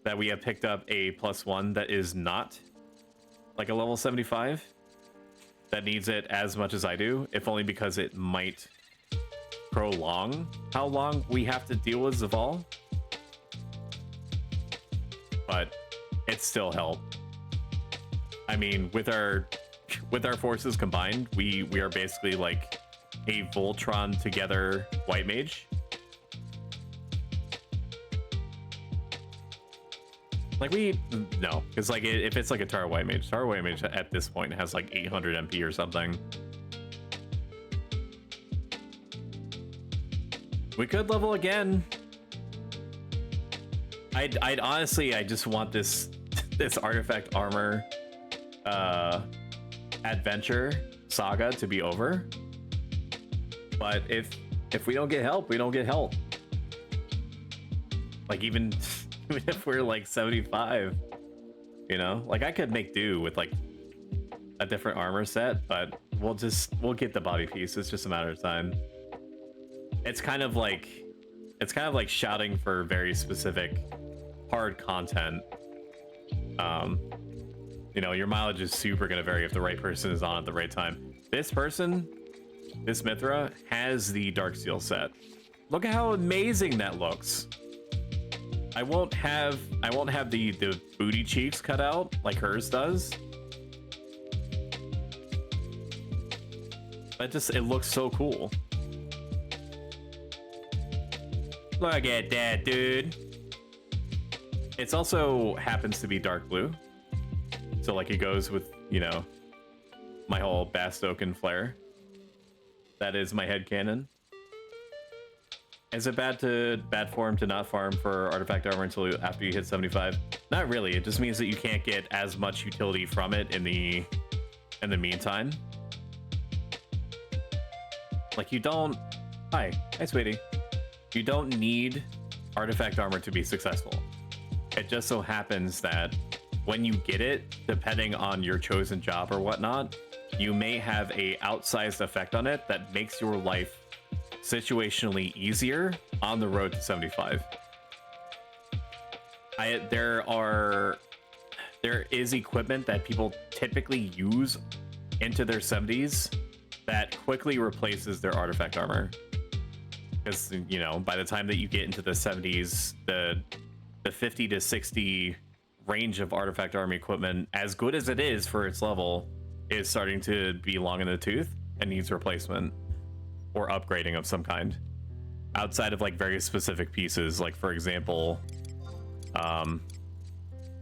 that we have picked up a +1 that is not like a level 75 that needs it as much as I do, if only because it might prolong how long we have to deal with Zaval. But it's still help. I mean, with our forces combined, we are basically like a Voltron together white mage. Like no, because like if it's like a Tara white mage at this point has like 800 MP or something. We could level again. I'd honestly, I just want this artifact armor adventure saga to be over. But if we don't get help, we don't get help. Like even if we're like 75, you know, like I could make do with like a different armor set, but we'll get the body piece. It's just a matter of time. It's kind of like shouting for very specific hard content. You know, your mileage is super gonna vary if the right person is on at the right time. This Mithra has the Darksteel set. Look at how amazing that looks. I won't have the booty cheeks cut out like hers does. But it looks so cool. Look at that, dude. It's also happens to be dark blue. So like it goes with, you know, my whole Bastoken flair. That is my headcanon. Is it bad for him to not farm for artifact armor until after you hit 75? Not really. It just means that you can't get as much utility from it in the meantime. Like you don't Hi, sweetie. You don't need artifact armor to be successful. It just so happens that when you get it, depending on your chosen job or whatnot, you may have a outsized effect on it that makes your life situationally easier on the road to 75. There is equipment that people typically use into their 70s that quickly replaces their artifact armor. Because, you know, by the time that you get into the 70s, the 50 to 60 range of artifact armor equipment, as good as it is for its level, is starting to be long in the tooth and needs replacement or upgrading of some kind. Outside of like very specific pieces, like for example,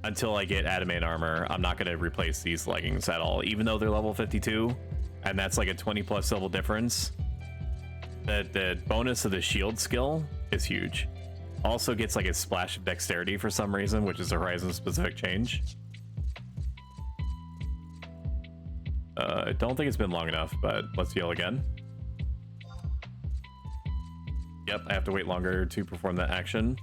until I get adamant armor, I'm not going to replace these leggings at all, even though they're level 52, and that's like a 20 plus level difference. The bonus of the shield skill is huge. Also gets like a splash of dexterity for some reason, which is a Horizon specific change. I don't think it's been long enough, but let's yell again. Yep, I have to wait longer to perform that action.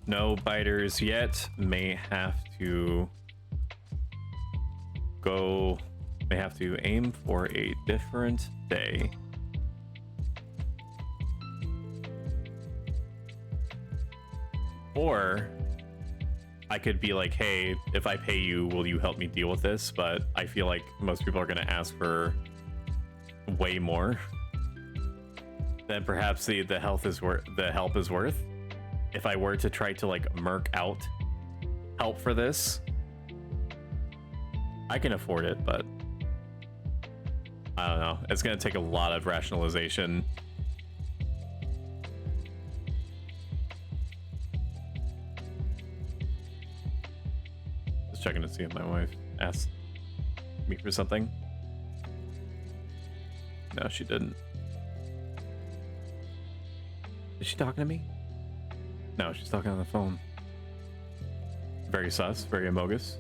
No biters yet. May have to aim for a different day. Or I could be like, hey, if I pay you, will you help me deal with this? But I feel like most people are going to ask for way more than perhaps the help is worth. If I were to try to like merc out help for this, I can afford it, but I don't know. It's going to take a lot of rationalization. Just checking to see if my wife asked me for something. No, she didn't. Is she talking to me? No, she's talking on the phone. Very sus, very amogus.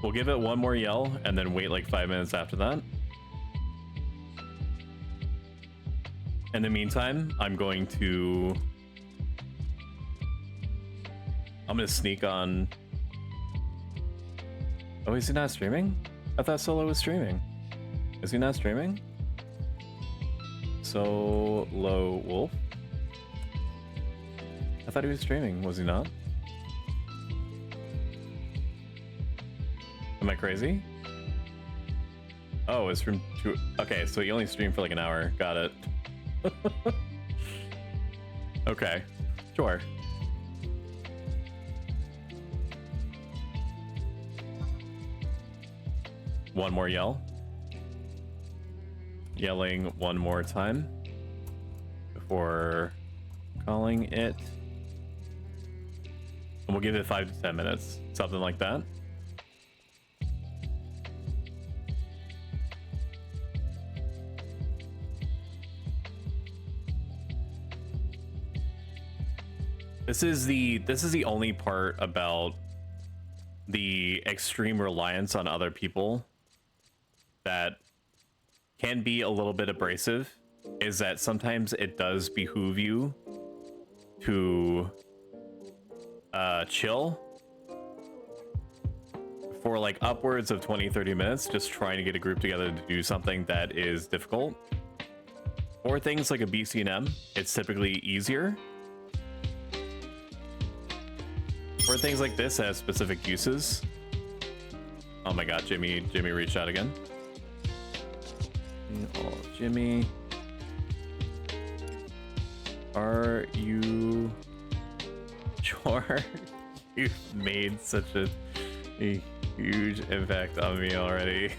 We'll give it one more yell and then wait like 5 minutes after that. In the meantime, I'm going to sneak on. Oh, is he not streaming? I thought Solo was streaming. Is he not streaming? Solo Wolf? I thought he was streaming. Was he not? Am I crazy? Oh, it's from 2. Okay, so he only streamed for like an hour. Got it. Okay, sure. One more yell. Yelling one more time before calling it. And we'll give it 5 to 10 minutes, something like that. This is the only part about the extreme reliance on other people that can be a little bit abrasive, is that sometimes it does behoove you to chill for like upwards of 20-30 minutes, just trying to get a group together to do something that is difficult. For things like a BCNM, it's typically easier. For things like this, it has specific uses. Oh my god, Jimmy reached out again. Oh, Jimmy, are you sure? You've made such a huge impact on me already.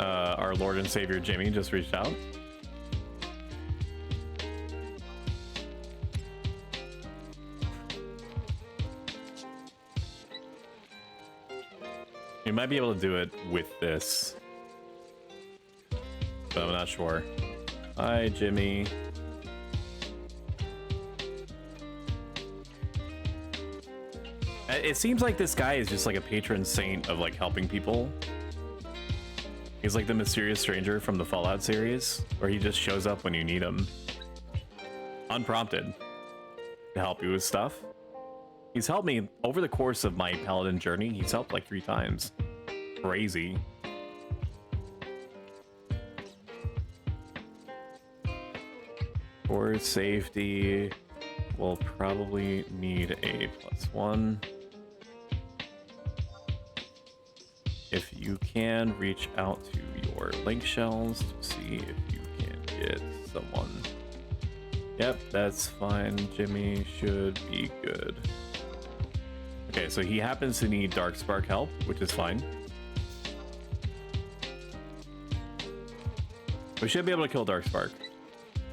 Our Lord and Savior Jimmy just reached out. You might be able to do it with this, but I'm not sure. Hi, Jimmy. it seems like this guy is just like a patron saint of like helping people. He's like the mysterious stranger from the Fallout series, where he just shows up when you need him, unprompted, to help you with stuff. He's helped me over the course of my paladin journey. He's helped like 3 times. Crazy. For safety, we'll probably need a +1. If you can, reach out to your link shells to see if you can get someone. Yep, that's fine. Jimmy should be good. Okay, so he happens to need Darkspark help, which is fine. We should be able to kill Darkspark.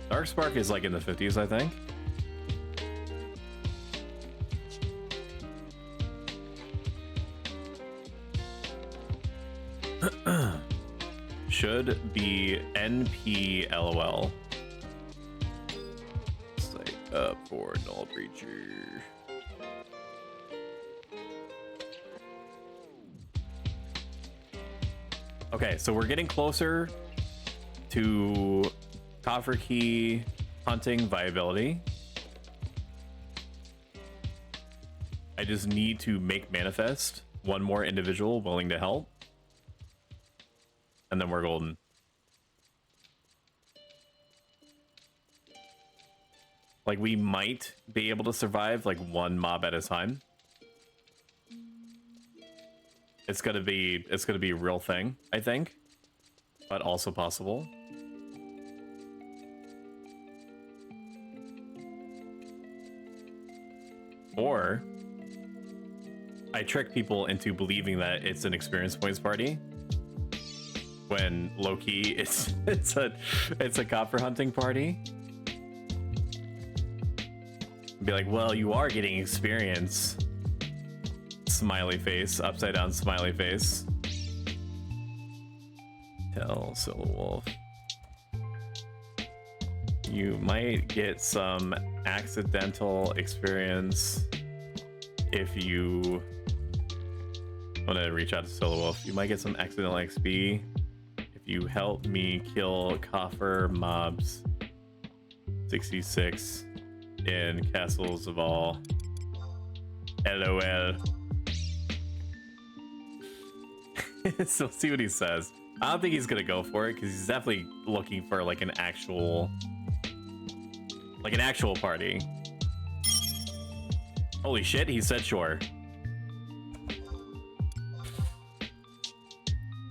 Darkspark is like in the 50s, I think. Should be NP LOL. Psych up for Null Breacher. Okay, so we're getting closer to coffer key hunting viability. I just need to make manifest one more individual willing to help. And then we're golden. Like, we might be able to survive like 1 mob at a time. It's gonna be a real thing, I think, but also possible. Or I trick people into believing that it's an experience points party, when low-key it's a copper hunting party. Be like, well, you are getting experience. Smiley face, upside down smiley face. Tell Solo Wolf. You might get some accidental experience if you... I'm gonna reach out to Solo Wolf. You might get some accidental XP if you help me kill coffer mobs 66 in Castles of All. LOL. So see what he says. I don't think he's gonna go for it because he's definitely looking for like an actual party. Holy shit, he said sure.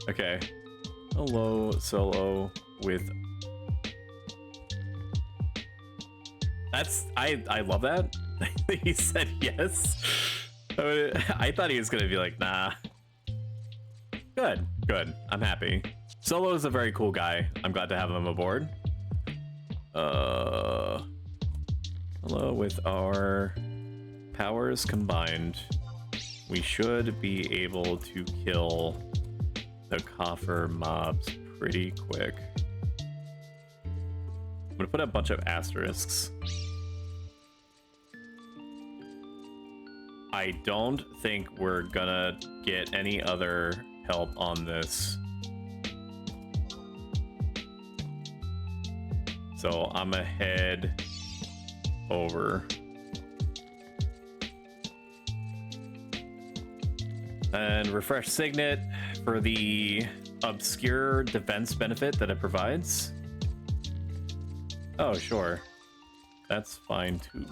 Okay. Hello, Solo with... I love that. He said yes. I thought he was gonna be like, nah. Good. I'm happy. Solo is a very cool guy. I'm glad to have him aboard. Hello, with our powers combined, we should be able to kill the coffer mobs pretty quick. I'm gonna put a bunch of asterisks. I don't think we're gonna get any other help on this. So I'm gonna head over. And refresh Signet for the obscure defense benefit that it provides. Oh, sure. That's fine too.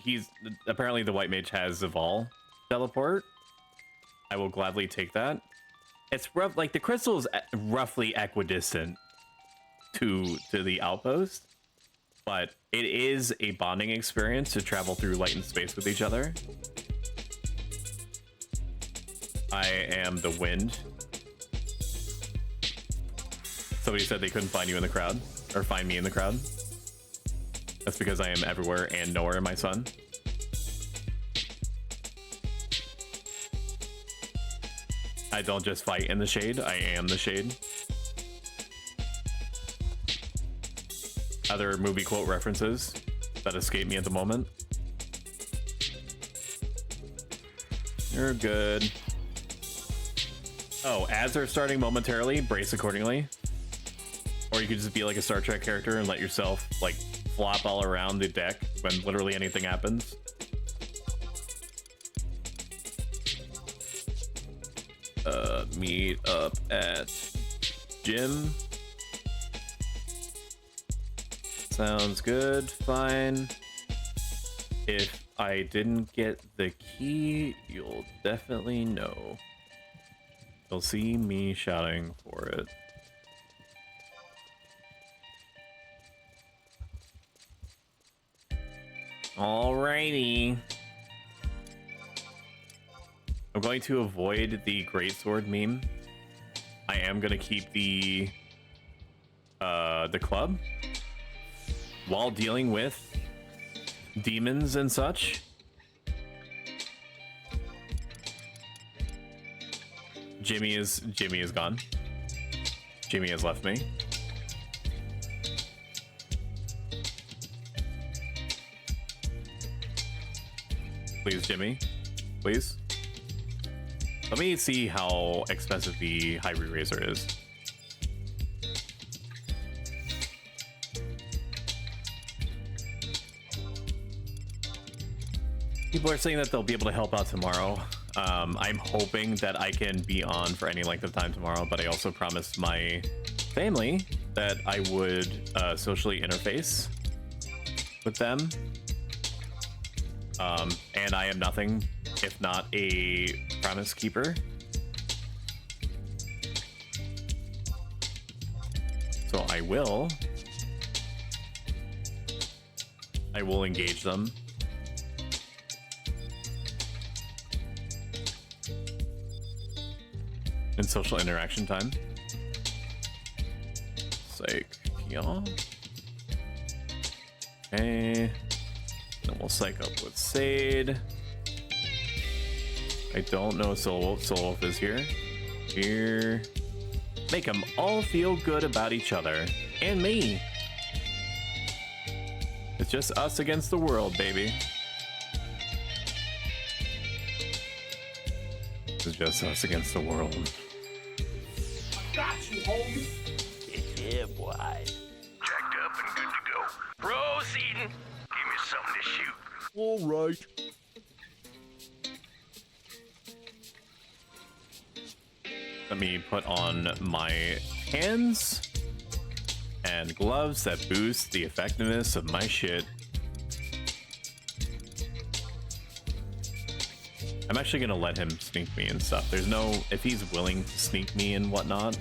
He's apparently the white mage has Zaval teleport. I will gladly take that. It's rough, like the crystal is roughly equidistant to the outpost, but it is a bonding experience to travel through light and space with each other. I am the wind. Somebody said they couldn't find you in the crowd, or find me in the crowd. That's because I am everywhere and nowhere, my son. I don't just fight in the shade, I am the shade. Other movie quote references that escape me at the moment. You're good. Oh, ads are starting momentarily. Brace accordingly. Or you could just be like a Star Trek character and let yourself like flop all around the deck when literally anything happens. Meet up at gym. Sounds good. Fine. If I didn't get the key, you'll definitely know. You'll see me shouting for it. Alrighty. I'm going to avoid the greatsword meme. I am gonna keep the club while dealing with demons and such. Jimmy is gone. Jimmy has left me. Please, Jimmy. Please. Let me see how expensive the high re-raiser is. People are saying that they'll be able to help out tomorrow. I'm hoping that I can be on for any length of time tomorrow, but I also promised my family that I would socially interface with them. And I am nothing if not a promise keeper. So I will engage them. In social interaction time. Psych, y'all. Okay. Then we'll psych up with Sade. I don't know Soul is here. Here. Make them all feel good about each other. And me. It's just us against the world, baby. It's just us against the world. Got you, homie. Yeah, boy. Jacked up and good to go. Proceeding. Give me something to shoot. All right. Let me put on my hands and gloves that boost the effectiveness of my shit. I'm actually gonna let him sneak me and stuff. There's no, if he's willing to sneak me and whatnot,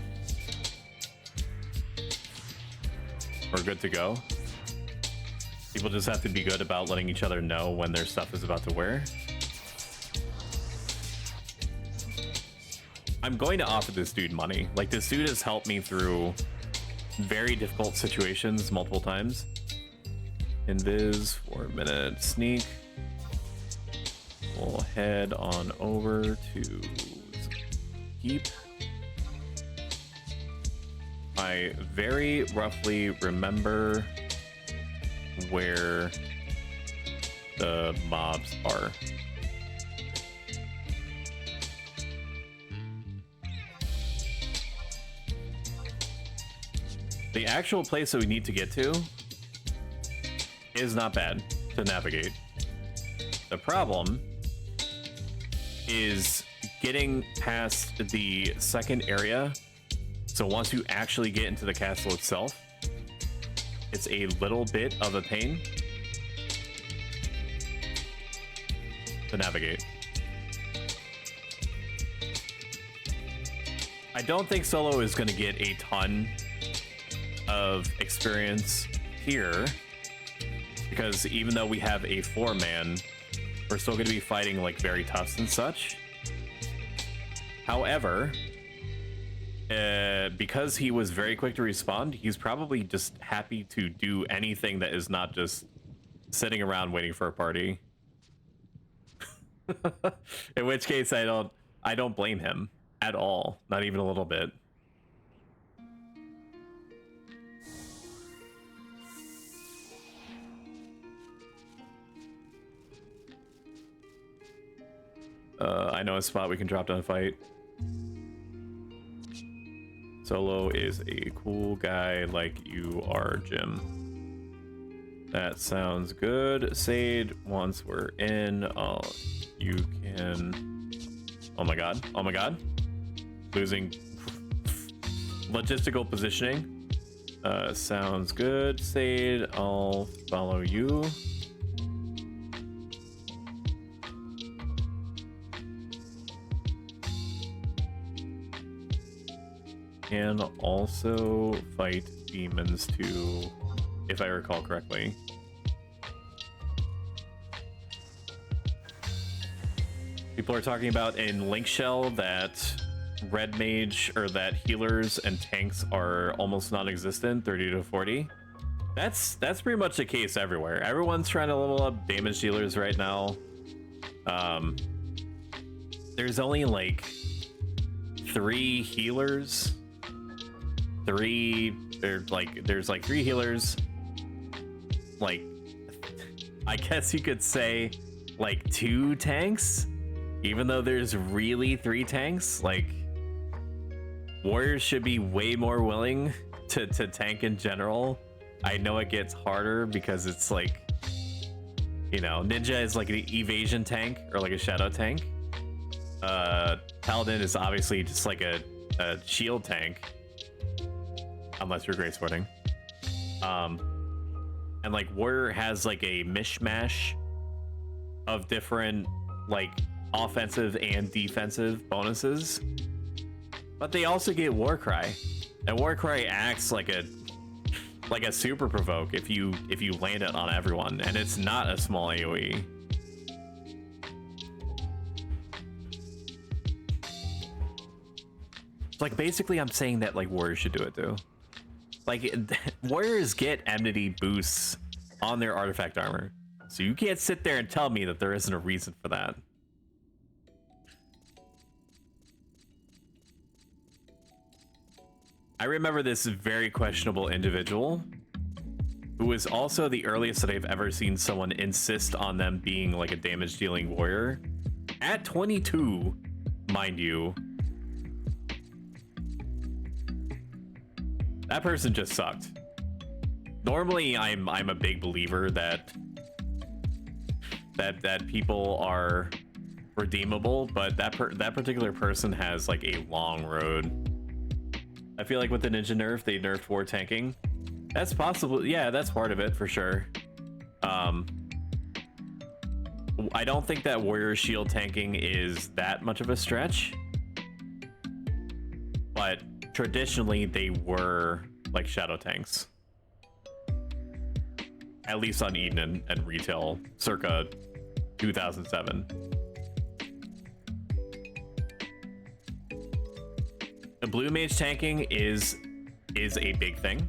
we're good to go. People just have to be good about letting each other know when their stuff is about to wear. I'm going to offer this dude money. Like, this dude has helped me through very difficult situations multiple times. Invis for a minute. Sneak. We'll head on over to keep. I very roughly remember where the mobs are. The actual place that we need to get to is not bad to navigate. The problem is getting past the second area. So once you actually get into the castle itself, it's a little bit of a pain to navigate. I don't think Solo is going to get a ton of experience here, because even though we have a 4-man, we're still going to be fighting like very toughs and such. However, because he was very quick to respond, he's probably just happy to do anything that is not just sitting around waiting for a party. In which case, I don't blame him at all, not even a little bit. I know a spot we can drop down and fight. Solo is a cool guy like you are, Jim. That sounds good. Sade, once we're in, you can... Oh my god. Oh my god. Losing logistical positioning. Sounds good. Sade, I'll follow you. And also fight demons too, if I recall correctly. People are talking about in Link Shell that red mage, or that healers and tanks are almost non-existent, 30 to 40. That's pretty much the case everywhere. Everyone's trying to level up damage dealers right now. There's only like 3 healers. There's like 3 healers. Like, I guess you could say like 2 tanks, even though there's really 3 tanks. Like, warriors should be way more willing to tank in general. I know it gets harder because it's like, you know, ninja is like an evasion tank or like a shadow tank. Paladin is obviously just like a shield tank, unless you're grace warding. And like warrior has like a mishmash of different like offensive and defensive bonuses, but they also get Warcry, and Warcry acts like a super provoke if you land it on everyone, and it's not a small AoE. Like, basically I'm saying that like warriors should do it too. Like, warriors get enmity boosts on their artifact armor, so you can't sit there and tell me that there isn't a reason for that. I remember this very questionable individual who was also the earliest that I've ever seen someone insist on them being like a damage dealing warrior at 22, mind you. That person just sucked. Normally I'm a big believer that people are redeemable, but that particular person has like a long road. I feel like with the ninja nerf, they nerfed war tanking. That's possible. Yeah, that's part of it for sure. I don't think that warrior shield tanking is that much of a stretch, but traditionally they were like shadow tanks, at least on Eden and retail circa 2007. The blue mage tanking is a big thing.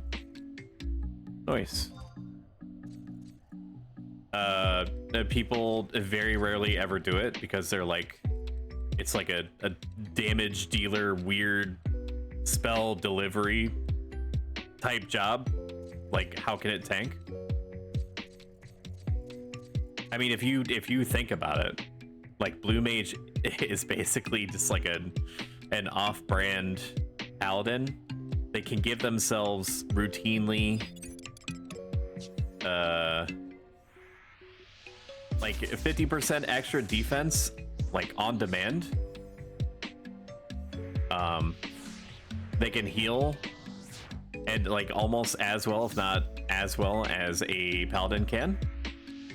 Nice. People very rarely ever do it because they're like, it's like a damage dealer, weird spell delivery type job. Like, how can it tank? I mean, if you think about it, like, blue mage is basically just like an off-brand paladin. They can give themselves routinely like 50% extra defense, like on demand. They can heal and like almost as well, if not as well, as a paladin can.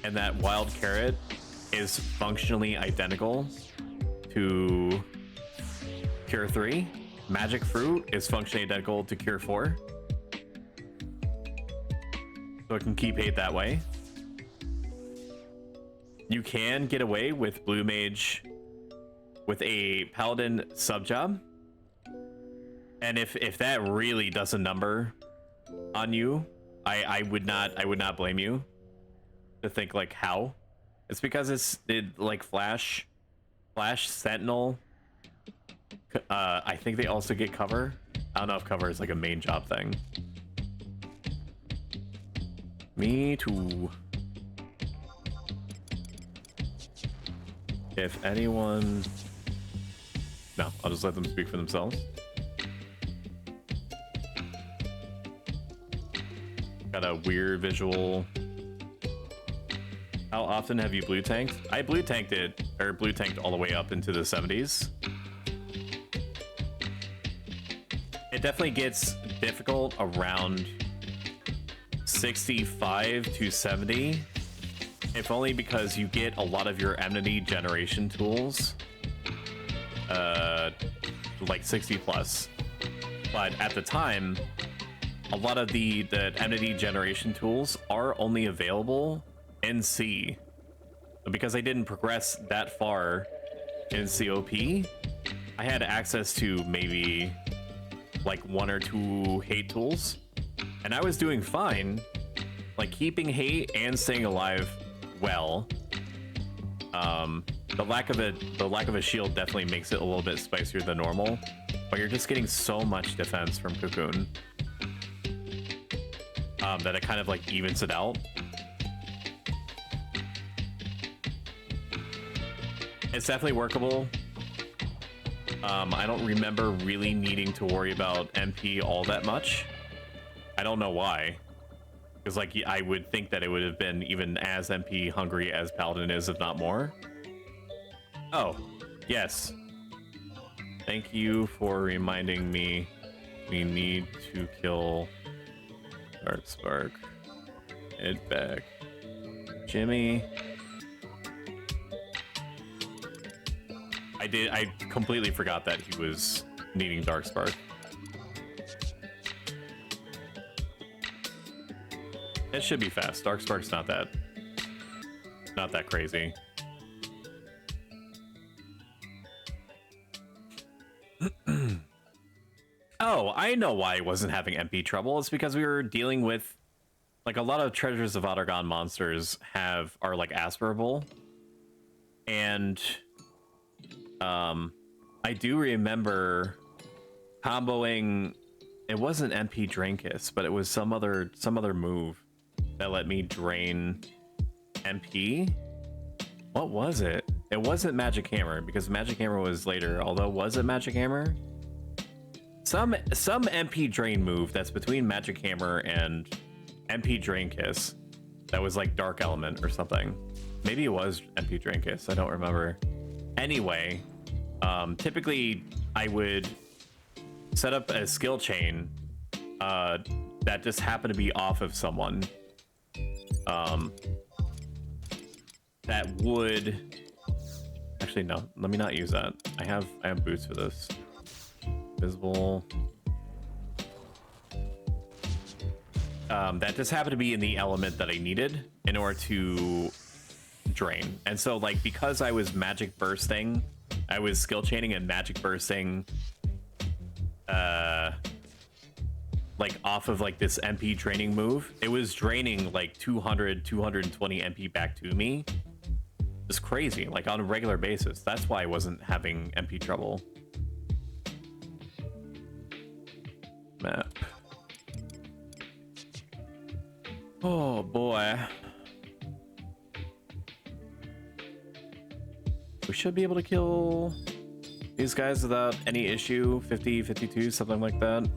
And that wild carrot is functionally identical to Cure 3. Magic fruit is functionally identical to Cure 4. So it can keep hate that way. You can get away with blue mage with a paladin sub job. And if that really does a number on you, I would not blame you to think like how. It's because it like Flash Sentinel. I think they also get cover. I don't know if cover is like a main job thing. Me too. If anyone... No, I'll just let them speak for themselves. Got a weird visual. How often have you blue tanked? I blue tanked it, or blue tanked all the way up into the 70s. It definitely gets difficult around 65 to 70. If only because you get a lot of your enmity generation tools, like 60 plus. But at the time, a lot of the enmity generation tools are only available in C. But because I didn't progress that far in COP, I had access to maybe like 1 or 2 hate tools, and I was doing fine, like keeping hate and staying alive well. The lack of a shield definitely makes it a little bit spicier than normal, but you're just getting so much defense from Cocoon that it kind of like evens it out. It's definitely workable. I don't remember really needing to worry about MP all that much. I don't know why. Because like I would think that it would have been even as MP hungry as Paladin is, if not more. Oh, yes. Thank you for reminding me we need to kill Dark Spark. Head back. Jimmy. I completely forgot that he was needing Dark Spark. It should be fast. Dark Spark's not that crazy. Oh, I know why I wasn't having MP trouble. It's because we were dealing with like a lot of Treasures of Ottergon monsters are like aspirable. And I do remember comboing, it wasn't MP Drankus, but it was some other move that let me drain MP. What was it? It wasn't Magic Hammer, because Magic Hammer was later, although was it Magic Hammer? Some MP drain move that's between Magic Hammer and MP Drain Kiss that was like Dark Element or something. Maybe it was MP Drain Kiss, I don't remember. Anyway, typically I would set up a skill chain that just happened to be off of someone. That would actually, no, let me not use that. I have boots for this. Visible. That just happened to be in the element that I needed in order to drain. And so like, because I was magic bursting, I was skill chaining and magic bursting like off of like this MP draining move. It was draining like 220 MP back to me. It's crazy, like on a regular basis. That's why I wasn't having MP trouble. Map. Oh boy. We should be able to kill these guys without any issue. 50, 52, something like that.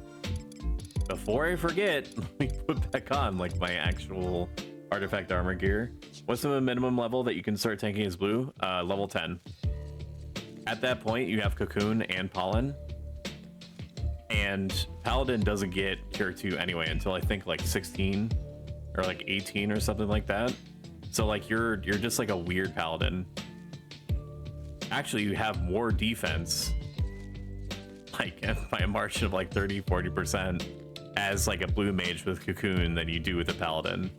Before I forget, let me put back on like my actual artifact armor gear. What's the minimum level that you can start tanking as blue? Level 10. At that point, you have Cocoon and Pollen. And Paladin doesn't get Cure 2 anyway until I think like 16 or like 18 or something like that. So like you're just like a weird Paladin. Actually, you have more defense, like by a margin of like 30-40% as like a blue mage with Cocoon than you do with a Paladin.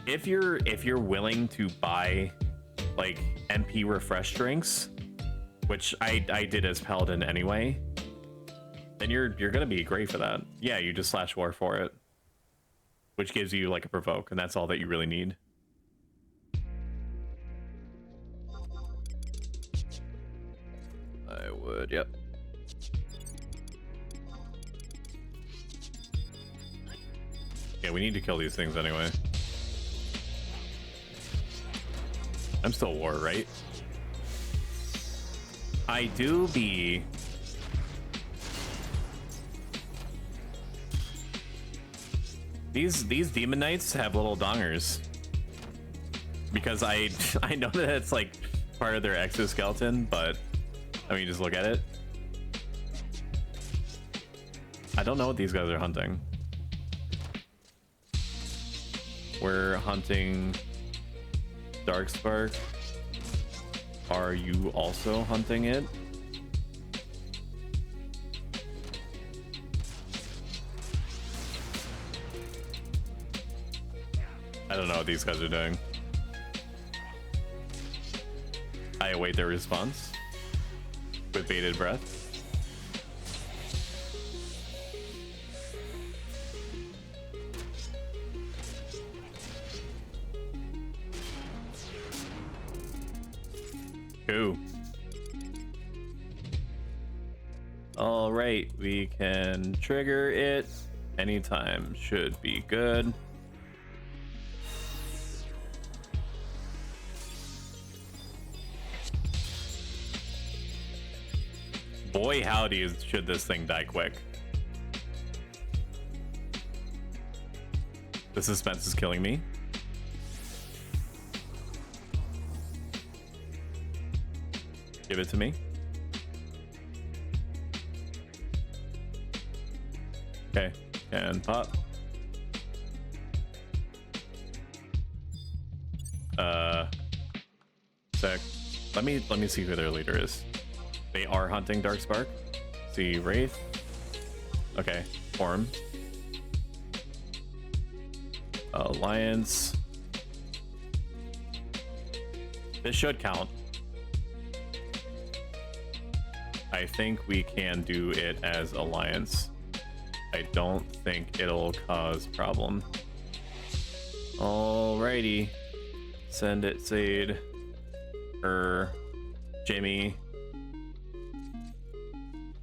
If you're willing to buy like MP refresh drinks, which I did as Paladin anyway, then you're gonna be great for that. Yeah, you just slash war for it, which gives you like a provoke, and that's all that you really need. I would, yep. Yeah, we need to kill these things anyway. I'm still war, right? I do be. These demon knights have little dongers. Because I know that it's like part of their exoskeleton, but I mean, just look at it. I don't know what these guys are hunting. We're hunting Darkspark. Are you also hunting it? I don't know what these guys are doing. I await their response with bated breath. Cool. All right, we can trigger it anytime. Should be good. Boy, howdy, should this thing die quick. The suspense is killing me. Give it to me. Okay, and pop. Sec. Let me see who their leader is. They are hunting Darkspark. See Wraith. Okay, form. Alliance. This should count. I think we can do it as Alliance. I don't think it'll cause problem. Alrighty. Send it, Sade. Jamie.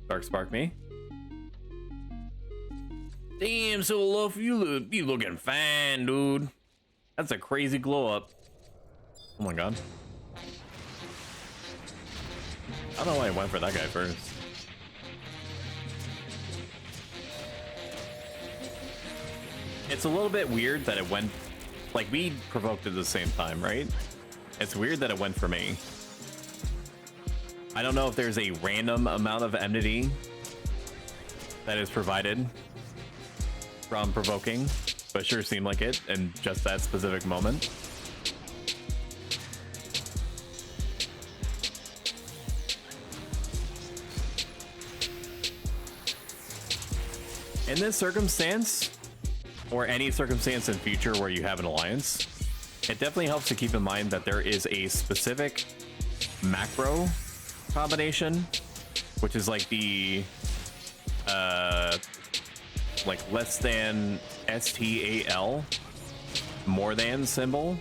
Darkspark me. Damn, so love you looking fine, dude. That's a crazy glow up. Oh my god. I don't know why I went for that guy first. It's a little bit weird that it went, like, we provoked at the same time, right? It's weird that it went for me. I don't know if there's a random amount of enmity that is provided from provoking, but it sure seemed like it in just that specific moment. In this circumstance, or any circumstance in future where you have an alliance, it definitely helps to keep in mind that there is a specific macro combination, which is like the like less than STAL, more than symbol,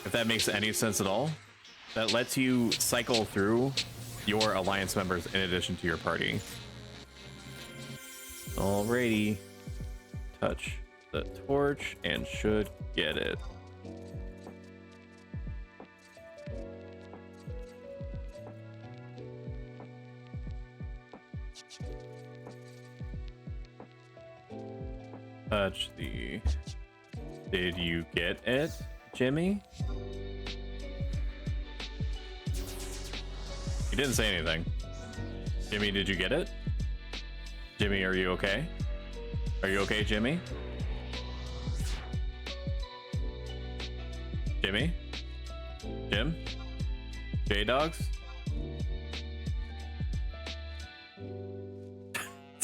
if that makes any sense at all, that lets you cycle through your alliance members in addition to your party. Alrighty, touch the torch and should get it. Touch the... Did you get it, Jimmy? He didn't say anything. Jimmy, did you get it? Jimmy, are you okay? Are you okay, Jimmy? Jimmy? Jim? J-Dogs?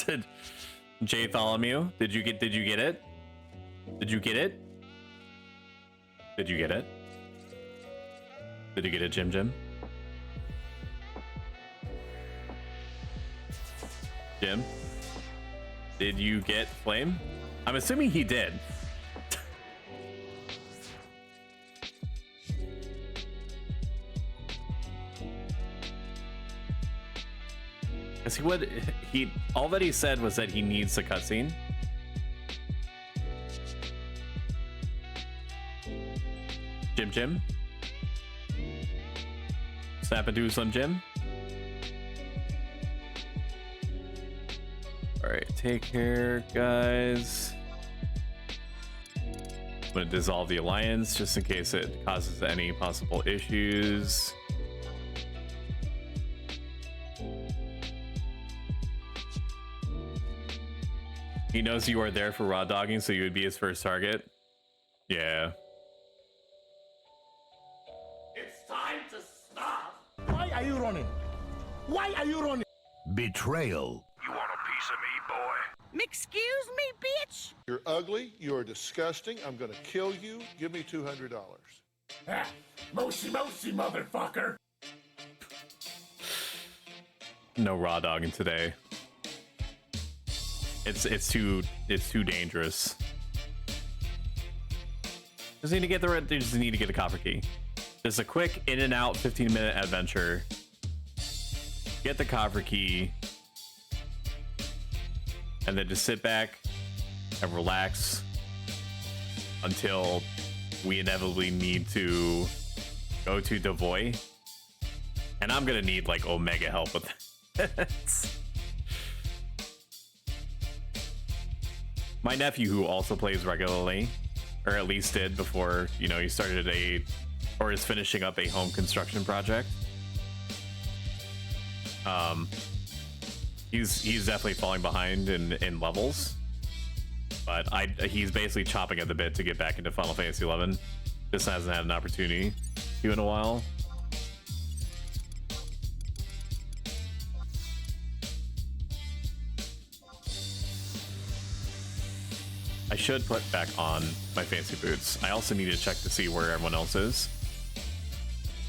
Did J Tholomew? Did you get it? Did you get it? Did you get it? Did you get it, Jim? Jim? Did you get Flame? I'm assuming he did. Because he all that he said was that he needs a cutscene. Jim? Snap into some Jim? All right, take care, guys. I'm gonna dissolve the alliance just in case it causes any possible issues. He knows you are there for raw dogging, so you would be his first target. Yeah. It's time to stop. Why are you running? Why are you running? Betrayal. You want a piece of me, boy? Excuse me, bitch. You're ugly. You are disgusting. I'm going to kill you. Give me $200. Ah, moshi, motherfucker. No raw dogging today. It's too dangerous. Just need to get the copper key. Just a quick in and out 15-minute adventure. Get the copper key. And then just sit back and relax until we inevitably need to go to Devoy. And I'm gonna need like Omega help with that. My nephew, who also plays regularly, or at least did before, you know, he started or is finishing up a home construction project. He's definitely falling behind in levels, but he's basically chopping at the bit to get back into Final Fantasy XI. Just hasn't had an opportunity to in a while. I should put back on my fancy boots. I also need to check to see where everyone else is.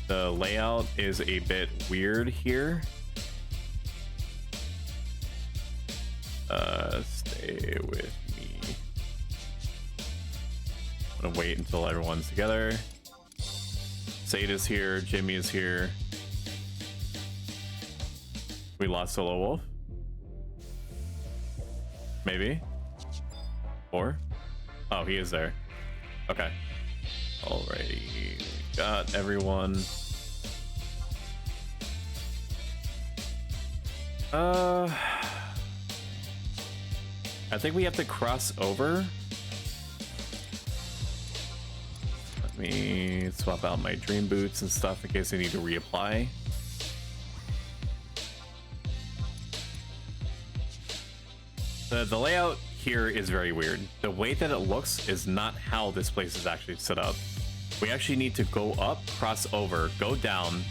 The layout is a bit weird here. Stay with me. I'm gonna wait until everyone's together. Sada's here, Jimmy is here. We lost Solo Wolf. Maybe. Or? Oh, he is there. Okay. Alrighty. We got everyone. I think we have to cross over. Let me swap out my dream boots and stuff in case I need to reapply. The layout here is very weird. The way that it looks is not how this place is actually set up. We actually need to go up, cross over, go down,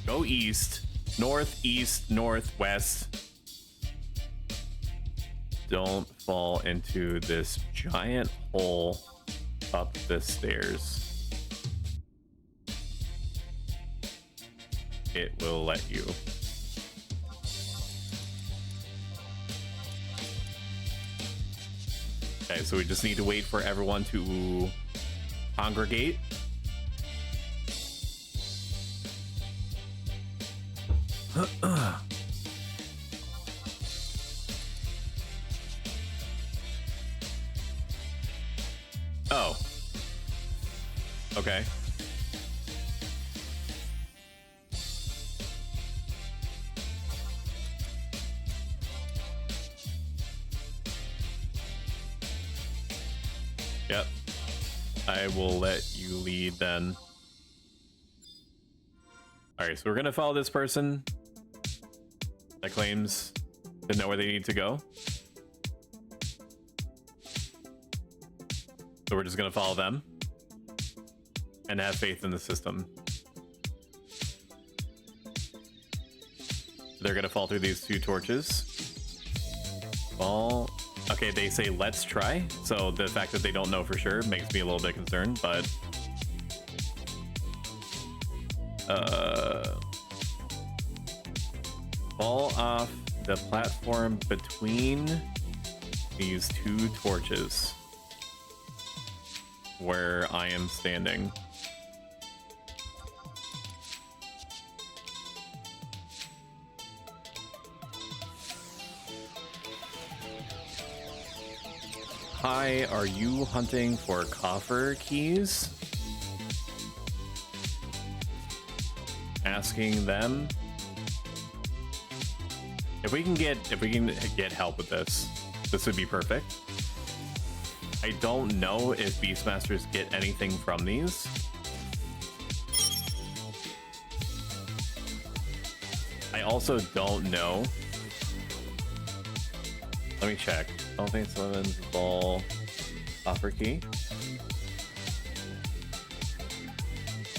go east, north, east, north, west. Don't fall into this giant hole up the stairs. It will let you. Okay, so we just need to wait for everyone to congregate. Oh. Okay. Yep. I will let you lead then. Alright, so we're gonna follow this person that claims to know where they need to go. So we're just gonna follow them and have faith in the system. They're gonna fall through these two torches. Fall. Okay, they say let's try. So the fact that they don't know for sure makes me a little bit concerned, but fall off the platform between these two torches where I am standing. Hi, are you hunting for coffer keys? Asking them. If we can get help with this, this would be perfect. I don't know if Beastmasters get anything from these. I also don't know. Let me check. I don't think it's Lemon's Ball Offer Key.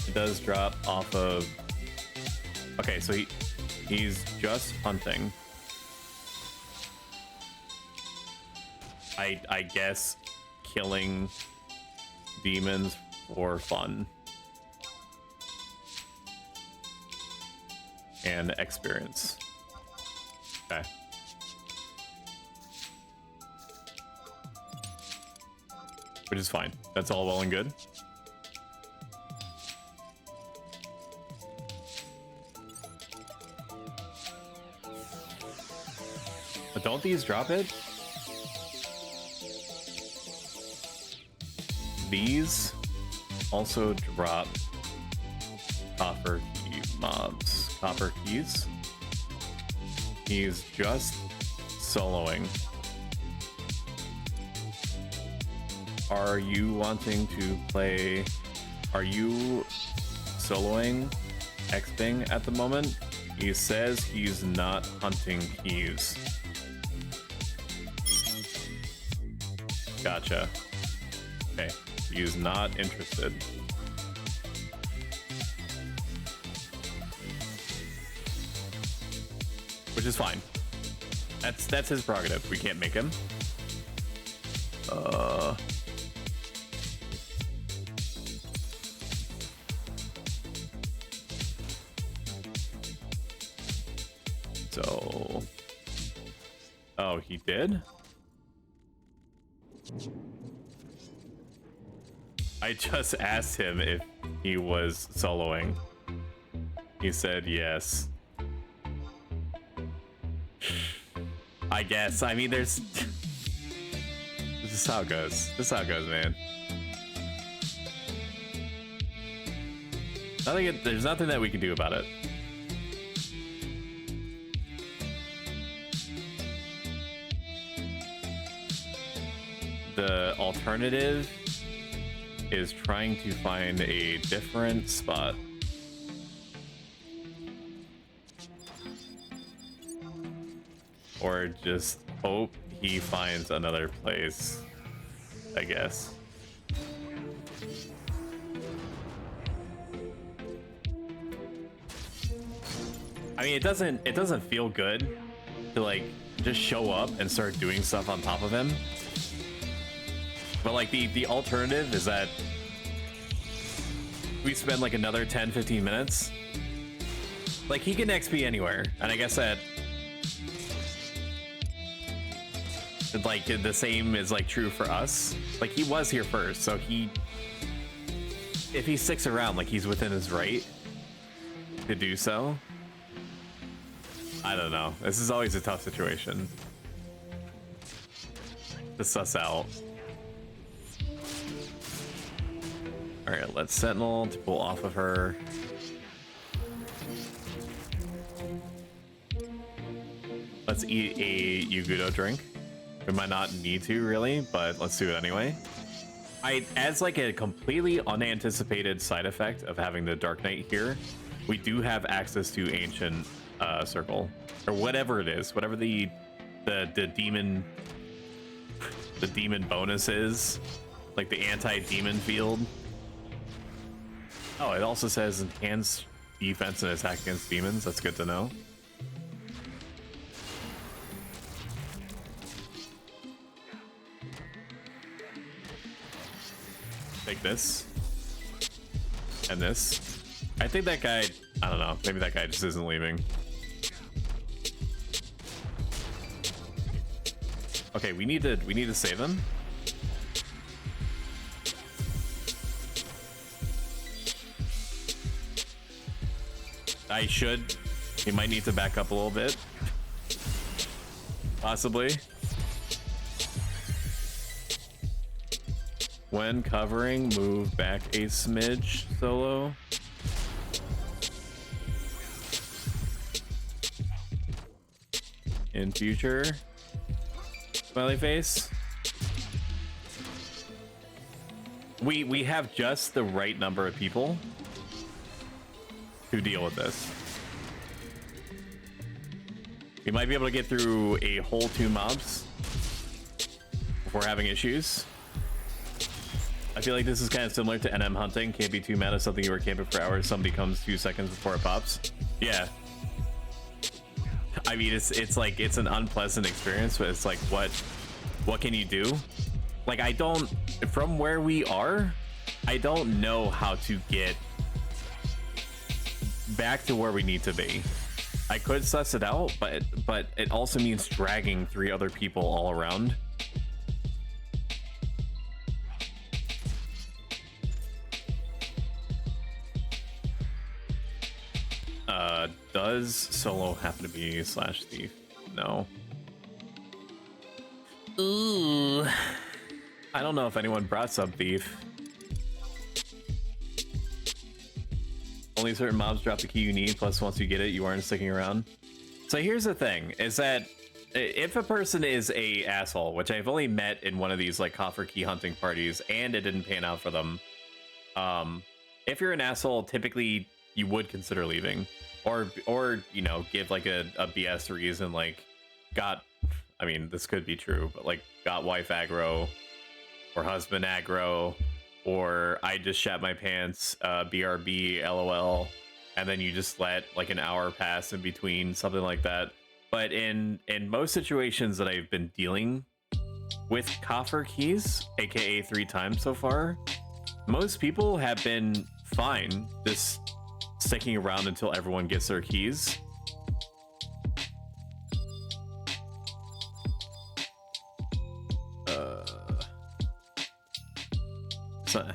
It does drop off of... Okay, so he's just hunting. I guess killing demons for fun. And experience. Okay. Which is fine. That's all well and good. But don't these drop it? These also drop copper key mobs. Copper keys. He's just soloing. Are you wanting to play? Are you soloing X-Bing at the moment? He says he's not hunting keys. Gotcha. Okay, he's not interested. Which is fine. That's his prerogative. We can't make him. So... Oh, he did? I just asked him if he was soloing. He said yes. I guess. I mean, there's... This is how it goes. This is how it goes, man. There's nothing that we can do about it. The alternative is trying to find a different spot. Or just hope he finds another place, I guess. I mean, it doesn't feel good to like just show up and start doing stuff on top of him. But like the alternative is that we spend like another 10-15 minutes. Like he can XP anywhere, and I guess that like the same is like true for us. Like he was here first, so if he sticks around, like he's within his right to do so. I don't know. This is always a tough situation to suss out. All right, let's Sentinel to pull off of her. Let's eat a Yugudo drink. We might not need to really, but let's do it anyway. As like a completely unanticipated side effect of having the Dark Knight here, we do have access to Ancient Circle, or whatever it is, whatever the demon bonus is, like the anti-demon field. Oh, it also says enhance defense and attack against demons. That's good to know. Take this. And this. I think that guy, I don't know, maybe that guy just isn't leaving. Okay, we need to save him. He might need to back up a little bit. Possibly. When covering, move back a smidge, Solo. in future. Smiley face. We have just the right number of people to deal with this. We might be able to get through a whole 2 mobs before having issues. I feel like this is kind of similar to NM hunting. Can't be too mad at something you were camping for hours. Somebody comes 2 seconds before it pops. Yeah. I mean, it's like, it's an unpleasant experience, but it's like, what can you do? Like, I don't, from where we are, I don't know how to get back to where we need to be. I could suss it out, but it also means dragging 3 other people all around. Does solo happen to be slash thief? No. Ooh. I don't know if anyone brought sub thief. Only certain mobs drop the key you need, plus once you get it, you aren't sticking around. So here's the thing, is that if a person is a asshole, which I've only met in one of these like coffer key hunting parties, and it didn't pan out for them, if you're an asshole, typically you would consider leaving. Or you know, give like a BS reason, like I mean, this could be true, but like got wife aggro, or husband aggro, or I just shat my pants, BRB, LOL, and then you just let like an hour pass in between, something like that. But in most situations that I've been dealing with coffer keys, aka 3 times so far, most people have been fine just sticking around until everyone gets their keys. So,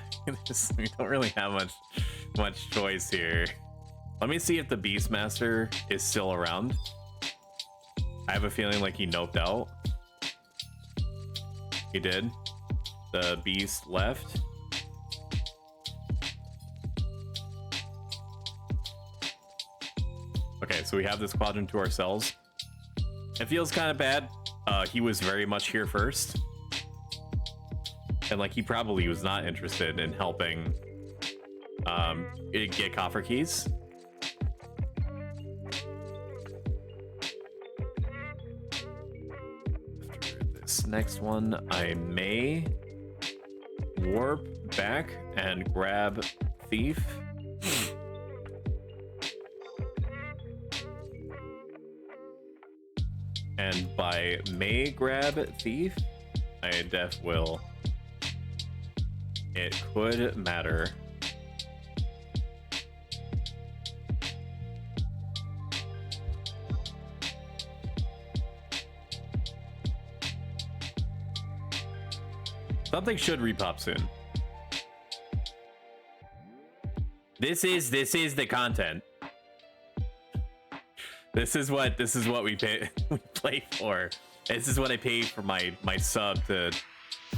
we don't really have much choice here. Let me see if the Beastmaster is still around. I have a feeling like he noped out. He did. The Beast left. Okay, so we have this quadrant to ourselves. It feels kind of bad. He was very much here first. And like, he probably was not interested in helping get coffer keys. After this next one, I may warp back and grab Thief. And by may grab Thief, I def will. It could matter. Something should repop soon. This is the content. This is what we pay we play for. This is what I pay for my sub to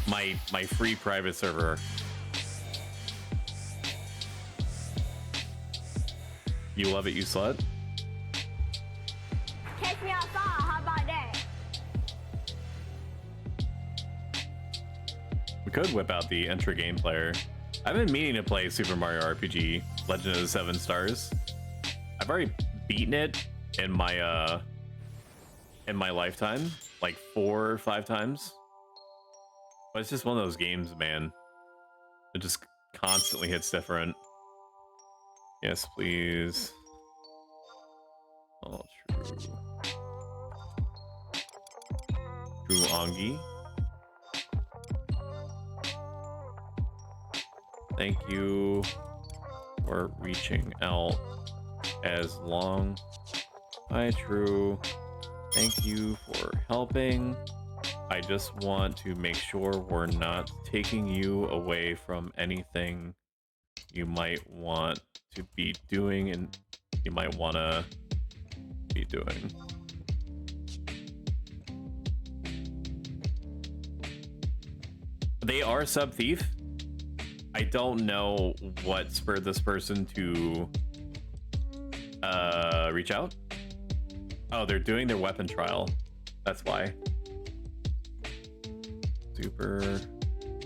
my free private server. You love it, you slut. Catch me outside, how about that? We could whip out the Entra game player. I've been meaning to play Super Mario RPG Legend of the 7 Stars. I've already beaten it in my lifetime, like 4 or 5 times. But it's just one of those games, man. It just constantly hits different. Yes, please. Oh, true. True Ongi. Thank you for reaching out as long. Hi, True. Thank you for helping. I just want to make sure we're not taking you away from anything you might want to be doing and you might want to be doing. They are sub thief. I don't know what spurred this person to reach out. Oh, they're doing their weapon trial. That's why. Super.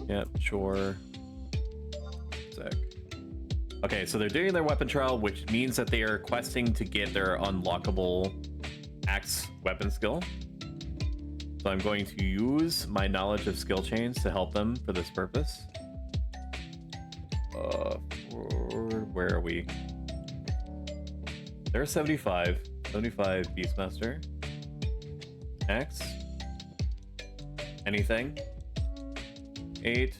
Yep, sure. Sick. Okay, so they're doing their weapon trial, which means that they are questing to get their unlockable axe weapon skill. So I'm going to use my knowledge of skill chains to help them for this purpose. Where are we? They're 75. 75 Beastmaster. Axe. Anything? 8.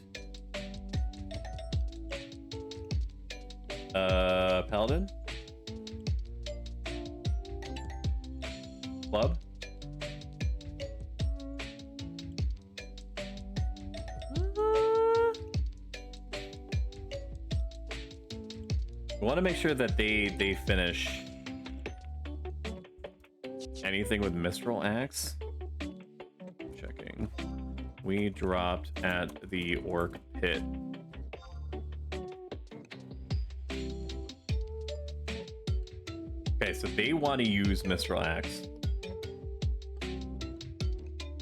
Paladin. Club. We want to make sure that they finish anything with Mistral Axe. Checking. We dropped at the Orc Pit. Okay, so they want to use Mistral Axe.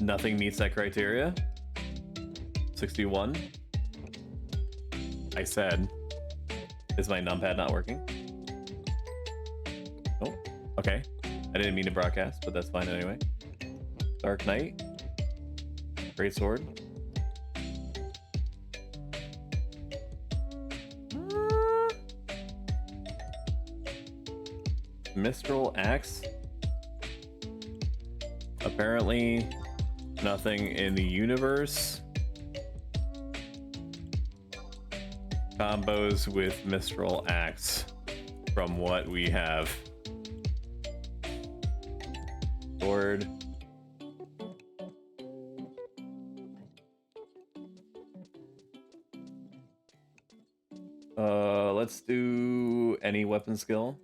Nothing meets that criteria. 61. I said, is my numpad not working? Oh, okay. I didn't mean to broadcast, but that's fine anyway. Dark Knight. Great Sword. Mistral Axe. Apparently nothing in the universe combos with Mistral Axe from what we have. Sword. Let's do any weapon skill.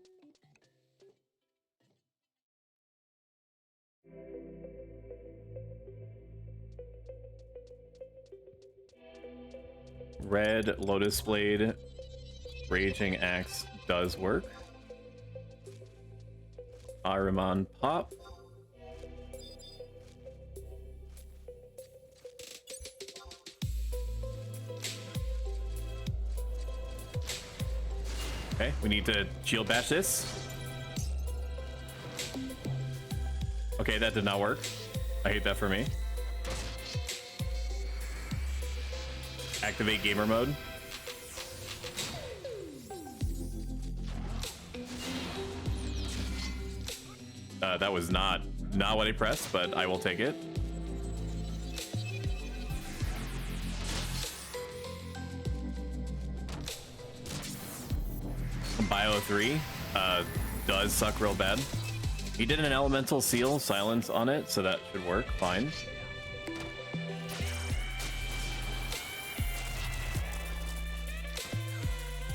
Red Lotus Blade Raging Axe does work. Ahriman Pop. Okay, we need to shield bash this. Okay, that did not work. I hate that for me. Activate gamer mode. That was not what I pressed, but I will take it. Bio 3 does suck real bad. He did an elemental seal silence on it, so that should work fine.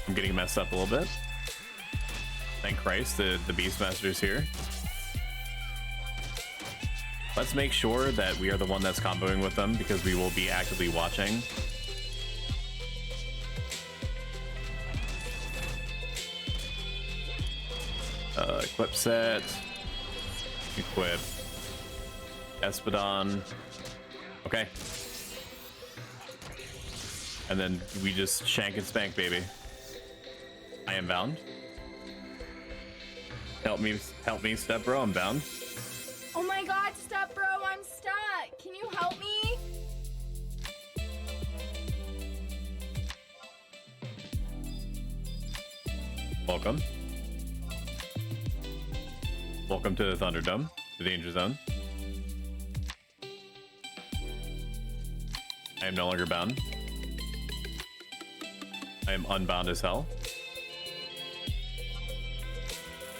I'm getting messed up a little bit. Thank Christ the Beastmaster's here. Let's make sure that we are the one that's comboing with them because we will be actively watching. Equip set. Equip Espadon. Okay. And then we just shank and spank, baby. I am bound. Help me, step bro, I'm bound. Oh my god, step bro, I'm stuck. Can you help me? Welcome. Welcome to the Thunderdome, the danger zone. I am no longer bound. I am unbound as hell.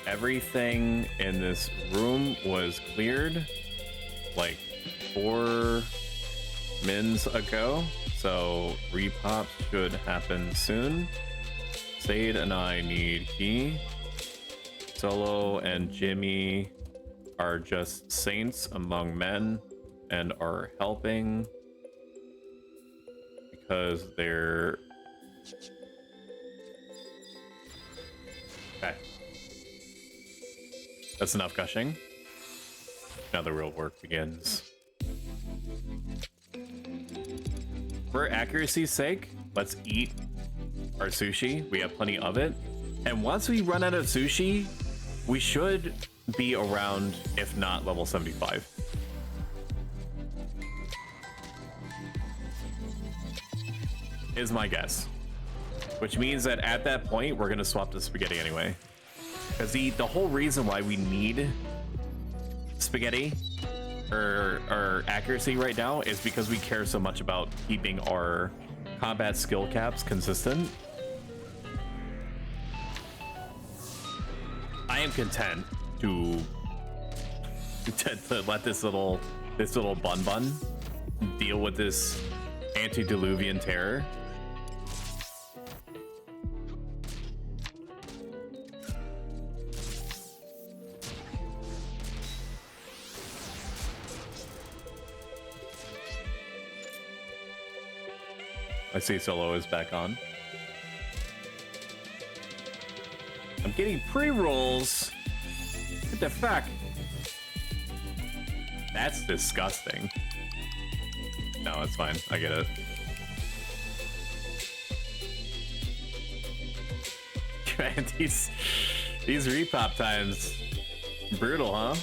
Everything in this room was cleared like 4 mins ago, so repops should happen soon. Sade and I need key. Solo and Jimmy are just saints among men and are helping because they're... Okay. That's enough gushing. Now the real work begins. For accuracy's sake, let's eat our sushi. We have plenty of it. And once we run out of sushi, we should be around, if not level 75. Is my guess. Which means that at that point, we're gonna swap to spaghetti anyway. Because the whole reason why we need spaghetti or accuracy right now is because we care so much about keeping our combat skill caps consistent. I am content to let this little bun deal with this antediluvian terror. I see Solo is back on. I'm getting pre-rolls. What the fuck? That's disgusting. No, it's fine. I get it. these repop times, brutal, huh?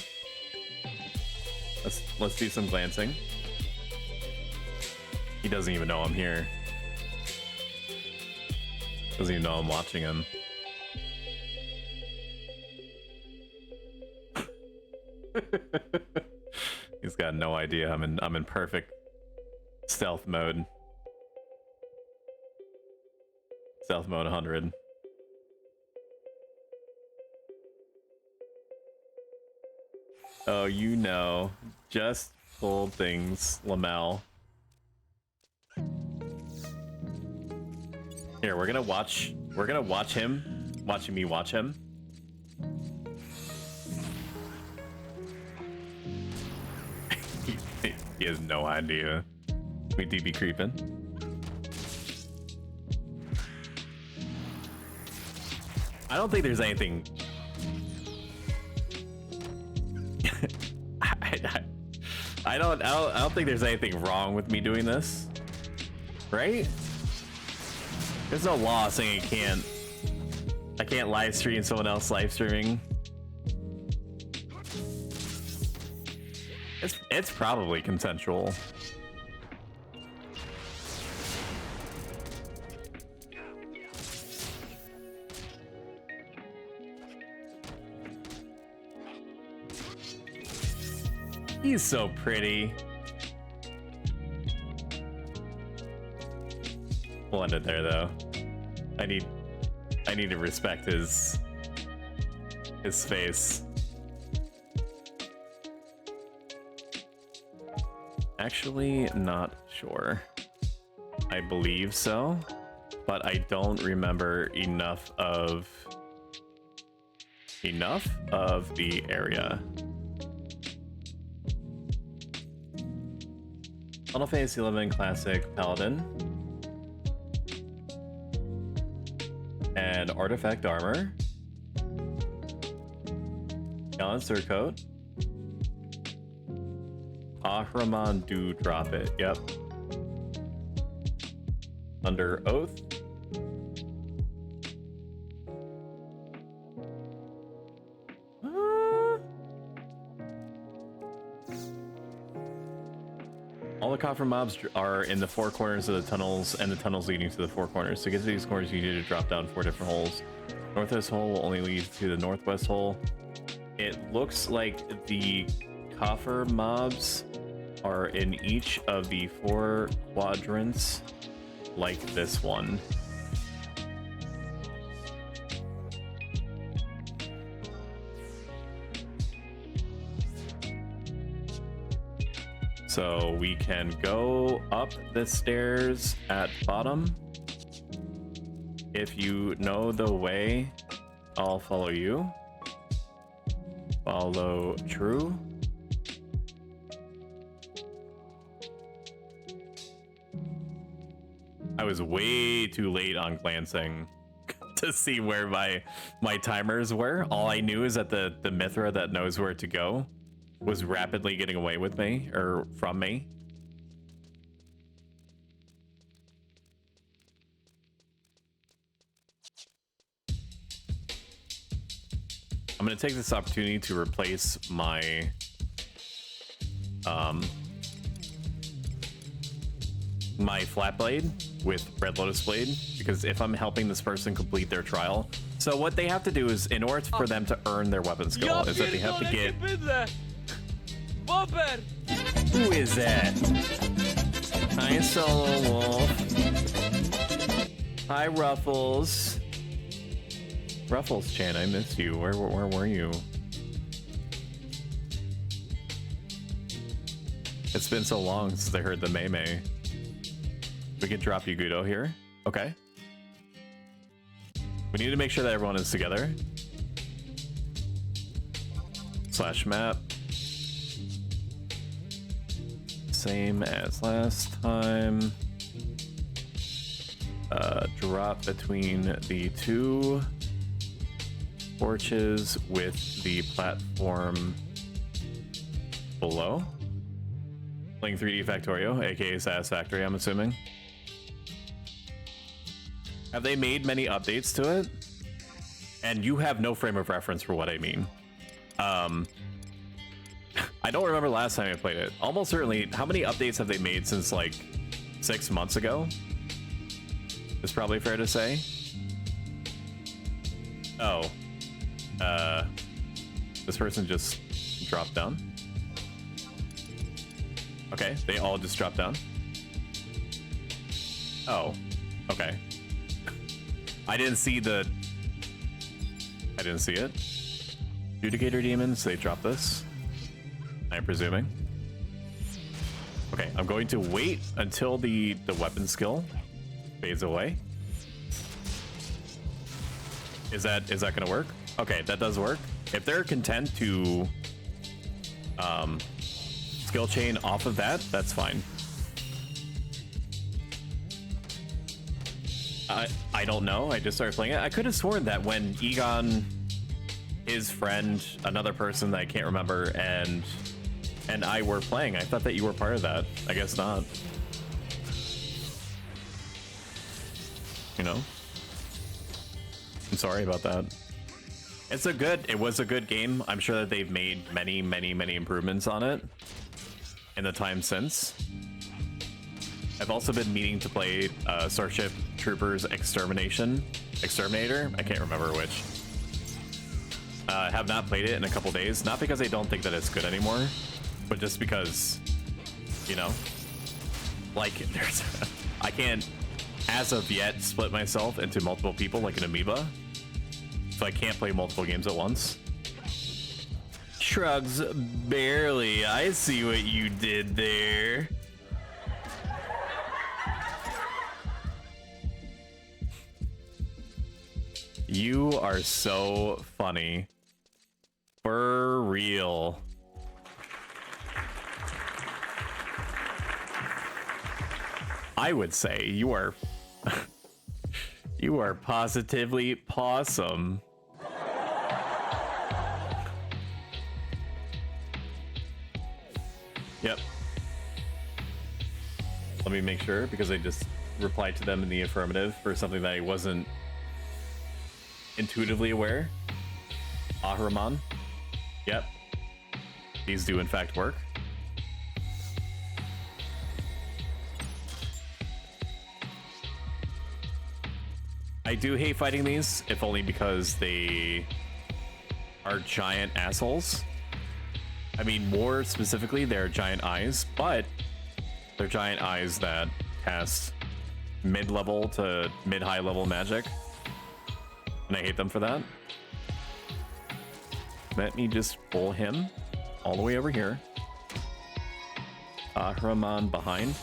Let's do some glancing. He doesn't even know I'm here. Doesn't even know I'm watching him. He's got no idea I'm in perfect stealth mode. Stealth mode 100. Oh, you know, just old things, lmao. Here, we're gonna watch him, watching me watch him. He has no idea. We do be creeping. I don't think there's anything. I don't think there's anything wrong with me doing this, right? There's no law saying I can't live stream someone else live streaming. It's probably consensual. He's so pretty. We'll end it there though. I need to respect his face. Actually, not sure. I believe so, but I don't remember enough of the area. Final Fantasy XI Classic Paladin and Artifact Armor. Gallon Surcoat. Ahriman do drop it. Yep. Under Oath. All the coffer mobs are in the four corners of the tunnels and the tunnels leading to the four corners. To get to these corners, you need to drop down 4 different holes. Northwest hole will only lead to the northwest hole. It looks like the coffer mobs are in each of the 4 quadrants, like this one. So we can go up the stairs at bottom. If you know the way, I'll follow you. Follow true. I was way too late on glancing to see where my timers were. All I knew is that the Mithra that knows where to go was rapidly getting away with me, or from me. I'm gonna take this opportunity to replace my my flat blade with Red Lotus blade, because if I'm helping this person complete their trial, so what they have to do is, in order for them to earn their weapon skill, is that they have to get. Who is that? Hi, Solo Wolf. Hi, Ruffles. Ruffles Chan, I miss you. Where were you? It's been so long since I heard the Mei. We can drop you Gudo here. Okay. We need to make sure that everyone is together. Slash map. Same as last time. Drop between the two torches with the platform below. Playing 3D Factorio, aka Satisfactory, I'm assuming. Have they made many updates to it? And you have no frame of reference for what I mean. I don't remember last time I played it. Almost certainly, how many updates have they made since like 6 months ago? It's probably fair to say. Oh. This person just dropped down. Okay, they all just dropped down. Oh, okay. I didn't see it. Judicator demons, they dropped this. I'm presuming. Okay, I'm going to wait until the weapon skill fades away. Is that gonna work? Okay, that does work. If they're content to skill chain off of that, that's fine. I don't know. I just started playing it. I could have sworn that when Egon, his friend, another person that I can't remember, and I were playing, I thought that you were part of that. I guess not. You know? I'm sorry about that. It was a good game. I'm sure that they've made many improvements on it in the time since. I've also been meaning to play Starship Troopers Exterminator. I can't remember which. Have not played it in a couple days. Not because I don't think that it's good anymore, but just because, you know, like I can't, as of yet, split myself into multiple people like an amoeba. So I can't play multiple games at once. Shrugs barely. I see what you did there. You are so funny. For real. I would say you are you are positively pawsome. Yep. Let me make sure, because I just replied to them in the affirmative for something that I wasn't intuitively aware. Ahriman. Yep. These do in fact work. I do hate fighting these, if only because they are giant assholes. I mean, more specifically, they're giant eyes, but they're giant eyes that cast mid-level to mid-high level magic. And I hate them for that. Let me just pull him all the way over here. Ahriman behind.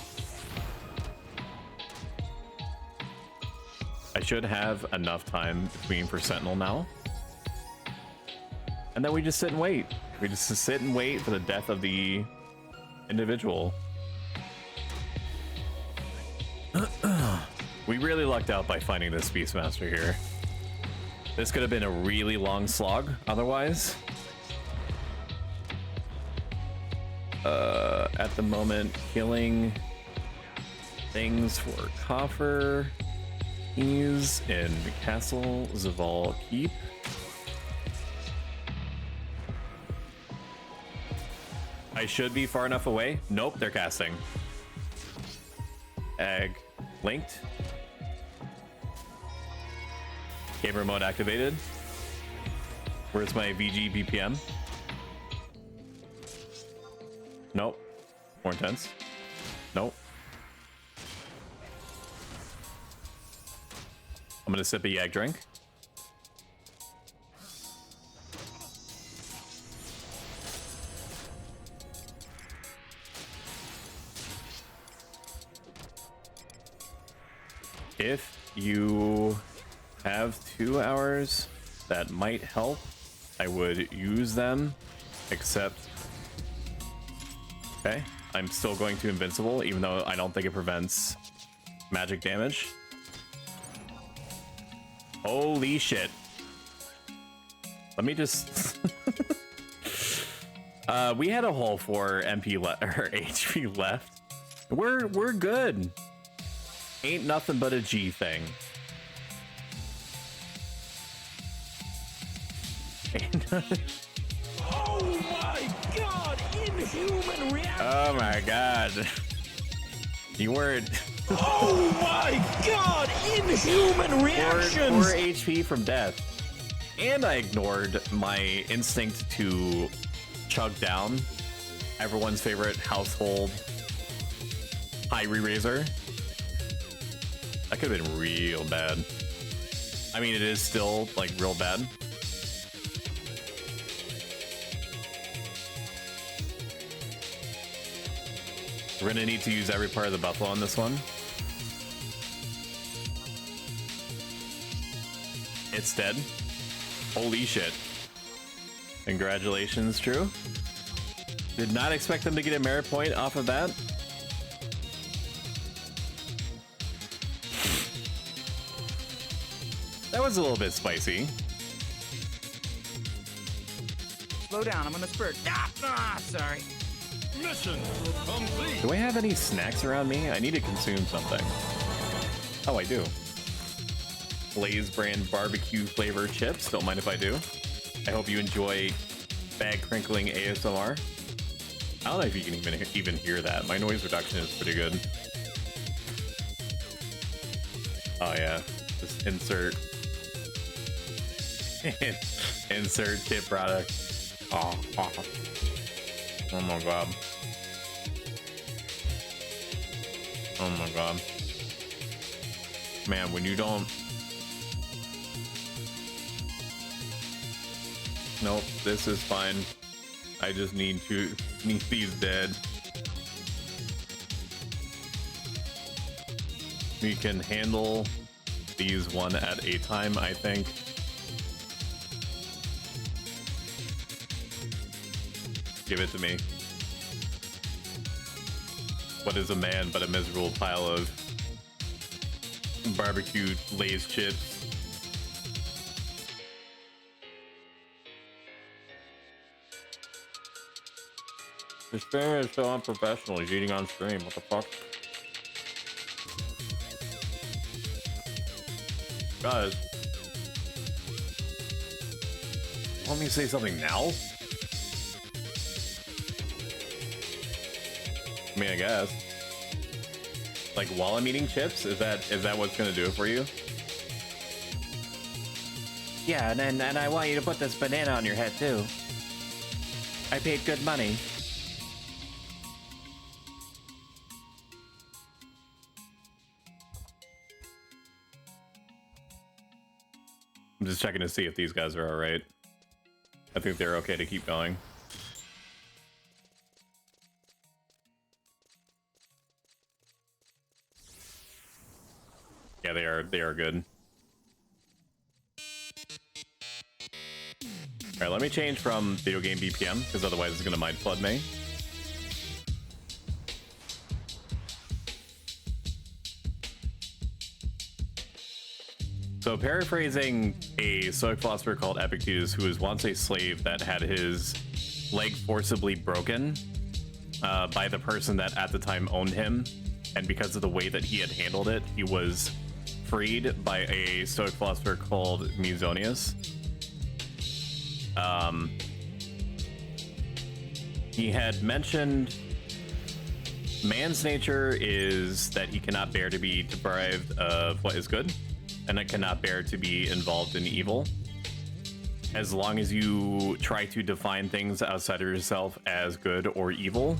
I should have enough time between for Sentinel now. And then we just sit and wait. We just sit and wait for the death of the individual. We really lucked out by finding this Beastmaster here. This could have been a really long slog otherwise. At the moment, killing things for coffer keys in Castle Zaval Keep. I should be far enough away. Nope, they're casting. Egg linked. Game remote activated. Where's my VG BPM? Nope. More intense. Nope. I'm gonna sip a Yag drink. If you have 2 hours, that might help. I would use them, except... Okay, I'm still going to Invincible, even though I don't think it prevents magic damage. Holy shit. Let me just... we had a whole 4 MP or HP left. We're good. Ain't nothing but a G thing. Oh my god! Inhuman reaction! Oh my god. You weren't... Oh my god! Inhuman reactions! 4 HP from death. And I ignored my instinct to chug down everyone's favorite household high re-raiser. That could have been real bad. I mean, it is still, like, real bad. We're gonna need to use every part of the buffalo on this one. It's dead. Holy shit. Congratulations, Drew. Did not expect them to get a merit point off of that. That was a little bit spicy. Slow down, I'm gonna spurt. Sorry. Mission complete! Do I have any snacks around me? I need to consume something. Oh, I do. Blaze brand barbecue flavor chips. Don't mind if I do. I hope you enjoy bag crinkling ASMR. I don't know if you can even hear that. My noise reduction is pretty good. Oh yeah, just insert insert tip product. Oh my god. Oh my god. Man, when you don't... Nope, this is fine. I just need these dead. We can handle these one at a time, I think. Give it to me. What is a man but a miserable pile of barbecued Lay's chips? This streamer is so unprofessional. He's eating on stream. What the fuck? Guys, you want me to say something now? I mean, I guess. Like while I'm eating chips, is that what's gonna do it for you? Yeah, and I want you to put this banana on your head too. I paid good money. I'm just checking to see if these guys are all right. I think they're okay to keep going. Yeah, they are good. All right, let me change from video game BPM because otherwise it's gonna mind flood me. So paraphrasing a Stoic philosopher called Epictetus, who was once a slave that had his leg forcibly broken by the person that at the time owned him, and because of the way that he had handled it, he was freed by a Stoic philosopher called Musonius. He had mentioned man's nature is that he cannot bear to be deprived of what is good, and it cannot bear to be involved in evil. As long as you try to define things outside of yourself as good or evil,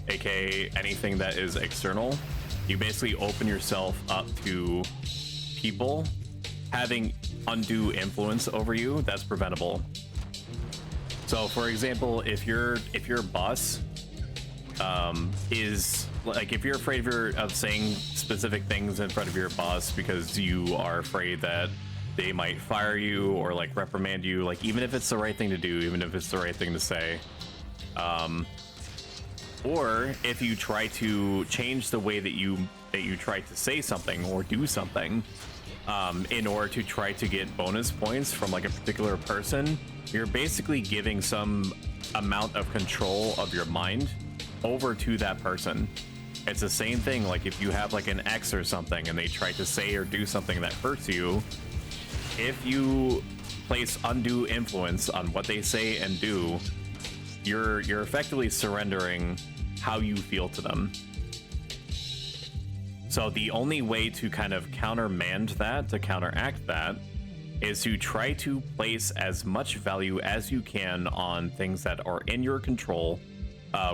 aka anything that is external, you basically open yourself up to people having undue influence over you that's preventable. So for example, if your boss is like, if you're afraid of saying specific things in front of your boss because you are afraid that they might fire you or like reprimand you, like even if it's the right thing to do, even if it's the right thing to say, or if you try to change the way that you try to say something or do something in order to try to get bonus points from like a particular person, you're basically giving some amount of control of your mind over to that person. It's the same thing, like if you have like an ex or something and they try to say or do something that hurts you, if you place undue influence on what they say and do, you're effectively surrendering how you feel to them. So the only way to kind of countermand that, to counteract that, is to try to place as much value as you can on things that are in your control,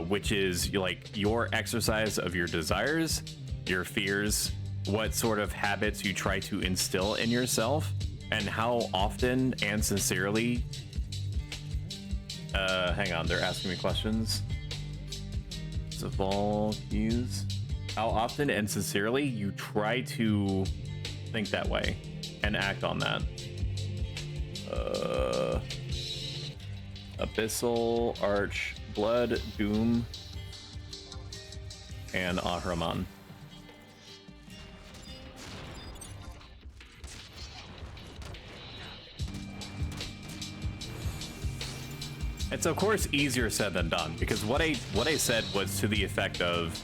which is like your exercise of your desires, your fears, what sort of habits you try to instill in yourself, and how often and sincerely hang on, they're asking me questions. Zavol keys. How often and sincerely you try to think that way and act on that. Abyssal, Arch, Blood, Doom, and Ahriman. It's of course easier said than done, because what I said was to the effect of,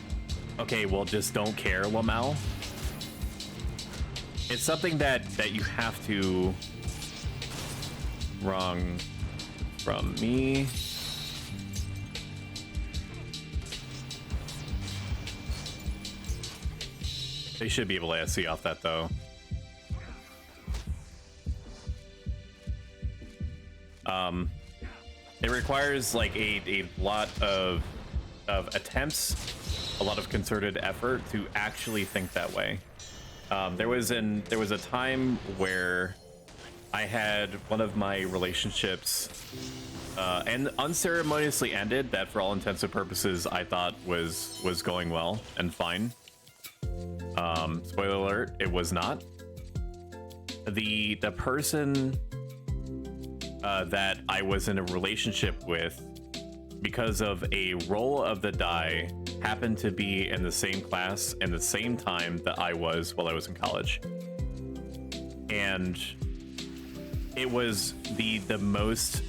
okay, well, just don't care, lmao. It's something that you have to. Wrong from me. They should be able to see off that though. It requires like a lot of attempts, a lot of concerted effort to actually think that way. There was a time where I had one of my relationships and unceremoniously ended that for all intents and purposes I thought was going well and fine. Spoiler alert, it was not. The person that I was in a relationship with, because of a roll of the die, happened to be in the same class and the same time that I was while I was in college. And it was the most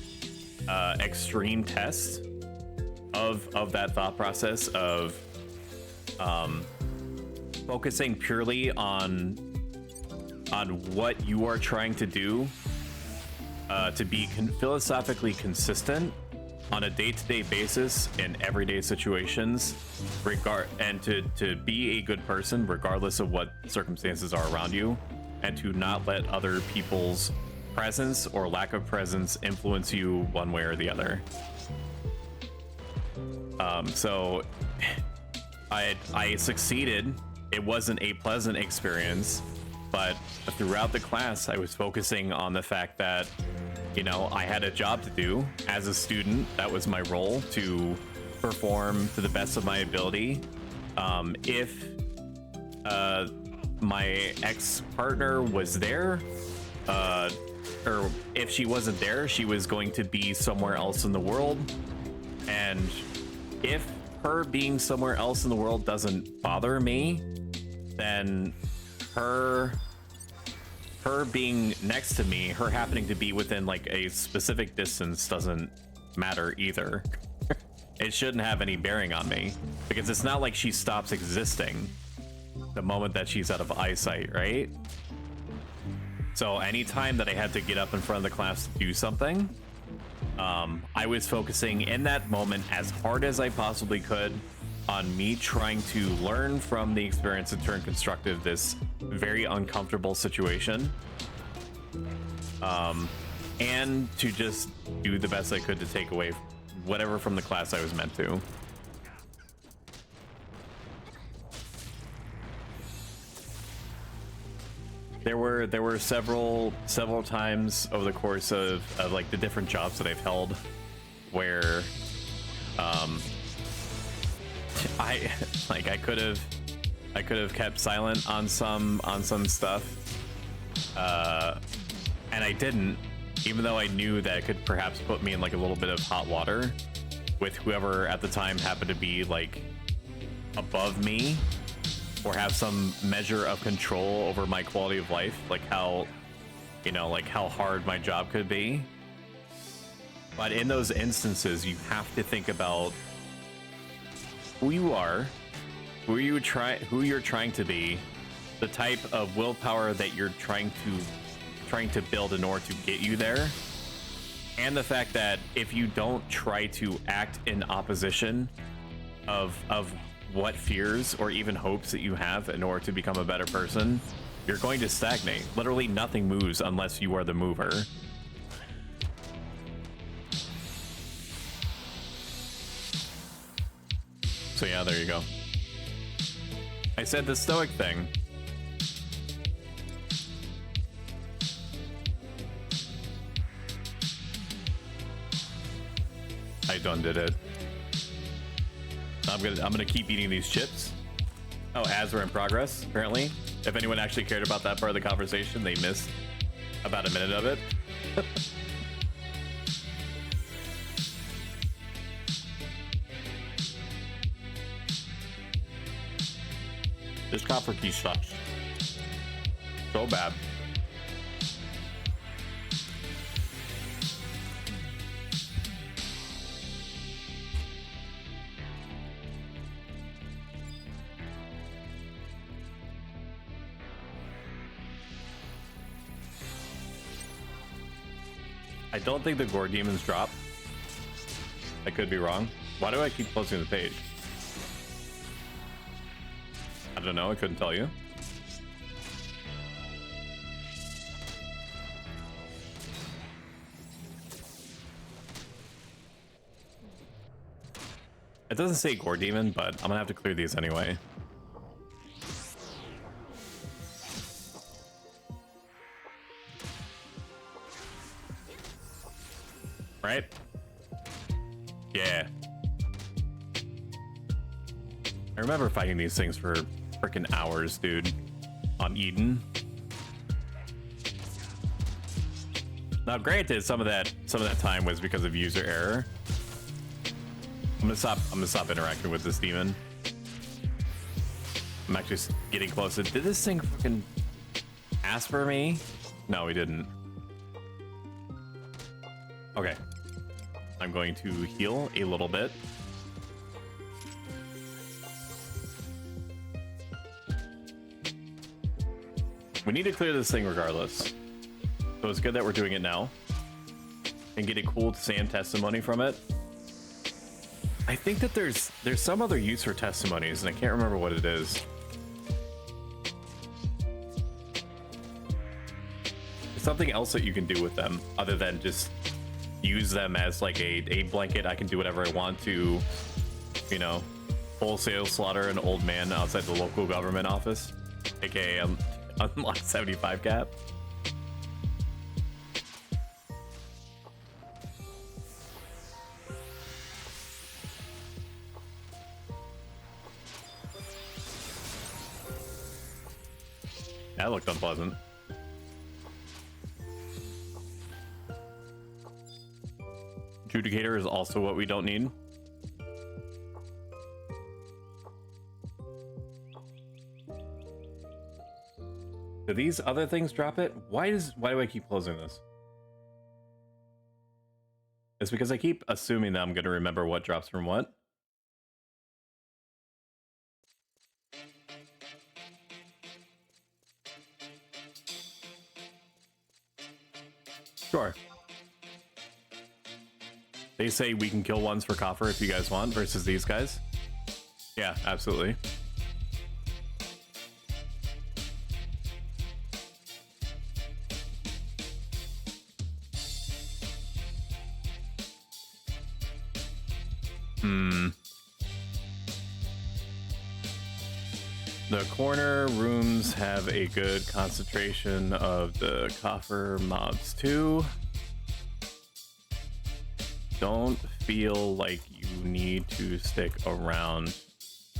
extreme test of that thought process of focusing purely on what you are trying to do to be philosophically consistent on a day-to-day basis in everyday situations, and to be a good person regardless of what circumstances are around you, and to not let other people's presence or lack of presence influence you one way or the other. So I succeeded. It wasn't a pleasant experience, but throughout the class I was focusing on the fact that, you know, I had a job to do as a student. That was my role, to perform to the best of my ability. If my ex-partner was there, or if she wasn't there, she was going to be somewhere else in the world. And if her being somewhere else in the world doesn't bother me, then her being next to me, her happening to be within like a specific distance, doesn't matter either. it shouldn't have any bearing on me, because it's not like she stops existing the moment that she's out of eyesight, right? So anytime that I had to get up in front of the class to do something, I was focusing in that moment as hard as I possibly could on me trying to learn from the experience and turn constructive this very uncomfortable situation. And to just do the best I could to take away whatever from the class I was meant to. There were several times over the course of like the different jobs that I've held where I could have kept silent on some stuff, and I didn't, even though I knew that it could perhaps put me in like a little bit of hot water with whoever at the time happened to be like above me or have some measure of control over my quality of life, like how, you know, like how hard my job could be. But in those instances, you have to think about who you are, who you're trying to be, the type of willpower that you're trying to build in order to get you there, and the fact that if you don't try to act in opposition of what fears or even hopes that you have in order to become a better person, you're going to stagnate. Literally nothing moves unless you are the mover. So yeah, there you go. I said the stoic thing. I done did it. I'm gonna keep eating these chips. Oh, ads were in progress, apparently. If anyone actually cared about that part of the conversation, they missed about a minute of it. This copper key sucks. So bad. I don't think the gore demons drop. I could be wrong. Why do I keep closing the page? I don't know, I couldn't tell you. It doesn't say gore demon, but I'm gonna have to clear these anyway. Right? Yeah. I remember fighting these things for freaking hours, dude, on Eden. Now, granted, some of that time was because of user error. I'm gonna stop interacting with this demon. I'm actually getting closer. Did this thing fucking ask for me? No, he didn't. Okay. I'm going to heal a little bit. We need to clear this thing regardless. So it's good that we're doing it now. And get a cool sand testimony from it. I think that there's some other use for testimonies, and I can't remember what it is. There's something else that you can do with them other than just use them as like a blanket. I can do whatever I want to, you know, wholesale slaughter an old man outside the local government office, aka unlock 75 cap. That looked unpleasant. Adjudicator is also what we don't need. Do these other things drop it? Why do I keep closing this? It's because I keep assuming that I'm going to remember what drops from what. Sure. They say we can kill ones for coffer if you guys want versus these guys. Yeah, absolutely. The corner rooms have a good concentration of the coffer mobs too. Don't feel like you need to stick around.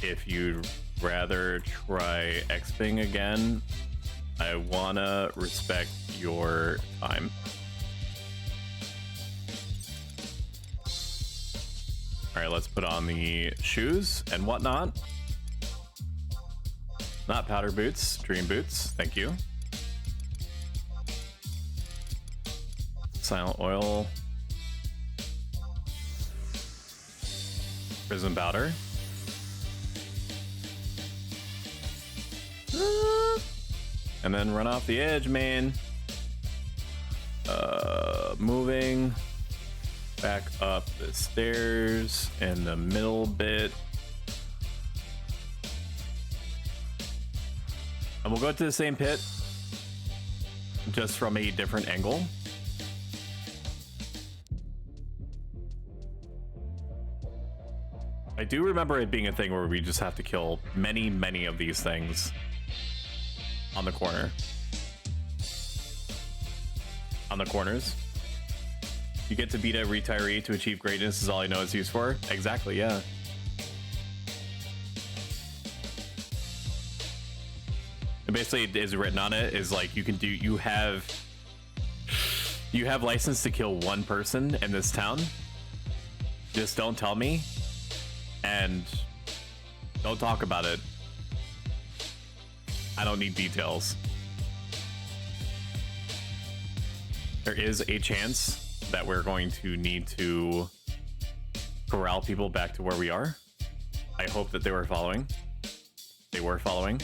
If you'd rather try exping again, I wanna respect your time. All right, let's put on the shoes and whatnot. Not powder boots, dream boots. Thank you. Silent oil. Prism powder. And then run off the edge, man. Moving back up the stairs in the middle bit. And we'll go to the same pit, just from a different angle. I do remember it being a thing where we just have to kill many, many of these things on the corner. On the corners. You get to beat a retiree to achieve greatness is all I know it's used for. Exactly, yeah. And basically it is written on it is like you can do, you have license to kill one person in this town. Just don't tell me and don't talk about it. I don't need details. There is a chance that we're going to need to corral people back to where we are. I hope that they were following. They were following.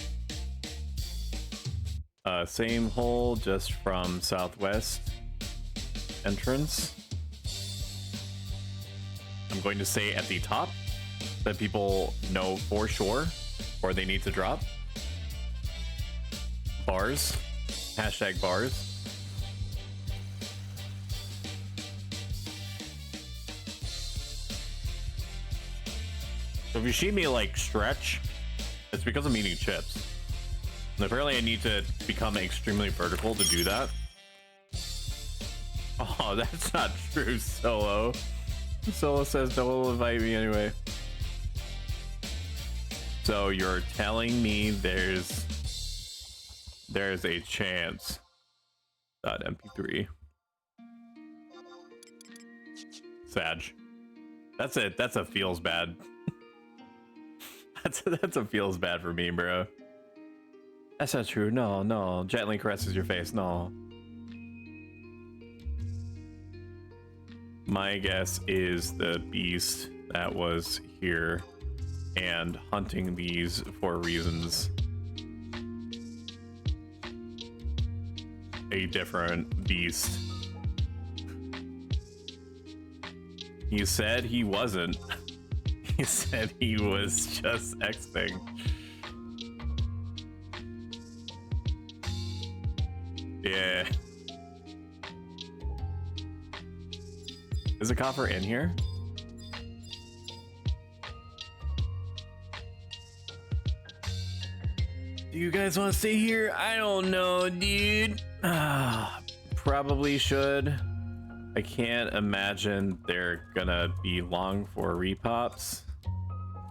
Same hole, just from southwest entrance. I'm going to say at the top that people know for sure, or they need to drop. Bars. Hashtag bars. So if you see me like stretch, it's because I'm eating chips. And apparently I need to become extremely vertical to do that. Oh, that's not true, Solo. Solo says don't invite me anyway. So you're telling me there's a chance. .mp3. Sag. That's it. That's a feels bad. That's a feels bad for me, bro. That's not true. No, no. Gently caresses your face. No. My guess is the beast that was here and hunting these for reasons. A different beast. He said he wasn't. He said he was just X-Thing. Yeah. Is a coffer in here? Do you guys want to stay here? I don't know, dude. Probably should. I can't imagine they're gonna be long for repops,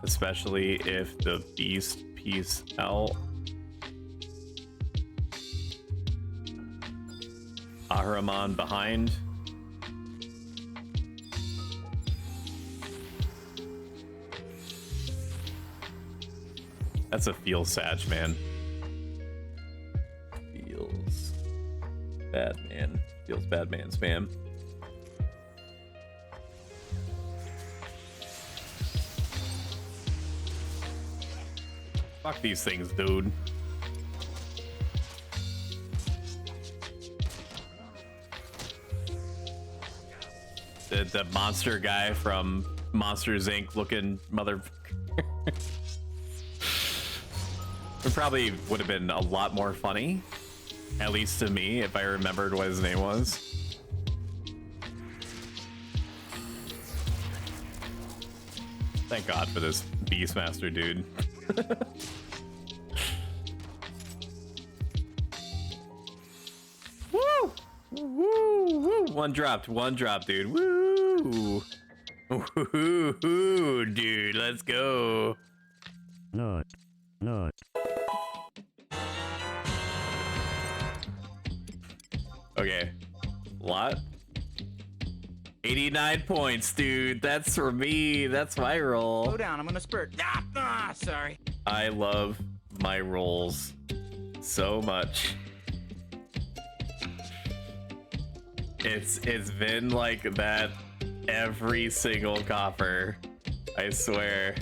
especially if the beast piece out. Ahriman behind. That's a feel sag, man. Feels bad, man. Feels bad, man. Spam. Fuck these things, dude. The monster guy from Monsters Inc. looking mother. It probably would have been a lot more funny, at least to me, if I remembered what his name was. Thank God for this Beastmaster dude. Woo! Woo! Woo! One dropped, dude. Woo! Woo! Dude, let's go. Not. Okay. Lot. 89 points, dude. That's for me. That's my roll. Slow down, I'm gonna spurt. Sorry. I love my rolls so much. It's been like that every single copper. I swear.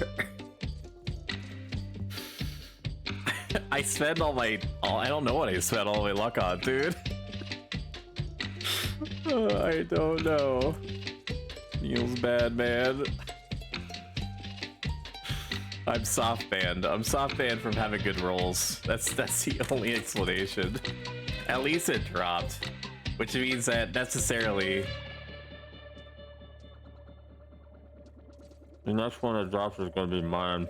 I spend I don't know what I spent all my luck on, dude. I don't know. Feels bad, man. I'm soft banned. I'm soft banned from having good rolls. That's the only explanation. At least it dropped, which means that necessarily. The next one that drops is gonna be mine.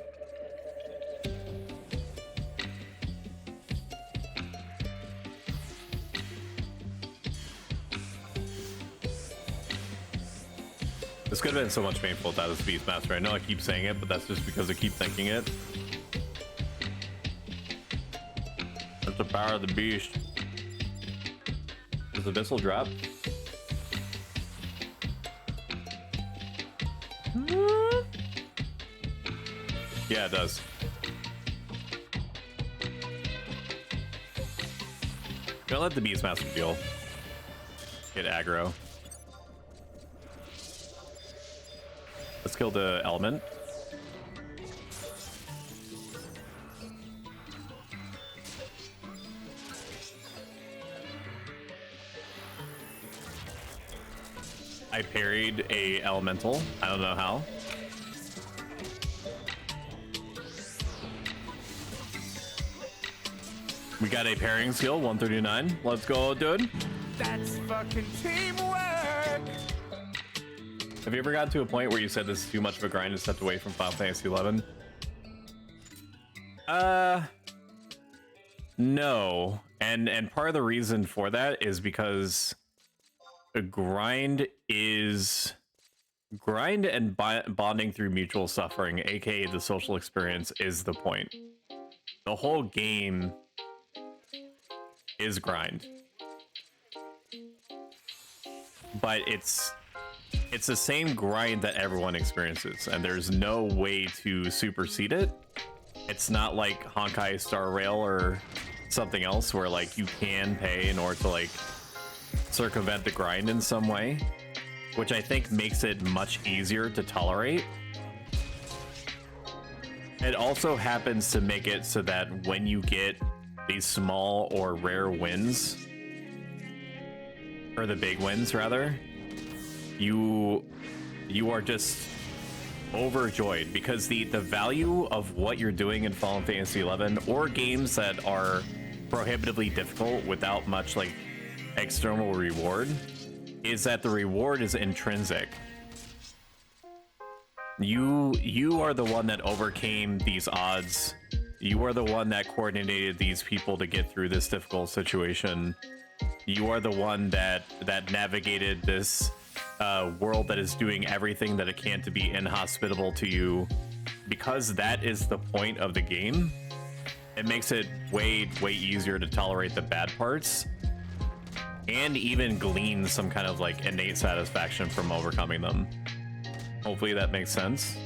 This could have been so much painful without this Beastmaster. I know I keep saying it, but that's just because I keep thinking it. That's the power of the beast. Does the Abyssal drop? Yeah, it does. Gonna let the Beastmaster deal. Get aggro. Let's kill the element. I parried a elemental. I don't know how. We got a parrying skill, 139. Let's go, dude. That's fucking teamwork. Have you ever gotten to a point where you said this is too much of a grind and stepped away from Final Fantasy 11? No. And part of the reason for that is because the grind and bonding through mutual suffering, aka the social experience, is the point. The whole game is grind. But it's the same grind that everyone experiences, and there's no way to supersede it. It's not like Honkai Star Rail or something else where like you can pay in order to like circumvent the grind in some way, which I think makes it much easier to tolerate. It also happens to make it so that when you get these small or rare wins, or the big wins rather, you are just overjoyed, because the value of what you're doing in Final Fantasy 11 or games that are prohibitively difficult without much like external reward is that the reward is intrinsic. You are the one that overcame these odds. You are the one that coordinated these people to get through this difficult situation. You are the one that navigated this world that is doing everything that it can to be inhospitable to you. Because that is the point of the game, it makes it way easier to tolerate the bad parts and even glean some kind of like innate satisfaction from overcoming them. Hopefully that makes sense.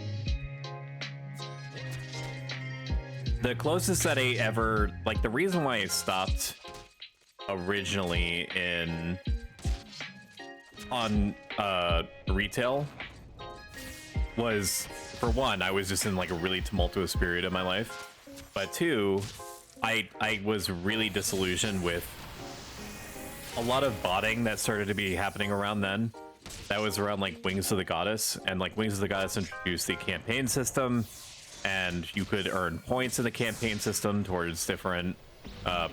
The closest that I ever, like, the reason why I stopped originally on retail was, for one, I was just in like a really tumultuous period of my life. but two, I was really disillusioned with a lot of botting that started to be happening around then. That was around like Wings of the Goddess, and like Wings of the Goddess introduced the campaign system, and you could earn points in the campaign system towards different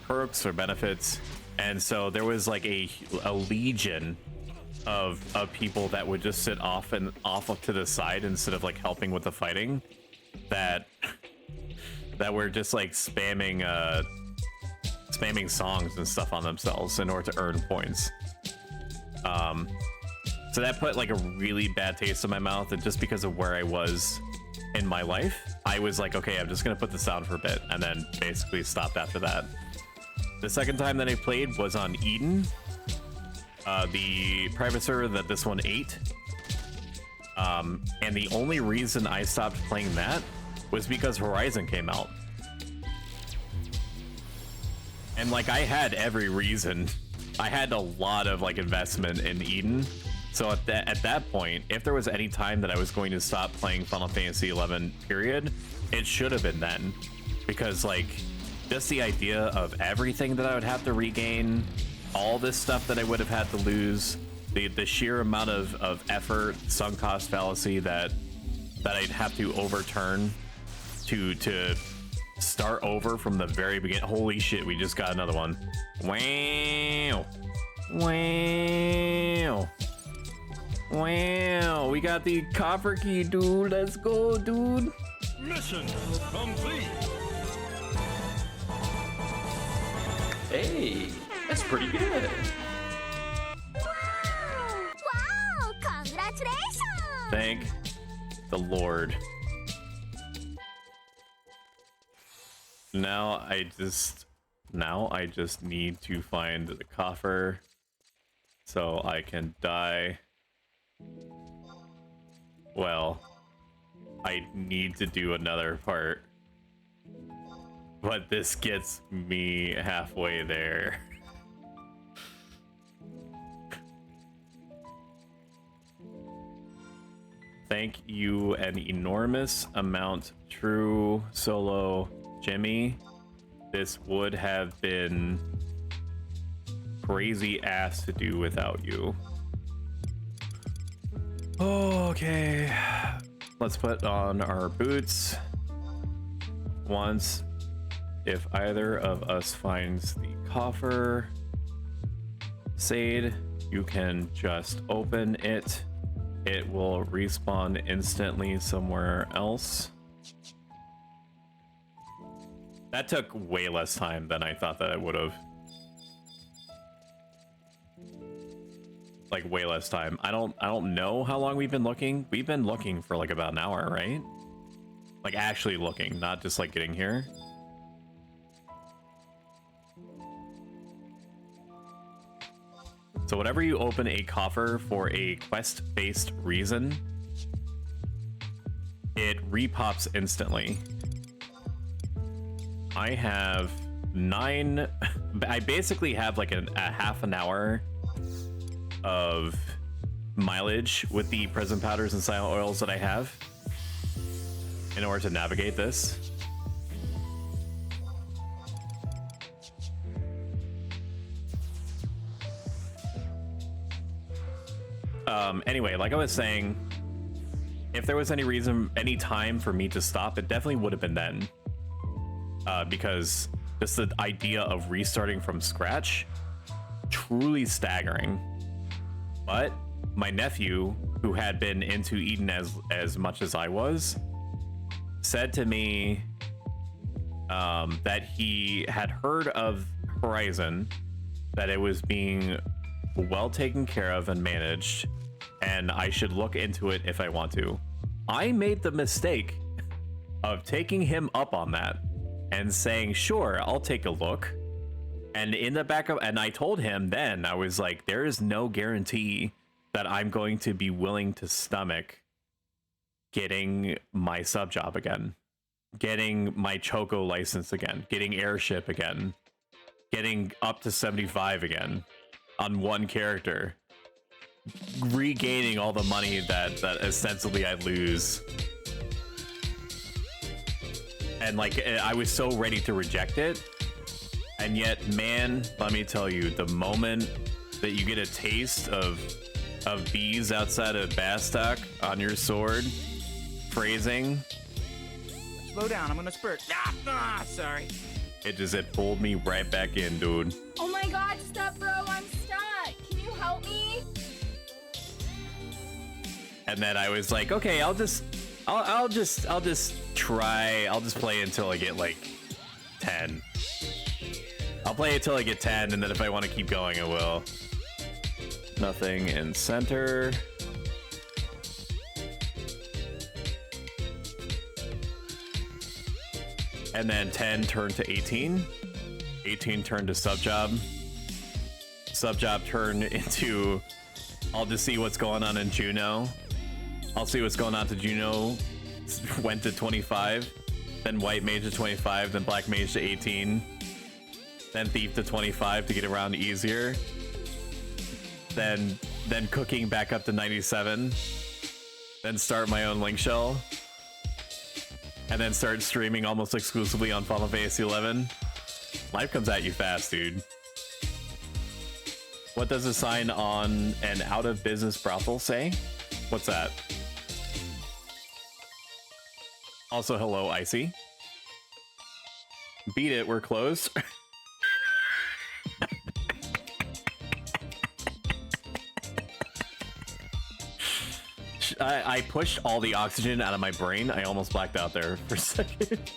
perks or benefits. And so there was like a legion of people that would just sit off to the side instead of like helping with the fighting, that were just like spamming songs and stuff on themselves in order to earn points. So that put like a really bad taste in my mouth, and just because of where I was in my life, I was like, okay, I'm just gonna put this down for a bit, and then basically stopped after that. The second time that I played was on Eden, the private server that this one ate. And the only reason I stopped playing that was because Horizon came out. And like, I had every reason. I had a lot of like investment in Eden. So at that point, if there was any time that I was going to stop playing Final Fantasy XI, period, it should have been then. Because like, just the idea of everything that I would have to regain, all this stuff that I would have had to lose, the sheer amount of effort, sunk cost fallacy that I'd have to overturn to start over from the very beginning. Holy shit, we just got another one. Wow. Wow. Wow. We got the copper key, dude. Let's go, dude. Mission complete. Hey, that's pretty good. Wow! Congratulations! Thank the Lord. Now I just need to find the coffer so I can die. Well, I need to do another part, but this gets me halfway there. Thank you an enormous amount, True Solo Jimmy. This would have been crazy ass to do without you. Okay, let's put on our boots. Once, if either of us finds the coffer, Sade, you can just open it. It will respawn instantly somewhere else. That took way less time than I thought that it would have. Like, way less time. I don't know how long we've been looking. We've been looking for like about an hour, right? Like, actually looking, not just like getting here. So whenever you open a coffer for a quest-based reason, it repops instantly. I have 9... I basically have like a half an hour of mileage with the present powders and silent oils that I have in order to navigate this. Anyway, like I was saying, if there was any reason, any time for me to stop, it definitely would have been then. Because just the idea of restarting from scratch, truly staggering. But my nephew, who had been into Eden as much as I was, said to me that he had heard of Horizon, that it was being well taken care of and managed, and I should look into it if I want to. I made the mistake of taking him up on that and saying, sure, I'll take a look. And in the back of, and I told him then, I was like, there is no guarantee that I'm going to be willing to stomach getting my sub job again, getting my Choco license again, getting airship again, getting up to 75 again on one character, regaining all the money that ostensibly I lose. And like I was so ready to reject it, and yet, man, let me tell you, the moment that you get a taste of bees outside of Bastok on your sword, phrasing. Slow down, I'm gonna spurt. Sorry. It pulled me right back in, dude. Oh my god, stop, bro, I'm stuck. Can you help me? And then I was like, okay, I'll just try. I'll just play until I get like 10. I'll play until I get 10, and then if I want to keep going, I will. Nothing in center. And then 10 turned to 18. 18 turned to sub job. Sub job turned into I'll just see what's going on in Juno. I'll see what's going on to Juno. Went to 25. Then white mage to 25. Then black mage to 18. Then thief to 25 to get around easier. Then cooking back up to 97. Then start my own link shell. And then start streaming almost exclusively on Final Fantasy 11. Life comes at you fast, dude. What does a sign on an out of business brothel say? What's that? Also, hello, Icy. Beat it, we're closed. I pushed all the oxygen out of my brain. I almost blacked out there for a second.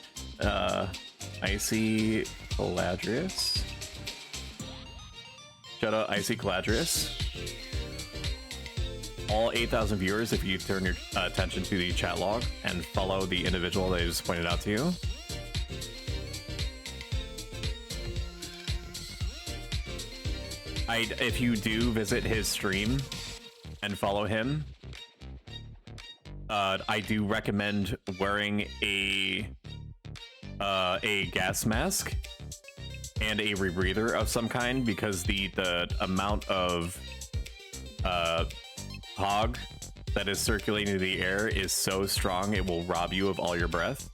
Icy Caladrius. Shout out Icy Caladrius. All 8,000 viewers, if you turn your attention to the chat log and follow the individual that I just pointed out to you. If you do visit his stream and follow him, I do recommend wearing a gas mask and a rebreather of some kind, because the amount of hog that is circulating in the air is so strong it will rob you of all your breath.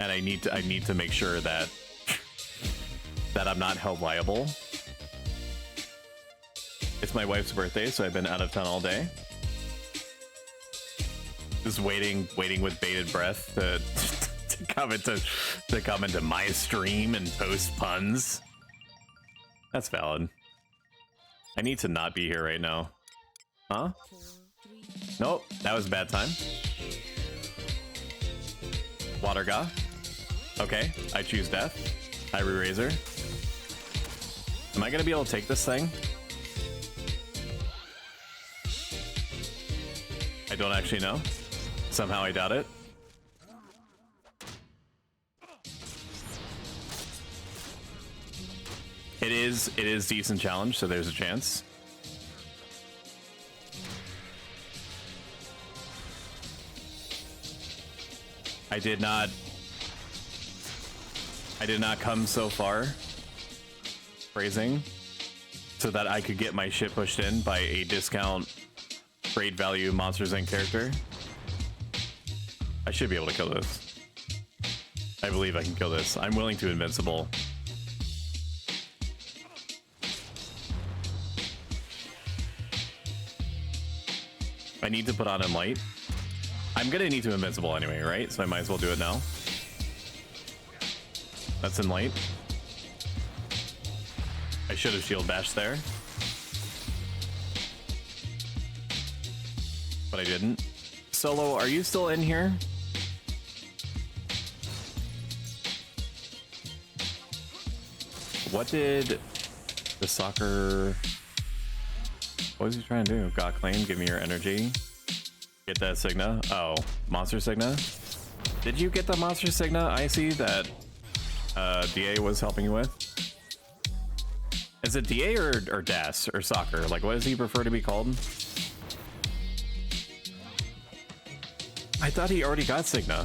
And I need to make sure that I'm not held liable. It's my wife's birthday, so I've been out of town all day. Just waiting with bated breath to come into my stream and post puns. That's valid. I need to not be here right now. Huh? Nope, that was a bad time. Water ga. Okay, I choose death. I re-razor. Am I gonna be able to take this thing? I don't actually know. Somehow I doubt it. It is decent challenge, so there's a chance. I did not come so far, phrasing, so that I could get my shit pushed in by a discount trade value Monsters Inc. character. I should be able to kill this. I believe I can kill this. I'm willing to invincible. I need to put on Enlight. I'm gonna need to invincible anyway, right? So I might as well do it now. That's Enlight. I should have shield bashed there, but I didn't. Solo, are you still in here? What did the soccer... What was he trying to do? Got claim, give me your energy. Get that Signa. Oh, Monster Signa? Did you get the Monster Signa, Icy, that DA was helping you with? Is it DA or DAS or soccer? Like, what does he prefer to be called? I thought he already got Signa.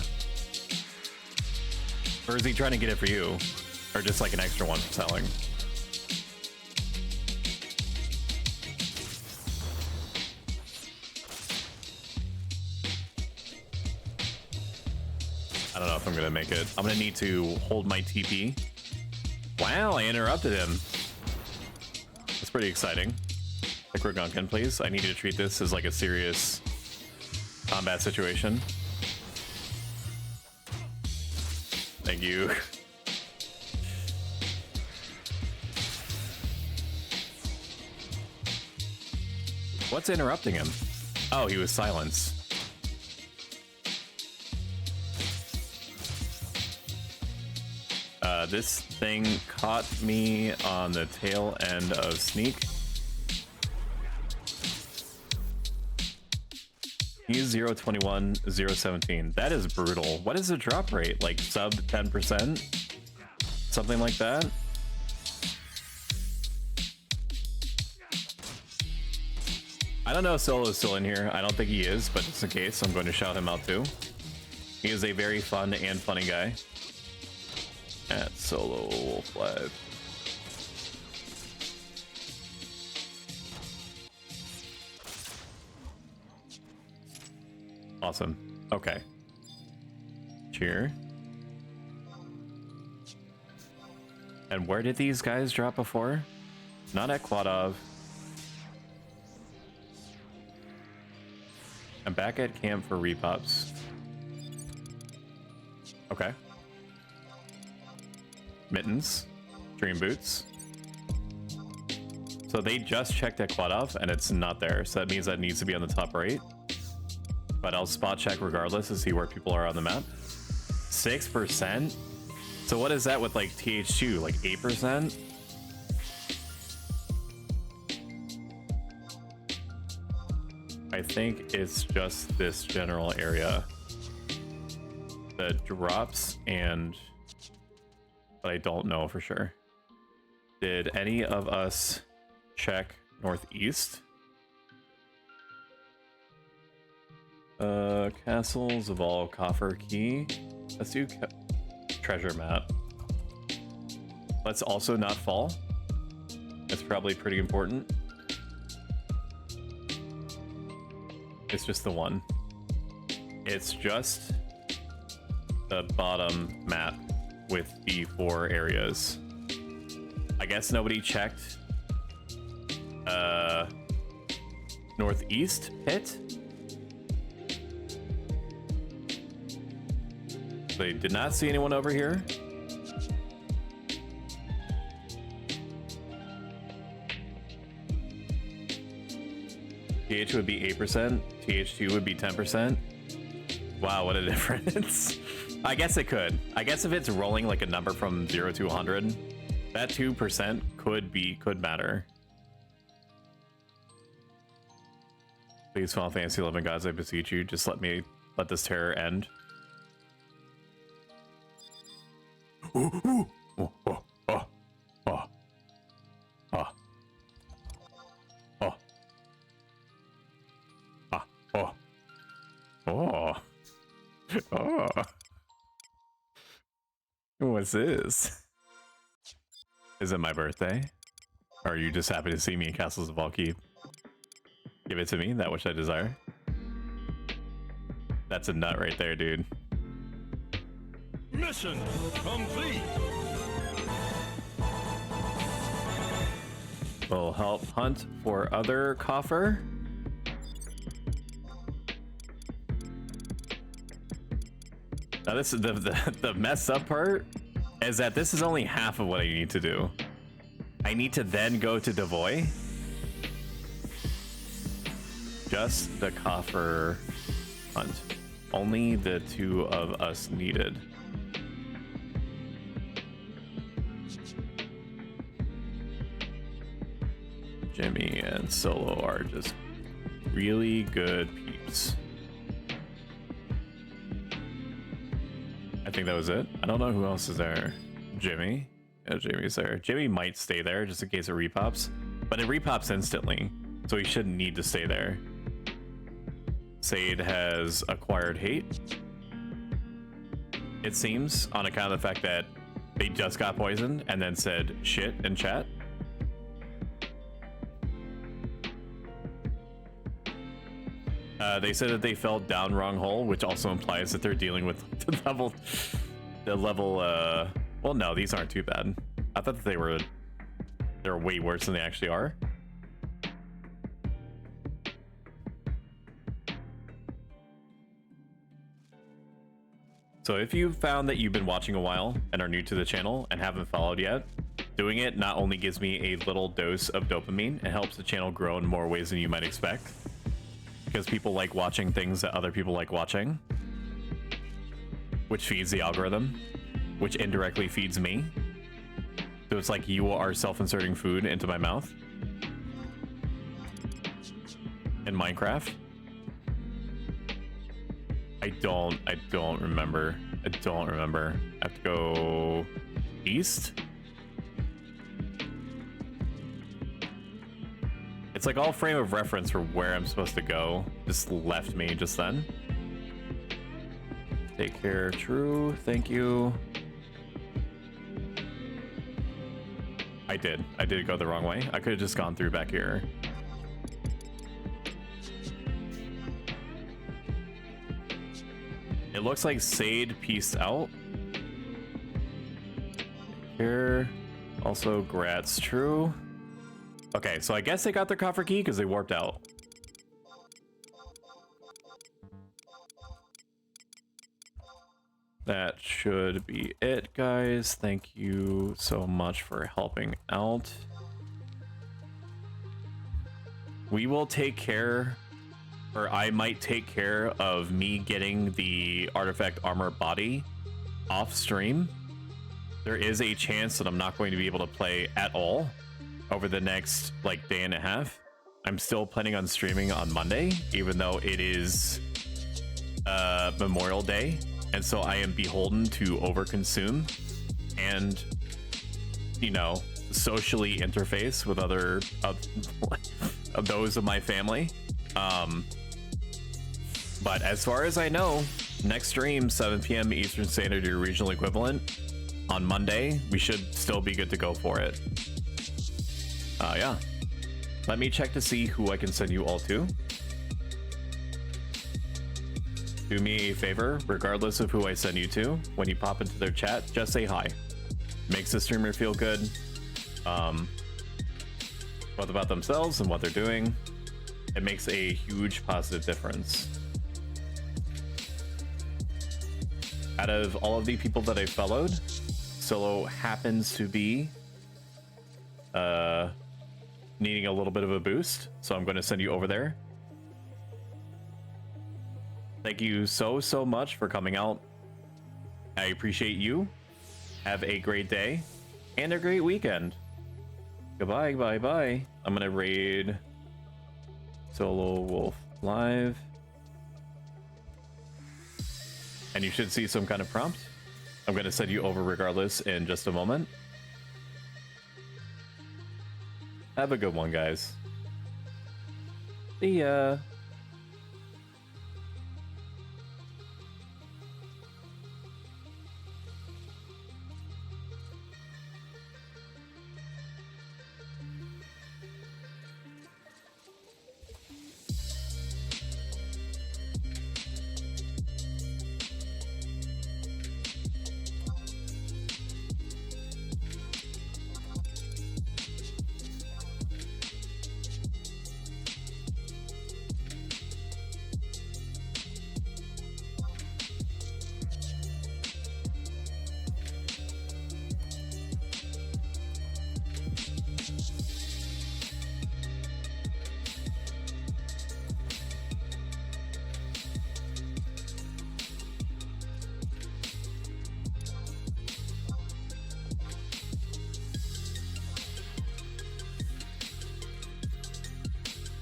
Or is he trying to get it for you? Or just like an extra one for selling? I don't know if I'm gonna make it. I'm gonna need to hold my TP. Wow, I interrupted him. That's pretty exciting. Like Ragunkin, please. I need you to treat this as like a serious combat situation. Thank you. What's interrupting him? Oh, he was silenced. This thing caught me on the tail end of sneak. He's 0.21, 0.17. That is brutal. What is the drop rate? Like sub 10%? Something like that? I don't know if Solo is still in here. I don't think he is, but just in case, I'm going to shout him out too. He is a very fun and funny guy. At Solo Wolf Live. Awesome. Okay. Cheer. And where did these guys drop before? Not at Quadov. I'm back at camp for repops. Okay. Mittens. Dream boots. So they just checked at Quadov and it's not there. So that means that needs to be on the top right. But I'll spot check regardless to see where people are on the map. 6%? So what is that with like TH2? Like 8%? I think it's just this general area that drops and... But I don't know for sure. Did any of us check northeast? Castles of all coffer key. Let's do treasure map. Let's also not fall. That's probably pretty important. It's just the one. It's just the bottom map with the 4 areas. I guess nobody checked northeast pit. They did not see anyone over here. TH would be 8%, TH2 would be 10%. Wow, what a difference. I guess it could. I guess if it's rolling like a number from 0 to 100, that 2% could matter. Please, Final Fantasy 11 gods, I beseech you, just let this terror end. Ooh. What's this? Is it my birthday? Or are you just happy to see me in Castles of Valkeep? Give it to me, that which I desire. That's a nut right there, dude. Mission complete. We'll help hunt for other coffer. Now this is the messed up part is that this is only half of what I need to do. I need to then go to Devoy. Just the coffer hunt. Only the 2 of us needed. Jimmy and Solo are just really good peeps. I think that was it. I don't know who else is there. Jimmy? Yeah, Jimmy's there. Jimmy might stay there just in case it repops, but it repops instantly, so he shouldn't need to stay there. Sade has acquired hate, it seems, on account of the fact that they just got poisoned and then said shit in chat. They said that they fell down wrong hole, which also implies that they're dealing with the level, well, no, these aren't too bad. I thought that they're way worse than they actually are. So if you've found that you've been watching a while and are new to the channel and haven't followed yet, doing it not only gives me a little dose of dopamine, it helps the channel grow in more ways than you might expect. Because people like watching things that other people like watching, which feeds the algorithm, which indirectly feeds me. So it's like you are self-inserting food into my mouth in Minecraft. I don't remember. I have to go east. It's like all frame of reference for where I'm supposed to go just left me just then. Take care, true. Thank you. I did go the wrong way. I could have just gone through back here. It looks like Sade pieced out. Here. Also, Gratz, true. Okay, so I guess they got their coffer key because they warped out. That should be it, guys. Thank you so much for helping out. We will take care, or I might take care of me getting the artifact armor body off stream. There is a chance that I'm not going to be able to play at all over the next like day and a half. I'm still planning on streaming on Monday, even though it is Memorial Day, and so I am beholden to overconsume and, you know, socially interface with other of those of my family. But as far as I know, next stream 7 p.m. Eastern Standard, your regional equivalent, on Monday. We should still be good to go for it. Yeah. Let me check to see who I can send you all to. Do me a favor, regardless of who I send you to, when you pop into their chat, just say hi. Makes the streamer feel good. Both about themselves and what they're doing. It makes a huge positive difference. Out of all of the people that I followed, Solo happens to be needing a little bit of a boost, so I'm going to send you over there. Thank you so much for coming out. I appreciate you. Have a great day and a great weekend. Goodbye, bye. I'm gonna raid Solo Wolf live, and you should see some kind of prompt. I'm gonna send you over regardless in just a moment. Have a good one, guys. See ya.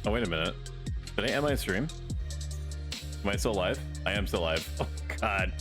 Oh, wait a minute. Did I end my stream? Am I still live? I am still live. Oh, God.